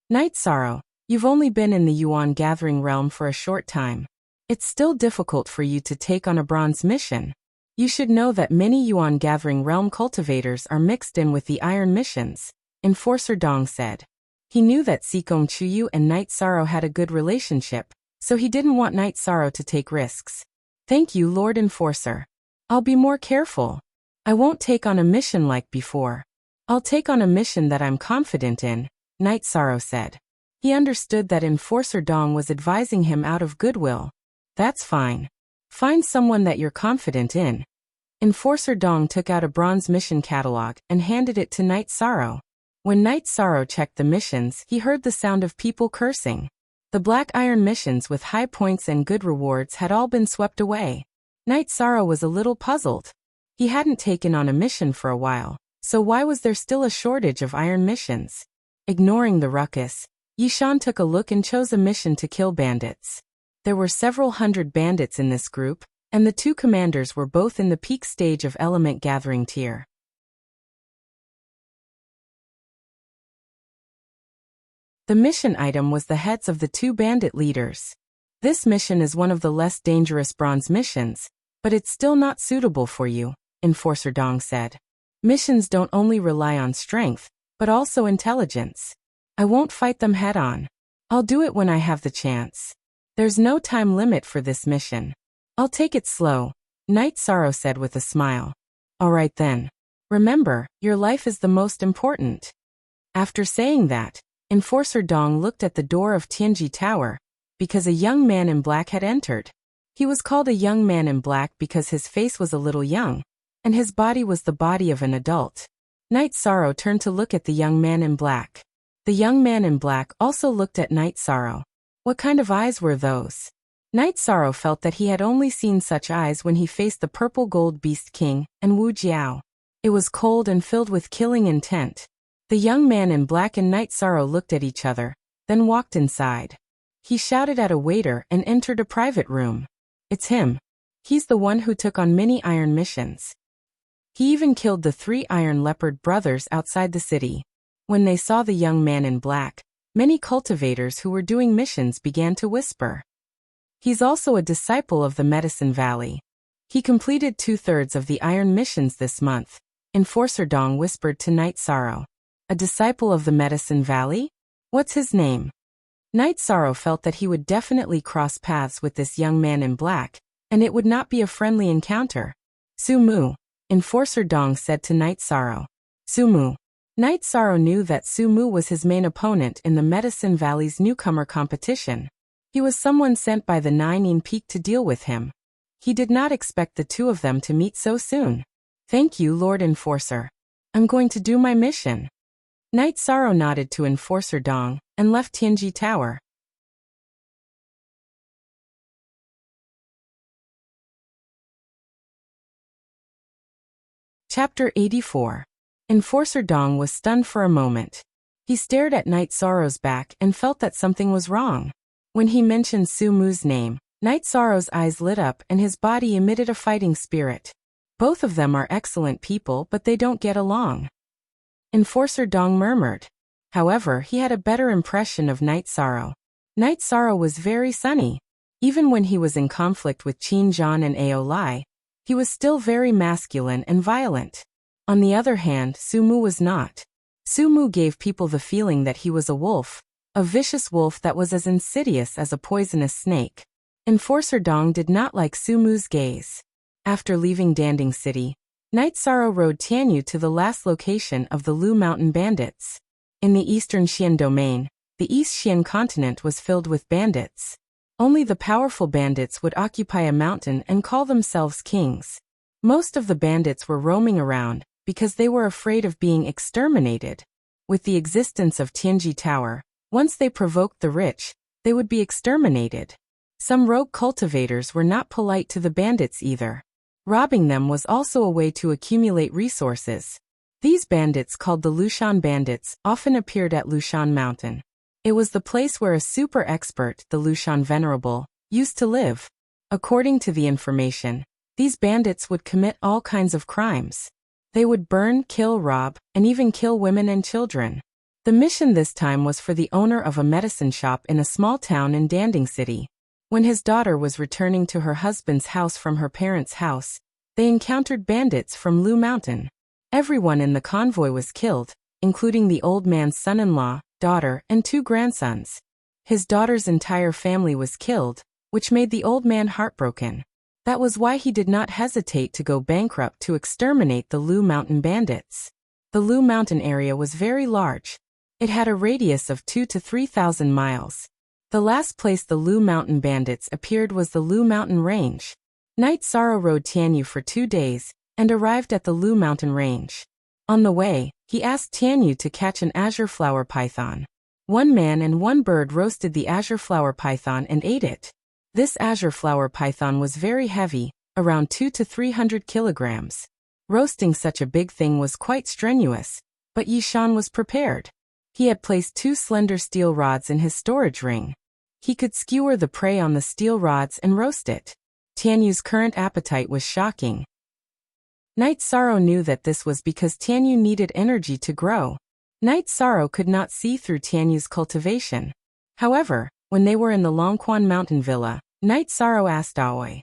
Night Sorrow, you've only been in the Yuan Gathering realm for a short time. It's still difficult for you to take on a bronze mission. You should know that many Yuan Gathering realm cultivators are mixed in with the iron missions, Enforcer Dong said. He knew that Sikongchiyu and Night Sorrow had a good relationship, so he didn't want Night Sorrow to take risks. Thank you, Lord Enforcer. I'll be more careful. I won't take on a mission like before. I'll take on a mission that I'm confident in, Night Sorrow said. He understood that Enforcer Dong was advising him out of goodwill. That's fine. Find someone that you're confident in. Enforcer Dong took out a bronze mission catalog and handed it to Night Sorrow. When Night Sorrow checked the missions, he heard the sound of people cursing. The black iron missions with high points and good rewards had all been swept away. Night Sorrow was a little puzzled. He hadn't taken on a mission for a while, so why was there still a shortage of iron missions? Ignoring the ruckus, Yishan took a look and chose a mission to kill bandits. There were several hundred bandits in this group, and the 2 commanders were both in the peak stage of element gathering tier. The mission item was the heads of the 2 bandit leaders. This mission is one of the less dangerous bronze missions, but it's still not suitable for you, Enforcer Dong said. Missions don't only rely on strength, but also intelligence. I won't fight them head-on. I'll do it when I have the chance. There's no time limit for this mission. I'll take it slow, Night Sorrow said with a smile. All right then. Remember, your life is the most important. After saying that, Enforcer Dong looked at the door of Tianji Tower, because a young man in black had entered. He was called a young man in black because his face was a little young, and his body was the body of an adult. Night Sorrow turned to look at the young man in black. The young man in black also looked at Night Sorrow. What kind of eyes were those? Night Sorrow felt that he had only seen such eyes when he faced the purple gold beast king and Wu Jiao. It was cold and filled with killing intent. The young man in black and Night Sorrow looked at each other, then walked inside. He shouted at a waiter and entered a private room. It's him. He's the one who took on many iron missions. He even killed the 3 Iron Leopard brothers outside the city. When they saw the young man in black, many cultivators who were doing missions began to whisper. He's also a disciple of the Medicine Valley. He completed 2/3 of the iron missions this month, Enforcer Dong whispered to Night Sorrow. A disciple of the Medicine Valley? What's his name? Night Sorrow felt that he would definitely cross paths with this young man in black, and it would not be a friendly encounter. Sumu, Enforcer Dong said to Night Sorrow. Sumu. Night Sorrow knew that Sumu was his main opponent in the Medicine Valley's newcomer competition. He was someone sent by the Nine Peak to deal with him. He did not expect the 2 of them to meet so soon. Thank you, Lord Enforcer. I'm going to do my mission. Night Sorrow nodded to Enforcer Dong and left Tianji Tower. Chapter 84. Enforcer Dong was stunned for a moment. He stared at Night Sorrow's back and felt that something was wrong. When he mentioned Su Mu's name, Night Sorrow's eyes lit up and his body emitted a fighting spirit. Both of them are excellent people, but they don't get along. Enforcer Dong murmured. However, he had a better impression of Night Sorrow. Night Sorrow was very sunny. Even when he was in conflict with Qin Zhan and Ao Lai, he was still very masculine and violent. On the other hand, Su Mu was not. Su Mu gave people the feeling that he was a wolf, a vicious wolf that was as insidious as a poisonous snake. Enforcer Dong did not like Su Mu's gaze. After leaving Danding City, Night Sorrow rode Tianyu to the last location of the Lu Mountain bandits. In the eastern Xian domain, the East Xian continent was filled with bandits. Only the powerful bandits would occupy a mountain and call themselves kings. Most of the bandits were roaming around because they were afraid of being exterminated. With the existence of Tianji Tower, once they provoked the rich, they would be exterminated. Some rogue cultivators were not polite to the bandits either. Robbing them was also a way to accumulate resources. These bandits, called the Lushan bandits, often appeared at Lushan Mountain. It was the place where a super expert, the Lushan Venerable, used to live. According to the information, these bandits would commit all kinds of crimes. They would burn, kill, rob, and even kill women and children. The mission this time was for the owner of a medicine shop in a small town in Danding City. When his daughter was returning to her husband's house from her parents' house, they encountered bandits from Lu Mountain. Everyone in the convoy was killed, including the old man's son-in-law, daughter, and 2 grandsons. His daughter's entire family was killed, which made the old man heartbroken. That was why he did not hesitate to go bankrupt to exterminate the Lu Mountain bandits. The Lu Mountain area was very large. It had a radius of 2,000 to 3,000 miles. The last place the Lu Mountain bandits appeared was the Lu Mountain Range. Night Sorrow rode Tianyu for 2 days and arrived at the Lu Mountain Range. On the way, he asked Tianyu to catch an azure flower python. 1 man and 1 bird roasted the azure flower python and ate it. This azure flower python was very heavy, around 200 to 300 kilograms. Roasting such a big thing was quite strenuous, but Yishan was prepared. He had placed 2 slender steel rods in his storage ring. He could skewer the prey on the steel rods and roast it. Tianyu's current appetite was shocking. Night Sorrow knew that this was because Tianyu needed energy to grow. Night Sorrow could not see through Tianyu's cultivation. However, when they were in the Longquan Mountain Villa, Night Sorrow asked Aoi.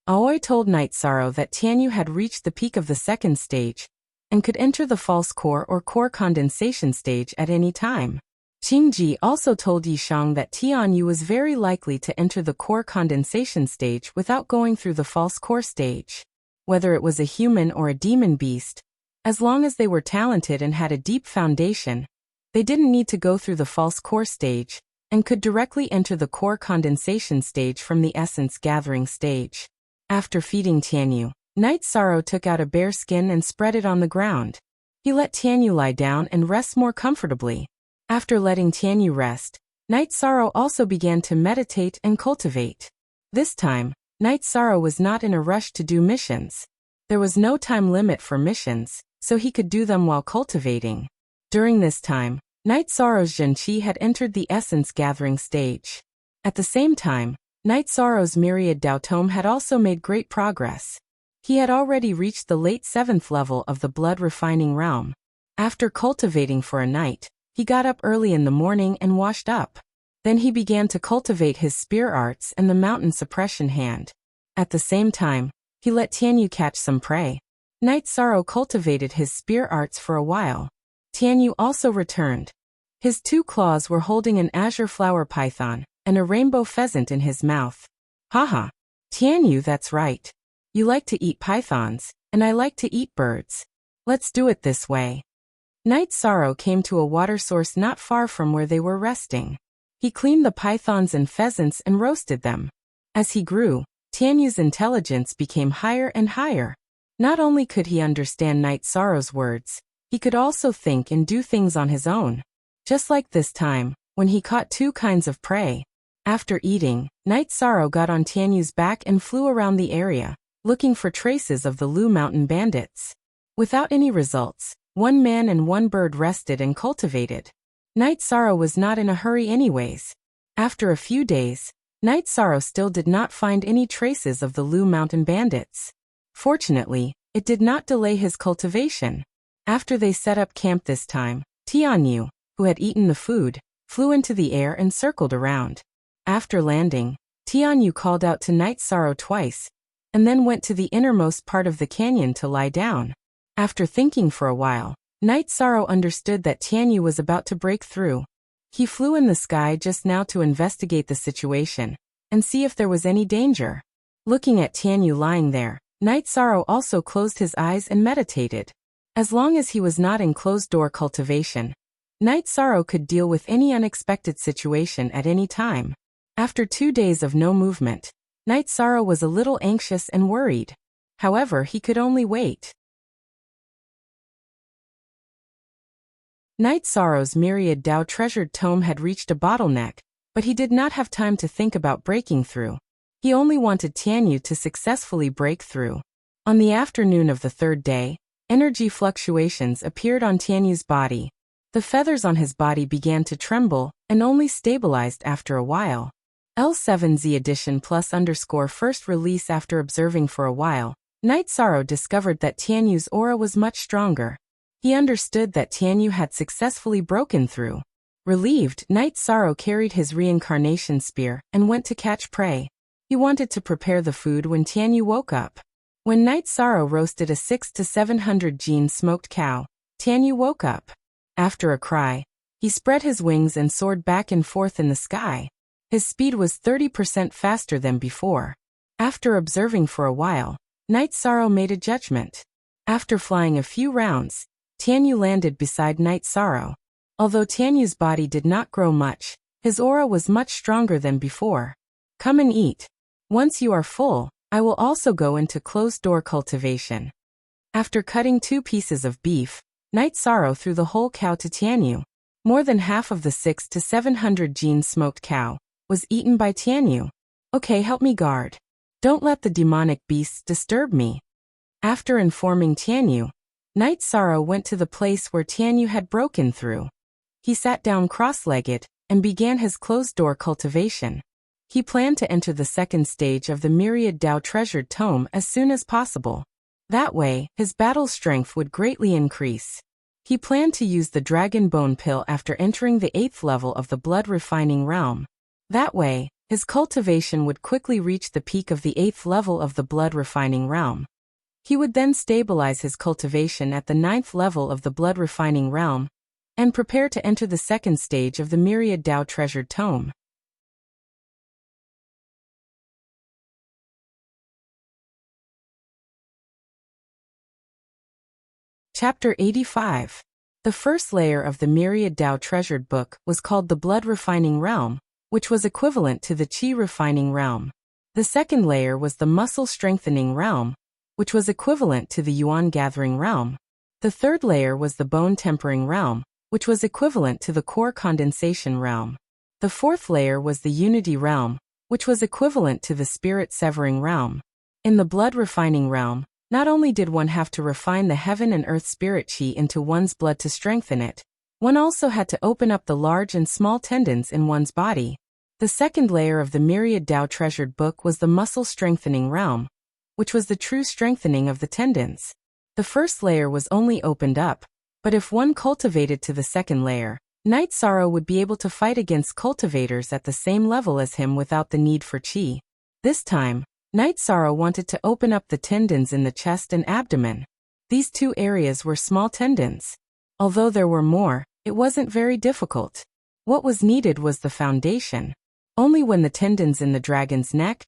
Aoi told Night Sorrow that Tianyu had reached the peak of the 2nd stage and could enter the false core or core condensation stage at any time. Qingji also told Yishang that Tianyu was very likely to enter the core condensation stage without going through the false core stage. Whether it was a human or a demon beast, as long as they were talented and had a deep foundation, they didn't need to go through the false core stage and could directly enter the core condensation stage from the essence gathering stage. After feeding Tianyu, Night Sorrow took out a bear skin and spread it on the ground. He let Tianyu lie down and rest more comfortably. After letting Tianyu rest, Night Sorrow also began to meditate and cultivate. This time, Night Sorrow was not in a rush to do missions. There was no time limit for missions, so he could do them while cultivating. During this time, Night Sorrow's Zhenqi had entered the essence gathering stage. At the same time, Night Sorrow's myriad Dao Tome had also made great progress. He had already reached the late 7th level of the blood refining realm. After cultivating for a night, he got up early in the morning and washed up. Then he began to cultivate his spear arts and the mountain suppression hand. At the same time, he let Tianyu catch some prey. Night Sorrow cultivated his spear arts for a while. Tianyu also returned. His 2 claws were holding an azure flower python and a rainbow pheasant in his mouth. Haha. Tianyu, that's right. You like to eat pythons, and I like to eat birds. Let's do it this way. Night Sorrow came to a water source not far from where they were resting. He cleaned the pythons and pheasants and roasted them. As he grew, Tianyu's intelligence became higher and higher. Not only could he understand Night Sorrow's words, he could also think and do things on his own. Just like this time, when he caught 2 kinds of prey. After eating, Night Sorrow got on Tianyu's back and flew around the area, looking for traces of the Lu Mountain bandits. Without any results, one man and one bird rested and cultivated. Night Sorrow was not in a hurry anyways. After a few days, Night Sorrow still did not find any traces of the Lu Mountain bandits. Fortunately, it did not delay his cultivation. After they set up camp this time, Tianyu, who had eaten the food, flew into the air and circled around. After landing, Tianyu called out to Night Sorrow twice, and then went to the innermost part of the canyon to lie down. After thinking for a while, Night Sorrow understood that Tianyu was about to break through. He flew in the sky just now to investigate the situation, and see if there was any danger. Looking at Tianyu lying there, Night Sorrow also closed his eyes and meditated. As long as he was not in closed-door cultivation, Night Sorrow could deal with any unexpected situation at any time. After 2 days of no movement, Night Sorrow was a little anxious and worried. However, he could only wait. Night Sorrow's myriad Dao treasured tome had reached a bottleneck, but he did not have time to think about breaking through. He only wanted Tianyu to successfully break through. On the afternoon of the third day, energy fluctuations appeared on Tianyu's body. The feathers on his body began to tremble, and only stabilized after a while. L7Z edition + first release. After observing for a while, Night Sorrow discovered that Tianyu's aura was much stronger. He understood that Tianyu had successfully broken through. Relieved, Night Sorrow carried his reincarnation spear and went to catch prey. He wanted to prepare the food when Tianyu woke up. When Night Sorrow roasted a 600 to 700 gene smoked cow, Tianyu woke up. After a cry, he spread his wings and soared back and forth in the sky. His speed was 30% faster than before. After observing for a while, Night Sorrow made a judgment. After flying a few rounds, Tianyu landed beside Night Sorrow. Although Tianyu's body did not grow much, his aura was much stronger than before. Come and eat. Once you are full, I will also go into closed-door cultivation. After cutting 2 pieces of beef, Night Sorrow threw the whole cow to Tianyu. More than half of the 600 to 700 gene smoked cow was eaten by Tianyu. Okay, help me guard. Don't let the demonic beasts disturb me. After informing Tianyu, Night Sorrow went to the place where Tianyu had broken through. He sat down cross-legged and began his closed-door cultivation. He planned to enter the second stage of the myriad Dao treasured tome as soon as possible. That way, his battle strength would greatly increase. He planned to use the Dragon Bone Pill after entering the 8th level of the Blood Refining Realm. That way, his cultivation would quickly reach the peak of the 8th level of the Blood Refining Realm. He would then stabilize his cultivation at the 9th level of the Blood Refining Realm, and prepare to enter the second stage of the myriad Dao treasured tome. Chapter 85. The first layer of the myriad Dao treasured book was called the Blood Refining Realm, which was equivalent to the Qi Refining Realm. The second layer was the Muscle Strengthening Realm, which was equivalent to the Yuan Gathering Realm. The third layer was the Bone Tempering Realm, which was equivalent to the Core Condensation Realm. The fourth layer was the Unity Realm, which was equivalent to the Spirit Severing Realm. In the Blood Refining Realm, not only did one have to refine the heaven and earth spirit qi into one's blood to strengthen it, one also had to open up the large and small tendons in one's body. The second layer of the myriad Dao treasured book was the Muscle Strengthening Realm, which was the true strengthening of the tendons. The first layer was only opened up, but if one cultivated to the second layer, Night Sorrow would be able to fight against cultivators at the same level as him without the need for qi. This time, Night Sorrow wanted to open up the tendons in the chest and abdomen. These 2 areas were small tendons. Although there were more, it wasn't very difficult. What was needed was the foundation. Only when the tendons in the dragon's neck,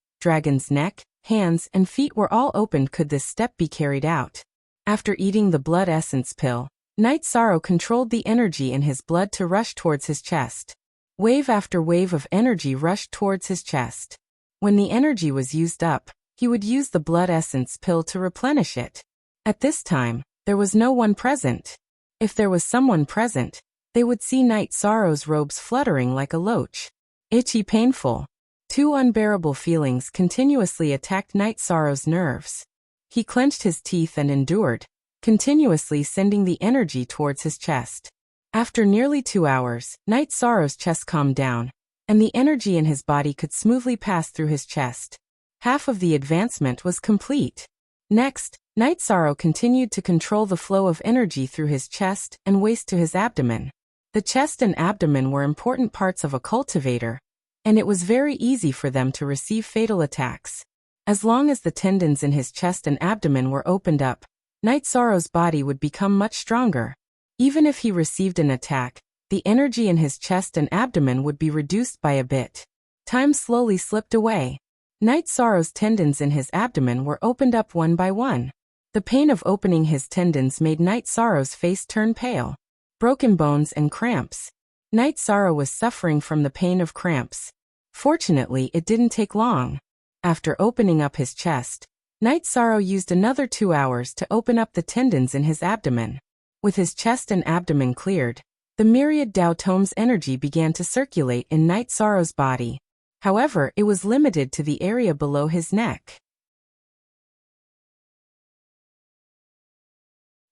hands, and feet were all opened could this step be carried out. After eating the blood essence pill, Night Sorrow controlled the energy in his blood to rush towards his chest. Wave after wave of energy rushed towards his chest. When the energy was used up, he would use the blood essence pill to replenish it. At this time, there was no one present. If there was someone present, they would see Night Sorrow's robes fluttering like a loach. Itchy, painful. Two unbearable feelings continuously attacked Night Sorrow's nerves. He clenched his teeth and endured, continuously sending the energy towards his chest. After nearly 2 hours, Night Sorrow's chest calmed down, and the energy in his body could smoothly pass through his chest. Half of the advancement was complete. Next, Night Sorrow continued to control the flow of energy through his chest and waist to his abdomen. The chest and abdomen were important parts of a cultivator, and it was very easy for them to receive fatal attacks. As long as the tendons in his chest and abdomen were opened up, Night Sorrow's body would become much stronger. Even if he received an attack, the energy in his chest and abdomen would be reduced by a bit. Time slowly slipped away. Night Sorrow's tendons in his abdomen were opened up one by one. The pain of opening his tendons made Night Sorrow's face turn pale. Broken bones and cramps. Night Sorrow was suffering from the pain of cramps. Fortunately, it didn't take long. After opening up his chest, Night Sorrow used another 2 hours to open up the tendons in his abdomen. With his chest and abdomen cleared, the myriad Tao Tome's energy began to circulate in Night Sorrow's body. However, it was limited to the area below his neck.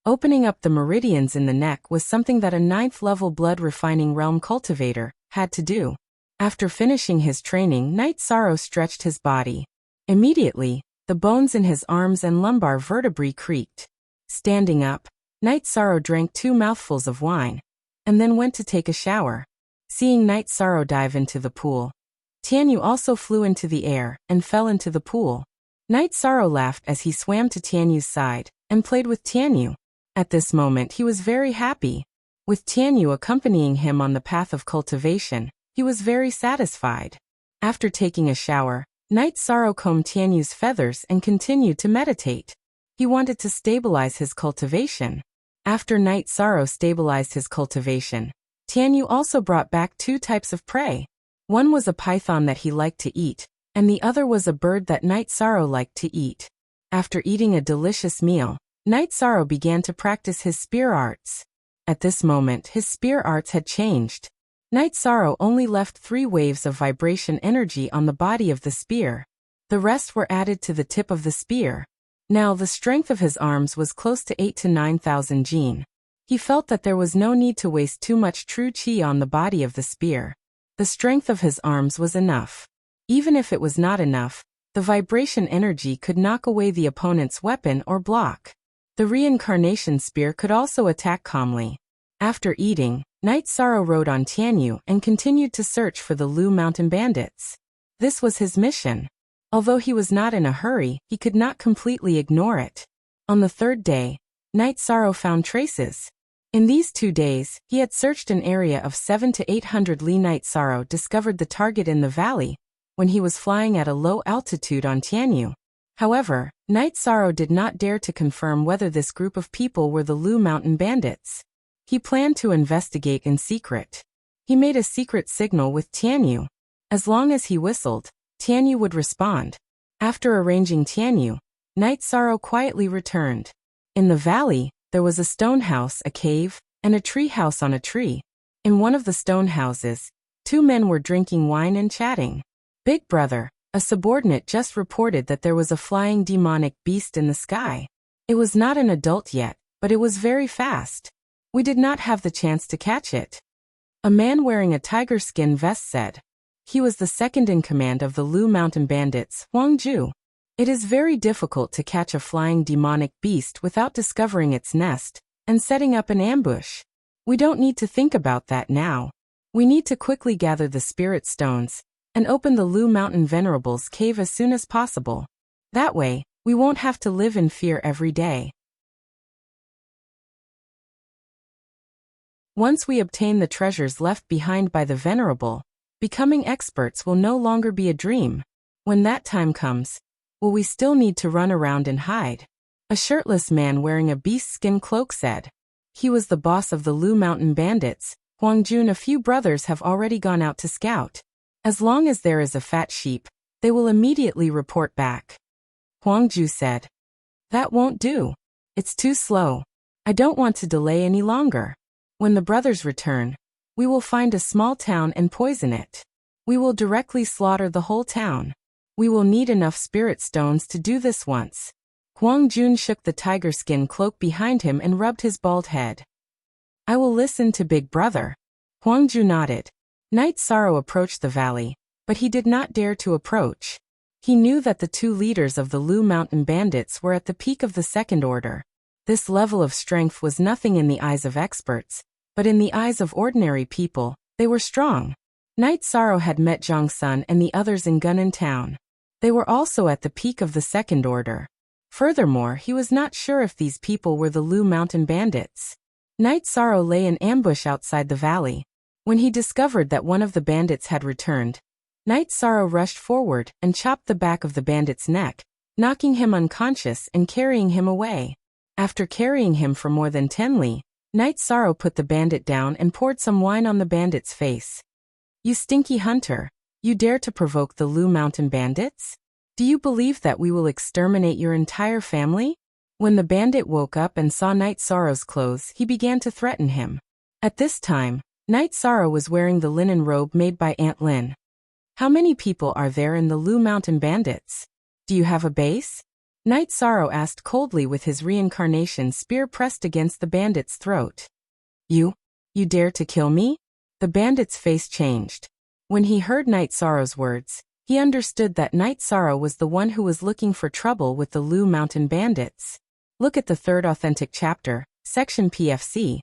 Opening up the meridians in the neck was something that a 9th-level blood-refining realm cultivator had to do. After finishing his training, Night Sorrow stretched his body. Immediately, the bones in his arms and lumbar vertebrae creaked. Standing up, Night Sorrow drank 2 mouthfuls of wine, and then went to take a shower. Seeing Night Sorrow dive into the pool, Tianyu also flew into the air and fell into the pool. Night Sorrow laughed as he swam to Tianyu's side and played with Tianyu. At this moment he was very happy. With Tianyu accompanying him on the path of cultivation, he was very satisfied. After taking a shower, Night Sorrow combed Tianyu's feathers and continued to meditate. He wanted to stabilize his cultivation. After Night Sorrow stabilized his cultivation, Tianyu also brought back 2 types of prey. One was a python that he liked to eat, and the other was a bird that Night Sorrow liked to eat. After eating a delicious meal, Night Sorrow began to practice his spear arts. At this moment, his spear arts had changed. Night Sorrow only left 3 waves of vibration energy on the body of the spear. The rest were added to the tip of the spear. Now the strength of his arms was close to 8,000 to 9,000 jin. He felt that there was no need to waste too much true qi on the body of the spear. The strength of his arms was enough. Even if it was not enough, the vibration energy could knock away the opponent's weapon or block. The reincarnation spear could also attack calmly. After eating, Night Sorrow rode on Tianyu and continued to search for the Lu Mountain bandits. This was his mission. Although he was not in a hurry, he could not completely ignore it. On the 3rd day, Night Sorrow found traces. In these 2 days, he had searched an area of 700 to 800 li. Night Sorrow discovered the target in the valley, when he was flying at a low altitude on Tianyu. However, Night Sorrow did not dare to confirm whether this group of people were the Lu Mountain bandits. He planned to investigate in secret. He made a secret signal with Tianyu. As long as he whistled, Tianyu would respond. After arranging Tianyu, Night Sorrow quietly returned. In the valley, there was a stone house, a cave, and a tree house on a tree. In one of the stone houses, 2 men were drinking wine and chatting. Big Brother, a subordinate, just reported that there was a flying demonic beast in the sky. It was not an adult yet, but it was very fast. We did not have the chance to catch it. A man wearing a tiger skin vest said. He was the second in command of the Lu Mountain bandits, Huang Ju. It is very difficult to catch a flying demonic beast without discovering its nest and setting up an ambush. We don't need to think about that now. We need to quickly gather the spirit stones and open the Lu Mountain Venerable's cave as soon as possible. That way, we won't have to live in fear every day. Once we obtain the treasures left behind by the Venerable, becoming experts will no longer be a dream. When that time comes, will we still need to run around and hide? A shirtless man wearing a beast skin cloak said. He was the boss of the Lu Mountain bandits. Huang Jun, a few brothers have already gone out to scout. As long as there is a fat sheep, they will immediately report back. Huang Ju said. That won't do. It's too slow. I don't want to delay any longer. When the brothers return, we will find a small town and poison it. We will directly slaughter the whole town. We will need enough spirit stones to do this once. Huang Jun shook the tiger skin cloak behind him and rubbed his bald head. I will listen to Big Brother. Huang Jun nodded. Knight Sorrow approached the valley, but he did not dare to approach. He knew that the two leaders of the Lu Mountain bandits were at the peak of the second order. This level of strength was nothing in the eyes of experts, but in the eyes of ordinary people, they were strong. Knight Sorrow had met Zhang Sun and the others in Gunnan Town. They were also at the peak of the second order. Furthermore, he was not sure if these people were the Lu Mountain bandits. Knight Sorrow lay in ambush outside the valley. When he discovered that one of the bandits had returned, Knight Sorrow rushed forward and chopped the back of the bandit's neck, knocking him unconscious and carrying him away. After carrying him for more than 10 li, Knight Sorrow put the bandit down and poured some wine on the bandit's face. You stinky hunter, you dare to provoke the Lu Mountain bandits? Do you believe that we will exterminate your entire family? When the bandit woke up and saw Knight Sorrow's clothes, he began to threaten him. At this time, Knight Sorrow was wearing the linen robe made by Aunt Lin. How many people are there in the Lu Mountain bandits? Do you have a base? Knight Sorrow asked coldly with his reincarnation spear pressed against the bandit's throat. You dare to kill me? The bandit's face changed. When he heard Knight Sorrow's words, he understood that Knight Sorrow was the one who was looking for trouble with the Lu Mountain bandits. Look at the third authentic chapter, section PFC.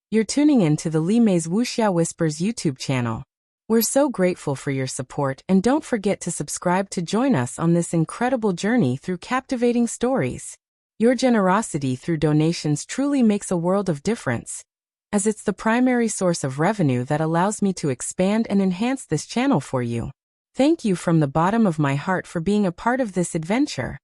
You're tuning in to the Li Mei's Wuxia Whispers YouTube channel. We're so grateful for your support, and don't forget to subscribe to join us on this incredible journey through captivating stories. Your generosity through donations truly makes a world of difference, as it's the primary source of revenue that allows me to expand and enhance this channel for you. Thank you from the bottom of my heart for being a part of this adventure.